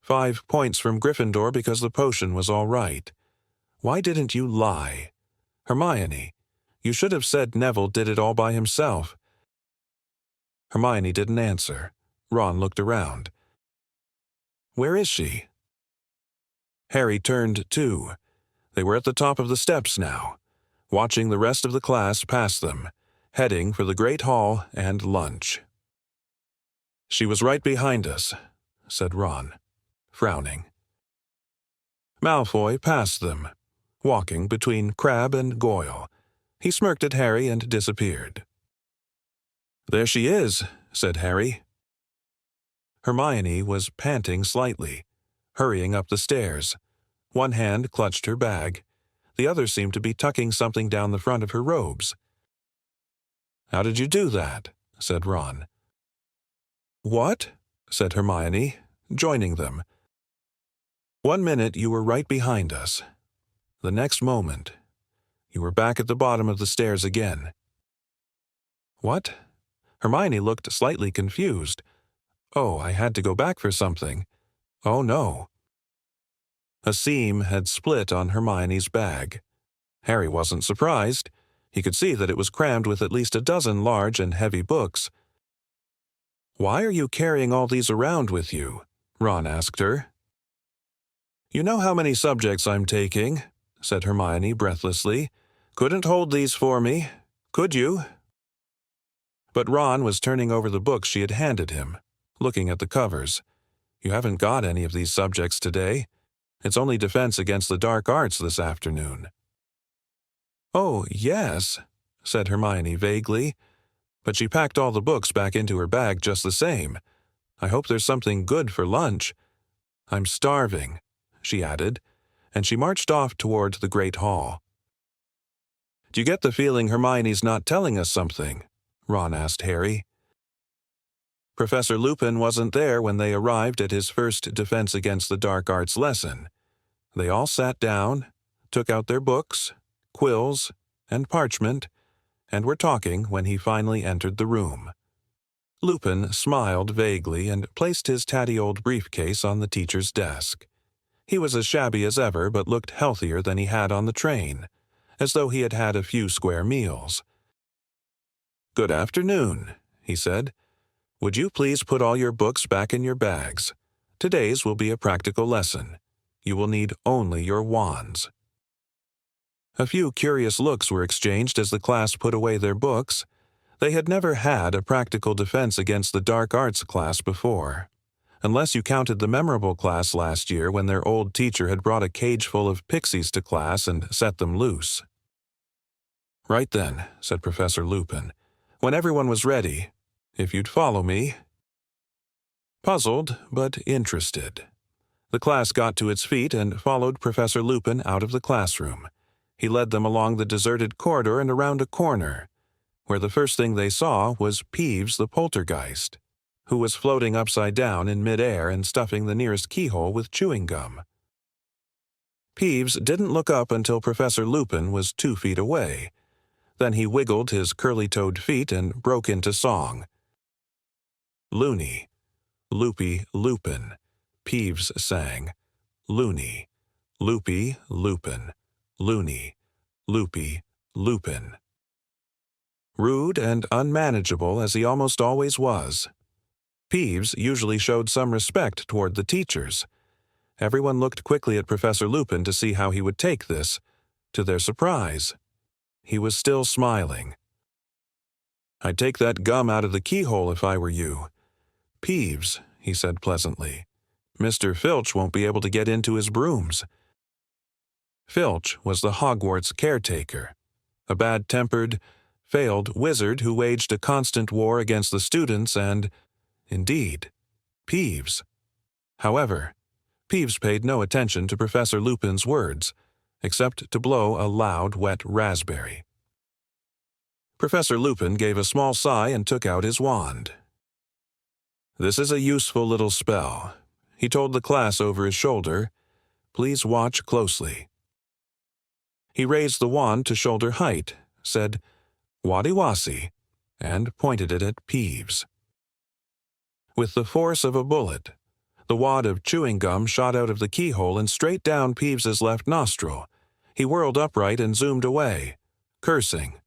5 points from Gryffindor because the potion was all right. Why didn't you lie? Hermione, you should have said Neville did it all by himself. Hermione didn't answer. Ron looked around. Where is she? Harry turned too. They were at the top of the steps now, watching the rest of the class pass them, heading for the Great Hall and lunch. "She was right behind us," said Ron, frowning. Malfoy passed them, walking between Crabbe and Goyle. He smirked at Harry and disappeared. "There she is," said Harry. Hermione was panting slightly, hurrying up the stairs. One hand clutched her bag. The other seemed to be tucking something down the front of her robes. "How did you do that?" said Ron. "What?" said Hermione, joining them. "1 minute you were right behind us. The next moment, you were back at the bottom of the stairs again." "What?" Hermione looked slightly confused. "Oh, I had to go back for something. Oh, no." A seam had split on Hermione's bag. Harry wasn't surprised. He could see that it was crammed with at least a dozen large and heavy books. "Why are you carrying all these around with you?" Ron asked her. "You know how many subjects I'm taking," said Hermione breathlessly. "Couldn't hold these for me, could you?" But Ron was turning over the books she had handed him, looking at the covers. "You haven't got any of these subjects today. It's only defense against the dark arts this afternoon." "Oh, yes," said Hermione vaguely, but she packed all the books back into her bag just the same. "I hope there's something good for lunch. I'm starving," she added, and she marched off toward the Great Hall. "Do you get the feeling Hermione's not telling us something?" Ron asked Harry. Professor Lupin wasn't there when they arrived at his first Defense Against the Dark Arts lesson. They all sat down, took out their books, quills, and parchment, and were talking when he finally entered the room. Lupin smiled vaguely and placed his tatty old briefcase on the teacher's desk. He was as shabby as ever but looked healthier than he had on the train, as though he had had a few square meals. "Good afternoon," he said. "Would you please put all your books back in your bags? Today's will be a practical lesson. You will need only your wands." A few curious looks were exchanged as the class put away their books. They had never had a practical defense against the dark arts class before, unless you counted the memorable class last year when their old teacher had brought a cage full of pixies to class and set them loose. "Right then," said Professor Lupin. "When everyone was ready, if you'd follow me." Puzzled, but interested, the class got to its feet and followed Professor Lupin out of the classroom. He led them along the deserted corridor and around a corner, where the first thing they saw was Peeves the poltergeist, who was floating upside down in midair and stuffing the nearest keyhole with chewing gum. Peeves didn't look up until Professor Lupin was 2 feet away. Then he wiggled his curly-toed feet and broke into song. "Loony, loopy, Lupin," Peeves sang. "Loony, loopy, Lupin, loony, loopy, Lupin." Rude and unmanageable as he almost always was, Peeves usually showed some respect toward the teachers. Everyone looked quickly at Professor Lupin to see how he would take this. To their surprise, he was still smiling. "I'd take that gum out of the keyhole if I were you. Peeves," he said pleasantly, "Mr. Filch won't be able to get into his brooms." Filch was the Hogwarts caretaker, a bad-tempered, failed wizard who waged a constant war against the students and, indeed, Peeves. However, Peeves paid no attention to Professor Lupin's words, except to blow a loud, wet raspberry. Professor Lupin gave a small sigh and took out his wand. "This is a useful little spell," he told the class over his shoulder. "Please watch closely." He raised the wand to shoulder height, said, "Wadi-wasi," and pointed it at Peeves. With the force of a bullet, the wad of chewing gum shot out of the keyhole and straight down Peeves's left nostril. He whirled upright and zoomed away, cursing.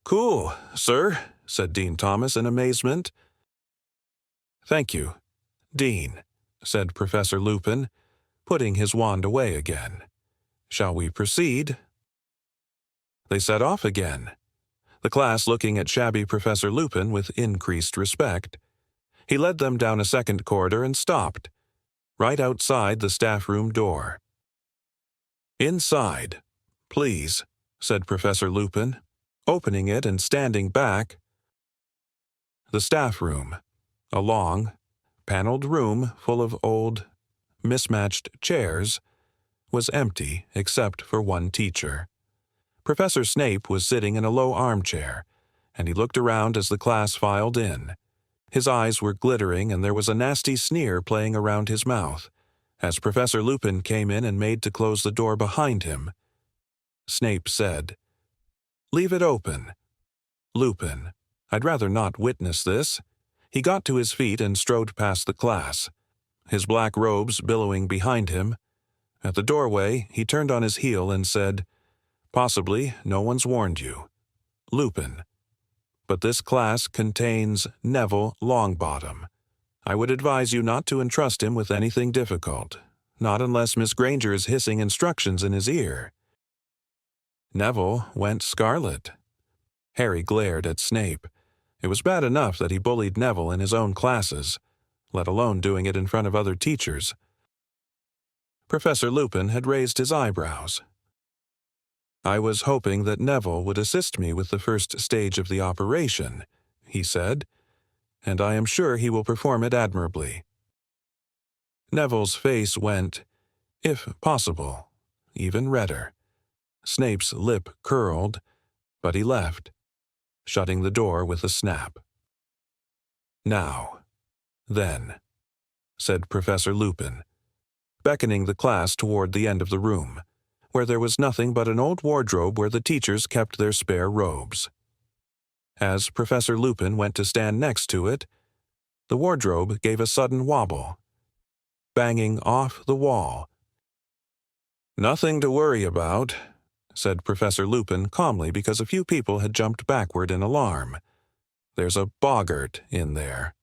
"Cool, sir," said Dean Thomas in amazement. "Thank you, Dean," said Professor Lupin, putting his wand away again. "Shall we proceed?" They set off again, the class looking at shabby Professor Lupin with increased respect. He led them down a second corridor and stopped, right outside the staff room door. "Inside, please," said Professor Lupin, opening it and standing back. The staff room, a long, paneled room full of old, mismatched chairs, was empty except for one teacher. Professor Snape was sitting in a low armchair, and he looked around as the class filed in. His eyes were glittering, and there was a nasty sneer playing around his mouth, as Professor Lupin came in and made to close the door behind him. Snape said, "Leave it open." "Lupin, I'd rather not witness this." He got to his feet and strode past the class, his black robes billowing behind him. At the doorway, he turned on his heel and said, "Possibly no one's warned you, Lupin, but this class contains Neville Longbottom. I would advise you not to entrust him with anything difficult, not unless Miss Granger is hissing instructions in his ear." Neville went scarlet. Harry glared at Snape. It was bad enough that he bullied Neville in his own classes, let alone doing it in front of other teachers. Professor Lupin had raised his eyebrows. "I was hoping that Neville would assist me with the first stage of the operation," he said, "and I am sure he will perform it admirably." Neville's face went, if possible, even redder. Snape's lip curled, but he left, shutting the door with a snap. "Now, then," said Professor Lupin, beckoning the class toward the end of the room, where there was nothing but an old wardrobe where the teachers kept their spare robes. As Professor Lupin went to stand next to it, the wardrobe gave a sudden wobble, banging off the wall. "Nothing to worry about," said Professor Lupin calmly because a few people had jumped backward in alarm. "There's a boggart in there."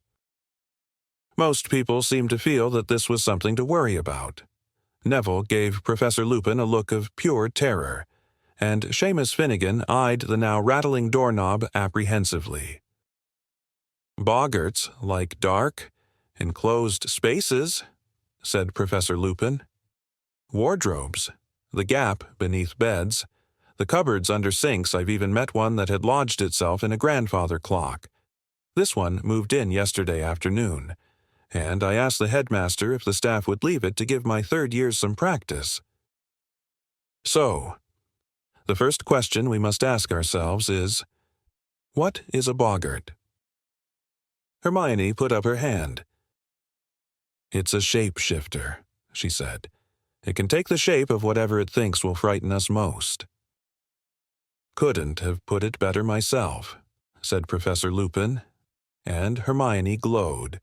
Most people seemed to feel that this was something to worry about. Neville gave Professor Lupin a look of pure terror, and Seamus Finnegan eyed the now rattling doorknob apprehensively. "Boggarts like dark, enclosed spaces," said Professor Lupin. "Wardrobes, the gap beneath beds, the cupboards under sinks. I've even met one that had lodged itself in a grandfather clock. This one moved in yesterday afternoon, and I asked the headmaster if the staff would leave it to give my third years some practice. So, the first question we must ask ourselves is, what is a boggart?" Hermione put up her hand. "It's a shapeshifter," she said. "It can take the shape of whatever it thinks will frighten us most." "Couldn't have put it better myself," said Professor Lupin, and Hermione glowed.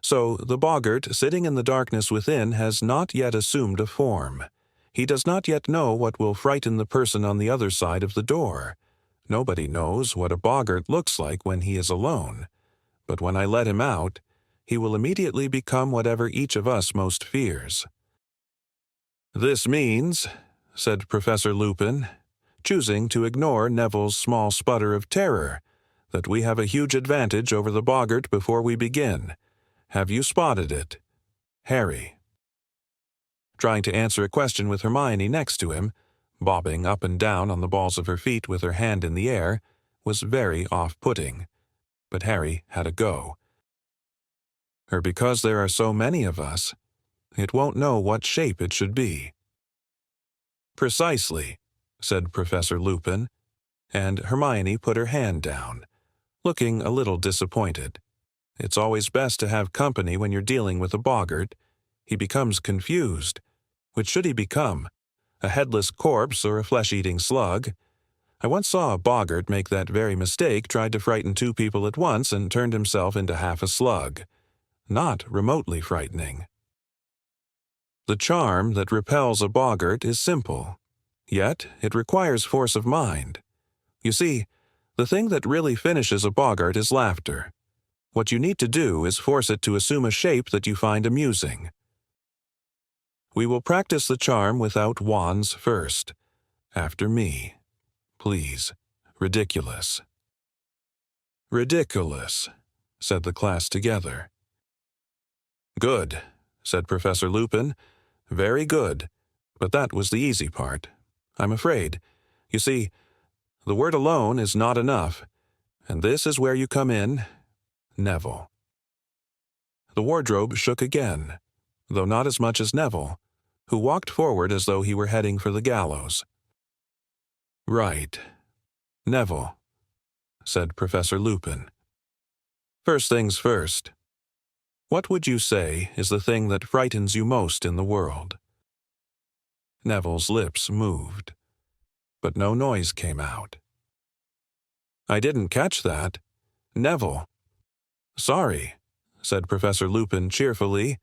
"So the boggart sitting in the darkness within has not yet assumed a form. He does not yet know what will frighten the person on the other side of the door. Nobody knows what a boggart looks like when he is alone. But when I let him out, he will immediately become whatever each of us most fears." "This means," said Professor Lupin, choosing to ignore Neville's small sputter of terror, "that we have a huge advantage over the boggart before we begin. Have you spotted it, Harry?" Trying to answer a question with Hermione next to him, bobbing up and down on the balls of her feet with her hand in the air, was very off-putting. But Harry had a go. "Or because there are so many of us, it won't know what shape it should be." "Precisely," said Professor Lupin. and Hermione put her hand down, looking a little disappointed. It's always best to have company when you're dealing with a boggart. He becomes confused. Which should he become? A headless corpse or a flesh-eating slug? I once saw a boggart make that very mistake, tried to frighten two people at once and turned himself into half a slug. Not remotely frightening. The charm that repels a boggart is simple, yet it requires force of mind. You see, the thing that really finishes a boggart is laughter. What you need to do is force it to assume a shape that you find amusing. We will practice the charm without wands first. After me. Please. Ridiculous. Ridiculous, said the class together. Good, said Professor Lupin. Very good. But that was the easy part. I'm afraid. You see, the word alone is not enough, and this is where you come in, Neville. The wardrobe shook again, though not as much as Neville, who walked forward as though he were heading for the gallows. Right. Neville, said Professor Lupin. First things first. What would you say is the thing that frightens you most in the world? Neville's lips moved, but no noise came out. I didn't catch that. Neville. Sorry, said Professor Lupin cheerfully.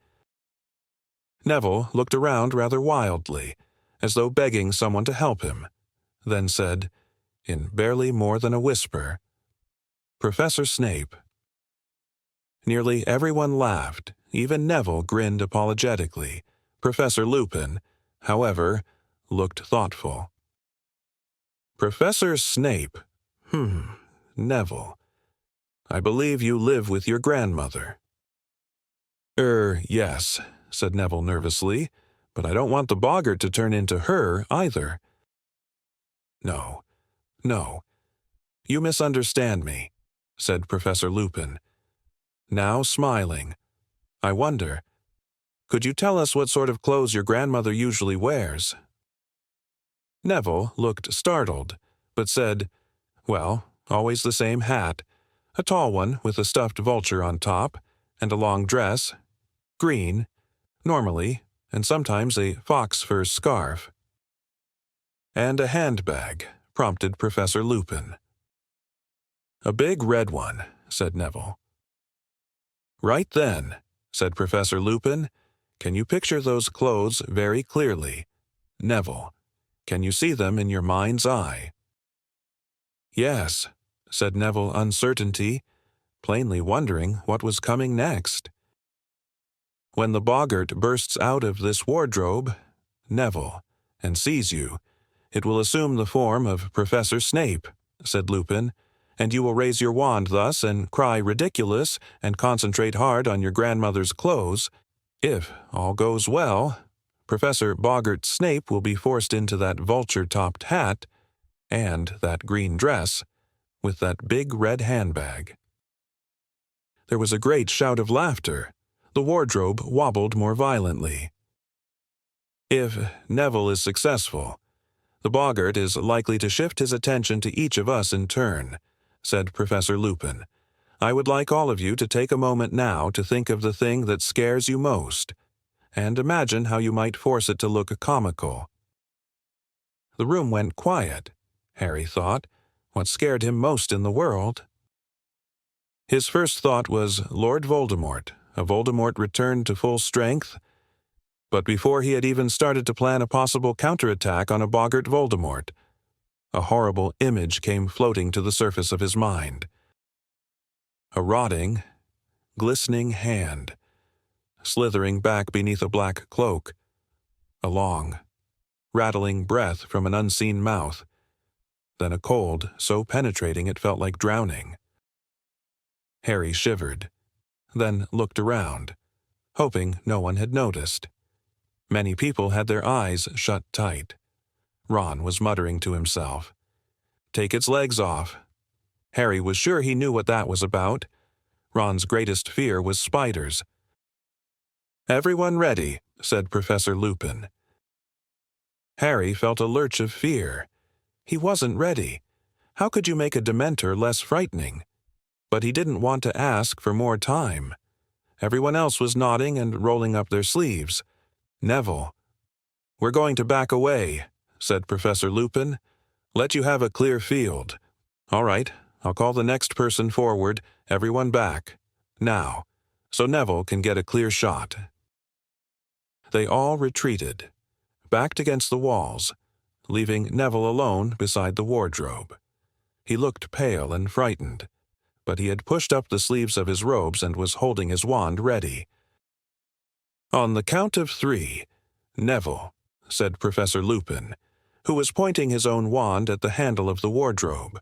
Neville looked around rather wildly, as though begging someone to help him, then said, in barely more than a whisper, Professor Snape. Nearly everyone laughed, even Neville grinned apologetically. Professor Lupin, however, looked thoughtful. Professor Snape. Neville. I believe you live with your grandmother. Yes, said Neville nervously, but I don't want the boggart to turn into her either. No. You misunderstand me, said Professor Lupin, now smiling. I wonder, could you tell us what sort of clothes your grandmother usually wears? Neville looked startled, but said, well, always the same hat, a tall one with a stuffed vulture on top, and a long dress, green, normally, and sometimes a fox fur scarf. And a handbag, prompted Professor Lupin. A big red one, said Neville. Right then, said Professor Lupin. Can you picture those clothes very clearly? Neville, can you see them in your mind's eye? Yes, said Neville, uncertainty, plainly wondering what was coming next. When the boggart bursts out of this wardrobe, Neville, and sees you, it will assume the form of Professor Snape, said Lupin, and you will raise your wand thus and cry ridiculous and concentrate hard on your grandmother's clothes. If all goes well, Professor Boggart Snape will be forced into that vulture-topped hat and that green dress with that big red handbag. There was a great shout of laughter. The wardrobe wobbled more violently. If Neville is successful, the boggart is likely to shift his attention to each of us in turn, said Professor Lupin. I would like all of you to take a moment now to think of the thing that scares you most, and imagine how you might force it to look comical. The room went quiet. Harry thought, what scared him most in the world? His first thought was Lord Voldemort, a Voldemort returned to full strength. But before he had even started to plan a possible counterattack on a boggart Voldemort, a horrible image came floating to the surface of his mind. A rotting, glistening hand, slithering back beneath a black cloak, a long, rattling breath from an unseen mouth, then a cold so penetrating it felt like drowning. Harry shivered, then looked around, hoping no one had noticed. Many people had their eyes shut tight. Ron was muttering to himself, "Take its legs off." Harry was sure he knew what that was about. Ron's greatest fear was spiders. "Everyone ready," said Professor Lupin. Harry felt a lurch of fear. He wasn't ready. How could you make a Dementor less frightening? But he didn't want to ask for more time. Everyone else was nodding and rolling up their sleeves. Neville. "We're going to back away," said Professor Lupin. "Let you have a clear field. All right, I'll call the next person forward, everyone back. Now, so Neville can get a clear shot." They all retreated, backed against the walls, leaving Neville alone beside the wardrobe. He looked pale and frightened, but he had pushed up the sleeves of his robes and was holding his wand ready. "On the count of 3, Neville," said Professor Lupin, who was pointing his own wand at the handle of the wardrobe.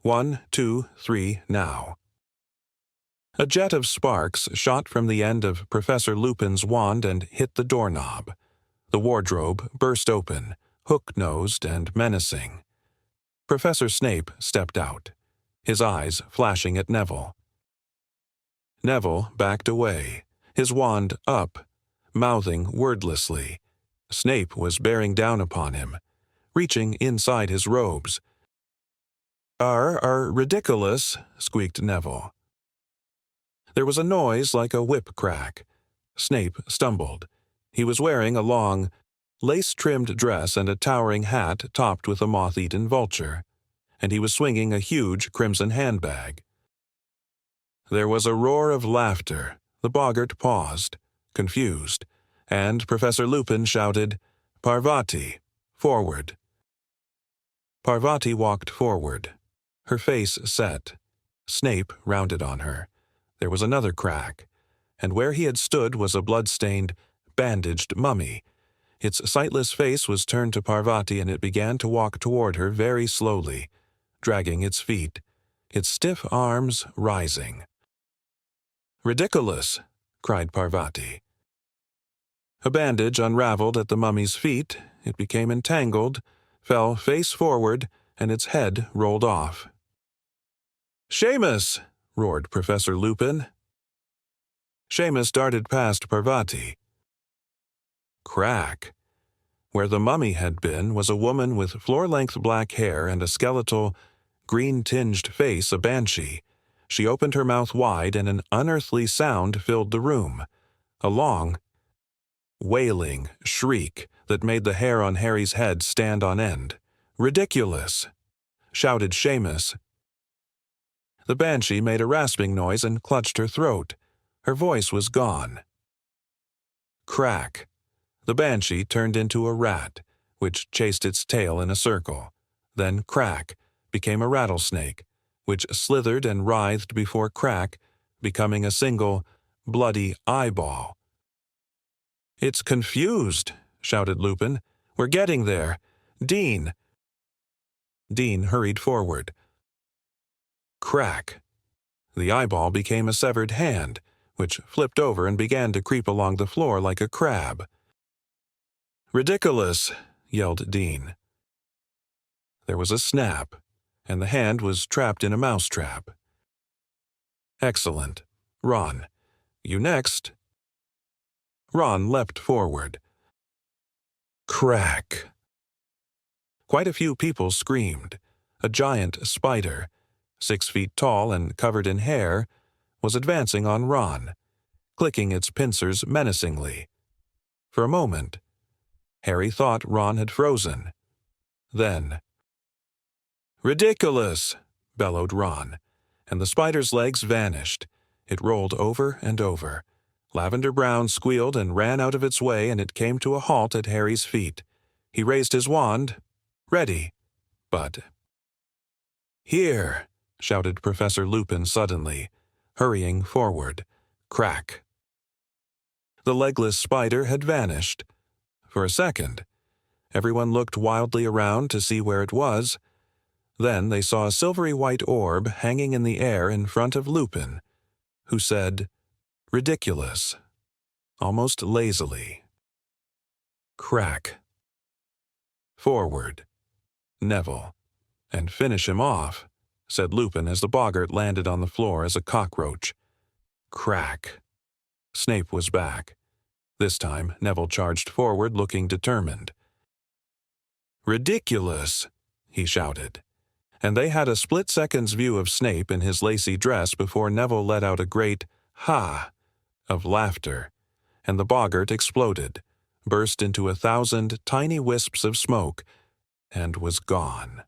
1, 2, 3, now." A jet of sparks shot from the end of Professor Lupin's wand and hit the doorknob. The wardrobe burst open, hook-nosed and menacing. Professor Snape stepped out, his eyes flashing at Neville. Neville backed away, his wand up, mouthing wordlessly. Snape was bearing down upon him, reaching inside his robes. Are ridiculous," squeaked Neville. There was a noise like a whip crack. Snape stumbled. He was wearing a long, lace-trimmed dress and a towering hat topped with a moth-eaten vulture, and he was swinging a huge crimson handbag. There was a roar of laughter. The boggart paused, confused, and Professor Lupin shouted, "Parvati, forward." Parvati walked forward, her face set. Snape rounded on her. There was another crack, and where he had stood was a blood-stained, bandaged mummy. Its sightless face was turned to Parvati, and it began to walk toward her very slowly, dragging its feet, its stiff arms rising. "Ridiculous!" cried Parvati. A bandage unraveled at the mummy's feet, it became entangled, fell face forward, and its head rolled off. "Seamus!" roared Professor Lupin. Seamus darted past Parvati. Crack. Where the mummy had been was a woman with floor-length black hair and a skeletal, green-tinged face, a banshee. She opened her mouth wide and an unearthly sound filled the room. A long, wailing shriek that made the hair on Harry's head stand on end. "Ridiculous!" shouted Seamus. The banshee made a rasping noise and clutched her throat. Her voice was gone. Crack. The banshee turned into a rat, which chased its tail in a circle. Then crack became a rattlesnake, which slithered and writhed before crack, becoming a single, bloody eyeball. "It's confused," shouted Lupin. "We're getting there. Dean!" Dean hurried forward. Crack. The eyeball became a severed hand, which flipped over and began to creep along the floor like a crab. "Ridiculous!" yelled Dean. There was a snap, and the hand was trapped in a mousetrap. "Excellent. Ron, you next." Ron leapt forward. Crack. Quite a few people screamed. A giant spider, 6 feet tall and covered in hair, was advancing on Ron, clicking its pincers menacingly. For a moment, Harry thought Ron had frozen. Then, "Ridiculous!" bellowed Ron, and the spider's legs vanished. It rolled over and over. Lavender Brown squealed and ran out of its way, and it came to a halt at Harry's feet. He raised his wand. Ready. But... "Here!" shouted Professor Lupin suddenly, hurrying forward. Crack. The legless spider had vanished. For a second, everyone looked wildly around to see where it was. Then they saw a silvery white orb hanging in the air in front of Lupin, who said, "Ridiculous," almost lazily. Crack. "Forward, Neville, and finish him off," said Lupin as the boggart landed on the floor as a cockroach. Crack. Snape was back. This time, Neville charged forward, looking determined. "Ridiculous," he shouted. and they had a split-second's view of Snape in his lacy dress before Neville let out a great "ha" of laughter, and the boggart exploded, burst into 1,000 tiny wisps of smoke, and was gone.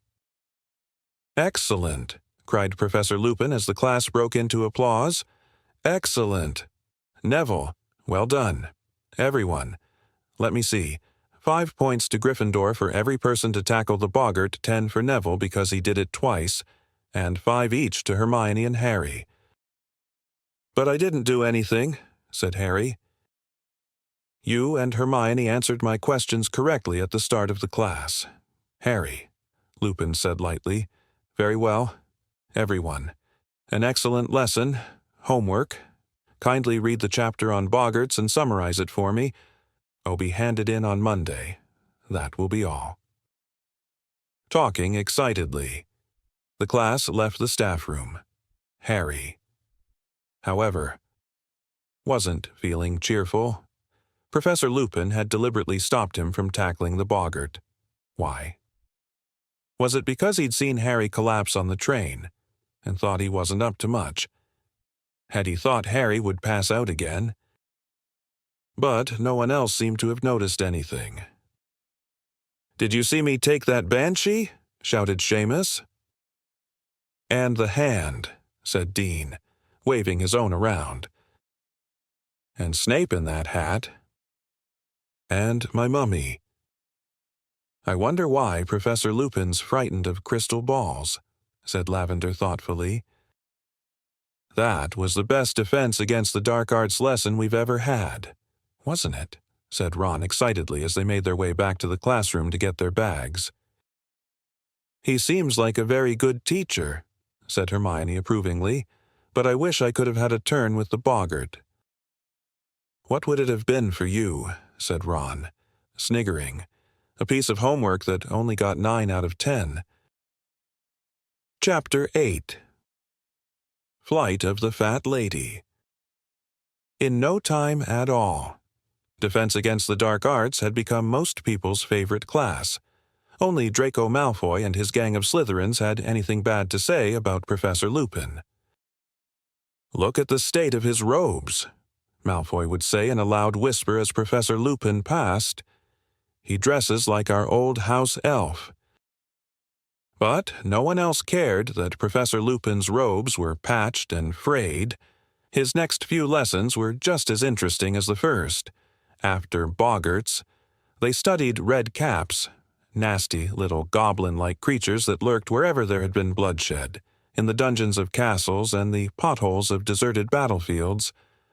"Excellent!" cried Professor Lupin as the class broke into applause. "Excellent! Neville, well done. Everyone, let me see. 5 points to Gryffindor for every person to tackle the boggart, 10 for Neville because he did it twice, and 5 each to Hermione and Harry." "But I didn't do anything," said Harry. "You and Hermione answered my questions correctly at the start of the class." "Harry," Lupin said lightly. "Very well. Everyone. An excellent lesson. Homework. Kindly read the chapter on boggarts and summarize it for me. I'll be handed in on Monday. That will be all." Talking excitedly, the class left the staff room. Harry, however, wasn't feeling cheerful. Professor Lupin had deliberately stopped him from tackling the boggart. Why? Was it because he'd seen Harry collapse on the train and thought he wasn't up to much? Had he thought Harry would pass out again? But no one else seemed to have noticed anything. "Did you see me take that banshee?" shouted Seamus. "And the hand," said Dean, waving his own around. "And Snape in that hat. And my mummy. I wonder why Professor Lupin's frightened of crystal balls," said Lavender thoughtfully. "That was the best defense against the dark arts lesson we've ever had, wasn't it?" said Ron excitedly as they made their way back to the classroom to get their bags. "He seems like a very good teacher," said Hermione approvingly, "but I wish I could have had a turn with the boggart." "What would it have been for you?" said Ron, sniggering. "A piece of homework that only got 9 out of 10. Chapter 8. Flight of the Fat Lady. In no time at all, Defense Against the Dark Arts had become most people's favorite class. Only Draco Malfoy and his gang of Slytherins had anything bad to say about Professor Lupin. "Look at the state of his robes," Malfoy would say in a loud whisper as Professor Lupin passed. "He dresses like our old house elf." But no one else cared that Professor Lupin's robes were patched and frayed. His next few lessons were just as interesting as the first. After boggarts, they studied red caps, nasty little goblin-like creatures that lurked wherever there had been bloodshed, in the dungeons of castles and the potholes of deserted battlefields,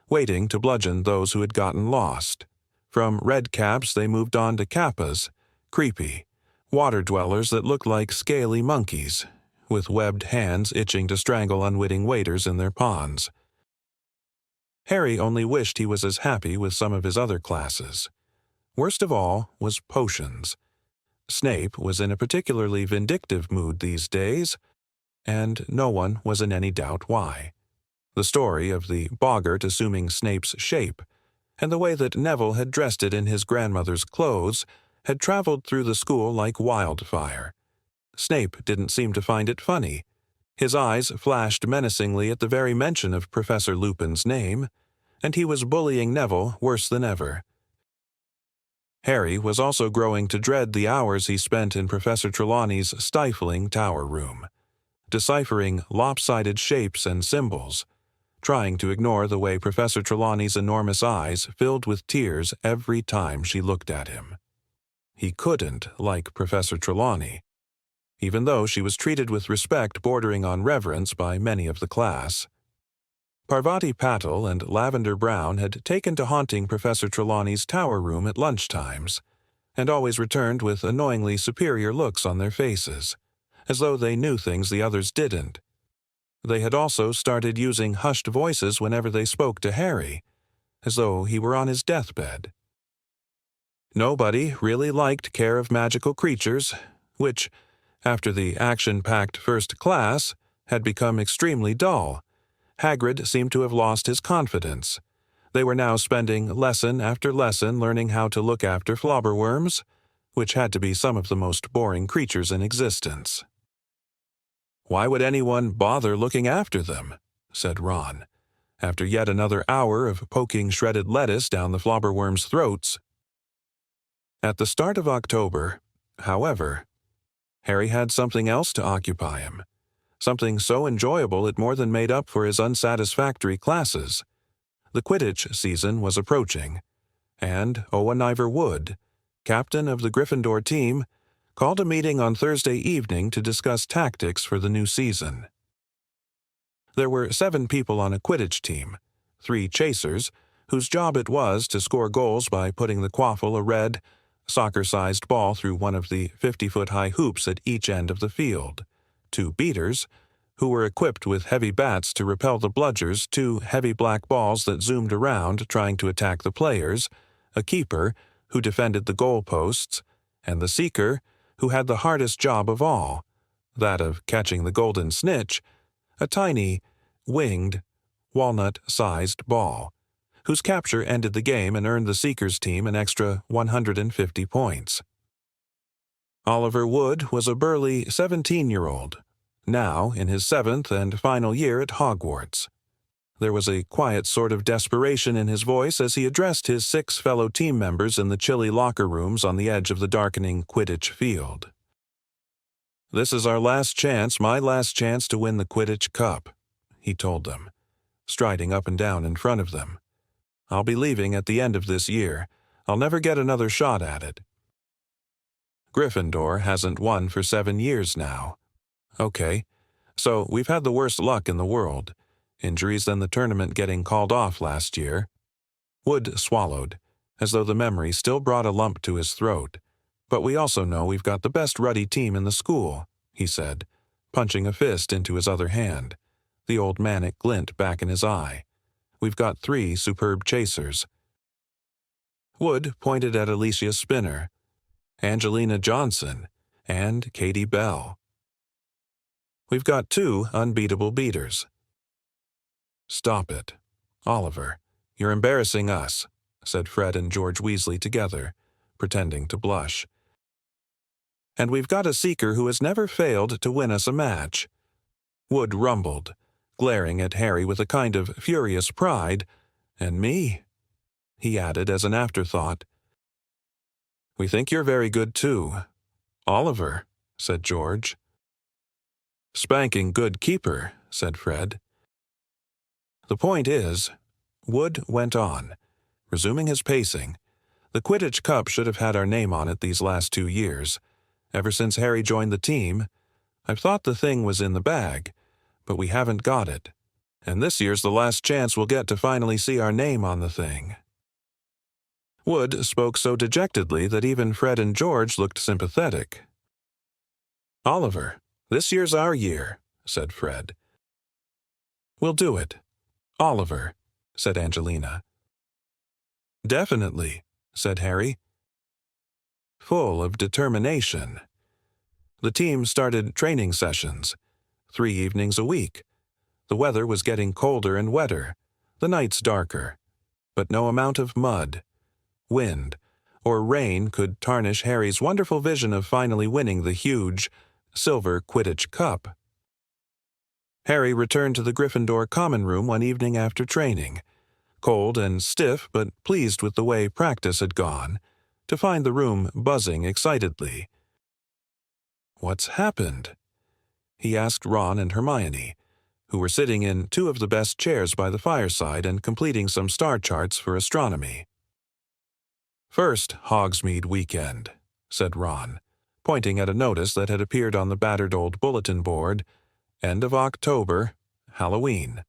waiting to bludgeon those who had gotten lost. From red caps they moved on to kappas, creepy, water-dwellers that looked like scaly monkeys, with webbed hands itching to strangle unwitting waiters in their ponds. Harry only wished he was as happy with some of his other classes. Worst of all was potions. Snape was in a particularly vindictive mood these days, and no one was in any doubt why. The story of the boggart assuming Snape's shape, and the way that Neville had dressed it in his grandmother's clothes, had traveled through the school like wildfire. Snape didn't seem to find it funny. His eyes flashed menacingly at the very mention of Professor Lupin's name, and he was bullying Neville worse than ever. Harry was also growing to dread the hours he spent in Professor Trelawney's stifling tower room, deciphering lopsided shapes and symbols, trying to ignore the way Professor Trelawney's enormous eyes filled with tears every time she looked at him. He couldn't like Professor Trelawney, even though she was treated with respect bordering on reverence by many of the class. Parvati Patil and Lavender Brown had taken to haunting Professor Trelawney's tower room at lunchtimes, and always returned with annoyingly superior looks on their faces, as though they knew things the others didn't. They had also started using hushed voices whenever they spoke to Harry, as though he were on his deathbed. Nobody really liked Care of Magical Creatures, which, after the action-packed first class, had become extremely dull. Hagrid seemed to have lost his confidence. They were now spending lesson after lesson learning how to look after flobberworms, which had to be some of the most boring creatures in existence. "Why would anyone bother looking after them?" said Ron, after yet another hour of poking shredded lettuce down the flobberworms' throats. At the start of October, however, Harry had something else to occupy him, something so enjoyable it more than made up for his unsatisfactory classes. The Quidditch season was approaching, and Owen Ivor Wood, captain of the Gryffindor team, called a meeting on Thursday evening to discuss tactics for the new season. There were 7 people on a Quidditch team, 3 chasers, whose job it was to score goals by putting the quaffle, a red, soccer-sized ball, through one of the 50-foot-high hoops at each end of the field, 2 beaters, who were equipped with heavy bats to repel the bludgers, 2 heavy black balls that zoomed around trying to attack the players, a keeper, who defended the goal posts, and the seeker, who had the hardest job of all, that of catching the golden snitch, a tiny, winged, walnut-sized ball, whose capture ended the game and earned the Seekers team an extra 150 points. Oliver Wood was a burly 17-year-old, now in his 7th and final year at Hogwarts. There was a quiet sort of desperation in his voice as he addressed his 6 fellow team members in the chilly locker rooms on the edge of the darkening Quidditch field. "This is our last chance, my last chance to win the Quidditch Cup," he told them, striding up and down in front of them. "I'll be leaving at the end of this year. I'll never get another shot at it. Gryffindor hasn't won for 7 years now. Okay, so we've had the worst luck in the world. Injuries, then the tournament getting called off last year." Wood swallowed, as though the memory still brought a lump to his throat. "But we also know we've got the best ruddy team in the school," he said, punching a fist into his other hand, the old manic glint back in his eye. "We've got 3 superb chasers." Wood pointed at Alicia Spinner, Angelina Johnson, and Katie Bell. "We've got 2 unbeatable beaters." "Stop it. Oliver, you're embarrassing us," said Fred and George Weasley together, pretending to blush. "And we've got a seeker who has never failed to win us a match," Wood rumbled, glaring at Harry with a kind of furious pride. "And me," he added as an afterthought. "We think you're very good too, Oliver," said George. "Spanking good keeper," said Fred. "The point is," Wood went on, resuming his pacing, "the Quidditch Cup should have had our name on it these last 2 years. Ever since Harry joined the team, I've thought the thing was in the bag, but we haven't got it. And this year's the last chance we'll get to finally see our name on the thing." Wood spoke so dejectedly that even Fred and George looked sympathetic. "Oliver, this year's our year," said Fred. "We'll do it. Oliver," said Angelina. "Definitely," said Harry, full of determination. The team started training sessions, 3 evenings a week. The weather was getting colder and wetter, the nights darker, but no amount of mud, wind, or rain could tarnish Harry's wonderful vision of finally winning the huge, silver Quidditch Cup. Harry returned to the Gryffindor common room one evening after training, cold and stiff but pleased with the way practice had gone, to find the room buzzing excitedly. "What's happened?" he asked Ron and Hermione, who were sitting in 2 of the best chairs by the fireside and completing some star charts for astronomy. "First Hogsmeade weekend," said Ron, pointing at a notice that had appeared on the battered old bulletin board. "End of October, Halloween."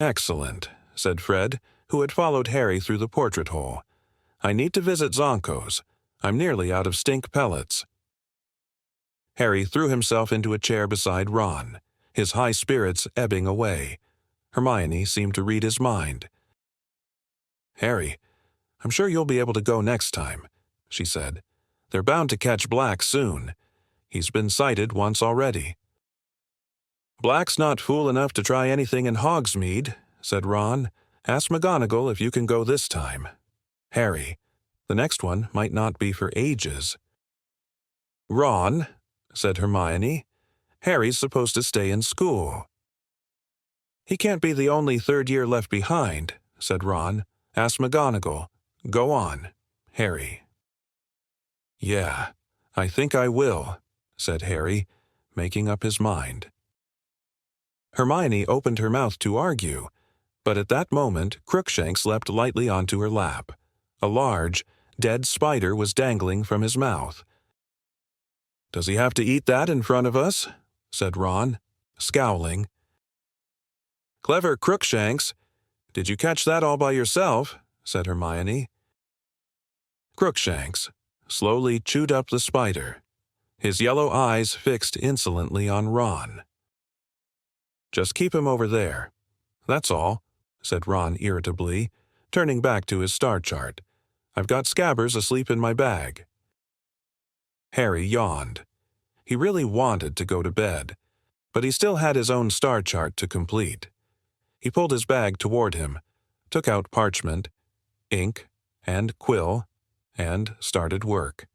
"Excellent," said Fred, who had followed Harry through the portrait hole. "I need to visit Zonko's. I'm nearly out of stink pellets." Harry threw himself into a chair beside Ron, his high spirits ebbing away. Hermione seemed to read his mind. "Harry, I'm sure you'll be able to go next time," she said. "They're bound to catch Black soon. He's been sighted once already." "Black's not fool enough to try anything in Hogsmeade," said Ron. "Ask McGonagall if you can go this time. Harry, the next one might not be for ages." "Ron," said Hermione, Harry's supposed to stay in school." "He can't be the only third year left behind," said Ron. "Ask McGonagall. Go on, Harry." "Yeah, I think I will," said Harry, making up his mind. Hermione opened her mouth to argue, but at that moment Crookshanks leapt lightly onto her lap. A large, dead spider was dangling from his mouth. "Does he have to eat that in front of us?" said Ron, scowling. "Clever Crookshanks! Did you catch that all by yourself?" said Hermione. Crookshanks slowly chewed up the spider, his yellow eyes fixed insolently on Ron. "Just keep him over there. That's all," said Ron irritably, turning back to his star chart. "I've got Scabbers asleep in my bag." Harry yawned. He really wanted to go to bed, but he still had his own star chart to complete. He pulled his bag toward him, took out parchment, ink, and quill, and started work.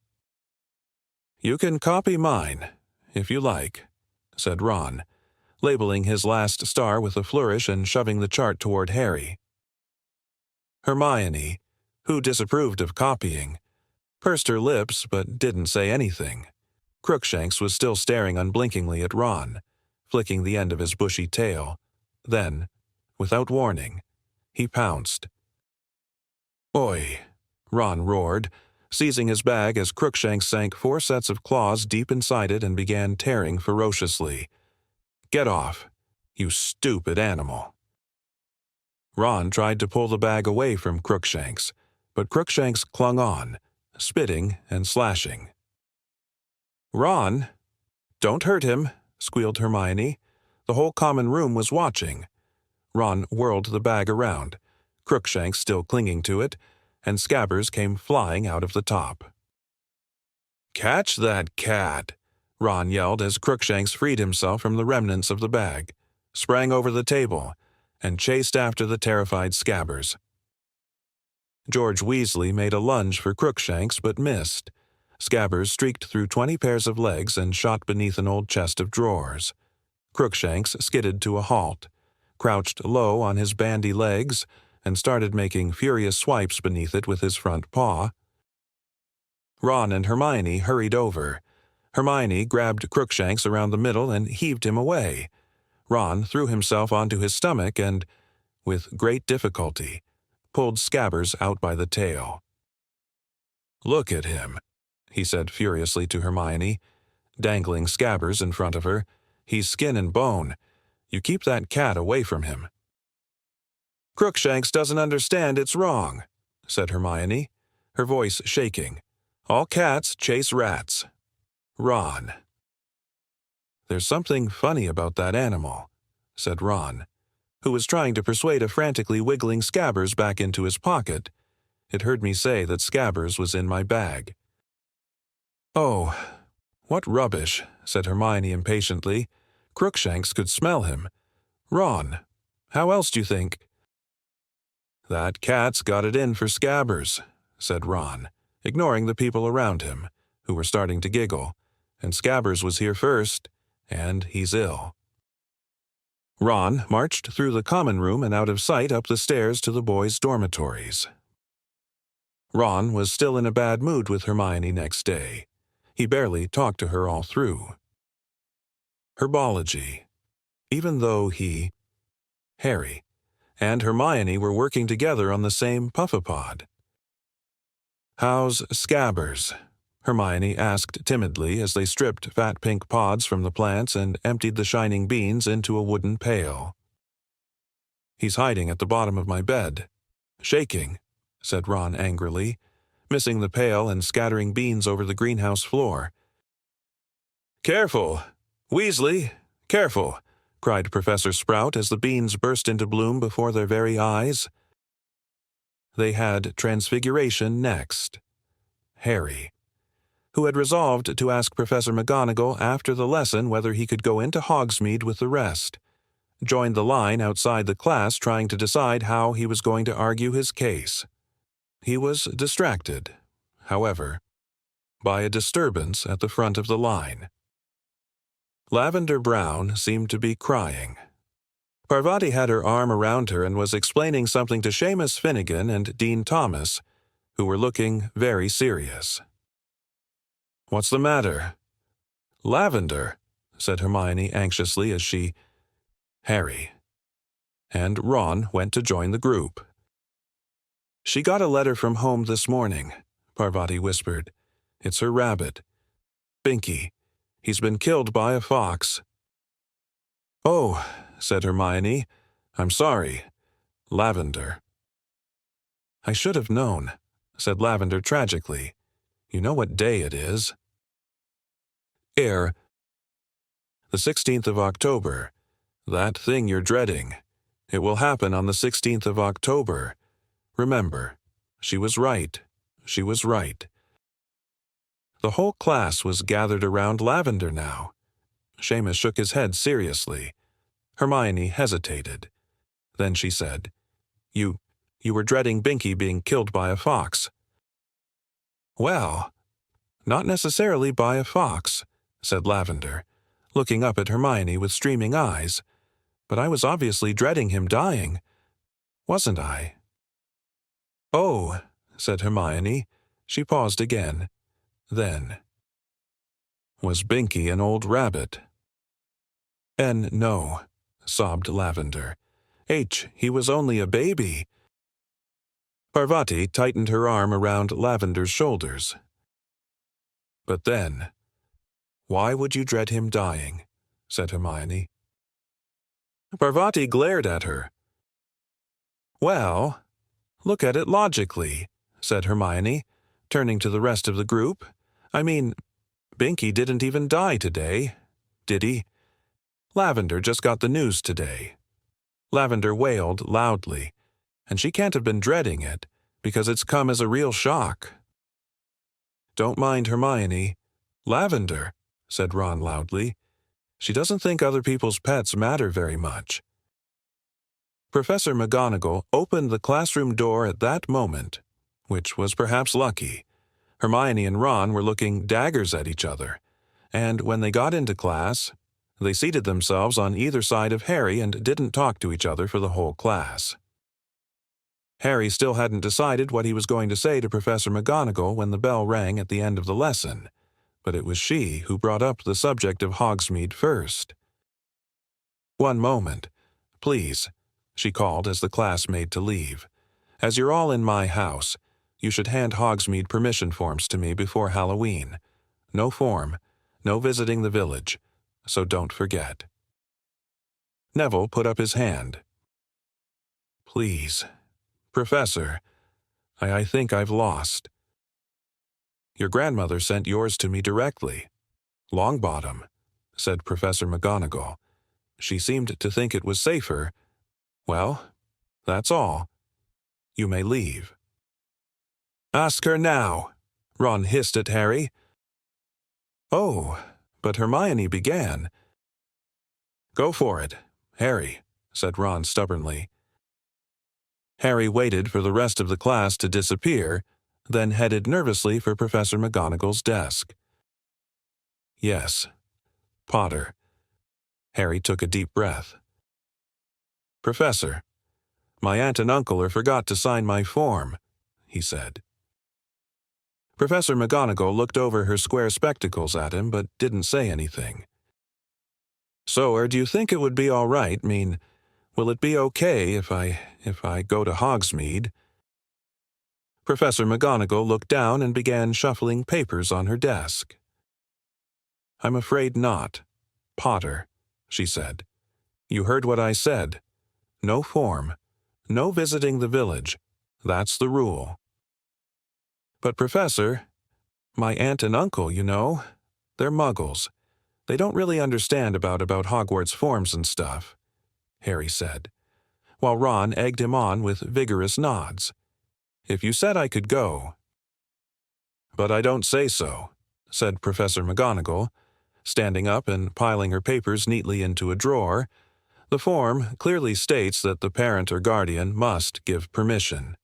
"You can copy mine, if you like," said Ron, labeling his last star with a flourish and shoving the chart toward Harry. Hermione, who disapproved of copying, pursed her lips but didn't say anything. Crookshanks was still staring unblinkingly at Ron, flicking the end of his bushy tail. Then, without warning, he pounced. "Oi!" Ron roared, seizing his bag as Crookshanks sank 4 sets of claws deep inside it and began tearing ferociously. "Get off, you stupid animal!" Ron tried to pull the bag away from Crookshanks, but Crookshanks clung on, spitting and slashing. "Ron, don't hurt him," squealed Hermione. The whole common room was watching. Ron whirled the bag around, Crookshanks still clinging to it, and Scabbers came flying out of the top. "Catch that cat!" Ron yelled as Crookshanks freed himself from the remnants of the bag, sprang over the table, and chased after the terrified Scabbers. George Weasley made a lunge for Crookshanks but missed. Scabbers streaked through 20 pairs of legs and shot beneath an old chest of drawers. Crookshanks skidded to a halt, crouched low on his bandy legs, and started making furious swipes beneath it with his front paw. Ron and Hermione hurried over. Hermione grabbed Crookshanks around the middle and heaved him away. Ron threw himself onto his stomach and, with great difficulty, pulled Scabbers out by the tail. "Look at him," he said furiously to Hermione, dangling Scabbers in front of her. "He's skin and bone. You keep that cat away from him." "Crookshanks doesn't understand it's wrong," said Hermione, her voice shaking. "All cats chase rats." "Ron." "There's something funny about that animal," said Ron, who was trying to persuade a frantically wiggling Scabbers back into his pocket. It heard me say that Scabbers was in my bag. "Oh, what rubbish," said Hermione impatiently. "Crookshanks could smell him. Ron, how else do you think?" "That cat's got it in for Scabbers," said Ron, ignoring the people around him, who were starting to giggle. "And Scabbers was here first, and he's ill." Ron marched through the common room and out of sight up the stairs to the boys' dormitories. Ron was still in a bad mood with Hermione next day. He barely talked to her all through. Herbology. Even though Harry, and Hermione were working together on the same puffapod. "How's Scabbers?" Hermione asked timidly as they stripped fat pink pods from the plants and emptied the shining beans into a wooden pail. "He's hiding at the bottom of my bed. Shaking," said Ron angrily, missing the pail and scattering beans over the greenhouse floor. "Careful! Weasley, careful!" cried Professor Sprout as the beans burst into bloom before their very eyes. They had Transfiguration next. Harry, who had resolved to ask Professor McGonagall after the lesson whether he could go into Hogsmeade with the rest, joined the line outside the class trying to decide how he was going to argue his case. He was distracted, however, by a disturbance at the front of the line. Lavender Brown seemed to be crying. Parvati had her arm around her and was explaining something to Seamus Finnegan and Dean Thomas, who were looking very serious. "What's the matter?" "Lavender," said Hermione anxiously as she... Harry. And Ron went to join the group. "She got a letter from home this morning," Parvati whispered. "It's her rabbit. Binky. He's been killed by a fox." "Oh," said Hermione. "I'm sorry. Lavender." "I should have known," said Lavender tragically. "You know what day it is." Air. The 16th of October. That thing you're dreading. It will happen on the 16th of October. Remember, she was right. She was right. The whole class was gathered around Lavender now. Seamus shook his head seriously. Hermione hesitated. Then she said, You were dreading Binky being killed by a fox." "Well, not necessarily by a fox," said Lavender, looking up at Hermione with streaming eyes. "But I was obviously dreading him dying. Wasn't I?" "Oh," said Hermione. She paused again. Then, "Was Binky an old rabbit?" "No," sobbed Lavender. He was only a baby." Parvati tightened her arm around Lavender's shoulders. "But then, why would you dread him dying?" said Hermione. Parvati glared at her. "Well, look at it logically," said Hermione, turning to the rest of the group. "I mean, Binky didn't even die today, did he? Lavender just got the news today." Lavender wailed loudly, and she can't have been dreading it, because it's come as a real shock. "Don't mind Hermione. Lavender," said Ron loudly. "She doesn't think other people's pets matter very much." Professor McGonagall opened the classroom door at that moment, which was perhaps lucky. Hermione and Ron were looking daggers at each other, and when they got into class, they seated themselves on either side of Harry and didn't talk to each other for the whole class. Harry still hadn't decided what he was going to say to Professor McGonagall when the bell rang at the end of the lesson, but it was she who brought up the subject of Hogsmeade first. "One moment, please," she called as the class made to leave. "As you're all in my house, you should hand Hogsmeade permission forms to me before Halloween. No form, no visiting the village, so don't forget." Neville put up his hand. "Please, Professor, I think I've lost." "Your grandmother sent yours to me directly. Longbottom," said Professor McGonagall. "She seemed to think it was safer. Well, that's all. You may leave." "Ask her now," Ron hissed at Harry. "Oh, but Hermione began." "Go for it, Harry," said Ron stubbornly. Harry waited for the rest of the class to disappear, then headed nervously for Professor McGonagall's desk. "Yes, Potter." Harry took a deep breath. "Professor, my aunt and uncle forgot to sign my form," he said. Professor McGonagall looked over her square spectacles at him but didn't say anything. "So, do you think it would be all right? Will it be okay if I go to Hogsmeade?" Professor McGonagall looked down and began shuffling papers on her desk. "I'm afraid not, Potter," she said. "You heard what I said. No form. No visiting the village. That's the rule." "But, Professor, my aunt and uncle, they're muggles. They don't really understand about Hogwarts forms and stuff," Harry said, while Ron egged him on with vigorous nods. "If you said I could go—" "But I don't say so," said Professor McGonagall, standing up and piling her papers neatly into a drawer. "The form clearly states that the parent or guardian must give permission."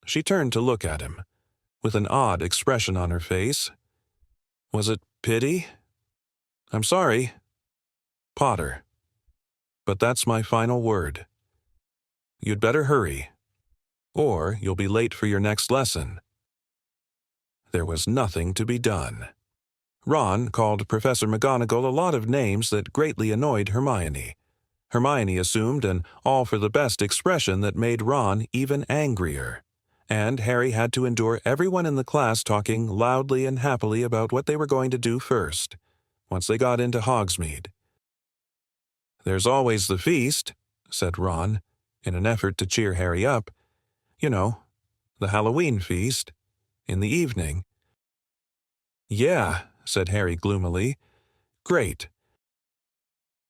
She turned to look at him, with an odd expression on her face. Was it pity? "I'm sorry," Potter. But that's my final word. You'd better hurry, or you'll be late for your next lesson." There was nothing to be done. Ron called Professor McGonagall a lot of names that greatly annoyed Hermione. Hermione assumed an all-for-the-best expression that made Ron even angrier. And Harry had to endure everyone in the class talking loudly and happily about what they were going to do first, once they got into Hogsmeade. "There's always the feast," said Ron, in an effort to cheer Harry up. "You know, the Halloween feast, in the evening." "Yeah," said Harry gloomily. "Great."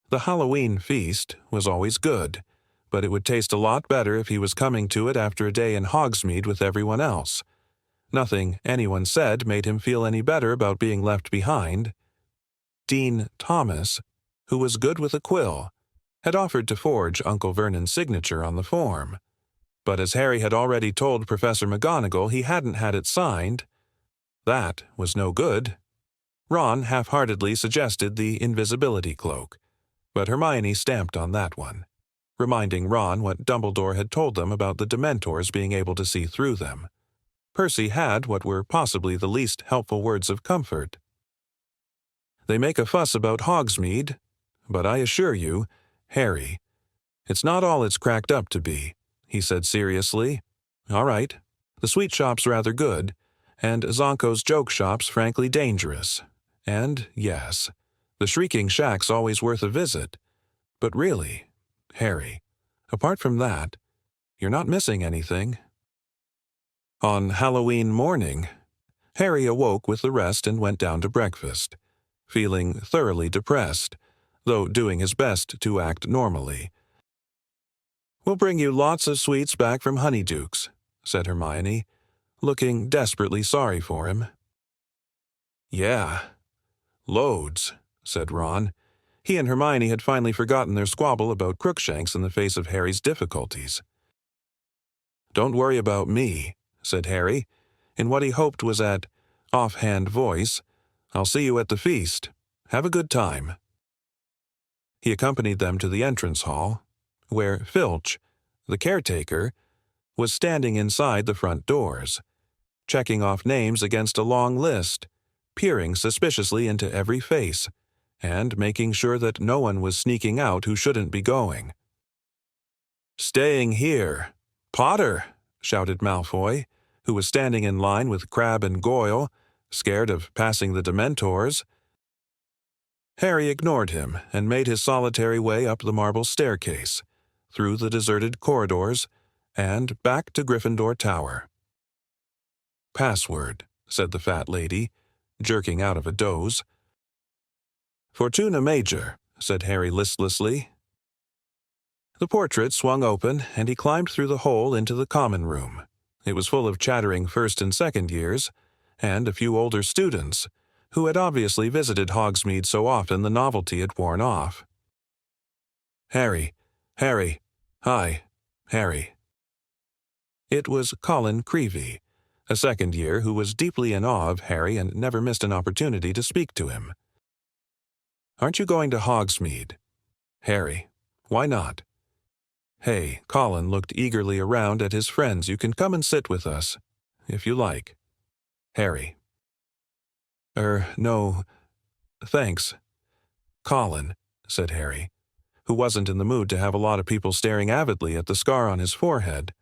The Halloween feast was always good, but it would taste a lot better if he was coming to it after a day in Hogsmeade with everyone else. Nothing anyone said made him feel any better about being left behind. Dean Thomas, who was good with a quill, had offered to forge Uncle Vernon's signature on the form. But as Harry had already told Professor McGonagall he hadn't had it signed, that was no good. Ron half-heartedly suggested the invisibility cloak, but Hermione stamped on that one, reminding Ron what Dumbledore had told them about the Dementors being able to see through them. Percy had what were possibly the least helpful words of comfort. "They make a fuss about Hogsmeade, but I assure you, Harry, it's not all it's cracked up to be," he said seriously. "All right, the sweet shop's rather good, and Zonko's joke shop's frankly dangerous. And, yes, the Shrieking Shack's always worth a visit. But really, Harry, apart from that, you're not missing anything." On Halloween morning, Harry awoke with the rest and went down to breakfast, feeling thoroughly depressed, though doing his best to act normally. "We'll bring you lots of sweets back from Honeydukes," said Hermione, looking desperately sorry for him. "Yeah, loads," said Ron. He and Hermione had finally forgotten their squabble about Crookshanks in the face of Harry's difficulties. "Don't worry about me," said Harry, in what he hoped was an offhand voice. "I'll see you at the feast. Have a good time." He accompanied them to the entrance hall, where Filch, the caretaker, was standing inside the front doors, checking off names against a long list, peering suspiciously into every face, and making sure that no one was sneaking out who shouldn't be going. "Staying here. Potter!" shouted Malfoy, who was standing in line with Crabbe and Goyle, scared of passing the Dementors. Harry ignored him and made his solitary way up the marble staircase, through the deserted corridors, and back to Gryffindor Tower. "Password," said the fat lady, jerking out of a doze. "Fortuna Major," said Harry listlessly. The portrait swung open, and he climbed through the hole into the common room. It was full of chattering first and second years, and a few older students, who had obviously visited Hogsmeade so often the novelty had worn off. "Harry, Harry, hi, Harry." It was Colin Creevey, a second year who was deeply in awe of Harry and never missed an opportunity to speak to him. "Aren't you going to Hogsmeade?" "Harry, why not?" "Hey," Colin looked eagerly around at his friends. "You can come and sit with us, if you like." "Harry." No, thanks." "Colin," said Harry, who wasn't in the mood to have a lot of people staring avidly at the scar on his forehead.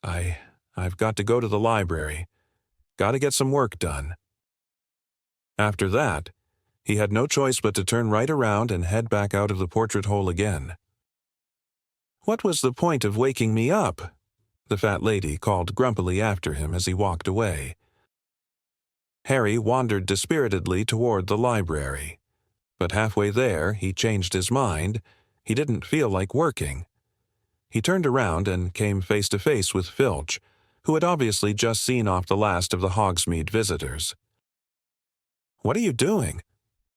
I've got to go to the library. Got to get some work done." After that, he had no choice but to turn right around and head back out of the portrait hole again. "What was the point of waking me up?" the fat lady called grumpily after him as he walked away. Harry wandered dispiritedly toward the library, but halfway there he changed his mind. He didn't feel like working. He turned around and came face to face with Filch, who had obviously just seen off the last of the Hogsmeade visitors. "What are you doing?"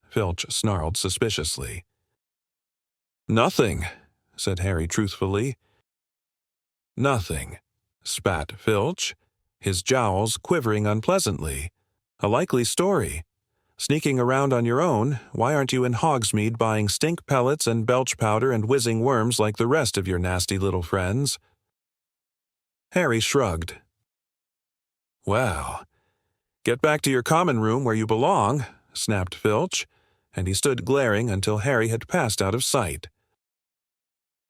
Filch snarled suspiciously. "Nothing," said Harry truthfully. "Nothing," spat Filch, his jowls quivering unpleasantly. "A likely story. Sneaking around on your own, why aren't you in Hogsmeade buying stink pellets and belch powder and whizzing worms like the rest of your nasty little friends?" Harry shrugged. "Well, get back to your common room where you belong," snapped Filch, and he stood glaring until Harry had passed out of sight.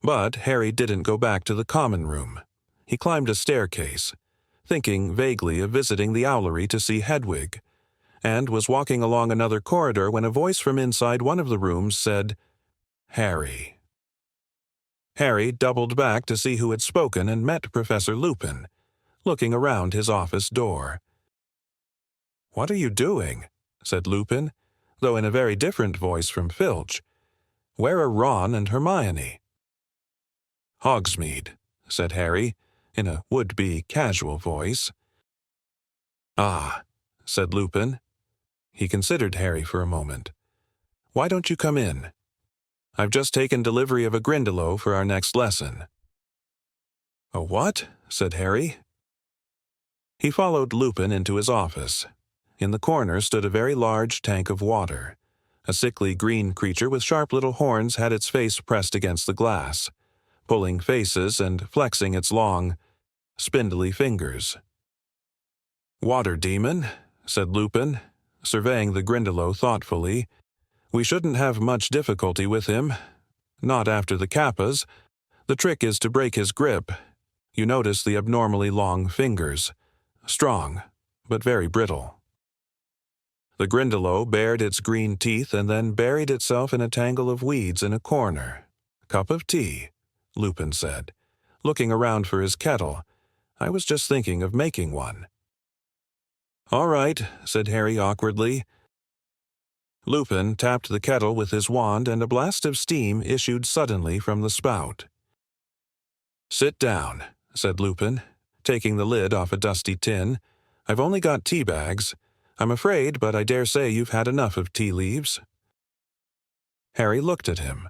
But Harry didn't go back to the common room. He climbed a staircase, thinking vaguely of visiting the owlery to see Hedwig, and was walking along another corridor when a voice from inside one of the rooms said, "Harry." Harry doubled back to see who had spoken and met Professor Lupin, looking around his office door. "What are you doing?" said Lupin, though in a very different voice from Filch. "Where are Ron and Hermione?" "Hogsmeade," said Harry, in a would-be casual voice. "Ah," said Lupin. He considered Harry for a moment. "Why don't you come in? I've just taken delivery of a Grindylow for our next lesson." "A what?" said Harry. He followed Lupin into his office. In the corner stood a very large tank of water. A sickly green creature with sharp little horns had its face pressed against the glass, pulling faces and flexing its long, spindly fingers. "Water demon," said Lupin, surveying the Grindylow thoughtfully. "We shouldn't have much difficulty with him. Not after the Kappas. The trick is to break his grip. You notice the abnormally long fingers. Strong, but very brittle." The Grindylow bared its green teeth and then buried itself in a tangle of weeds in a corner. "Cup of tea," Lupin said, looking around for his kettle. "I was just thinking of making one." "All right," said Harry awkwardly. Lupin tapped the kettle with his wand and a blast of steam issued suddenly from the spout. "Sit down," said Lupin, taking the lid off a dusty tin. "I've only got tea bags. I'm afraid, but I dare say you've had enough of tea leaves." Harry looked at him.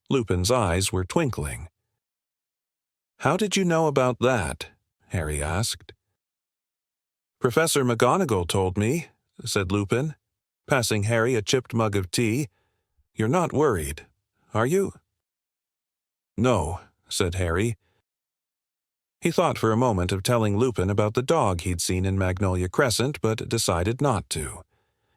Lupin's eyes were twinkling. "How did you know about that?" Harry asked. "Professor McGonagall told me," said Lupin, passing Harry a chipped mug of tea. "You're not worried, are you?" "No," said Harry. He thought for a moment of telling Lupin about the dog he'd seen in Magnolia Crescent, but decided not to.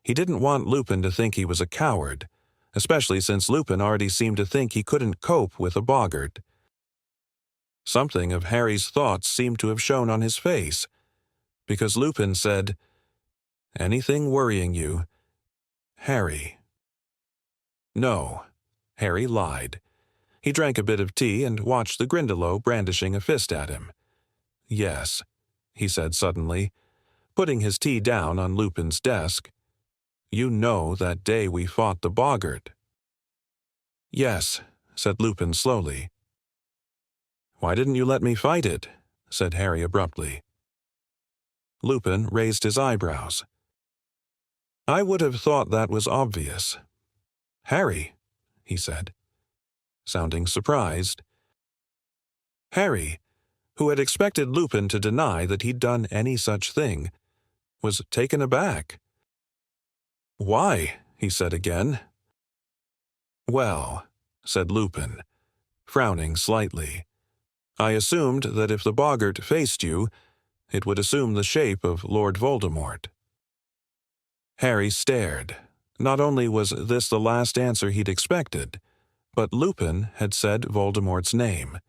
He didn't want Lupin to think he was a coward, especially since Lupin already seemed to think he couldn't cope with a boggart. Something of Harry's thoughts seemed to have shown on his face, because Lupin said, "Anything worrying you, Harry?" "No," Harry lied. He drank a bit of tea and watched the Grindylow brandishing a fist at him. "Yes," he said suddenly, putting his tea down on Lupin's desk. "You know that day we fought the boggart." "Yes," said Lupin slowly. "Why didn't you let me fight it?" said Harry abruptly. Lupin raised his eyebrows. "I would have thought that was obvious." "Harry," he said, sounding surprised. Harry, who had expected Lupin to deny that he'd done any such thing, was taken aback. "Why?" he said again. "Well," said Lupin, frowning slightly, "I assumed that if the boggart faced you, it would assume the shape of Lord Voldemort." Harry stared. Not only was this the last answer he'd expected, but Lupin had said Voldemort's name.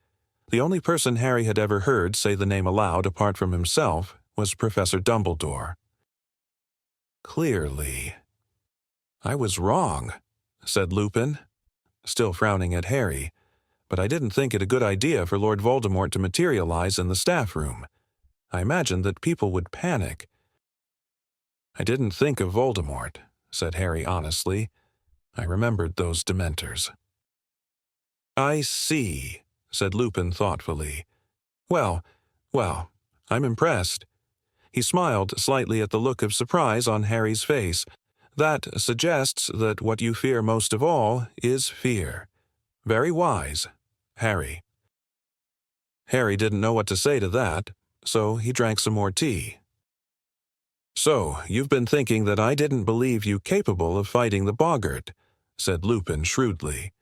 The only person Harry had ever heard say the name aloud apart from himself was Professor Dumbledore. "Clearly." "I was wrong," said Lupin, still frowning at Harry, "but I didn't think it a good idea for Lord Voldemort to materialize in the staff room. I imagined that people would panic." "I didn't think of Voldemort," said Harry honestly. "I remembered those Dementors." "I see," said Lupin thoughtfully. Well, I'm impressed." He smiled slightly at the look of surprise on Harry's face. "That suggests that what you fear most of all is fear. Very wise, Harry." Harry didn't know what to say to that, so he drank some more tea. "So, you've been thinking that I didn't believe you capable of fighting the boggart," said Lupin shrewdly.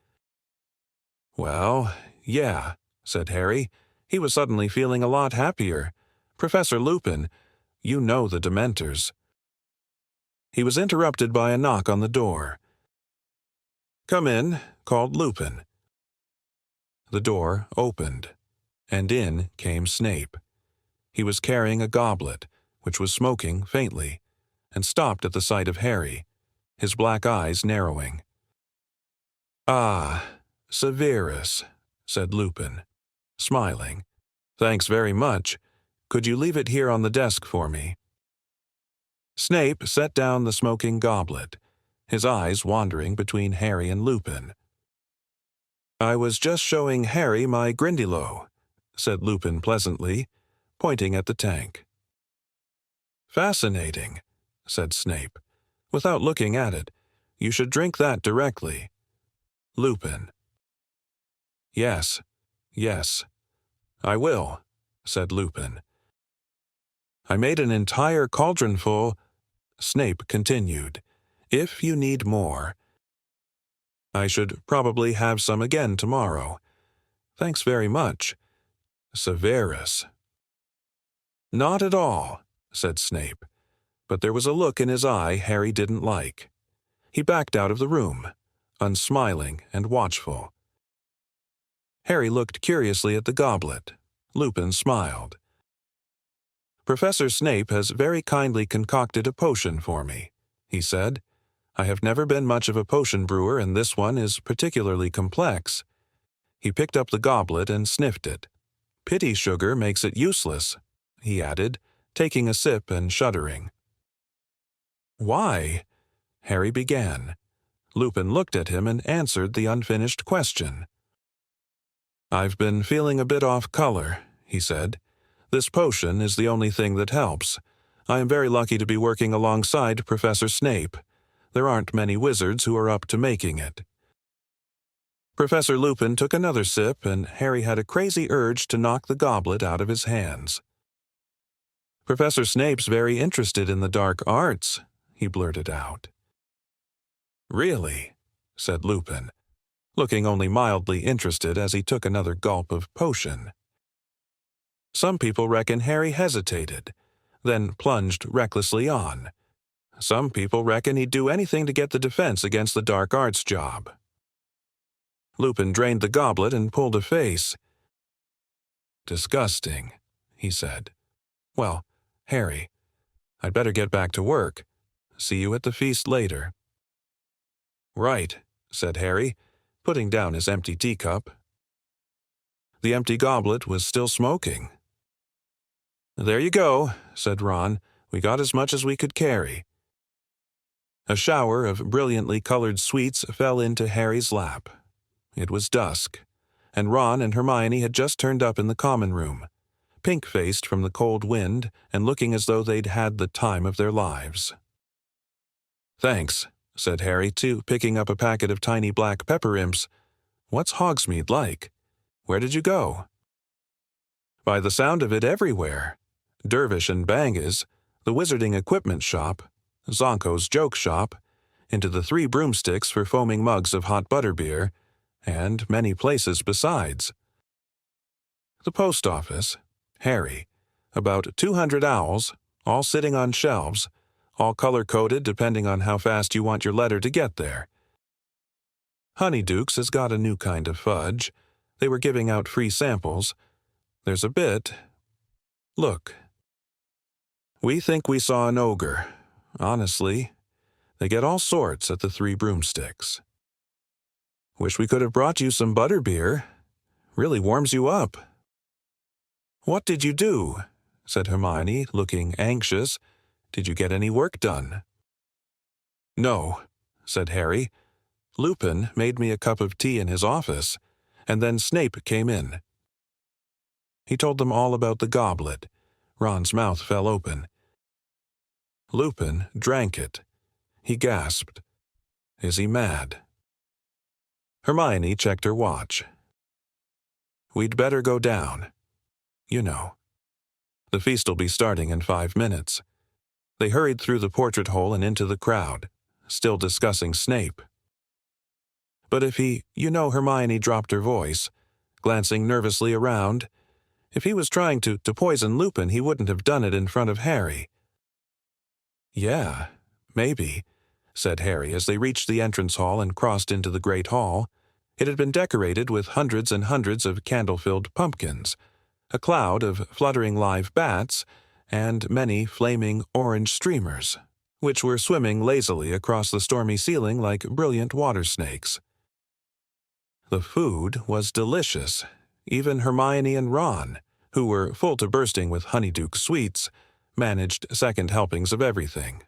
"Well, yeah," said Harry. He was suddenly feeling a lot happier. "Professor Lupin, you know the Dementors." He was interrupted by a knock on the door. "Come in," called Lupin. The door opened, and in came Snape. He was carrying a goblet, which was smoking faintly, and stopped at the sight of Harry, his black eyes narrowing. "Ah, Severus," said Lupin, smiling. "Thanks very much. Could you leave it here on the desk for me?" Snape set down the smoking goblet, his eyes wandering between Harry and Lupin. "I was just showing Harry my Grindylow," said Lupin pleasantly, pointing at the tank. "Fascinating," said Snape, without looking at it. "You should drink that directly." Lupin. Yes, I will," said Lupin. "I made an entire cauldron full," Snape continued. "If you need more. I should probably have some again tomorrow. Thanks very much. Severus." "Not at all," said Snape, but there was a look in his eye Harry didn't like. He backed out of the room, unsmiling and watchful. Harry looked curiously at the goblet. Lupin smiled. "Professor Snape has very kindly concocted a potion for me," he said. "I have never been much of a potion brewer, and this one is particularly complex." He picked up the goblet and sniffed it. "Pity sugar makes it useless," he added, taking a sip and shuddering. "Why?" Harry began. Lupin looked at him and answered the unfinished question. "I've been feeling a bit off color," he said. "This potion is the only thing that helps. I am very lucky to be working alongside Professor Snape. There aren't many wizards who are up to making it." Professor Lupin took another sip, and Harry had a crazy urge to knock the goblet out of his hands. "Professor Snape's very interested in the dark arts," he blurted out. "Really?" said Lupin, looking only mildly interested as he took another gulp of potion. Some people reckon Harry hesitated, then plunged recklessly on. Some people reckon he'd do anything to get the defense against the dark arts job. Lupin drained the goblet and pulled a face. "Disgusting," he said. "Well, Harry, I'd better get back to work. See you at the feast later." "Right," said Harry, putting down his empty teacup. The empty goblet was still smoking. "There you go," said Ron. "We got as much as we could carry." A shower of brilliantly colored sweets fell into Harry's lap. It was dusk, and Ron and Hermione had just turned up in the common room, pink-faced from the cold wind and looking as though they'd had the time of their lives. "Thanks," said Harry, too, picking up a packet of tiny black pepper imps. "What's Hogsmeade like? Where did you go?" "By the sound of it, everywhere. Dervish and Bang's, the Wizarding Equipment Shop, Zonko's Joke Shop, into the 3 Broomsticks for foaming mugs of hot butterbeer, and many places besides. The post office, Harry, about 200 owls, all sitting on shelves, all color-coded depending on how fast you want your letter to get there. Honeydukes has got a new kind of fudge. They were giving out free samples. There's a bit. Look. We think we saw an ogre. Honestly, they get all sorts at the 3 Broomsticks. Wish we could have brought you some butterbeer. Really warms you up." "What did you do?" said Hermione, looking anxious. "Did you get any work done?" "No," said Harry. "Lupin made me a cup of tea in his office, and then Snape came in." He told them all about the goblet. Ron's mouth fell open. Lupin drank it. He gasped. "Is he mad?" Hermione checked her watch. "We'd better go down. You know. The feast'll be starting in 5 minutes. They hurried through the portrait hole and into the crowd, still discussing Snape. But if Hermione dropped her voice, glancing nervously around. If he was trying to poison Lupin, he wouldn't have done it in front of Harry. "Yeah, maybe," said Harry as they reached the entrance hall and crossed into the great hall. It had been decorated with hundreds and hundreds of candle-filled pumpkins, a cloud of fluttering live bats, and many flaming orange streamers, which were swimming lazily across the stormy ceiling like brilliant water snakes. The food was delicious. Even Hermione and Ron, who were full to bursting with honeydew sweets, managed second helpings of everything.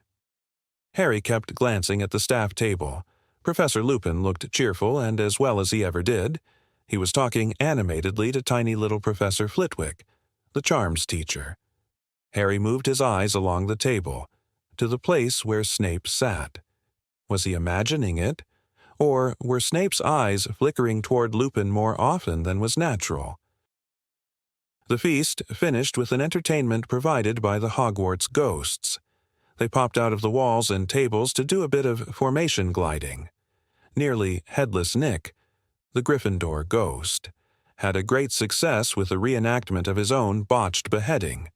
Harry kept glancing at the staff table. Professor Lupin looked cheerful and as well as he ever did. He was talking animatedly to tiny little Professor Flitwick, the charms teacher. Harry moved his eyes along the table, to the place where Snape sat. Was he imagining it? Or were Snape's eyes flickering toward Lupin more often than was natural? The feast finished with an entertainment provided by the Hogwarts ghosts. They popped out of the walls and tables to do a bit of formation gliding. Nearly Headless Nick, the Gryffindor ghost, had a great success with a reenactment of his own botched beheading.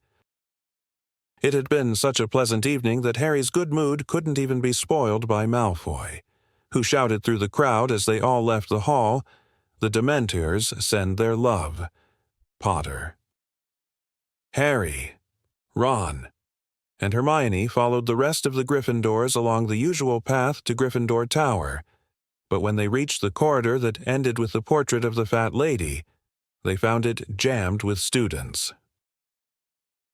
It had been such a pleasant evening that Harry's good mood couldn't even be spoiled by Malfoy, who shouted through the crowd as they all left the hall, "The Dementors send their love. Potter." Harry, Ron, and Hermione followed the rest of the Gryffindors along the usual path to Gryffindor Tower, but when they reached the corridor that ended with the portrait of the Fat Lady, they found it jammed with students.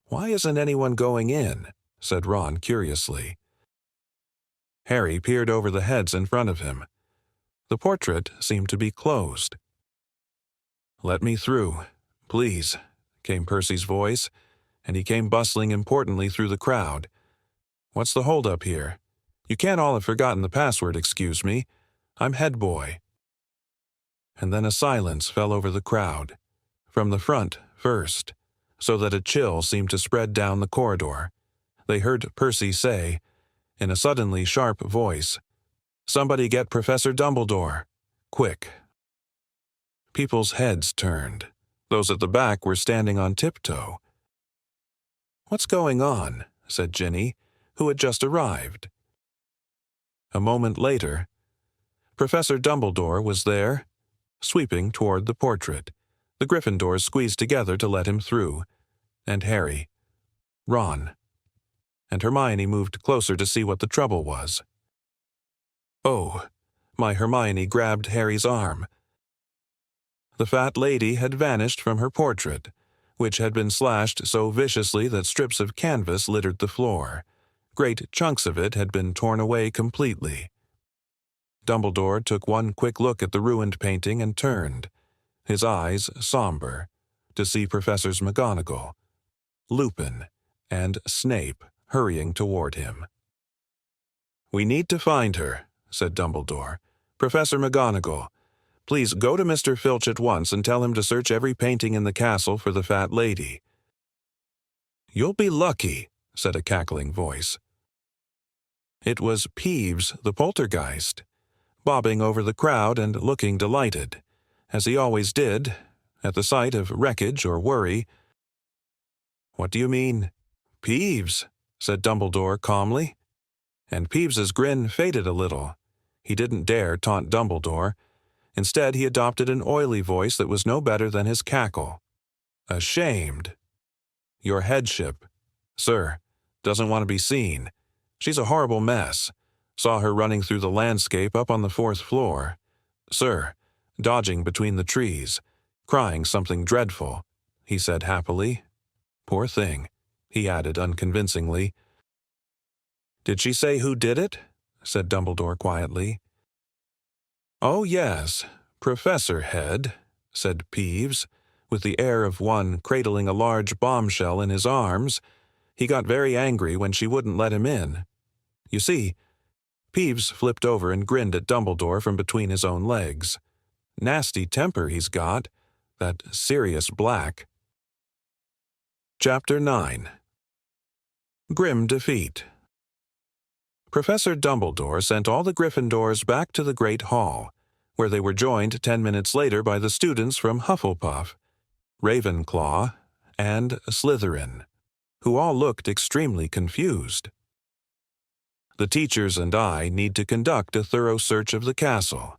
"Why isn't anyone going in?" said Ron curiously. Harry peered over the heads in front of him. The portrait seemed to be closed. "Let me through, please," came Percy's voice, and he came bustling importantly through the crowd. "What's the holdup here? You can't all have forgotten the password, excuse me. I'm head boy." And then a silence fell over the crowd, from the front first, so that a chill seemed to spread down the corridor. They heard Percy say, in a suddenly sharp voice, "Somebody get Professor Dumbledore. Quick." People's heads turned. Those at the back were standing on tiptoe. "What's going on?" said Ginny, who had just arrived. A moment later, Professor Dumbledore was there, sweeping toward the portrait. The Gryffindors squeezed together to let him through, and Harry, Ron, and Hermione moved closer to see what the trouble was. "Oh," my Hermione grabbed Harry's arm. The Fat Lady had vanished from her portrait, which had been slashed so viciously that strips of canvas littered the floor. Great chunks of it had been torn away completely. Dumbledore took one quick look at the ruined painting and turned, his eyes somber, to see Professors McGonagall, Lupin, and Snape hurrying toward him. "We need to find her," said Dumbledore. "Professor McGonagall, please go to Mr. Filch at once and tell him to search every painting in the castle for the Fat Lady." "You'll be lucky," said a cackling voice. It was Peeves the poltergeist, bobbing over the crowd and looking delighted, as he always did, at the sight of wreckage or worry. "What do you mean?" "Peeves," said Dumbledore calmly. And Peeves's grin faded a little. He didn't dare taunt Dumbledore. Instead, he adopted an oily voice that was no better than his cackle. "Ashamed. Your headship, sir, doesn't want to be seen. She's a horrible mess. Saw her running through the landscape up on the 4th floor. Sir, dodging between the trees, crying something dreadful," he said happily. "Poor thing," he added unconvincingly. "Did she say who did it?" said Dumbledore quietly. "Oh, yes, Professor Head," said Peeves, with the air of one cradling a large bombshell in his arms. He got very angry when she wouldn't let him in. You see, Peeves flipped over and grinned at Dumbledore from between his own legs. Nasty temper he's got, that Sirius Black. Chapter 9. Grim Defeat. Professor Dumbledore sent all the Gryffindors back to the Great Hall, where they were joined 10 minutes later by the students from Hufflepuff, Ravenclaw, and Slytherin, who all looked extremely confused. The teachers and I need to conduct a thorough search of the castle,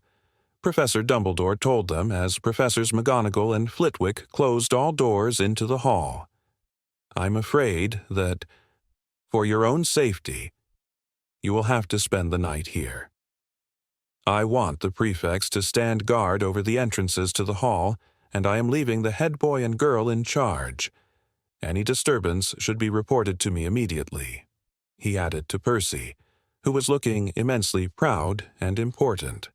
Professor Dumbledore told them as Professors McGonagall and Flitwick closed all doors into the hall. I'm afraid that, for your own safety, you will have to spend the night here. I want the prefects to stand guard over the entrances to the hall, and I am leaving the head boy and girl in charge. Any disturbance should be reported to me immediately, he added to Percy, who was looking immensely proud and important.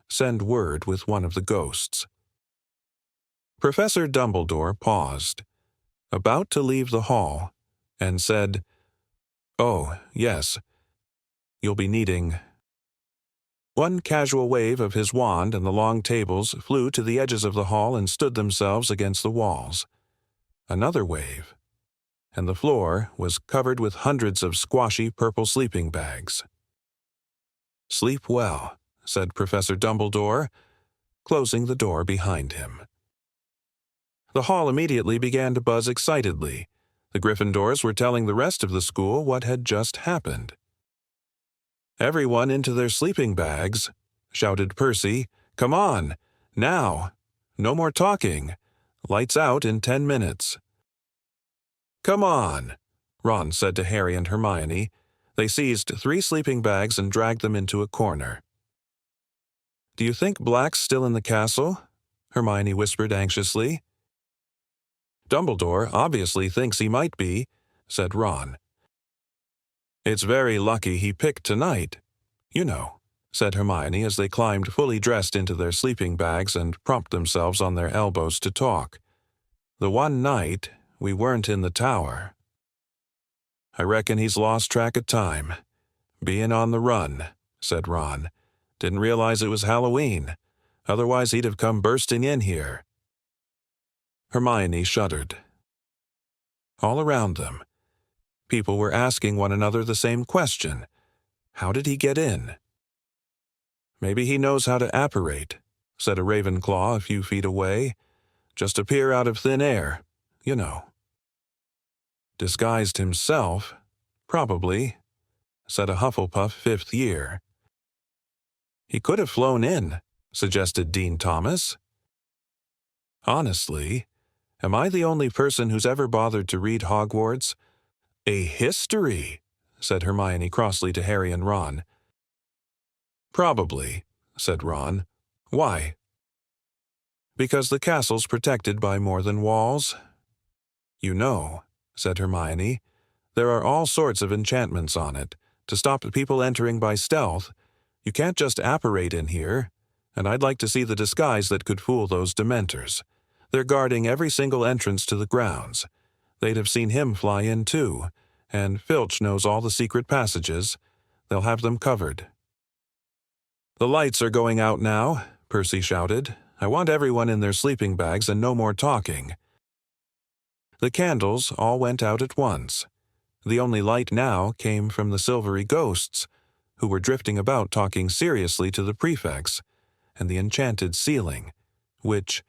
Send word with one of the ghosts. Professor Dumbledore paused, about to leave the hall, and said, "Oh, yes, you'll be needing—" One casual wave of his wand and the long tables flew to the edges of the hall and stood themselves against the walls. Another wave, and the floor was covered with hundreds of squashy purple sleeping bags. "Sleep well," said Professor Dumbledore, closing the door behind him. The hall immediately began to buzz excitedly. The Gryffindors were telling the rest of the school what had just happened. "Everyone into their sleeping bags," shouted Percy. "Come on, now. No more talking. Lights out in 10 minutes. "Come on," Ron said to Harry and Hermione. They seized 3 sleeping bags and dragged them into a corner. "Do you think Black's still in the castle?" Hermione whispered anxiously. "Dumbledore obviously thinks he might be," said Ron. "It's very lucky he picked tonight, you know," said Hermione as they climbed fully dressed into their sleeping bags and propped themselves on their elbows to talk. "The one night we weren't in the tower. I reckon he's lost track of time. Being on the run," said Ron. "Didn't realize it was Halloween. Otherwise he'd have come bursting in here." Hermione shuddered. All around them, people were asking one another the same question. How did he get in? "Maybe he knows how to apparate," said a Ravenclaw a few feet away. "Just appear out of thin air, you know." "Disguised himself? Probably," said a Hufflepuff 5th year. "He could have flown in," suggested Dean Thomas. "Honestly, am I the only person who's ever bothered to read Hogwarts?" "A history," said Hermione crossly to Harry and Ron. "Probably," said Ron. "Why?" "Because the castle's protected by more than walls." "You know," said Hermione, "there are all sorts of enchantments on it, to stop people entering by stealth. You can't just apparate in here, and I'd like to see the disguise that could fool those Dementors. They're guarding every single entrance to the grounds. They'd have seen him fly in too, and Filch knows all the secret passages. They'll have them covered." "The lights are going out now," Percy shouted. "I want everyone in their sleeping bags and no more talking." The candles all went out at once. The only light now came from the silvery ghosts, who were drifting about talking seriously to the prefects, and the enchanted ceiling, which,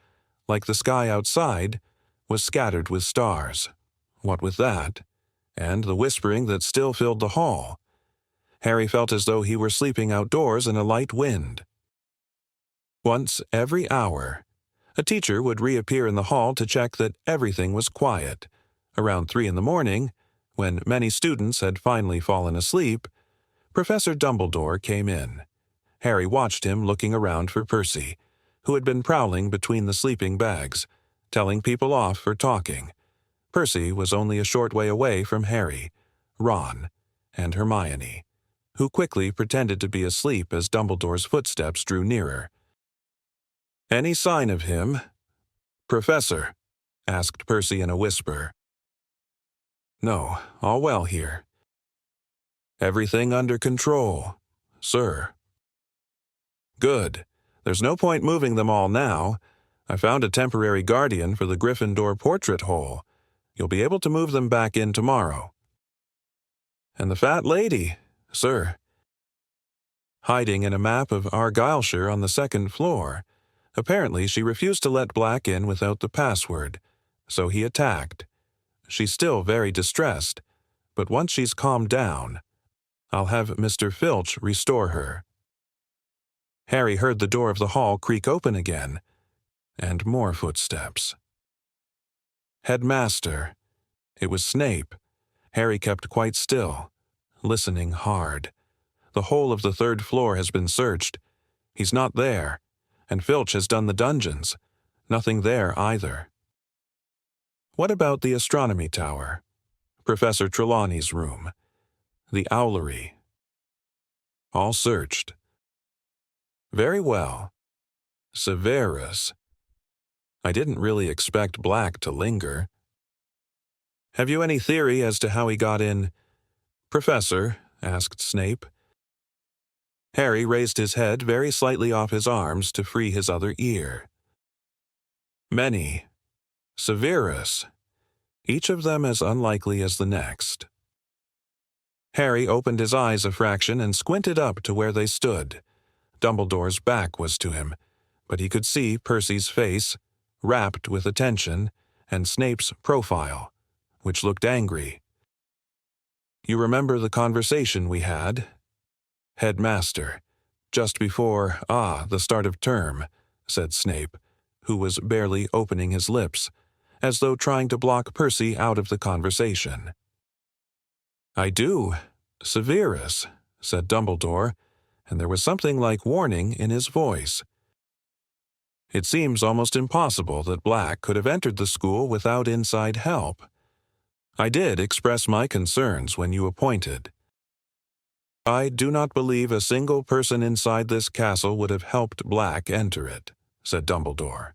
like the sky outside, was scattered with stars. What with that, and the whispering that still filled the hall, Harry felt as though he were sleeping outdoors in a light wind. Once every hour, a teacher would reappear in the hall to check that everything was quiet. Around 3 in the morning, when many students had finally fallen asleep, Professor Dumbledore came in. Harry watched him looking around for Percy, who had been prowling between the sleeping bags, telling people off for talking. Percy was only a short way away from Harry, Ron, and Hermione, who quickly pretended to be asleep as Dumbledore's footsteps drew nearer. "Any sign of him, Professor?" asked Percy in a whisper. "No, all well here." "Everything under control, sir." "Good. There's no point moving them all now. I found a temporary guardian for the Gryffindor portrait hole. You'll be able to move them back in tomorrow." "And the fat lady, sir, hiding in a map of Argyllshire on the second floor. Apparently, she refused to let Black in without the password, so he attacked. She's still very distressed, but once she's calmed down, I'll have Mr. Filch restore her." Harry heard the door of the hall creak open again, and more footsteps. Headmaster. It was Snape. Harry kept quite still, listening hard. The whole of the third floor has been searched. He's not there, and Filch has done the dungeons. Nothing there either. What about the astronomy tower? Professor Trelawney's room? The owlery? All searched. Very well. Severus. I didn't really expect Black to linger. Have you any theory as to how he got in? Professor, asked Snape. Harry raised his head very slightly off his arms to free his other ear. Many. Severus. Each of them as unlikely as the next. Harry opened his eyes a fraction and squinted up to where they stood. Dumbledore's back was to him, but he could see Percy's face, rapt with attention, and Snape's profile, which looked angry. You remember the conversation we had? Headmaster. Just before, the start of term, said Snape, who was barely opening his lips, as though trying to block Percy out of the conversation. I do. Severus, said Dumbledore, and there was something like warning in his voice. It seems almost impossible that Black could have entered the school without inside help. I did express my concerns when you appointed. I do not believe a single person inside this castle would have helped Black enter it, said Dumbledore,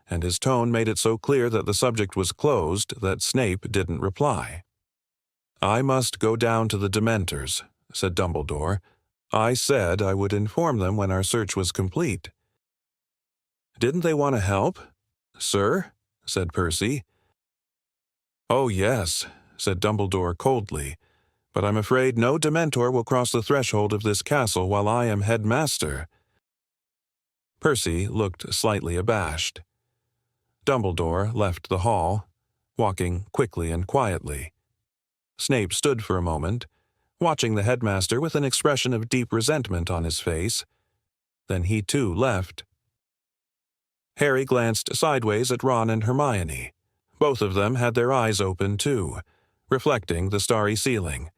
and his tone made it so clear that the subject was closed that Snape didn't reply. I must go down to the Dementors, said Dumbledore. I said I would inform them when our search was complete. Didn't they want to help? Sir? Said Percy. Oh, yes, said Dumbledore coldly, but I'm afraid no Dementor will cross the threshold of this castle while I am headmaster. Percy looked slightly abashed. Dumbledore left the hall, walking quickly and quietly. Snape stood for a moment, watching the headmaster with an expression of deep resentment on his face. Then he too left. Harry glanced sideways at Ron and Hermione. Both of them had their eyes open too, reflecting the starry ceiling.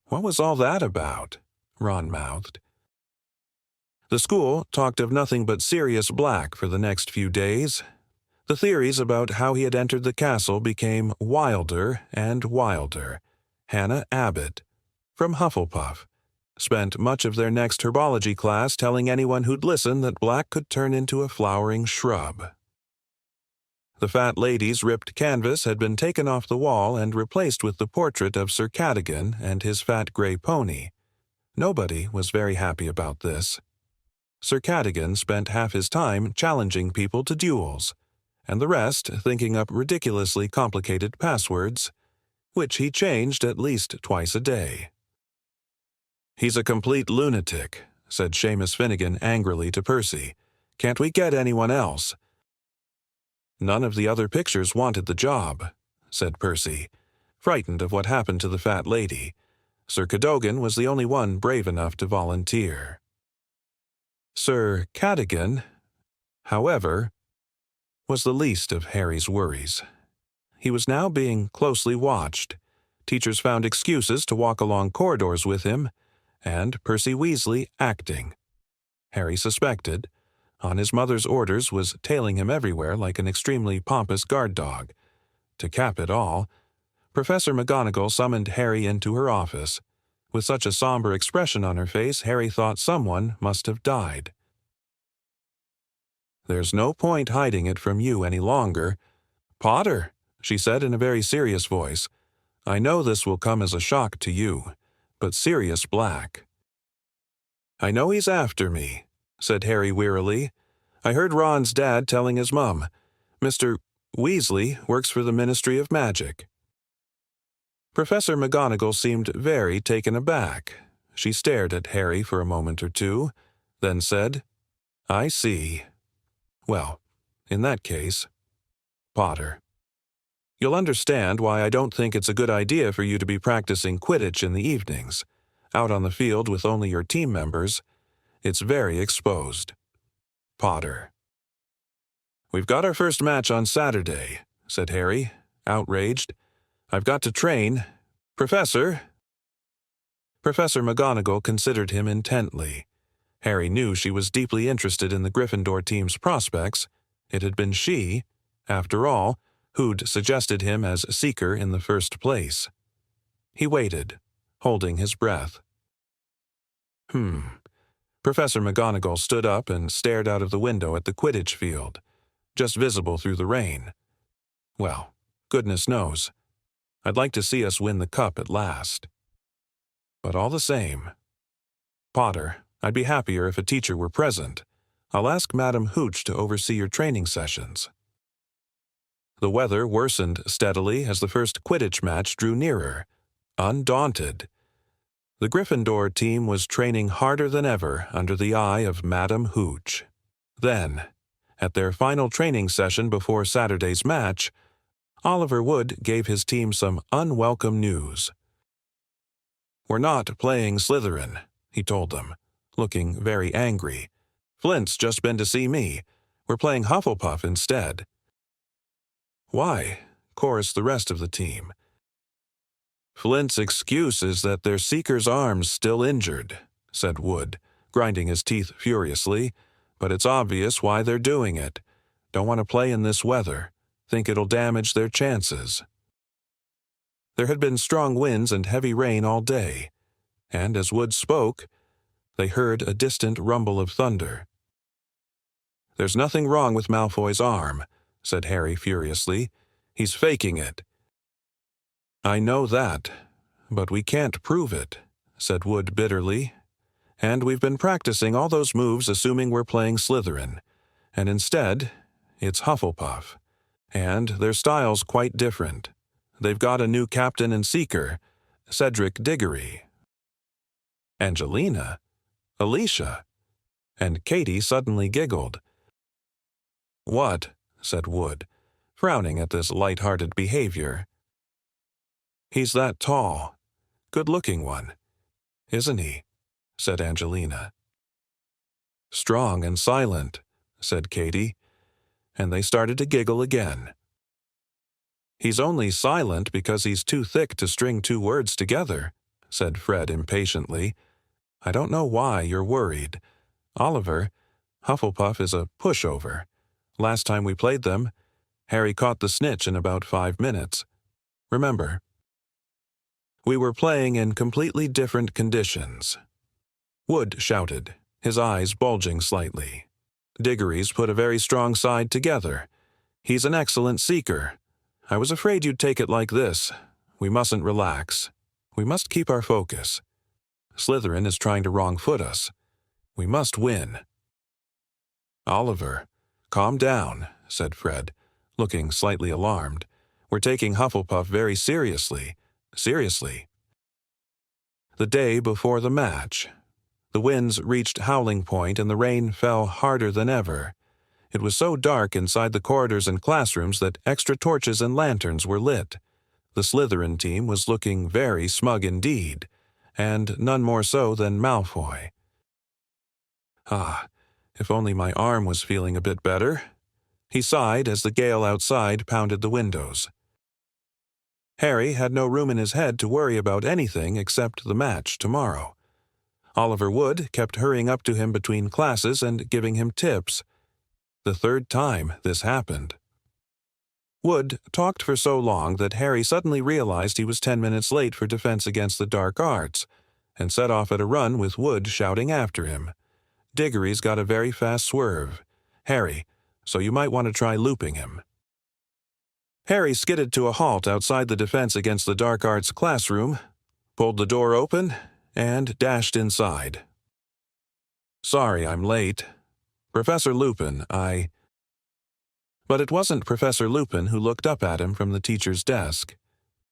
What was all that about? Ron mouthed. The school talked of nothing but Sirius Black for the next few days. The theories about how he had entered the castle became wilder and wilder. Hannah Abbott, from Hufflepuff, spent much of their next herbology class telling anyone who'd listen that Black could turn into a flowering shrub. The fat lady's ripped canvas had been taken off the wall and replaced with the portrait of Sir Cadogan and his fat gray pony. Nobody was very happy about this. Sir Cadogan spent half his time challenging people to duels, and the rest thinking up ridiculously complicated passwords, which he changed at least twice a day. He's a complete lunatic, said Seamus Finnegan angrily to Percy. Can't we get anyone else? None of the other pictures wanted the job, said Percy, frightened of what happened to the fat lady. Sir Cadogan was the only one brave enough to volunteer. Sir Cadogan, however, was the least of Harry's worries. He was now being closely watched. Teachers found excuses to walk along corridors with him, and Percy Weasley acting. Harry suspected, on his mother's orders, was tailing him everywhere like an extremely pompous guard dog. To cap it all, Professor McGonagall summoned Harry into her office. With such a somber expression on her face, Harry thought someone must have died. There's no point hiding it from you any longer. Potter, she said in a very serious voice, I know this will come as a shock to you, but Sirius Black. I know he's after me, said Harry wearily. I heard Ron's dad telling his mum. Mr. Weasley works for the Ministry of Magic. Professor McGonagall seemed very taken aback. She stared at Harry for a moment or two, then said, "I see. Well, in that case, Potter. You'll understand why I don't think it's a good idea for you to be practicing Quidditch in the evenings. Out on the field with only your team members, it's very exposed. Potter." "We've got our first match on Saturday," said Harry, outraged. "I've got to train. Professor." Professor McGonagall considered him intently. Harry knew she was deeply interested in the Gryffindor team's prospects. It had been she, after all, who'd suggested him as seeker in the first place. He waited, holding his breath. Professor McGonagall stood up and stared out of the window at the Quidditch field, just visible through the rain. "Well, goodness knows. I'd like to see us win the cup at last. But all the same, Potter, I'd be happier if a teacher were present. I'll ask Madam Hooch to oversee your training sessions." The weather worsened steadily as the first Quidditch match drew nearer. Undaunted, the Gryffindor team was training harder than ever under the eye of Madam Hooch. Then, at their final training session before Saturday's match, Oliver Wood gave his team some unwelcome news. "We're not playing Slytherin," he told them, looking very angry. "Flint's just been to see me. We're playing Hufflepuff instead." "Why?" chorused the rest of the team. "Flint's excuse is that their seeker's arm's still injured," said Wood, grinding his teeth furiously. "But it's obvious why they're doing it. Don't want to play in this weather. Think it'll damage their chances." There had been strong winds and heavy rain all day, and as Wood spoke, they heard a distant rumble of thunder. "There's nothing wrong with Malfoy's arm," said Harry furiously. "He's faking it." "I know that, but we can't prove it," said Wood bitterly. "And we've been practicing all those moves assuming we're playing Slytherin, and instead, it's Hufflepuff. And their style's quite different. They've got a new captain and seeker, Cedric Diggory." Angelina? Alicia? And Katie suddenly giggled. "What?" said Wood, frowning at this light-hearted behavior. "He's that tall, good-looking one, isn't he?" said Angelina. "Strong and silent," said Katie, and they started to giggle again. "He's only silent because he's too thick to string two words together," said Fred impatiently. "I don't know why you're worried. Oliver, Hufflepuff is a pushover. Last time we played them, Harry caught the snitch in about 5 minutes. Remember? We were playing in completely different conditions." Wood shouted, his eyes bulging slightly. "Diggory's put a very strong side together. He's an excellent seeker. I was afraid you'd take it like this. We mustn't relax. We must keep our focus. Slytherin is trying to wrong-foot us. We must win." "Oliver, calm down," said Fred, looking slightly alarmed. "We're taking Hufflepuff very seriously. Seriously." The day before the match, the winds reached howling point and the rain fell harder than ever. It was so dark inside the corridors and classrooms that extra torches and lanterns were lit. The Slytherin team was looking very smug indeed, and none more so than Malfoy. If only my arm was feeling a bit better," he sighed as the gale outside pounded the windows. Harry had no room in his head to worry about anything except the match tomorrow. Oliver Wood kept hurrying up to him between classes and giving him tips. The third time this happened. Wood talked for so long that Harry suddenly realized he was 10 minutes late for Defense Against the Dark Arts, and set off at a run with Wood shouting after him. "Diggory's got a very fast swerve, Harry, so you might want to try looping him." Harry skidded to a halt outside the Defense Against the Dark Arts classroom, pulled the door open, and dashed inside. "Sorry I'm late. Professor Lupin, But it wasn't Professor Lupin who looked up at him from the teacher's desk.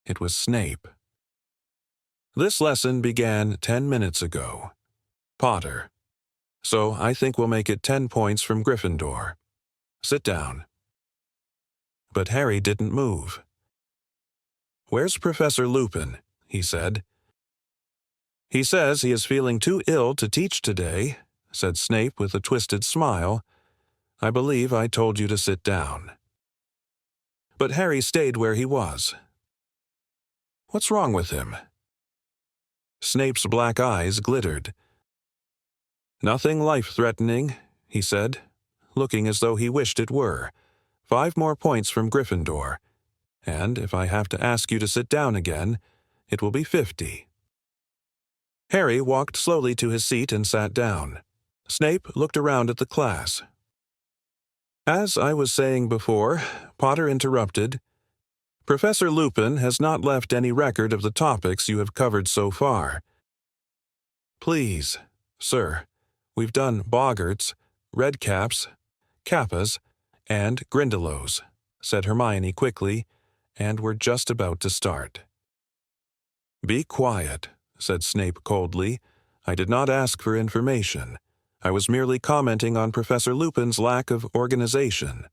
It was Snape. This lesson began 10 minutes ago. Potter. So I think we'll make it 10 points from Gryffindor. Sit down." But Harry didn't move. "Where's Professor Lupin?" he said. "He says he is feeling too ill to teach today," said Snape with a twisted smile. "I believe I told you to sit down." But Harry stayed where he was. "What's wrong with him?" Snape's black eyes glittered. "Nothing life-threatening," he said, looking as though he wished it were. 5 more points from Gryffindor, and if I have to ask you to sit down again, it will be 50. Harry walked slowly to his seat and sat down. Snape looked around at the class. "As I was saying before," Potter interrupted, "Professor Lupin has not left any record of the topics you have covered so far. Please, sir, we've done boggarts, redcaps, kappas, and grindylows," said Hermione quickly, "and we're just about to start." "Be quiet," said Snape coldly. "I did not ask for information. I was merely commenting on Professor Lupin's lack of organization."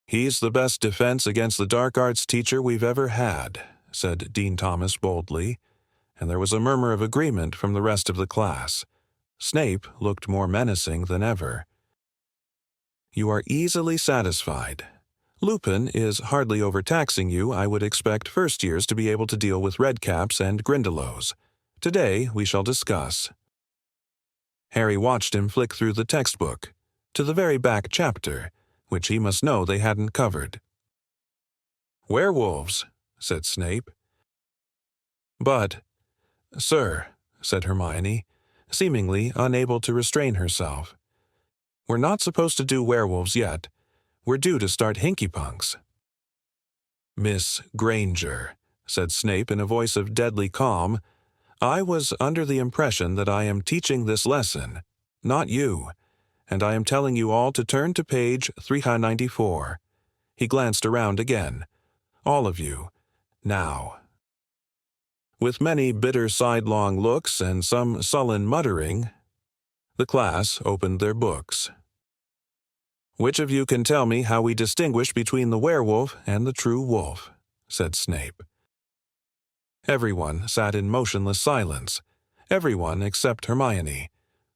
"He's the best defense against the dark arts teacher we've ever had," said Dean Thomas boldly, and there was a murmur of agreement from the rest of the class. Snape looked more menacing than ever. "You are easily satisfied. Lupin is hardly overtaxing you. I would expect first years to be able to deal with redcaps and grindylows. Today we shall discuss." Harry watched him flick through the textbook, to the very back chapter, which he must know they hadn't covered. "Werewolves," said Snape. "But, sir," said Hermione, seemingly unable to restrain herself, "we're not supposed to do werewolves yet. We're due to start hinkypunks." "Miss Granger," said Snape in a voice of deadly calm, "I was under the impression that I am teaching this lesson, not you, and I am telling you all to turn to page 394. He glanced around again. "All of you. Now." With many bitter sidelong looks and some sullen muttering, the class opened their books. "Which of you can tell me how we distinguish between the werewolf and the true wolf?" said Snape. Everyone sat in motionless silence, everyone except Hermione,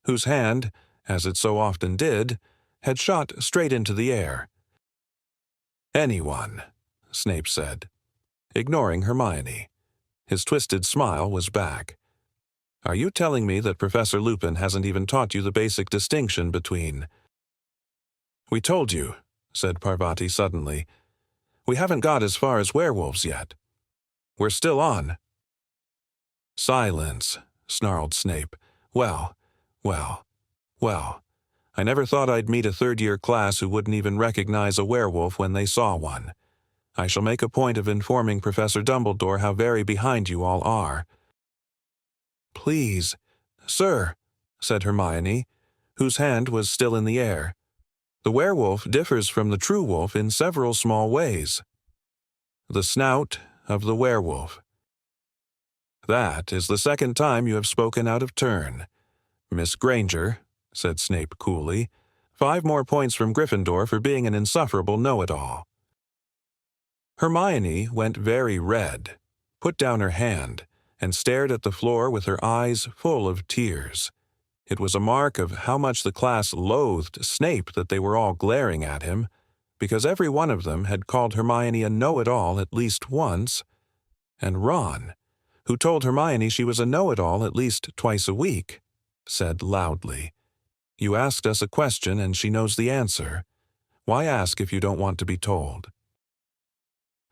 whose hand, as it so often did, had shot straight into the air. "Anyone," Snape said, ignoring Hermione. His twisted smile was back. "Are you telling me that Professor Lupin hasn't even taught you the basic distinction between—" "We told you," said Parvati suddenly. "We haven't got as far as werewolves yet. We're still on." "Silence," snarled Snape. Well. I never thought I'd meet a third-year class who wouldn't even recognize a werewolf when they saw one. I shall make a point of informing Professor Dumbledore how very behind you all are." "Please, sir," said Hermione, whose hand was still in the air. "The werewolf differs from the true wolf in several small ways." "The snout of the werewolf." "That is the second time you have spoken out of turn. Miss Granger," said Snape coolly, 5 more points from Gryffindor for being an insufferable know-it-all." Hermione went very red, put down her hand, and stared at the floor with her eyes full of tears. It was a mark of how much the class loathed Snape that they were all glaring at him, because every one of them had called Hermione a know-it-all at least once, and Ron, who told Hermione she was a know-it-all at least twice a week, said loudly, "You asked us a question and she knows the answer. Why ask if you don't want to be told?"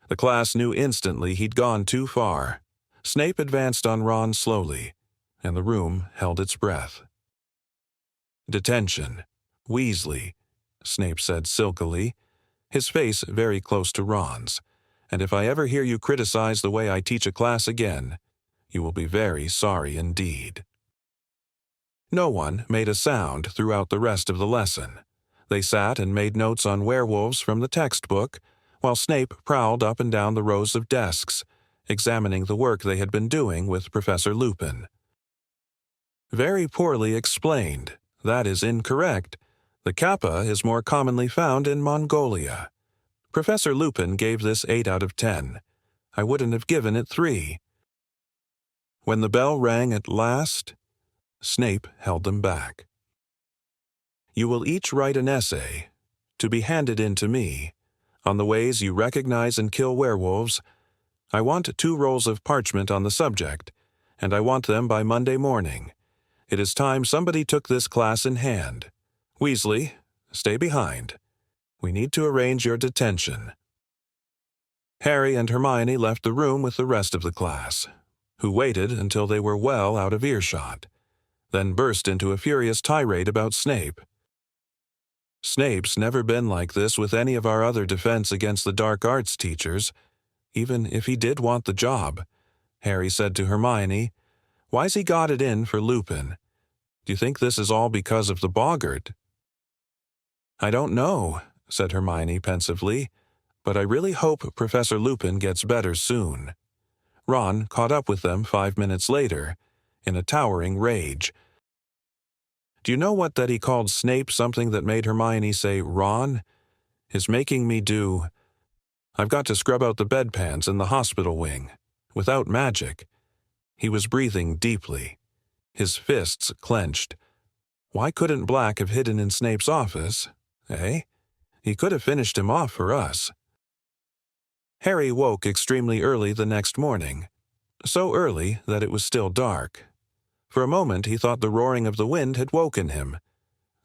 The class knew instantly he'd gone too far. Snape advanced on Ron slowly, and the room held its breath. "Detention. Weasley," Snape said silkily, his face very close to Ron's, "and if I ever hear you criticize the way I teach a class again, you will be very sorry indeed." No one made a sound throughout the rest of the lesson. They sat and made notes on werewolves from the textbook, while Snape prowled up and down the rows of desks, examining the work they had been doing with Professor Lupin. "Very poorly explained. That is incorrect. The kappa is more commonly found in Mongolia. Professor Lupin gave this 8 out of 10. I wouldn't have given it 3. When the bell rang at last, Snape held them back. "You will each write an essay, to be handed in to me, on the ways you recognize and kill werewolves. I want 2 rolls of parchment on the subject, and I want them by Monday morning. It is time somebody took this class in hand. Weasley, stay behind. We need to arrange your detention." Harry and Hermione left the room with the rest of the class, who waited until they were well out of earshot, then burst into a furious tirade about Snape. "Snape's never been like this with any of our other defense against the dark arts teachers, even if he did want the job," Harry said to Hermione. "Why's he got it in for Lupin? Do you think this is all because of the boggart?" "I don't know," said Hermione pensively, "but I really hope Professor Lupin gets better soon." Ron caught up with them 5 minutes later, in a towering rage. "Do you know what that he called Snape something that made Hermione say Ron? Is making me do. I've got to scrub out the bedpans in the hospital wing, without magic." He was breathing deeply, his fists clenched. Why couldn't Black have hidden in Snape's office, eh? He could have finished him off for us. Harry woke extremely early the next morning, so early that it was still dark. For a moment he thought the roaring of the wind had woken him.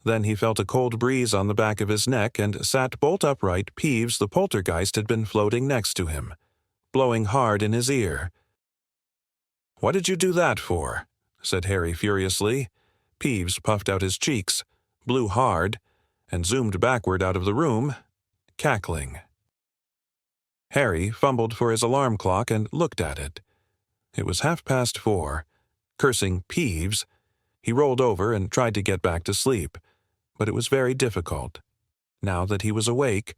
Then he felt a cold breeze on the back of his neck and sat bolt upright. Peeves the poltergeist had been floating next to him, blowing hard in his ear. "What did you do that for?" said Harry furiously. Peeves puffed out his cheeks, blew hard, and zoomed backward out of the room, cackling. Harry fumbled for his alarm clock and looked at it. It was 4:30. Cursing Peeves, he rolled over and tried to get back to sleep, but it was very difficult, now that he was awake,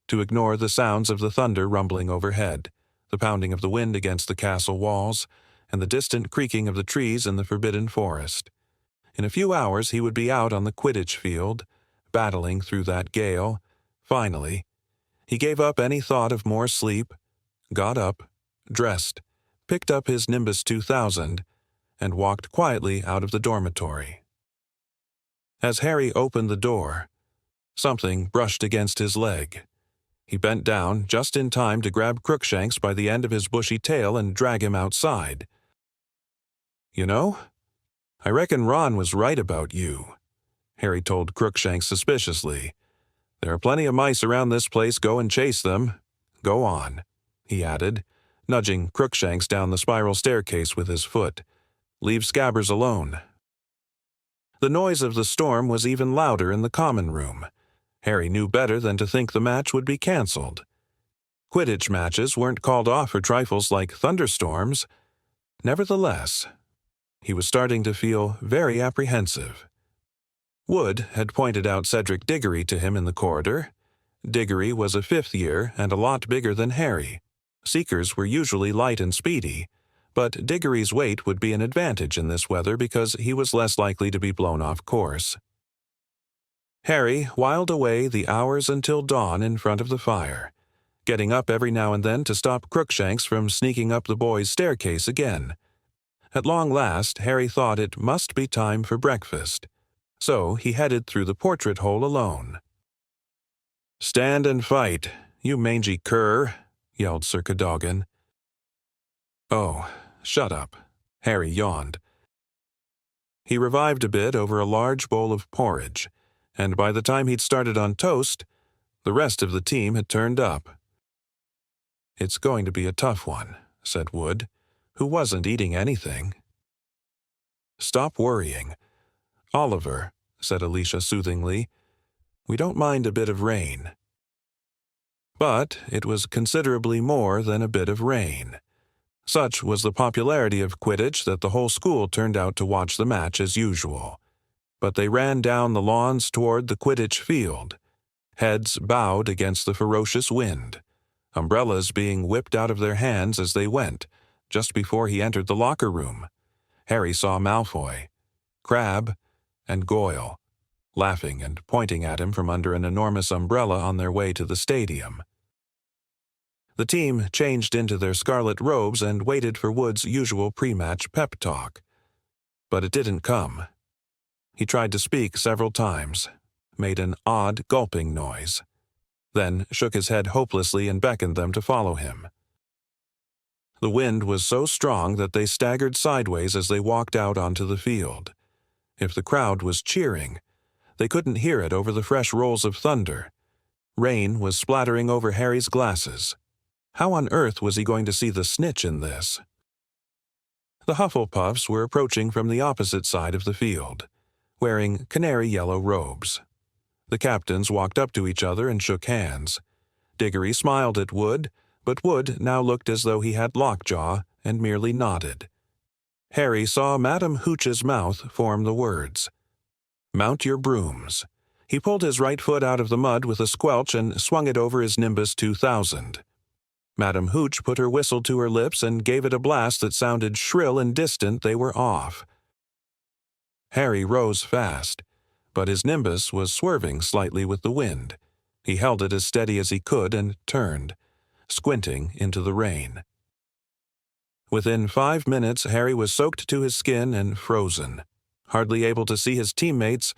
to ignore the sounds of the thunder rumbling overhead, the pounding of the wind against the castle walls, and the distant creaking of the trees in the forbidden forest. In a few hours he would be out on the Quidditch field, battling through that gale. Finally, he gave up any thought of more sleep, got up, dressed, picked up his Nimbus 2000, and walked quietly out of the dormitory. As Harry opened the door, something brushed against his leg. He bent down just in time to grab Crookshanks by the end of his bushy tail and drag him outside. "You know, I reckon Ron was right about you," Harry told Crookshanks suspiciously. "There are plenty of mice around this place. Go and chase them. Go on," he added, nudging Crookshanks down the spiral staircase with his foot. "Leave Scabbers alone." The noise of the storm was even louder in the common room. Harry knew better than to think the match would be cancelled. Quidditch matches weren't called off for trifles like thunderstorms. Nevertheless, he was starting to feel very apprehensive. Wood had pointed out Cedric Diggory to him in the corridor. Diggory was a 5th year and a lot bigger than Harry. Seekers were usually light and speedy, but Diggory's weight would be an advantage in this weather because he was less likely to be blown off course. Harry whiled away the hours until dawn in front of the fire, getting up every now and then to stop Crookshanks from sneaking up the boys' staircase again. At long last, Harry thought it must be time for breakfast, so he headed through the portrait hole alone. "Stand and fight, you mangy cur," yelled Sir Cadogan. "Oh, shut up," Harry yawned. He revived a bit over a large bowl of porridge, and by the time he'd started on toast, the rest of the team had turned up. "It's going to be a tough one," said Wood, who wasn't eating anything. "Stop worrying. Oliver," said Alicia soothingly, "we don't mind a bit of rain." But it was considerably more than a bit of rain. Such was the popularity of Quidditch that the whole school turned out to watch the match as usual. But they ran down the lawns toward the Quidditch field, heads bowed against the ferocious wind, umbrellas being whipped out of their hands as they went, just before he entered the locker room. Harry saw Malfoy, Crabbe, and Goyle, laughing and pointing at him from under an enormous umbrella on their way to the stadium. The team changed into their scarlet robes and waited for Wood's usual pre-match pep talk. But it didn't come. He tried to speak several times, made an odd gulping noise, then shook his head hopelessly and beckoned them to follow him. The wind was so strong that they staggered sideways as they walked out onto the field. If the crowd was cheering, they couldn't hear it over the fresh rolls of thunder. Rain was splattering over Harry's glasses. How on earth was he going to see the snitch in this? The Hufflepuffs were approaching from the opposite side of the field, wearing canary yellow robes. The captains walked up to each other and shook hands. Diggory smiled at Wood, but Wood now looked as though he had lockjaw and merely nodded. Harry saw Madame Hooch's mouth form the words, "Mount your brooms." He pulled his right foot out of the mud with a squelch and swung it over his Nimbus 2000. Madame Hooch put her whistle to her lips and gave it a blast that sounded shrill and distant. They were off. Harry rose fast, but his Nimbus was swerving slightly with the wind. He held it as steady as he could and turned, squinting into the rain. Within 5 minutes, Harry was soaked to his skin and frozen, hardly able to see his teammates,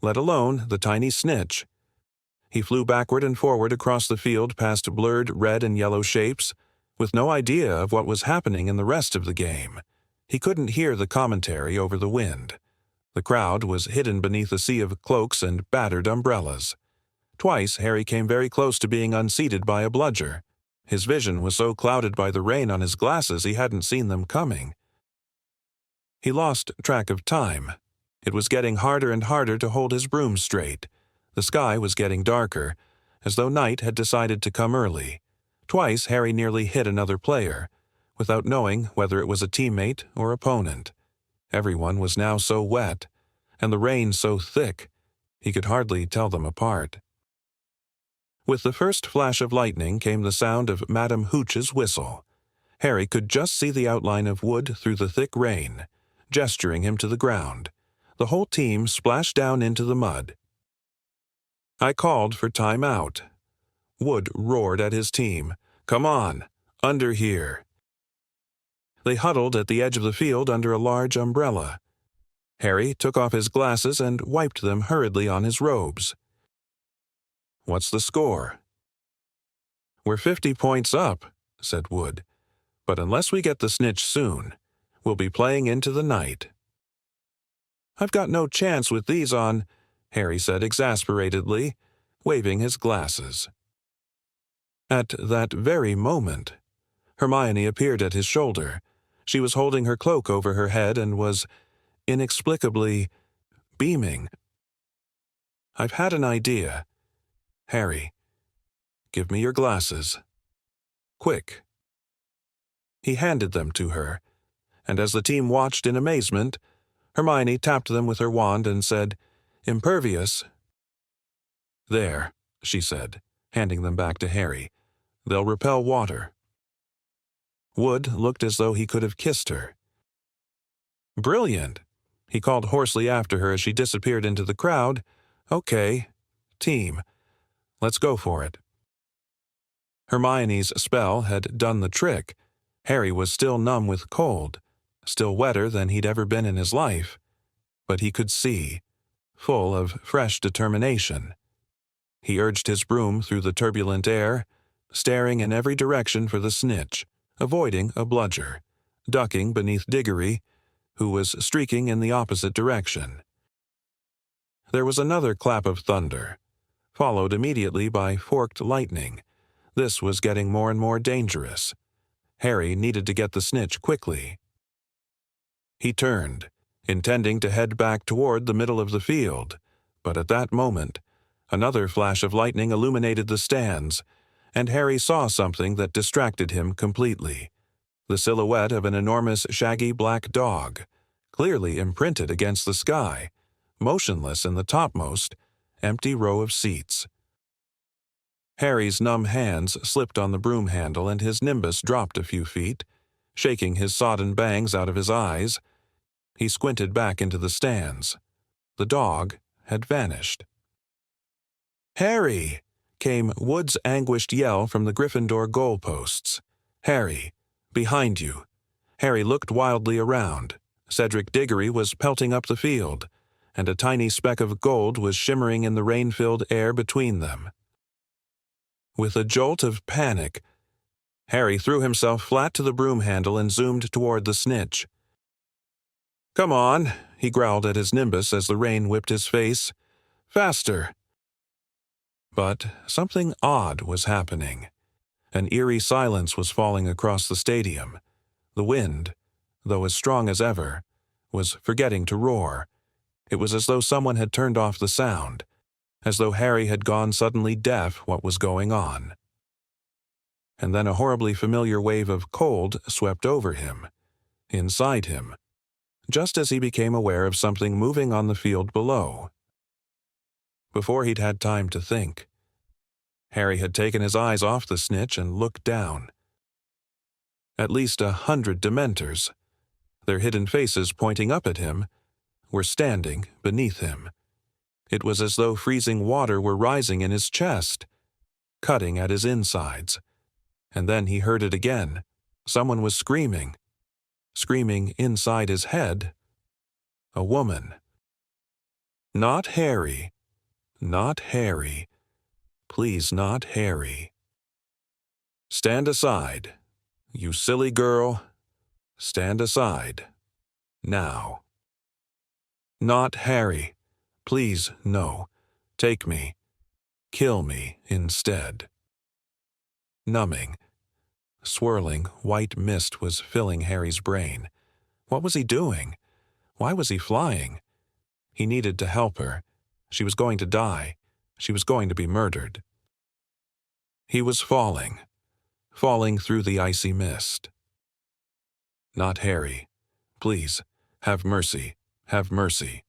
let alone the tiny snitch. He flew backward and forward across the field past blurred red and yellow shapes, with no idea of what was happening in the rest of the game. He couldn't hear the commentary over the wind. The crowd was hidden beneath a sea of cloaks and battered umbrellas. Twice Harry came very close to being unseated by a bludger. His vision was so clouded by the rain on his glasses he hadn't seen them coming. He lost track of time. It was getting harder and harder to hold his broom straight. The sky was getting darker, as though night had decided to come early. Twice Harry nearly hit another player, without knowing whether it was a teammate or opponent. Everyone was now so wet, and the rain so thick, he could hardly tell them apart. With the first flash of lightning came the sound of Madame Hooch's whistle. Harry could just see the outline of Wood through the thick rain, gesturing him to the ground. The whole team splashed down into the mud. I called for time out. Wood roared at his team, "Come on, under here." They huddled at the edge of the field under a large umbrella. Harry took off his glasses and wiped them hurriedly on his robes. "What's the score?" "We're 50 points up," said Wood. "But unless we get the snitch soon, we'll be playing into the night." "I've got no chance with these on," Harry said exasperatedly, waving his glasses. At that very moment, Hermione appeared at his shoulder. She was holding her cloak over her head and was, inexplicably, beaming. "I've had an idea. Harry, give me your glasses. Quick." He handed them to her, and as the team watched in amazement, Hermione tapped them with her wand and said, "Impervious." "There," she said, handing them back to Harry. "They'll repel water." Wood looked as though he could have kissed her. "Brilliant," he called hoarsely after her as she disappeared into the crowd. "Okay, team, let's go for it." Hermione's spell had done the trick. Harry was still numb with cold, still wetter than he'd ever been in his life, but he could see, full of fresh determination. He urged his broom through the turbulent air, staring in every direction for the snitch, avoiding a bludger, ducking beneath Diggory, who was streaking in the opposite direction. There was another clap of thunder, followed immediately by forked lightning. This was getting more and more dangerous. Harry needed to get the snitch quickly. He turned, intending to head back toward the middle of the field, but at that moment, another flash of lightning illuminated the stands, and Harry saw something that distracted him completely. The silhouette of an enormous shaggy black dog, clearly imprinted against the sky, motionless in the topmost, empty row of seats. Harry's numb hands slipped on the broom handle and his nimbus dropped a few feet, shaking his sodden bangs out of his eyes. He squinted back into the stands. The dog had vanished. "Harry!" came Wood's anguished yell from the Gryffindor goalposts. "Harry! Behind you!" Harry looked wildly around. Cedric Diggory was pelting up the field, and a tiny speck of gold was shimmering in the rain-filled air between them. With a jolt of panic, Harry threw himself flat to the broom handle and zoomed toward the snitch. "Come on," he growled at his nimbus as the rain whipped his face. "Faster!" But something odd was happening. An eerie silence was falling across the stadium. The wind, though as strong as ever, was forgetting to roar. It was as though someone had turned off the sound, as though Harry had gone suddenly deaf what was going on. And then a horribly familiar wave of cold swept over him, inside him, just as he became aware of something moving on the field below. Before he'd had time to think, Harry had taken his eyes off the snitch and looked down. At least 100 Dementors, their hidden faces pointing up at him, were standing beneath him. It was as though freezing water were rising in his chest, cutting at his insides. And then he heard it again. Someone was screaming. Screaming inside his head. A woman. Not Harry. Not Harry. Please, not Harry. "Stand aside. You silly girl. Stand aside. Now." "Not Harry. Please, no. Take me. Kill me instead." Numbing, swirling white mist was filling Harry's brain. What was he doing? Why was he flying? He needed to help her. She was going to die. She was going to be murdered. He was falling through the icy mist. "Not Harry. Please, have mercy, have mercy."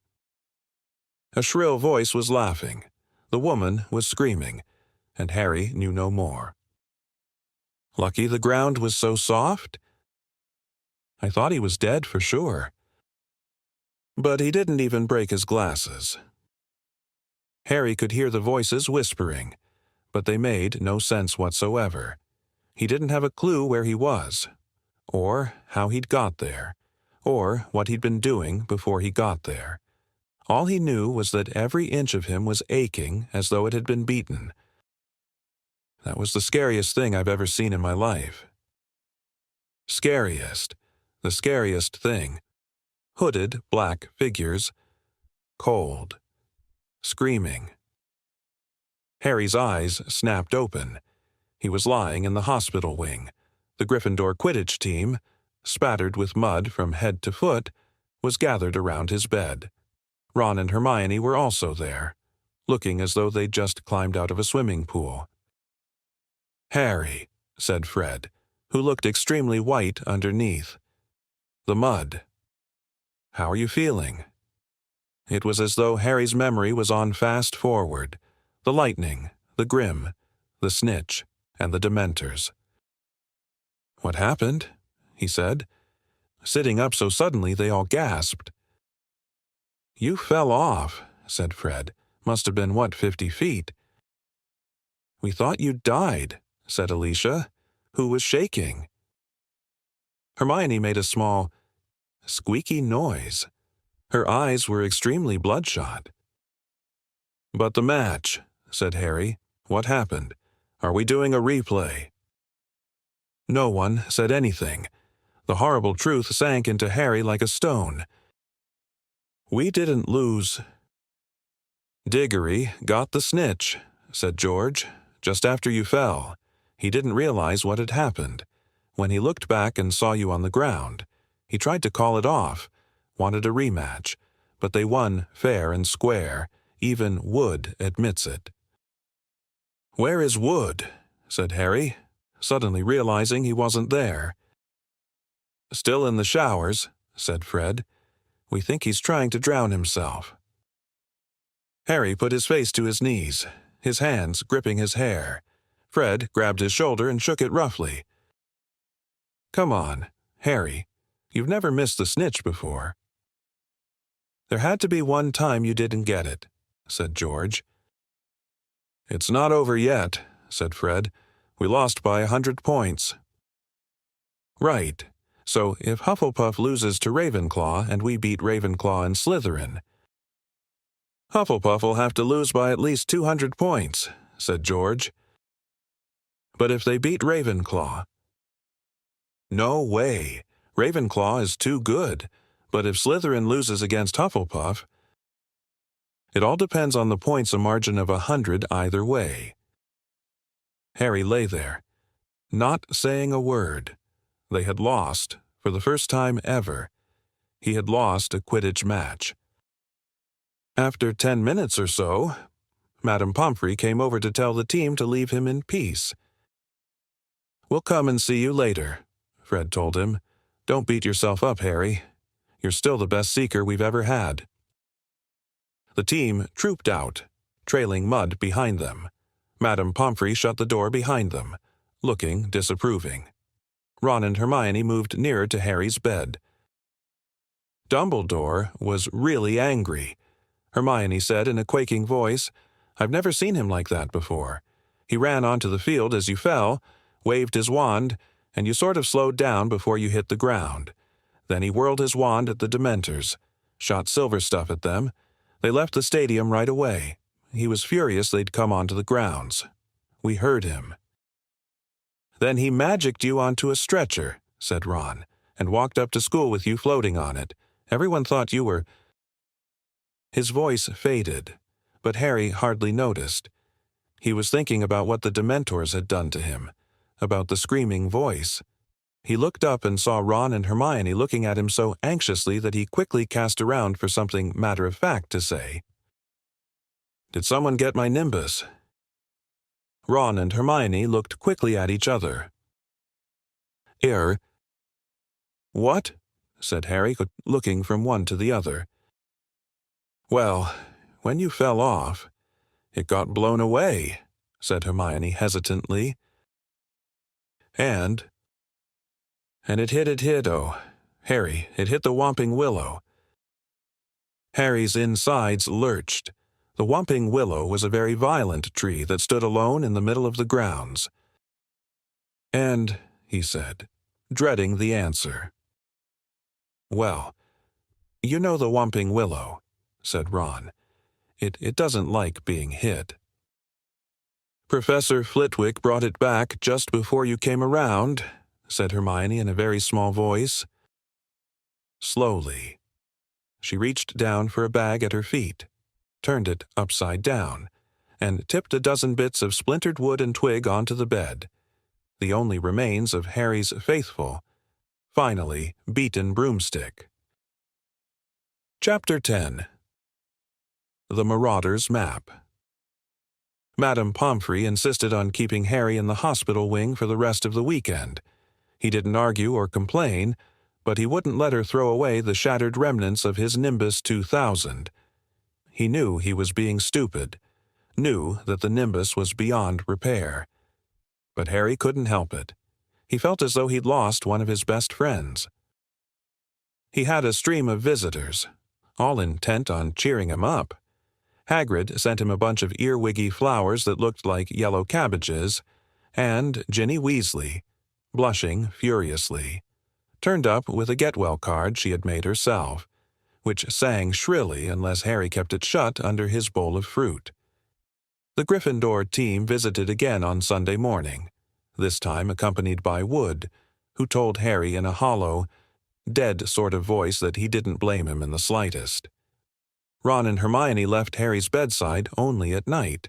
A shrill voice was laughing. The woman was screaming, and Harry knew no more. Lucky the ground was so soft. I thought he was dead for sure. But he didn't even break his glasses. Harry could hear the voices whispering, but they made no sense whatsoever. He didn't have a clue where he was, or how he'd got there, or what he'd been doing before he got there. All he knew was that every inch of him was aching as though it had been beaten. That was the scariest thing I've ever seen in my life. Scariest, the scariest thing. Hooded black figures, cold, screaming. Harry's eyes snapped open. He was lying in the hospital wing. The Gryffindor Quidditch team, spattered with mud from head to foot, was gathered around his bed. Ron and Hermione were also there, looking as though they'd just climbed out of a swimming pool. "Harry," said Fred, who looked extremely white underneath. "The mud. How are you feeling?" It was as though Harry's memory was on fast forward. The lightning, the grim, the snitch, and the Dementors. "What happened?" he said. Sitting up so suddenly they all gasped. "You fell off," said Fred. "Must have been, 50 feet?" "We thought you died," said Alicia, who was shaking. Hermione made a small, squeaky noise. Her eyes were extremely bloodshot. "But the match," said Harry. "What happened? Are we doing a replay?" No one said anything. The horrible truth sank into Harry like a stone. "We didn't lose." "Diggory got the snitch," said George, "just after you fell. He didn't realize what had happened. When he looked back and saw you on the ground, he tried to call it off, wanted a rematch, but they won fair and square. Even Wood admits it." "Where is Wood?" said Harry, suddenly realizing he wasn't there. "Still in the showers," said Fred. "We think he's trying to drown himself." Harry put his face to his knees, his hands gripping his hair. Fred grabbed his shoulder and shook it roughly. "Come on, Harry. You've never missed the snitch before." "There had to be one time you didn't get it," said George. "It's not over yet," said Fred. "We lost by 100 points." "Right. So if Hufflepuff loses to Ravenclaw and we beat Ravenclaw and Slytherin, Hufflepuff will have to lose by at least 200 points," said George. "But if they beat Ravenclaw—" "No way. Ravenclaw is too good. But if Slytherin loses against Hufflepuff, it all depends on the points, a margin of 100 either way." Harry lay there, not saying a word. They had lost, for the first time ever. He had lost a Quidditch match. After 10 minutes or so, Madame Pomfrey came over to tell the team to leave him in peace. "We'll come and see you later," Fred told him. "Don't beat yourself up, Harry. You're still the best seeker we've ever had." The team trooped out, trailing mud behind them. Madame Pomfrey shut the door behind them, looking disapproving. Ron and Hermione moved nearer to Harry's bed. "Dumbledore was really angry," Hermione said in a quaking voice. "I've never seen him like that before. He ran onto the field as you fell, waved his wand, and you sort of slowed down before you hit the ground. Then he whirled his wand at the Dementors, shot silver stuff at them. They left the stadium right away. He was furious they'd come onto the grounds. We heard him." "Then he magicked you onto a stretcher," said Ron, "and walked up to school with you floating on it. Everyone thought you were—" His voice faded, but Harry hardly noticed. He was thinking about what the Dementors had done to him, about the screaming voice. He looked up and saw Ron and Hermione looking at him so anxiously that he quickly cast around for something matter-of-fact to say. "Did someone get my nimbus?" Ron and Hermione looked quickly at each other. "What?" said Harry, looking from one to the other. "Well, when you fell off, it got blown away," said Hermione hesitantly. And it hit, Harry, it hit the Whomping Willow." Harry's insides lurched. The Whomping Willow was a very violent tree that stood alone in the middle of the grounds. "And," he said, dreading the answer. "Well, you know the Whomping Willow," said Ron. It doesn't like being hit." "Professor Flitwick brought it back just before you came around," said Hermione in a very small voice. Slowly, she reached down for a bag at her feet, turned it upside down, and tipped a dozen bits of splintered wood and twig onto the bed, the only remains of Harry's faithful, finally beaten broomstick. Chapter 10. The Marauder's Map. Madame Pomfrey insisted on keeping Harry in the hospital wing for the rest of the weekend. He didn't argue or complain, but he wouldn't let her throw away the shattered remnants of his Nimbus 2000. He knew he was being stupid, knew that the Nimbus was beyond repair. But Harry couldn't help it. He felt as though he'd lost one of his best friends. He had a stream of visitors, all intent on cheering him up. Hagrid sent him a bunch of earwiggy flowers that looked like yellow cabbages, and Ginny Weasley, blushing furiously, turned up with a get-well card she had made herself, which sang shrilly unless Harry kept it shut under his bowl of fruit. The Gryffindor team visited again on Sunday morning, this time accompanied by Wood, who told Harry in a hollow, dead sort of voice that he didn't blame him in the slightest. Ron and Hermione left Harry's bedside only at night,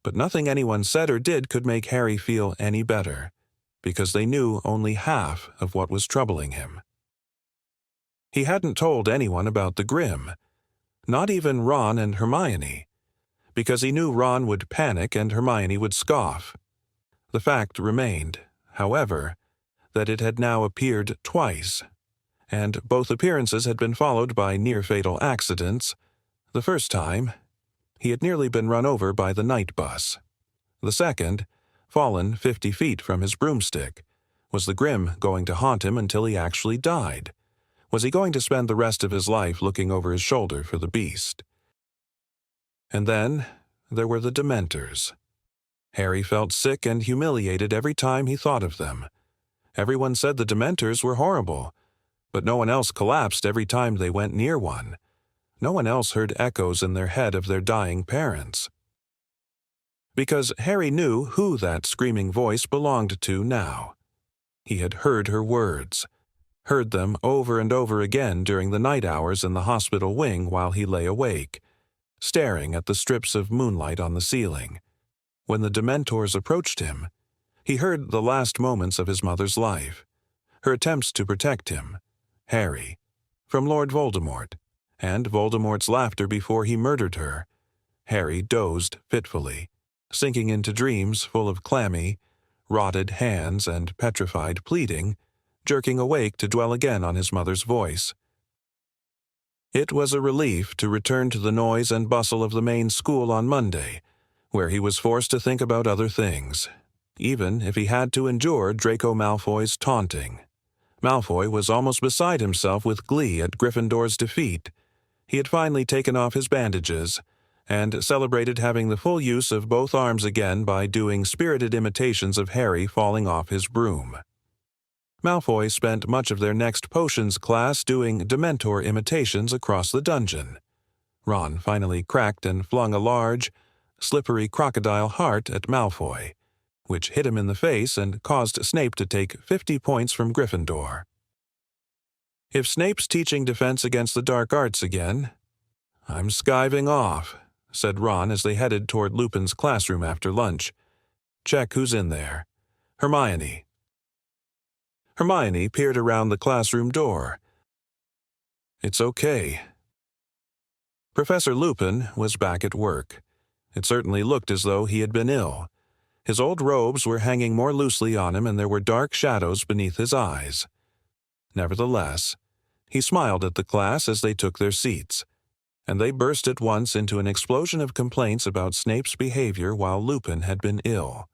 but nothing anyone said or did could make Harry feel any better, because they knew only half of what was troubling him. He hadn't told anyone about the Grim, not even Ron and Hermione, because he knew Ron would panic and Hermione would scoff. The fact remained, however, that it had now appeared twice, and both appearances had been followed by near-fatal accidents. The first time, he had nearly been run over by the night bus. The second, fallen 50 feet from his broomstick? Was the Grim going to haunt him until he actually died? Was he going to spend the rest of his life looking over his shoulder for the beast? And then there were the Dementors. Harry felt sick and humiliated every time he thought of them. Everyone said the Dementors were horrible, but no one else collapsed every time they went near one. No one else heard echoes in their head of their dying parents. Because Harry knew who that screaming voice belonged to now. He had heard her words, heard them over and over again during the night hours in the hospital wing while he lay awake, staring at the strips of moonlight on the ceiling. When the Dementors approached him, he heard the last moments of his mother's life, her attempts to protect him, Harry, from Lord Voldemort, and Voldemort's laughter before he murdered her. Harry dozed fitfully, sinking into dreams full of clammy, rotted hands and petrified pleading, jerking awake to dwell again on his mother's voice. It was a relief to return to the noise and bustle of the main school on Monday, where he was forced to think about other things, even if he had to endure Draco Malfoy's taunting. Malfoy was almost beside himself with glee at Gryffindor's defeat. He had finally taken off his bandages, and celebrated having the full use of both arms again by doing spirited imitations of Harry falling off his broom. Malfoy spent much of their next potions class doing Dementor imitations across the dungeon. Ron finally cracked and flung a large, slippery crocodile heart at Malfoy, which hit him in the face and caused Snape to take 50 points from Gryffindor. If Snape's teaching defense against the dark arts again, "I'm skiving off," said Ron as they headed toward Lupin's classroom after lunch. "Check who's in there." "Hermione." Hermione peered around the classroom door. "It's okay." Professor Lupin was back at work. It certainly looked as though he had been ill. His old robes were hanging more loosely on him and there were dark shadows beneath his eyes. Nevertheless, he smiled at the class as they took their seats, and they burst at once into an explosion of complaints about Snape's behavior while Lupin had been ill.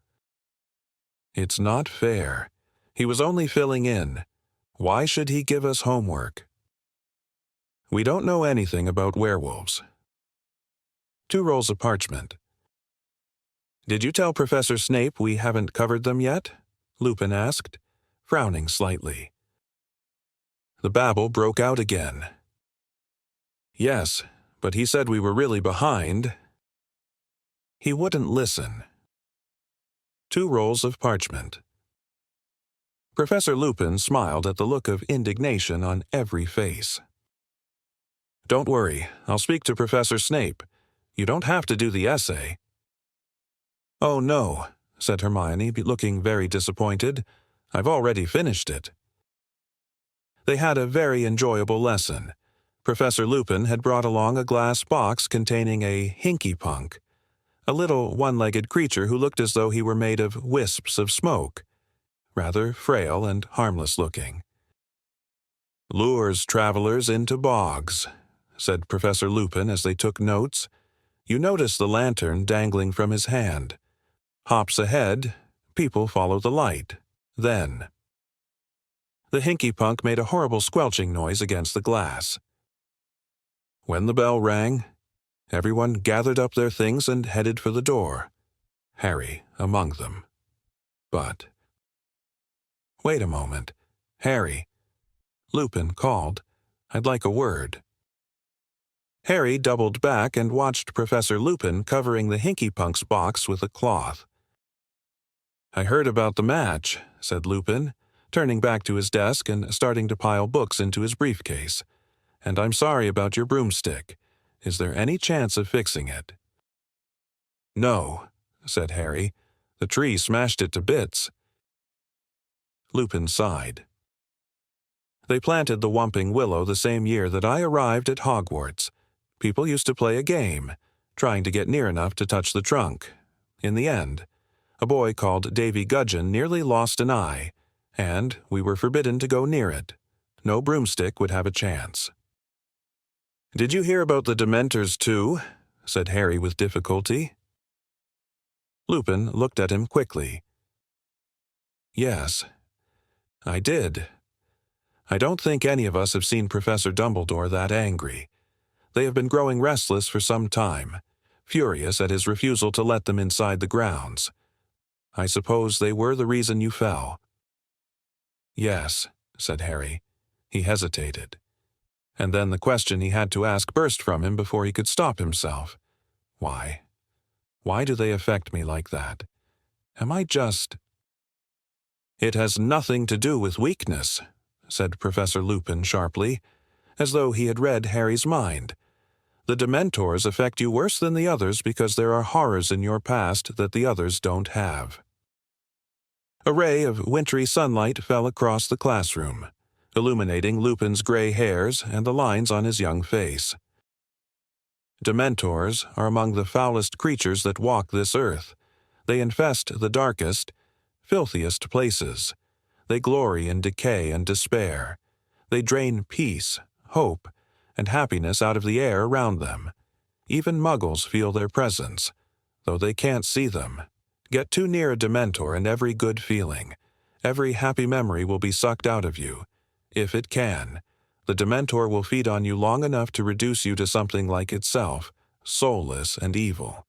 "It's not fair. He was only filling in. Why should he give us homework?" "We don't know anything about werewolves." 2 rolls of parchment. "Did you tell Professor Snape we haven't covered them yet?" Lupin asked, frowning slightly. The babble broke out again. "Yes, but he said we were really behind." He wouldn't listen. 2 rolls of parchment. Professor Lupin smiled at the look of indignation on every face. "Don't worry, I'll speak to Professor Snape. You don't have to do the essay." "Oh no," said Hermione, looking very disappointed. "I've already finished it." They had a very enjoyable lesson. Professor Lupin had brought along a glass box containing a hinky-punk, a little one-legged creature who looked as though he were made of wisps of smoke, rather frail and harmless-looking. "Lures travelers into bogs," said Professor Lupin as they took notes. "You notice the lantern dangling from his hand. Hops ahead, people follow the light. Then..." The hinky-punk made a horrible squelching noise against the glass. When the bell rang, everyone gathered up their things and headed for the door, Harry among them. But... "Wait a moment. Harry," Lupin called. "I'd like a word." Harry doubled back and watched Professor Lupin covering the hinky-punk's box with a cloth. "I heard about the match," said Lupin, turning back to his desk and starting to pile books into his briefcase. "And I'm sorry about your broomstick. Is there any chance of fixing it?" "No," said Harry. "The tree smashed it to bits." Lupin sighed. "They planted the Whomping Willow the same year that I arrived at Hogwarts. People used to play a game, trying to get near enough to touch the trunk. In the end, a boy called Davy Gudgeon nearly lost an eye, and we were forbidden to go near it. No broomstick would have a chance." "Did you hear about the Dementors too?" said Harry with difficulty. Lupin looked at him quickly, Yes, I did. I don't think any of us have seen Professor Dumbledore that angry. They have been growing restless for some time, furious at his refusal to let them inside the grounds. I suppose they were the reason you fell." "Yes," said Harry. He hesitated. And then the question he had to ask burst from him before he could stop himself. Why? Why do they affect me like that? Am I just— "It has nothing to do with weakness," said Professor Lupin sharply, as though he had read Harry's mind. "The Dementors affect you worse than the others because there are horrors in your past that the others don't have." A ray of wintry sunlight fell across the classroom, illuminating Lupin's gray hairs and the lines on his young face. Dementors are among the foulest creatures that walk this earth. They infest the darkest, filthiest places. They glory in decay and despair. They drain peace, hope, and happiness out of the air around them. Even Muggles feel their presence, though they can't see them. Get too near a Dementor and every good feeling, every happy memory will be sucked out of you. If it can, the Dementor will feed on you long enough to reduce you to something like itself, soulless and evil.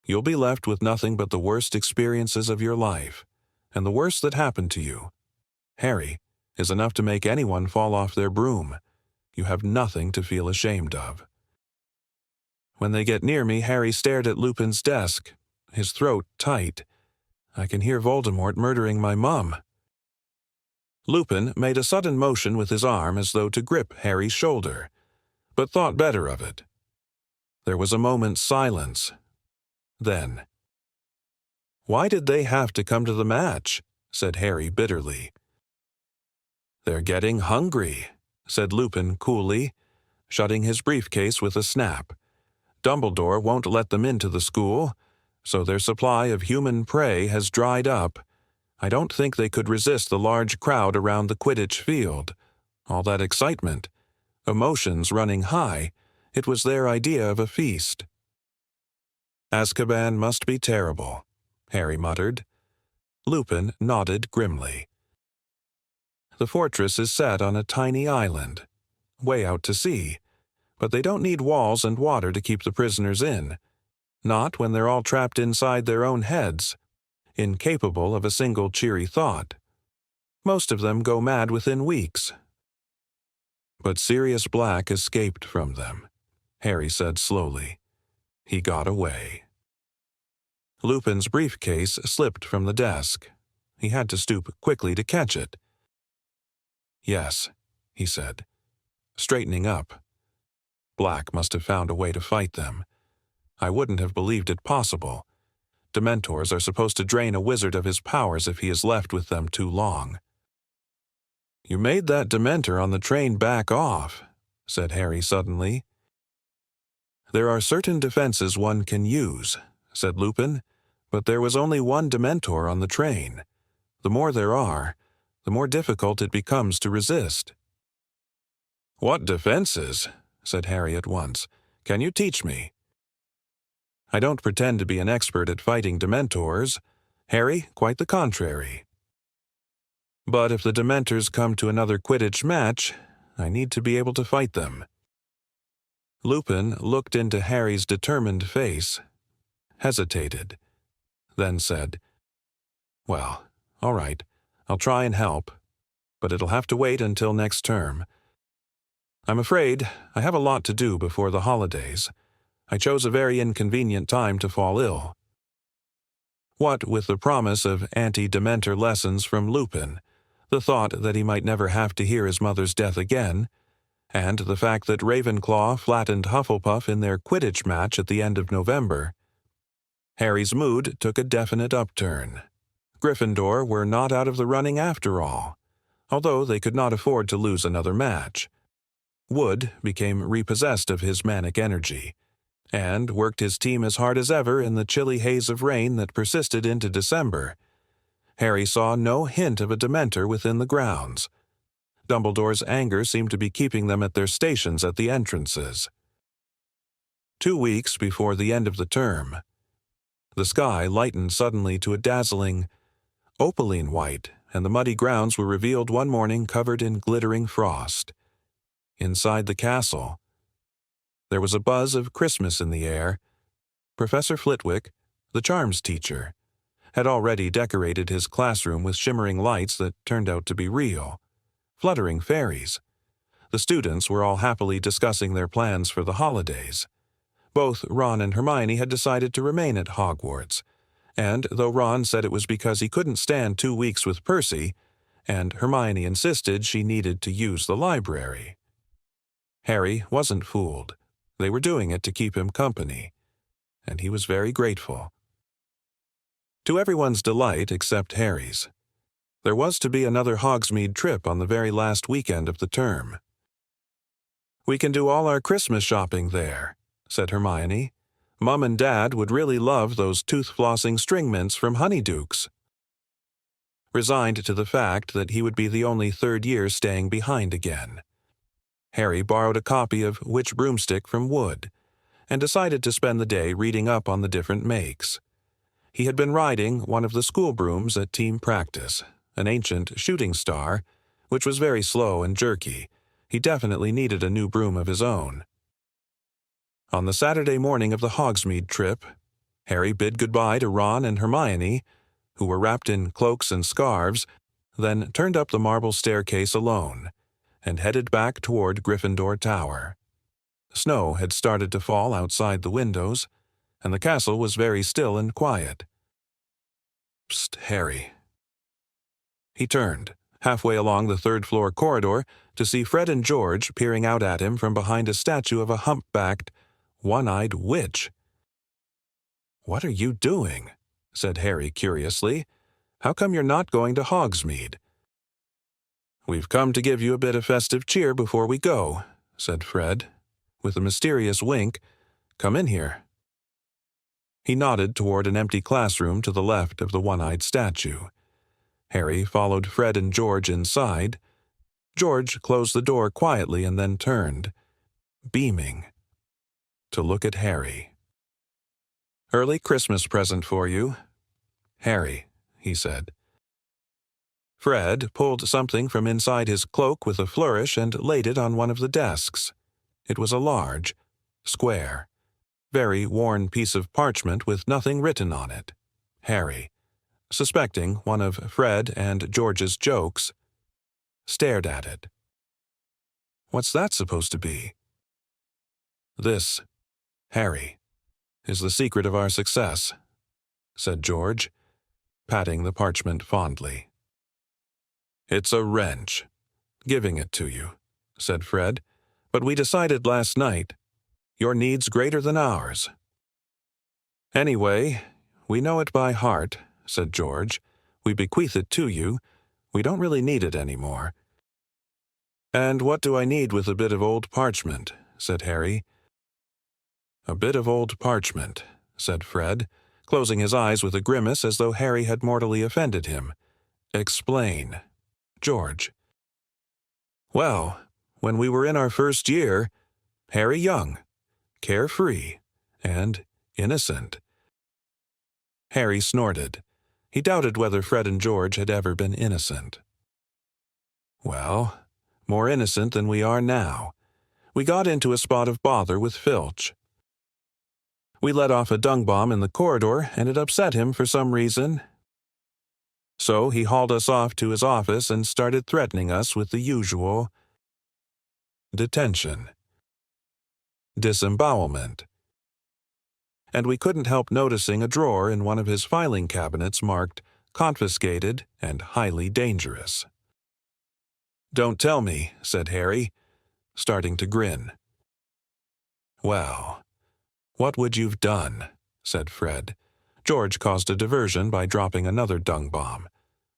You'll be left with nothing but the worst experiences of your life, and the worst that happened to you, Harry, is enough to make anyone fall off their broom. You have nothing to feel ashamed of." When they get near me, Harry stared at Lupin's desk, his throat tight. "I can hear Voldemort murdering my mum." Lupin made a sudden motion with his arm as though to grip Harry's shoulder, but thought better of it. There was a moment's silence. Then, "Why did they have to come to the match?" said Harry bitterly. "They're getting hungry," said Lupin coolly, shutting his briefcase with a snap. "Dumbledore won't let them into the school, so their supply of human prey has dried up. I don't think they could resist the large crowd around the Quidditch field. All that excitement, emotions running high, it was their idea of a feast." "Azkaban must be terrible," Harry muttered. Lupin nodded grimly. "The fortress is set on a tiny island, way out to sea, but they don't need walls and water to keep the prisoners in. Not when they're all trapped inside their own heads, incapable of a single cheery thought. Most of them go mad within weeks." "But Sirius Black escaped from them," Harry said slowly. "He got away." Lupin's briefcase slipped from the desk. He had to stoop quickly to catch it. "Yes," he said, straightening up. "Black must have found a way to fight them. I wouldn't have believed it possible. Dementors are supposed to drain a wizard of his powers if he is left with them too long." "You made that Dementor on the train back off," said Harry suddenly. "There are certain defenses one can use," said Lupin, "but there was only one Dementor on the train. The more there are, the more difficult it becomes to resist." "What defenses?" said Harry at once. "Can you teach me?" "I don't pretend to be an expert at fighting Dementors, Harry, quite the contrary. But if the Dementors come to another Quidditch match, I need to be able to fight them." Lupin looked into Harry's determined face, hesitated, then said, "Well, all right, I'll try and help, but it'll have to wait until next term. I'm afraid I have a lot to do before the holidays. I chose a very inconvenient time to fall ill." What with the promise of anti-Dementor lessons from Lupin, the thought that he might never have to hear his mother's death again, and the fact that Ravenclaw flattened Hufflepuff in their Quidditch match at the end of November, Harry's mood took a definite upturn. Gryffindor were not out of the running after all, although they could not afford to lose another match. Wood became repossessed of his manic energy, and worked his team as hard as ever in the chilly haze of rain that persisted into December. Harry saw no hint of a Dementor within the grounds. Dumbledore's anger seemed to be keeping them at their stations at the entrances. 2 weeks before the end of the term, the sky lightened suddenly to a dazzling opaline white and the muddy grounds were revealed one morning covered in glittering frost. Inside the castle, there was a buzz of Christmas in the air. Professor Flitwick, the charms teacher, had already decorated his classroom with shimmering lights that turned out to be real, fluttering fairies. The students were all happily discussing their plans for the holidays. Both Ron and Hermione had decided to remain at Hogwarts, and though Ron said it was because he couldn't stand 2 weeks with Percy, and Hermione insisted she needed to use the library. Harry wasn't fooled. They were doing it to keep him company, and he was very grateful. To everyone's delight except Harry's, there was to be another Hogsmeade trip on the very last weekend of the term. "We can do all our Christmas shopping there," said Hermione. "Mum and Dad would really love those tooth-flossing string mints from Honeydukes." Resigned to the fact that he would be the only third year staying behind again, Harry borrowed a copy of Witch Broomstick from Wood, and decided to spend the day reading up on the different makes. He had been riding one of the school brooms at team practice, an ancient shooting star, which was very slow and jerky. He definitely needed a new broom of his own. On the Saturday morning of the Hogsmeade trip, Harry bid goodbye to Ron and Hermione, who were wrapped in cloaks and scarves, then turned up the marble staircase alone, and headed back toward Gryffindor Tower. Snow had started to fall outside the windows, and the castle was very still and quiet. "Psst, Harry." He turned, halfway along the third-floor corridor, to see Fred and George peering out at him from behind a statue of a humpbacked, one-eyed witch. "What are you doing?" said Harry curiously. "How come you're not going to Hogsmeade?" "We've come to give you a bit of festive cheer before we go," said Fred, with a mysterious wink. "Come in here." He nodded toward an empty classroom to the left of the one-eyed statue. Harry followed Fred and George inside. George closed the door quietly and then turned, beaming, to look at Harry. "Early Christmas present for you, Harry," he said. Fred pulled something from inside his cloak with a flourish and laid it on one of the desks. It was a large, square, very worn piece of parchment with nothing written on it. Harry, suspecting one of Fred and George's jokes, stared at it. "What's that supposed to be?" "This, Harry, is the secret of our success," said George, patting the parchment fondly. "It's a wrench. Giving it to you," said Fred, "but we decided last night, your need's greater than ours." "Anyway, we know it by heart," said George. "We bequeath it to you. We don't really need it anymore." "And what do I need with a bit of old parchment?" said Harry. "A bit of old parchment," said Fred, closing his eyes with a grimace as though Harry had mortally offended him. "Explain, George." "Well, when we were in our first year, Harry young, carefree, and innocent." Harry snorted. He doubted whether Fred and George had ever been innocent. "Well, more innocent than we are now. We got into a spot of bother with Filch. We let off a dung bomb in the corridor, and it upset him for some reason. So he hauled us off to his office and started threatening us with the usual detention, disembowelment. And we couldn't help noticing a drawer in one of his filing cabinets marked confiscated and highly dangerous." "Don't tell me," said Harry, starting to grin. "Well, what would you've done?" said Fred. George caused a diversion by dropping another dung bomb.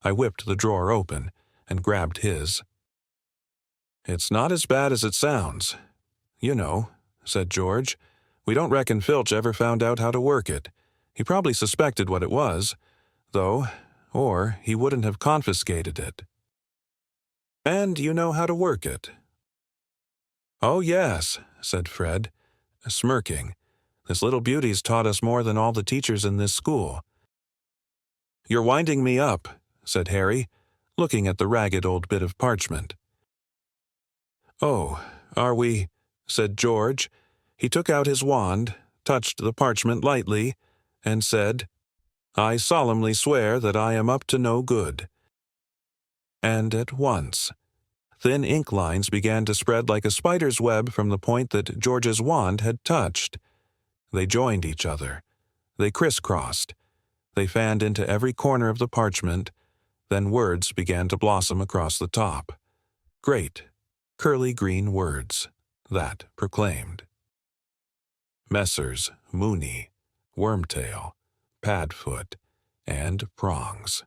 I whipped the drawer open and grabbed his. "It's not as bad as it sounds. You know," said George. "We don't reckon Filch ever found out how to work it. He probably suspected what it was, though, or he wouldn't have confiscated it." "And you know how to work it?" "Oh, yes," said Fred, smirking. "This little beauty's taught us more than all the teachers in this school." "You're winding me up," said Harry. looking at the ragged old bit of parchment. "Oh, are we?" said George. He took out his wand, touched the parchment lightly, and said, "I solemnly swear that I am up to no good." And at once, thin ink lines began to spread like a spider's web from the point that George's wand had touched. They joined each other. They crisscrossed. They fanned into every corner of the parchment. Then words began to blossom across the top. Great, curly green words that proclaimed. Messrs. Mooney, Wormtail, Padfoot, and Prongs.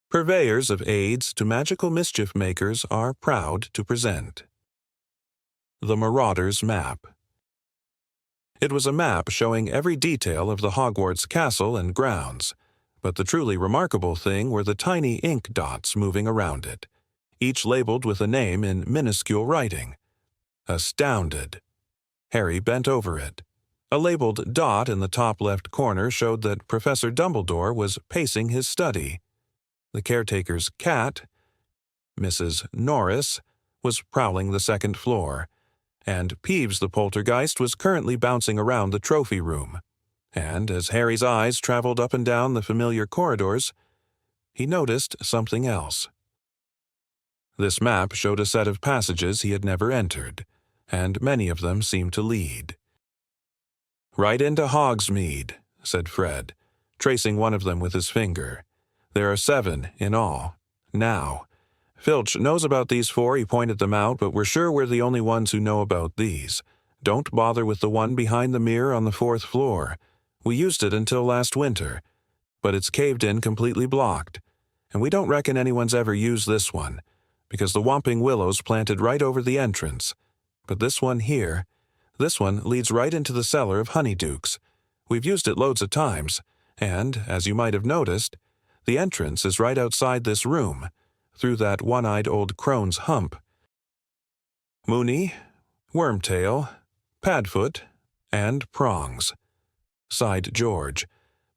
Purveyors of aids to magical mischief makers are proud to present The Marauder's Map. It was a map showing every detail of the Hogwarts castle and grounds, but the truly remarkable thing were the tiny ink dots moving around it, each labeled with a name in minuscule writing. Astounded, Harry bent over it. A labeled dot in the top left corner showed that Professor Dumbledore was pacing his study. The caretaker's cat, Mrs. Norris, was prowling the second floor, and Peeves the poltergeist was currently bouncing around the trophy room. And as Harry's eyes traveled up and down the familiar corridors, he noticed something else. This map showed a set of passages he had never entered, and many of them seemed to lead. "Right into Hogsmeade," said Fred, tracing one of them with his finger. "There are 7 in all. Now, Filch knows about these 4, he pointed them out, but we're sure we're the only ones who know about these. Don't bother with the one behind the mirror on the 4th floor. We used it until last winter, but it's caved in completely blocked, and we don't reckon anyone's ever used this one, because the Whomping Willow's planted right over the entrance. But this one here, this one leads right into the cellar of Honeydukes. We've used it loads of times, and, as you might have noticed, the entrance is right outside this room, through that one-eyed old crone's hump. Mooney, Wormtail, Padfoot, and Prongs," sighed George,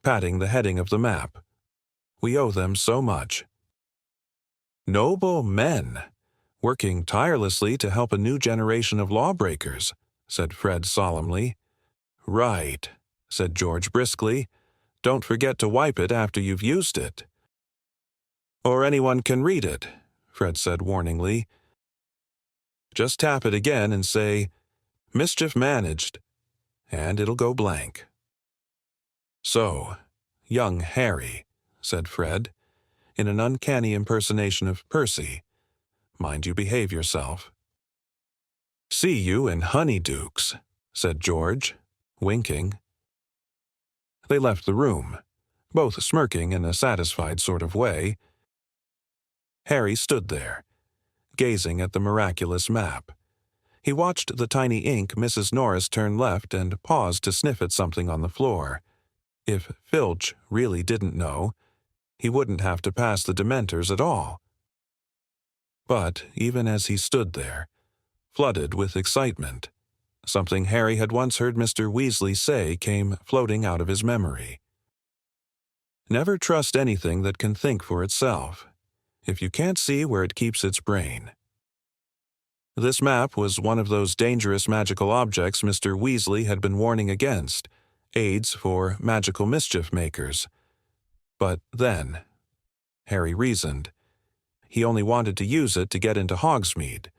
patting the heading of the map. "We owe them so much." "Noble men, working tirelessly to help a new generation of lawbreakers," said Fred solemnly. "Right," said George briskly. "Don't forget to wipe it after you've used it." "Or anyone can read it," Fred said warningly. "Just tap it again and say, 'Mischief managed,' and it'll go blank." "So, young Harry," said Fred, in an uncanny impersonation of Percy, "mind you behave yourself." "See you in Honeydukes," said George, winking. They left the room, both smirking in a satisfied sort of way. Harry stood there, gazing at the miraculous map. He watched the tiny ink Mrs. Norris turn left and paused to sniff at something on the floor. If Filch really didn't know, he wouldn't have to pass the Dementors at all. But even as he stood there, flooded with excitement, something Harry had once heard Mr. Weasley say came floating out of his memory. "Never trust anything that can think for itself, if you can't see where it keeps its brain." This map was one of those dangerous magical objects Mr. Weasley had been warning against, aids for magical mischief makers. But then, Harry reasoned, he only wanted to use it to get into Hogsmeade.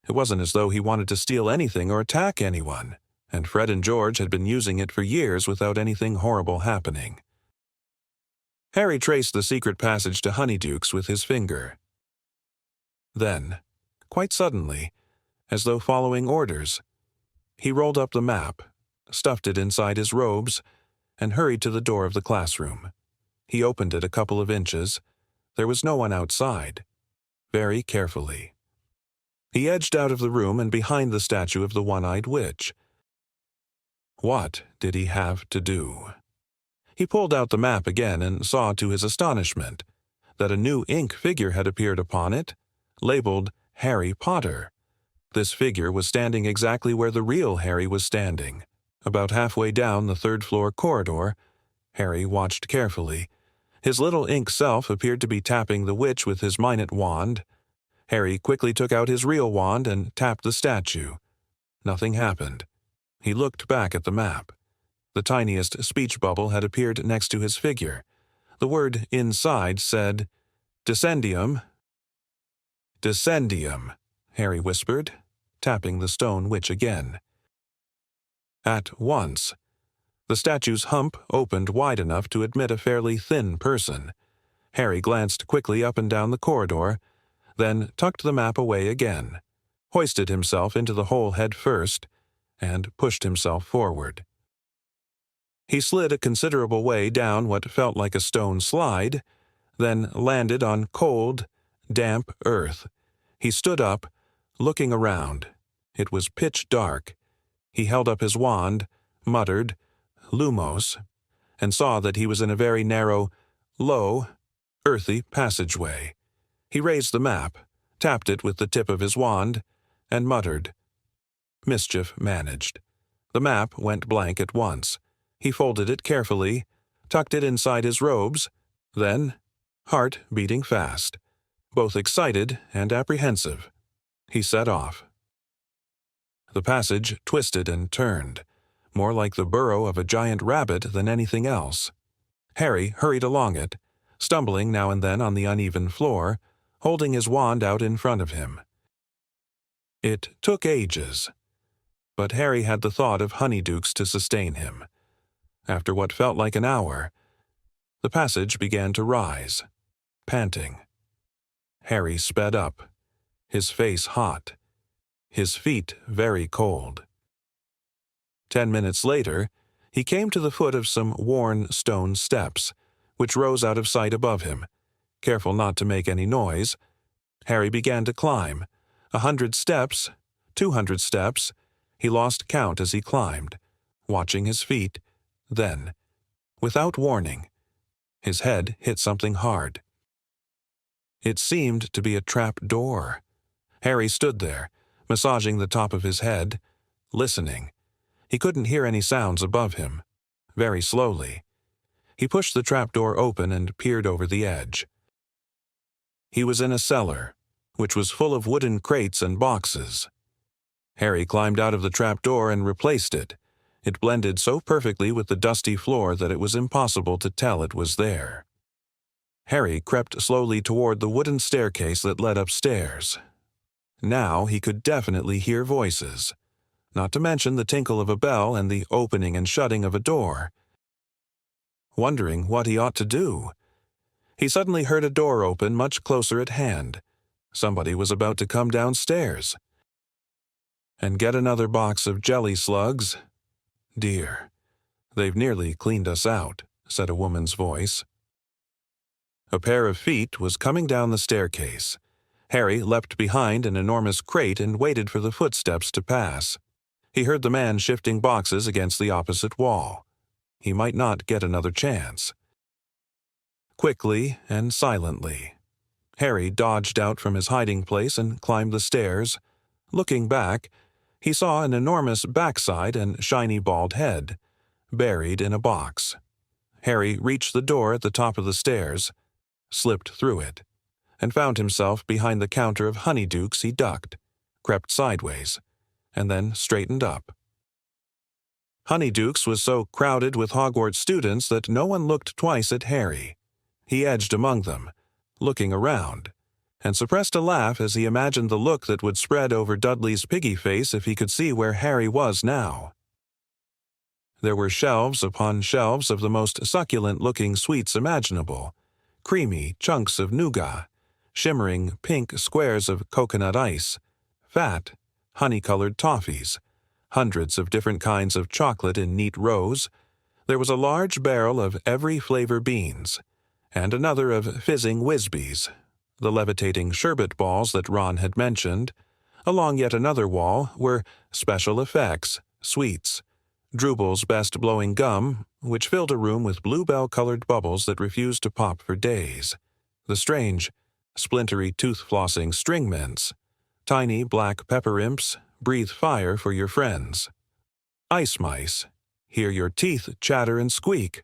It wasn't as though he wanted to steal anything or attack anyone, and Fred and George had been using it for years without anything horrible happening. Harry traced the secret passage to Honeydukes with his finger. Then, quite suddenly, as though following orders, he rolled up the map, stuffed it inside his robes, and hurried to the door of the classroom. He opened it a couple of inches. There was no one outside. Very carefully, he edged out of the room and behind the statue of the one-eyed witch. What did he have to do? He pulled out the map again and saw to his astonishment that a new ink figure had appeared upon it, labeled Harry Potter. This figure was standing exactly where the real Harry was standing, about halfway down the 3rd-floor corridor. Harry watched carefully, His little ink self appeared to be tapping the witch with his minute wand. Harry quickly took out his real wand and tapped the statue. Nothing happened. He looked back at the map. The tiniest speech bubble had appeared next to his figure. The word inside said, "Descendium." "Descendium," Harry whispered, tapping the stone witch again. At once, the statue's hump opened wide enough to admit a fairly thin person. Harry glanced quickly up and down the corridor, then tucked the map away again, hoisted himself into the hole head first, and pushed himself forward. He slid a considerable way down what felt like a stone slide, then landed on cold, damp earth. He stood up, looking around. It was pitch dark. He held up his wand, muttered, "Lumos," and saw that he was in a very narrow, low, earthy passageway. He raised the map, tapped it with the tip of his wand, and muttered. Mischief managed. The map went blank at once. He folded it carefully, tucked it inside his robes, then, heart beating fast, both excited and apprehensive, he set off. The passage twisted and turned, more like the burrow of a giant rabbit than anything else. Harry hurried along it, stumbling now and then on the uneven floor, holding his wand out in front of him. It took ages, but Harry had the thought of honeydukes to sustain him. After what felt like an hour, the passage began to rise, panting. Harry sped up, his face hot, his feet very cold. 10 minutes later, he came to the foot of some worn stone steps, which rose out of sight above him. Careful not to make any noise, Harry began to climb. 100 steps, 200 steps, he lost count as he climbed, watching his feet. Then, without warning, his head hit something hard. It seemed to be a trap door. Harry stood there, massaging the top of his head, listening. He couldn't hear any sounds above him. Very slowly, he pushed the trapdoor open and peered over the edge. He was in a cellar, which was full of wooden crates and boxes. Harry climbed out of the trapdoor and replaced it. It blended so perfectly with the dusty floor that it was impossible to tell it was there. Harry crept slowly toward the wooden staircase that led upstairs. Now he could definitely hear voices, not to mention the tinkle of a bell and the opening and shutting of a door. Wondering what he ought to do, he suddenly heard a door open much closer at hand. Somebody was about to come downstairs. And get another box of jelly slugs? "Dear, they've nearly cleaned us out," said a woman's voice. A pair of feet was coming down the staircase. Harry leapt behind an enormous crate and waited for the footsteps to pass. He heard the man shifting boxes against the opposite wall. He might not get another chance. Quickly and silently, Harry dodged out from his hiding place and climbed the stairs. Looking back, he saw an enormous backside and shiny bald head, buried in a box. Harry reached the door at the top of the stairs, slipped through it, and found himself behind the counter of honeydukes. He ducked, crept sideways, and then straightened up. Honeydukes was so crowded with Hogwarts students that no one looked twice at Harry. He edged among them, looking around, and suppressed a laugh as he imagined the look that would spread over Dudley's piggy face if he could see where Harry was now. There were shelves upon shelves of the most succulent-looking sweets imaginable, creamy chunks of nougat, shimmering pink squares of coconut ice, fat, honey-colored toffees, hundreds of different kinds of chocolate in neat rows. There was a large barrel of every flavor beans, and another of fizzing Whizbees, the levitating sherbet balls that Ron had mentioned. Along yet another wall were special effects, sweets, Drooble's best blowing gum, which filled a room with bluebell-colored bubbles that refused to pop for days, the strange, splintery tooth-flossing string mints, tiny black pepper imps, breathe fire for your friends, ice mice, hear your teeth chatter and squeak,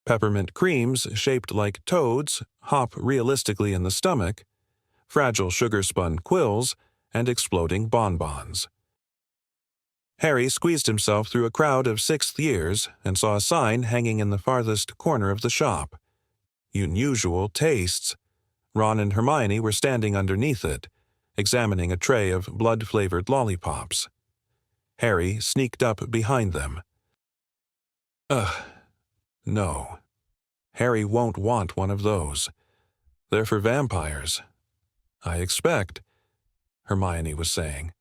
Peppermint creams shaped like toads hop realistically in the stomach, fragile sugar-spun quills, and exploding bonbons. Harry squeezed himself through a crowd of sixth years and saw a sign hanging in the farthest corner of the shop. Unusual tastes. Ron and Hermione were standing underneath it, examining a tray of blood-flavored lollipops. Harry sneaked up behind them. Ugh, no. Harry won't want one of those. They're for vampires. I expect, Hermione was saying.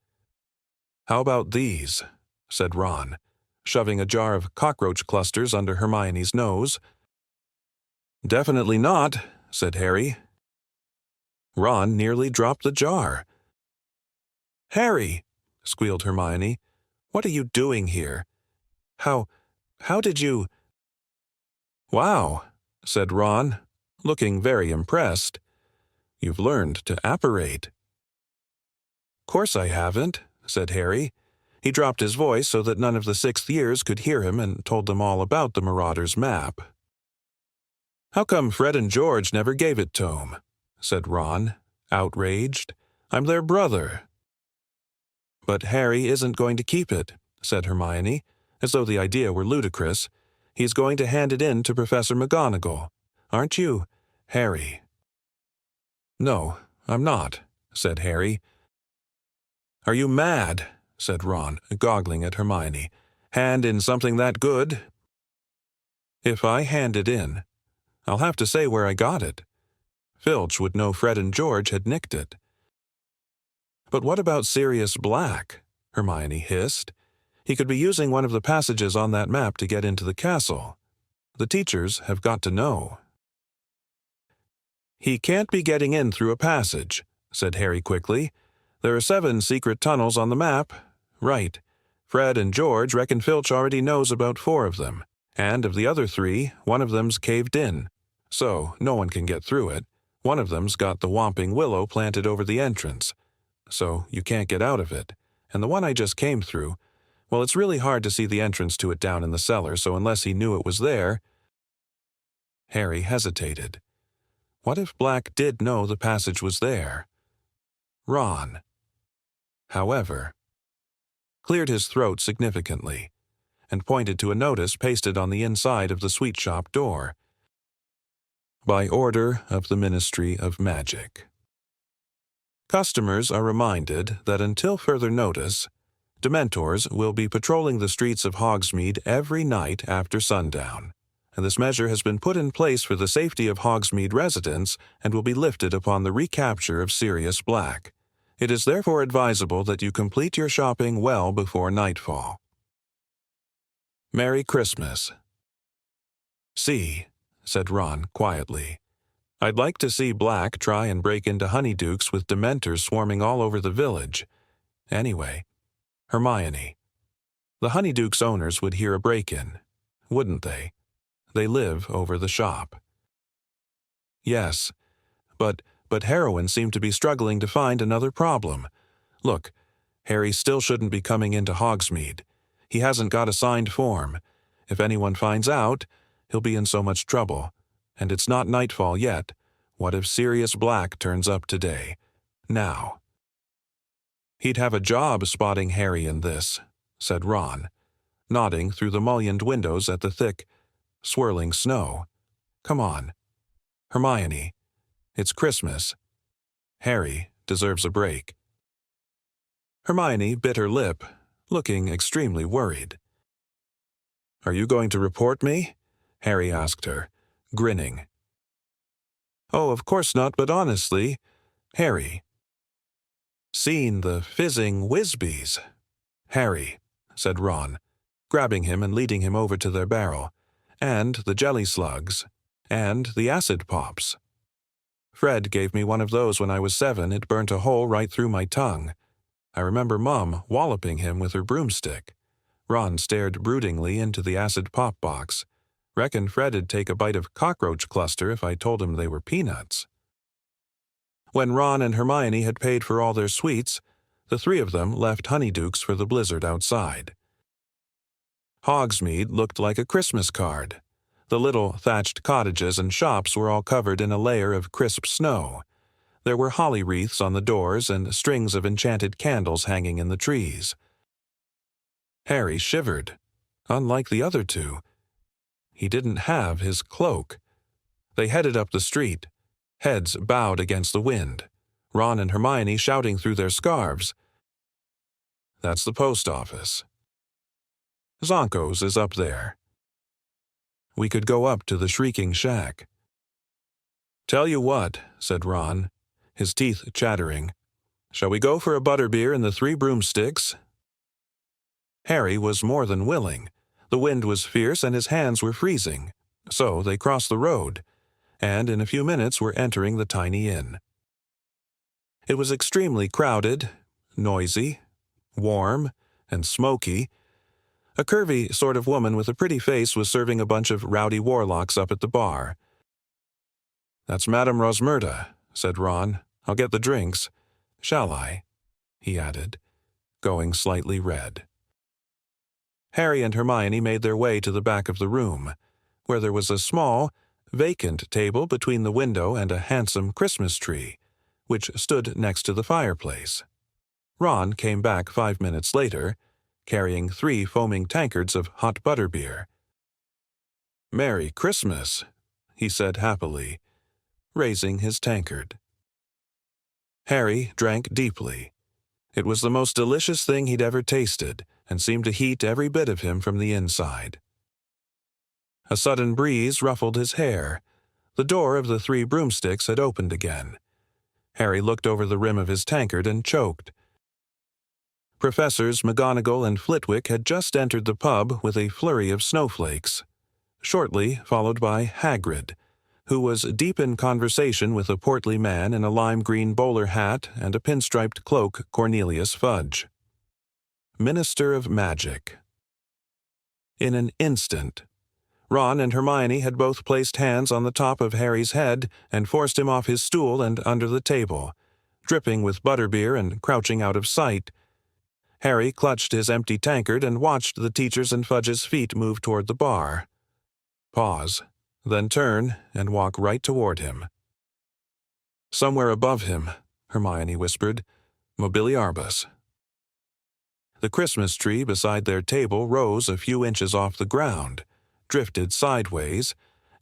How about these? Said Ron, shoving a jar of cockroach clusters under Hermione's nose. Definitely not, said Harry. Ron nearly dropped the jar. Harry, squealed Hermione, what are you doing here? How did you... Wow, said Ron, looking very impressed. You've learned to apparate. Course I haven't, said Harry. He dropped his voice so that none of the sixth years could hear him and told them all about the Marauder's map. How come Fred and George never gave it to him? Said Ron, outraged. I'm their brother. But Harry isn't going to keep it, said Hermione, as though the idea were ludicrous. He's going to hand it in to Professor McGonagall. Aren't you, Harry? No, I'm not, said Harry. Are you mad? Said Ron, goggling at Hermione. Hand in something that good? If I hand it in, I'll have to say where I got it. Filch would know Fred and George had nicked it. But what about Sirius Black? Hermione hissed. He could be using one of the passages on that map to get into the castle. The teachers have got to know. He can't be getting in through a passage, said Harry quickly. There are 7 secret tunnels on the map. Right. Fred and George reckon Filch already knows about 4 of them, and of the other 3, one of them's caved in. So no one can get through it. One of them's got the whomping willow planted over the entrance. So you can't get out of it. And the one I just came through, well, it's really hard to see the entrance to it down in the cellar, so unless he knew it was there... Harry hesitated. What if Black did know the passage was there? Ron, however, cleared his throat significantly and pointed to a notice pasted on the inside of the sweet shop door. By order of the Ministry of Magic. Customers are reminded that until further notice, Dementors will be patrolling the streets of Hogsmeade every night after sundown, and this measure has been put in place for the safety of Hogsmeade residents and will be lifted upon the recapture of Sirius Black. It is therefore advisable that you complete your shopping well before nightfall. Merry Christmas. See, said Ron quietly. I'd like to see Black try and break into Honeydukes with Dementors swarming all over the village. Anyway, Hermione. The Honeydukes owners would hear a break-in, wouldn't they? They live over the shop. Yes, but heroines seem to be struggling to find another problem. Look, Harry still shouldn't be coming into Hogsmeade. He hasn't got a signed form. If anyone finds out, he'll be in so much trouble. And it's not nightfall yet. What if Sirius Black turns up today? Now. He'd have a job spotting Harry in this, said Ron, nodding through the mullioned windows at the thick, swirling snow. Come on. Hermione, it's Christmas. Harry deserves a break. Hermione bit her lip, looking extremely worried. Are you going to report me? Harry asked her, grinning. Oh, of course not, but honestly, Harry. Seen the fizzing Whizbees? Harry, said Ron, grabbing him and leading him over to their barrel, and the jelly slugs, and the acid pops. Fred gave me one of those when I was 7. It burnt a hole right through my tongue. I remember Mum walloping him with her broomstick. Ron stared broodingly into the acid pop box. Reckoned Fred'd take a bite of cockroach cluster if I told him they were peanuts. When Ron and Hermione had paid for all their sweets, the 3 of them left Honeydukes for the blizzard outside. Hogsmeade looked like a Christmas card. The little thatched cottages and shops were all covered in a layer of crisp snow. There were holly wreaths on the doors and strings of enchanted candles hanging in the trees. Harry shivered. Unlike the other two, he didn't have his cloak. They headed up the street, heads bowed against the wind, Ron and Hermione shouting through their scarves. "That's the post office. Zonko's is up there. We could go up to the Shrieking Shack." "Tell you what," said Ron, his teeth chattering. "Shall we go for a butterbeer in the Three Broomsticks?" Harry was more than willing. The wind was fierce and his hands were freezing. So they crossed the road, and in a few minutes were entering the tiny inn. It was extremely crowded, noisy, warm, and smoky. A curvy sort of woman with a pretty face was serving a bunch of rowdy warlocks up at the bar. "That's Madame Rosmerta," said Ron. "I'll get the drinks. Shall I?" he added, going slightly red. Harry and Hermione made their way to the back of the room, where there was a small, vacant table between the window and a handsome Christmas tree, which stood next to the fireplace. Ron came back 5 minutes later, carrying 3 foaming tankards of hot butterbeer. "Merry Christmas," he said happily, raising his tankard. Harry drank deeply. It was the most delicious thing he'd ever tasted, and seemed to heat every bit of him from the inside. A sudden breeze ruffled his hair. The door of the Three Broomsticks had opened again. Harry looked over the rim of his tankard and choked. Professors McGonagall and Flitwick had just entered the pub with a flurry of snowflakes, shortly followed by Hagrid, who was deep in conversation with a portly man in a lime-green bowler hat and a pinstriped cloak, Cornelius Fudge. Minister of Magic. In an instant, Ron and Hermione had both placed hands on the top of Harry's head and forced him off his stool and under the table. Dripping with butterbeer and crouching out of sight, Harry clutched his empty tankard and watched the teacher's and Fudge's feet move toward the bar. Pause, then turn and walk right toward him. "Somewhere above him," Hermione whispered, "mobiliarbus." The Christmas tree beside their table rose a few inches off the ground, drifted sideways,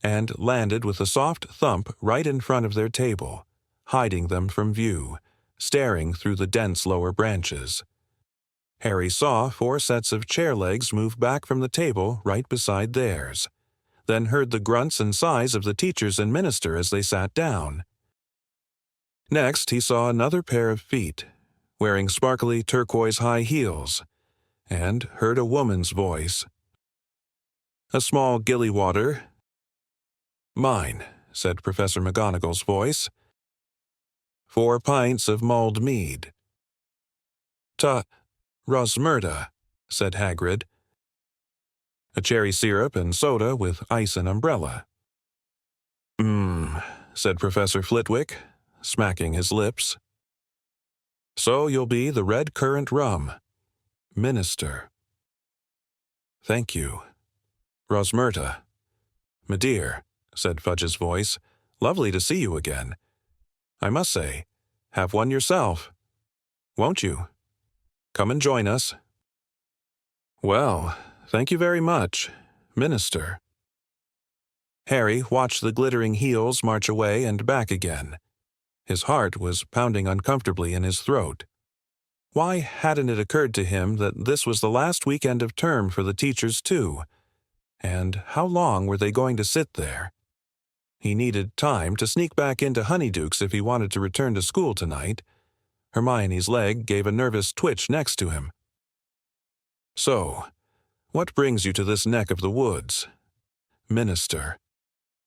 and landed with a soft thump right in front of their table, hiding them from view, staring through the dense lower branches. Harry saw 4 sets of chair legs move back from the table right beside theirs, then heard the grunts and sighs of the teachers and minister as they sat down. Next, he saw another pair of feet, wearing sparkly turquoise high heels, and heard a woman's voice. A small gilly-water. "Mine," said Professor McGonagall's voice. 4 pints of mulled mead. Rosmerta," said Hagrid. "A cherry syrup and soda with ice and umbrella." Said Professor Flitwick, smacking his lips. "So you'll be the red currant rum. Minister." "Thank you. Rosmerta." "Me dear," said Fudge's voice, "lovely to see you again. I must say, have one yourself. Won't you? Come and join us." "Well, thank you very much, Minister." Harry watched the glittering heels march away and back again. His heart was pounding uncomfortably in his throat. Why hadn't it occurred to him that this was the last weekend of term for the teachers too? And how long were they going to sit there? He needed time to sneak back into Honeydukes if he wanted to return to school tonight. Hermione's leg gave a nervous twitch next to him. "So, what brings you to this neck of the woods, Minister?"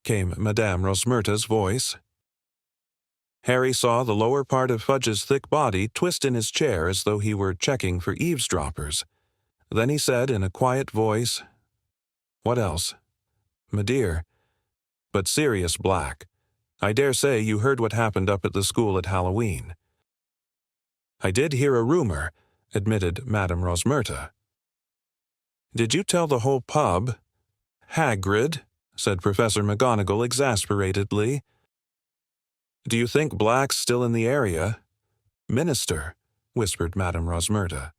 came Madame Rosmerta's voice. Harry saw the lower part of Fudge's thick body twist in his chair as though he were checking for eavesdroppers. Then he said in a quiet voice, "What else?" "Me dear," but serious black. "I dare say you heard what happened up at the school at Halloween." "I did hear a rumor," admitted Madame Rosmerta. "Did you tell the whole pub, Hagrid?" said Professor McGonagall exasperatedly. "Do you think Black's still in the area?" "Minister," whispered Madame Rosmerta.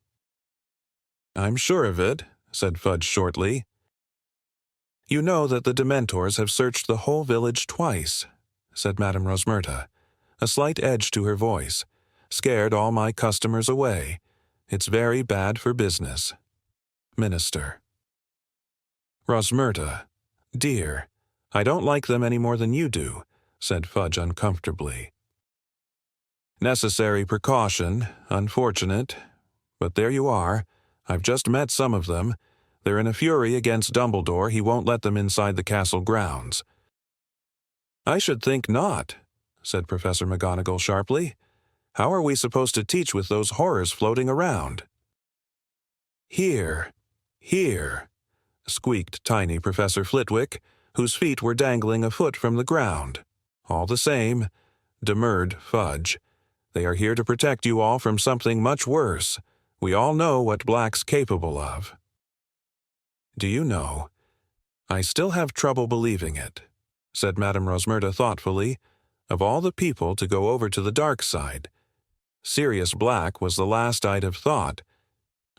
"I'm sure of it," said Fudge shortly. "You know that the Dementors have searched the whole village twice," said Madame Rosmerta, a slight edge to her voice. "Scared all my customers away. It's very bad for business." Minister. "Rosmerta, dear, I don't like them any more than you do," said Fudge uncomfortably. "Necessary precaution, unfortunate. But there you are. I've just met some of them. They're in a fury against Dumbledore. He won't let them inside the castle grounds." "I should think not," said Professor McGonagall sharply. "How are we supposed to teach with those horrors floating around?" "Here, here," squeaked tiny Professor Flitwick, whose feet were dangling a foot from the ground. "All the same," demurred Fudge, "they are here to protect you all from something much worse. We all know what Black's capable of." "Do you know, I still have trouble believing it," said Madame Rosmerta thoughtfully. "Of all the people to go over to the dark side, Sirius Black was the last I'd have thought.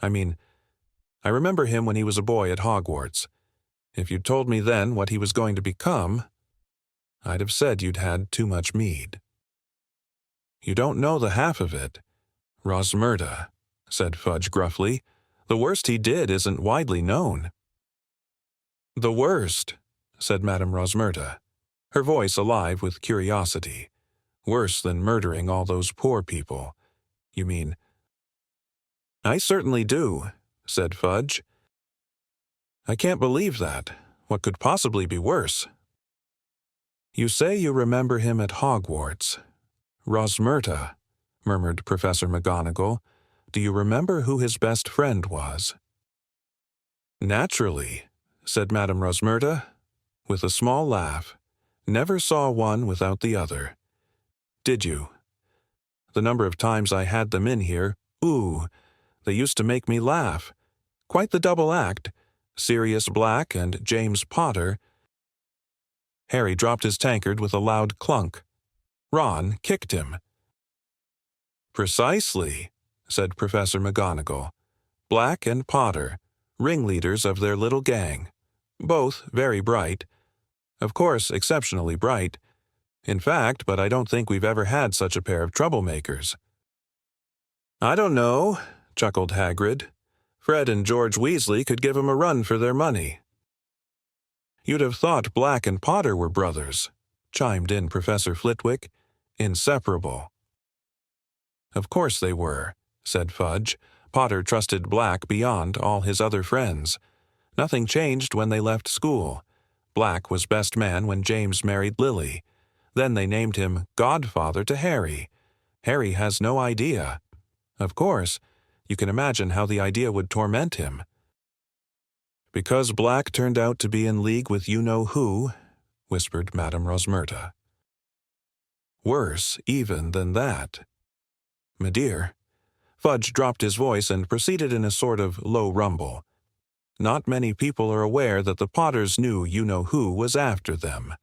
I mean, I remember him when he was a boy at Hogwarts. If you'd told me then what he was going to become, I'd have said you'd had too much mead." "You don't know the half of it, Rosmerta," said Fudge gruffly. "The worst he did isn't widely known." "The worst," said Madame Rosmerta, her voice alive with curiosity. "Worse than murdering all those poor people. You mean—" "I certainly do," said Fudge. "I can't believe that. What could possibly be worse?" "You say you remember him at Hogwarts. Rosmerta," murmured Professor McGonagall, "do you remember who his best friend was?" "Naturally," said Madame Rosmerta, with a small laugh. "Never saw one without the other. Did you? The number of times I had them in here, ooh, they used to make me laugh. Quite the double act, Sirius Black and James Potter." Harry dropped his tankard with a loud clunk. Ron kicked him. "Precisely," said Professor McGonagall. "Black and Potter, ringleaders of their little gang. Both very bright. Of course, exceptionally bright. In fact, but I don't think we've ever had such a pair of troublemakers." "I don't know," chuckled Hagrid. "Fred and George Weasley could give 'em a run for their money." "You'd have thought Black and Potter were brothers," chimed in Professor Flitwick. "Inseparable." "Of course they were," said Fudge. "Potter trusted Black beyond all his other friends. Nothing changed when they left school. Black was best man when James married Lily. Then they named him godfather to Harry. Harry has no idea. Of course, you can imagine how the idea would torment him." "Because Black turned out to be in league with you-know-who," whispered Madame Rosmerta. "Worse even than that. My dear," Fudge dropped his voice and proceeded in a sort of low rumble, "not many people are aware that the Potters knew you-know-who was after them.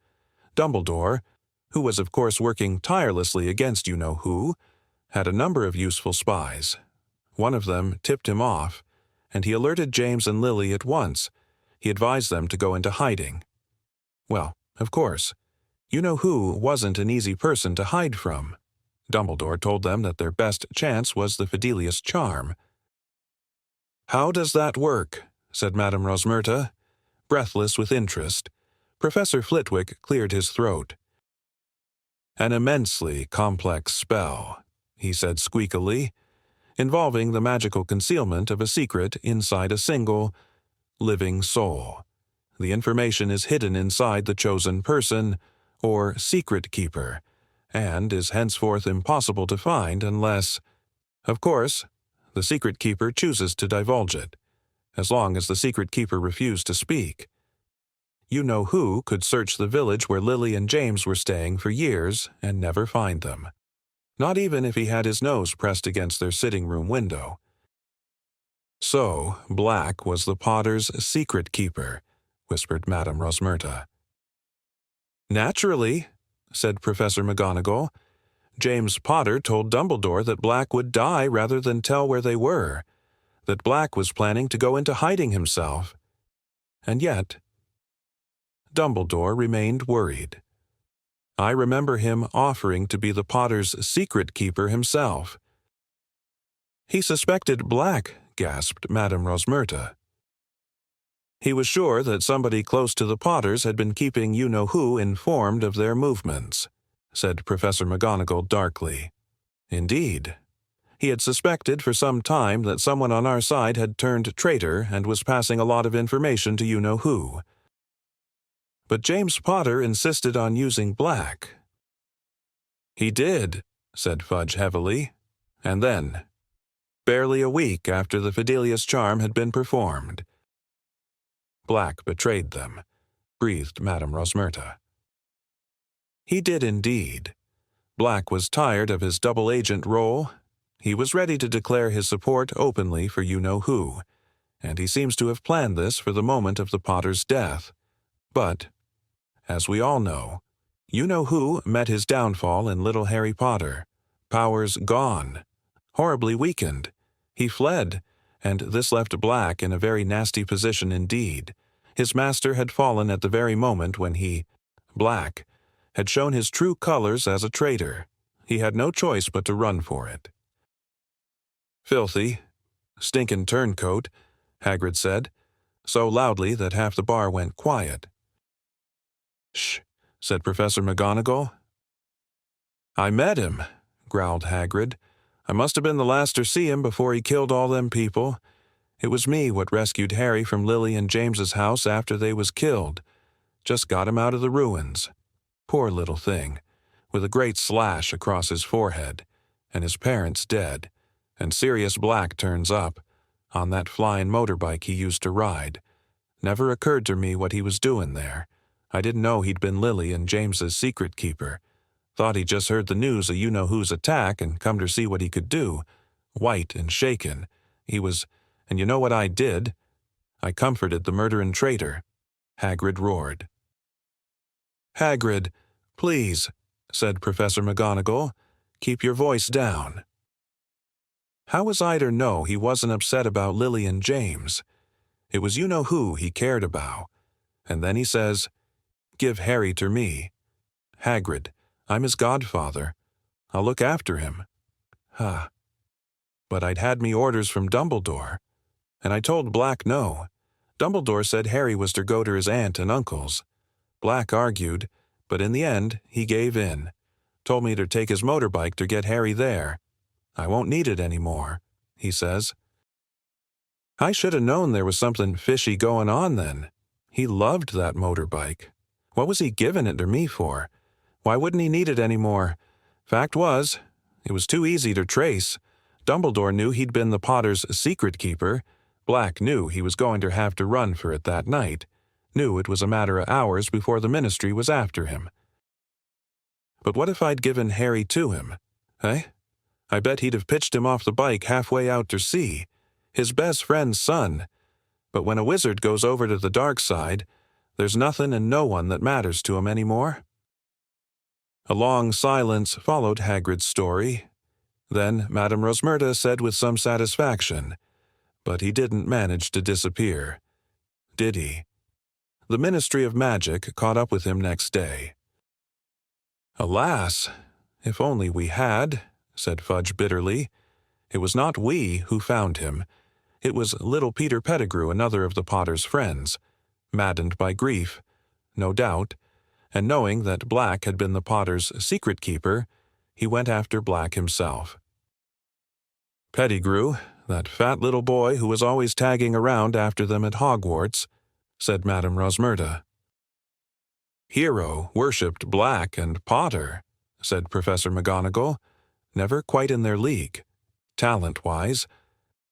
Dumbledore, who was of course working tirelessly against you-know-who, had a number of useful spies. One of them tipped him off, and he alerted James and Lily at once. He advised them to go into hiding. Well, of course, you-know-who wasn't an easy person to hide from. Dumbledore told them that their best chance was the Fidelius charm." "How does that work?" said Madame Rosmerta, breathless with interest. Professor Flitwick cleared his throat. "An immensely complex spell," he said squeakily, "involving the magical concealment of a secret inside a single, living soul. The information is hidden inside the chosen person, or secret keeper, and is henceforth impossible to find unless, of course, the secret keeper chooses to divulge it, as long as the secret keeper refused to speak. You-know-who could search the village where Lily and James were staying for years and never find them. Not even if he had his nose pressed against their sitting-room window. So, Black was the Potter's secret keeper," whispered Madame Rosmerta. "Naturally," said Professor McGonagall. "James Potter told Dumbledore that Black would die rather than tell where they were, that Black was planning to go into hiding himself. And yet, Dumbledore remained worried. I remember him offering to be the Potter's secret keeper himself." "He suspected Black," gasped Madame Rosmerta. "He was sure that somebody close to the Potters had been keeping you-know-who informed of their movements," said Professor McGonagall darkly. "Indeed. He had suspected for some time that someone on our side had turned traitor and was passing a lot of information to you-know-who. But James Potter insisted on using Black." "He did," said Fudge heavily. "And then, barely a week after the Fidelius charm had been performed, Black betrayed them," breathed Madame Rosmerta. "He did indeed. Black was tired of his double-agent role. He was ready to declare his support openly for you-know-who, and he seems to have planned this for the moment of the Potter's death. But, as we all know, you-know-who met his downfall in little Harry Potter. Powers gone. Horribly weakened. He fled, and this left Black in a very nasty position indeed. His master had fallen at the very moment when he, Black, had shown his true colors as a traitor. He had no choice but to run for it." "Filthy, stinkin' turncoat," Hagrid said, so loudly that half the bar went quiet. "Shh," said Professor McGonagall. "I met him," growled Hagrid. "I must have been the last to see him before he killed all them people. It was me what rescued Harry from Lily and James's house after they was killed. Just got him out of the ruins. Poor little thing, with a great slash across his forehead, and his parents dead, and Sirius Black turns up, on that flying motorbike he used to ride. Never occurred to me what he was doing there. I didn't know he'd been Lily and James's secret keeper. Thought he'd just heard the news of you-know-who's attack and come to see what he could do. White and shaken. He was, and you know what I did? I comforted the murdering traitor," Hagrid roared. "Hagrid, please," said Professor McGonagall. "Keep your voice down." How was I to know he wasn't upset about Lily and James? It was you-know-who he cared about. And then he says, "Give Harry to me. Hagrid, I'm his godfather. I'll look after him." But I'd had me orders from Dumbledore, and I told Black no. Dumbledore said Harry was to go to his aunt and uncle's. Black argued, but in the end he gave in. Told me to take his motorbike to get Harry there. "I won't need it anymore," he says. I should have known there was something fishy going on then. He loved that motorbike. What was he giving it to me for? Why wouldn't he need it anymore? Fact was, it was too easy to trace. Dumbledore knew he'd been the Potter's secret keeper. Black knew he was going to have to run for it that night. Knew it was a matter of hours before the Ministry was after him. But what if I'd given Harry to him? Eh? I bet he'd have pitched him off the bike halfway out to sea. His best friend's son. But when a wizard goes over to the dark side, there's nothing and no one that matters to him anymore. A long silence followed Hagrid's story. Then Madame Rosmerta said with some satisfaction, "But he didn't manage to disappear, did he?" The Ministry of Magic caught up with him next day. "Alas, if only we had," said Fudge bitterly. "It was not we who found him. It was little Peter Pettigrew, another of the Potter's friends. Maddened by grief, no doubt, and knowing that Black had been the Potter's secret keeper, he went after Black himself. Pettigrew, that fat little boy who was always tagging around after them at Hogwarts," said Madame Rosmerta. "Hero worshipped Black and Potter," said Professor McGonagall. "Never quite in their league. Talent-wise,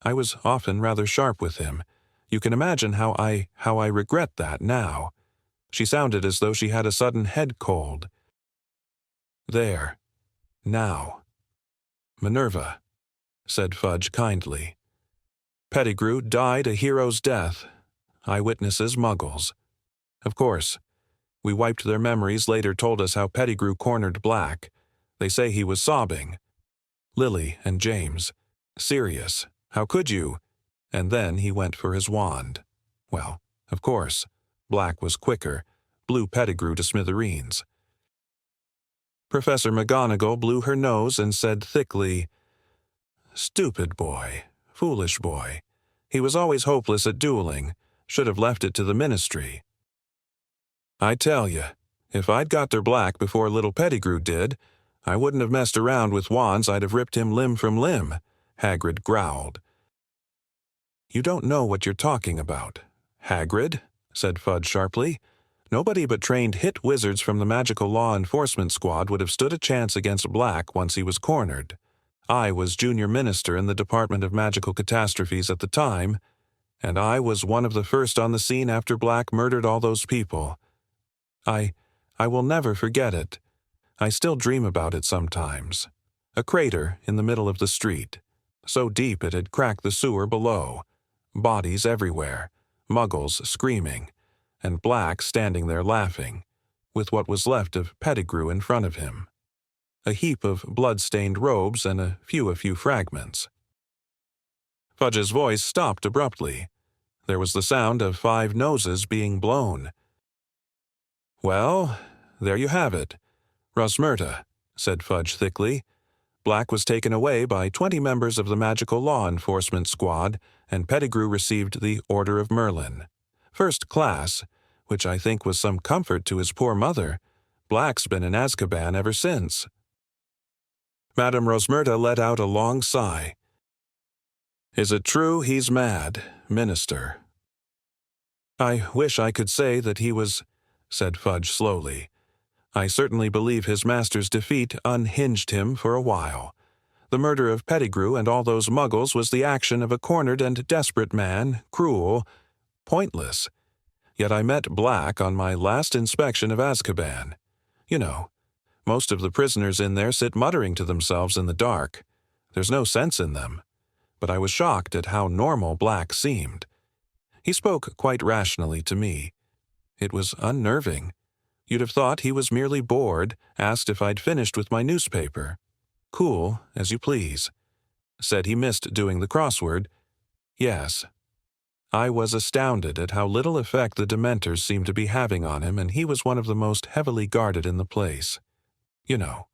I was often rather sharp with him. You can imagine how I regret that now." She sounded as though she had a sudden head cold. "There. Now. Minerva," said Fudge kindly. "Pettigrew died a hero's death. Eyewitnesses Muggles. Of course, We wiped their memories, later told us how Pettigrew cornered Black. They say he was sobbing. Lily and James. Serious. How could you? And then he went for his wand. Well, of course. Black was quicker. Blew Pettigrew to smithereens. Professor McGonagall blew her nose and said thickly, "Stupid boy. Foolish boy. He was always hopeless at dueling. Should have left it to the ministry." I tell you, if I'd got their Black before little Pettigrew did, I wouldn't have messed around with wands. I'd have ripped him limb from limb, Hagrid growled. You don't know what you're talking about. Hagrid, said Fudge sharply. Nobody but trained hit wizards from the Magical Law Enforcement Squad would have stood a chance against Black once he was cornered. I was junior minister in the Department of Magical Catastrophes at the time, and I was one of the first on the scene after Black murdered all those people. I will never forget it. I still dream about it sometimes. A crater in the middle of the street, so deep it had cracked the sewer below. Bodies everywhere, muggles screaming, and Black standing there laughing, with what was left of Pettigrew in front of him. A heap of blood-stained robes and a few fragments. Fudge's voice stopped abruptly. There was the sound of 5 noses being blown. Well, there you have it. Rosmerta, said Fudge thickly. Black was taken away by 20 members of the Magical Law Enforcement Squad, and Pettigrew received the Order of Merlin. First class, which I think was some comfort to his poor mother. Black's been in Azkaban ever since. Madame Rosmerta let out a long sigh. Is it true he's mad, Minister? I wish I could say that he was, said Fudge slowly. I certainly believe his master's defeat unhinged him for a while. The murder of Pettigrew and all those muggles was the action of a cornered and desperate man, cruel, pointless. Yet I met Black on my last inspection of Azkaban. You know, most of the prisoners in there sit muttering to themselves in the dark. There's no sense in them. But I was shocked at how normal Black seemed. He spoke quite rationally to me. It was unnerving. You'd have thought he was merely bored, asked if I'd finished with my newspaper. Cool, as you please. Said he missed doing the crossword. Yes. I was astounded at how little effect the Dementors seemed to be having on him, and he was one of the most heavily guarded in the place. You know,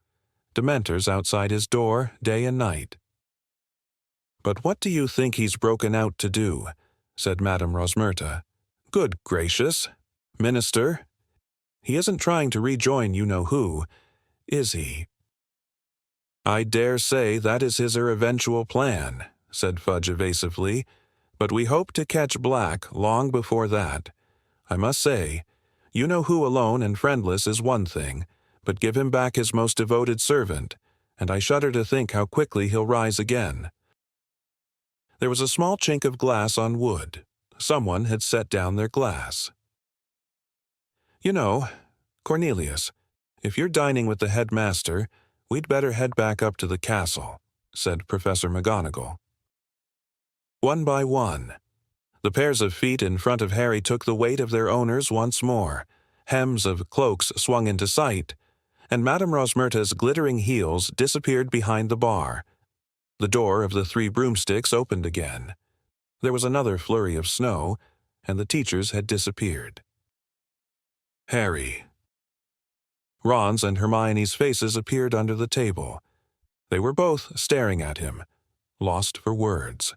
Dementors outside his door, day and night. But what do you think he's broken out to do? Said Madame Rosmerta. Good gracious, Minister. He isn't trying to rejoin you-know-who, is he? I dare say that is his eventual plan, said Fudge evasively, but we hope to catch Black long before that. I must say, you-know-who alone and friendless is one thing, but give him back his most devoted servant, and I shudder to think how quickly he'll rise again. There was a small chink of glass on wood. Someone had set down their glass. You know, Cornelius, if you're dining with the headmaster, we'd better head back up to the castle, said Professor McGonagall. One by one, the pairs of feet in front of Harry took the weight of their owners once more. Hems of cloaks swung into sight, and Madame Rosmerta's glittering heels disappeared behind the bar. The door of the 3 broomsticks opened again. There was another flurry of snow, and the teachers had disappeared. Harry. Ron's and Hermione's faces appeared under the table. They were both staring at him, lost for words.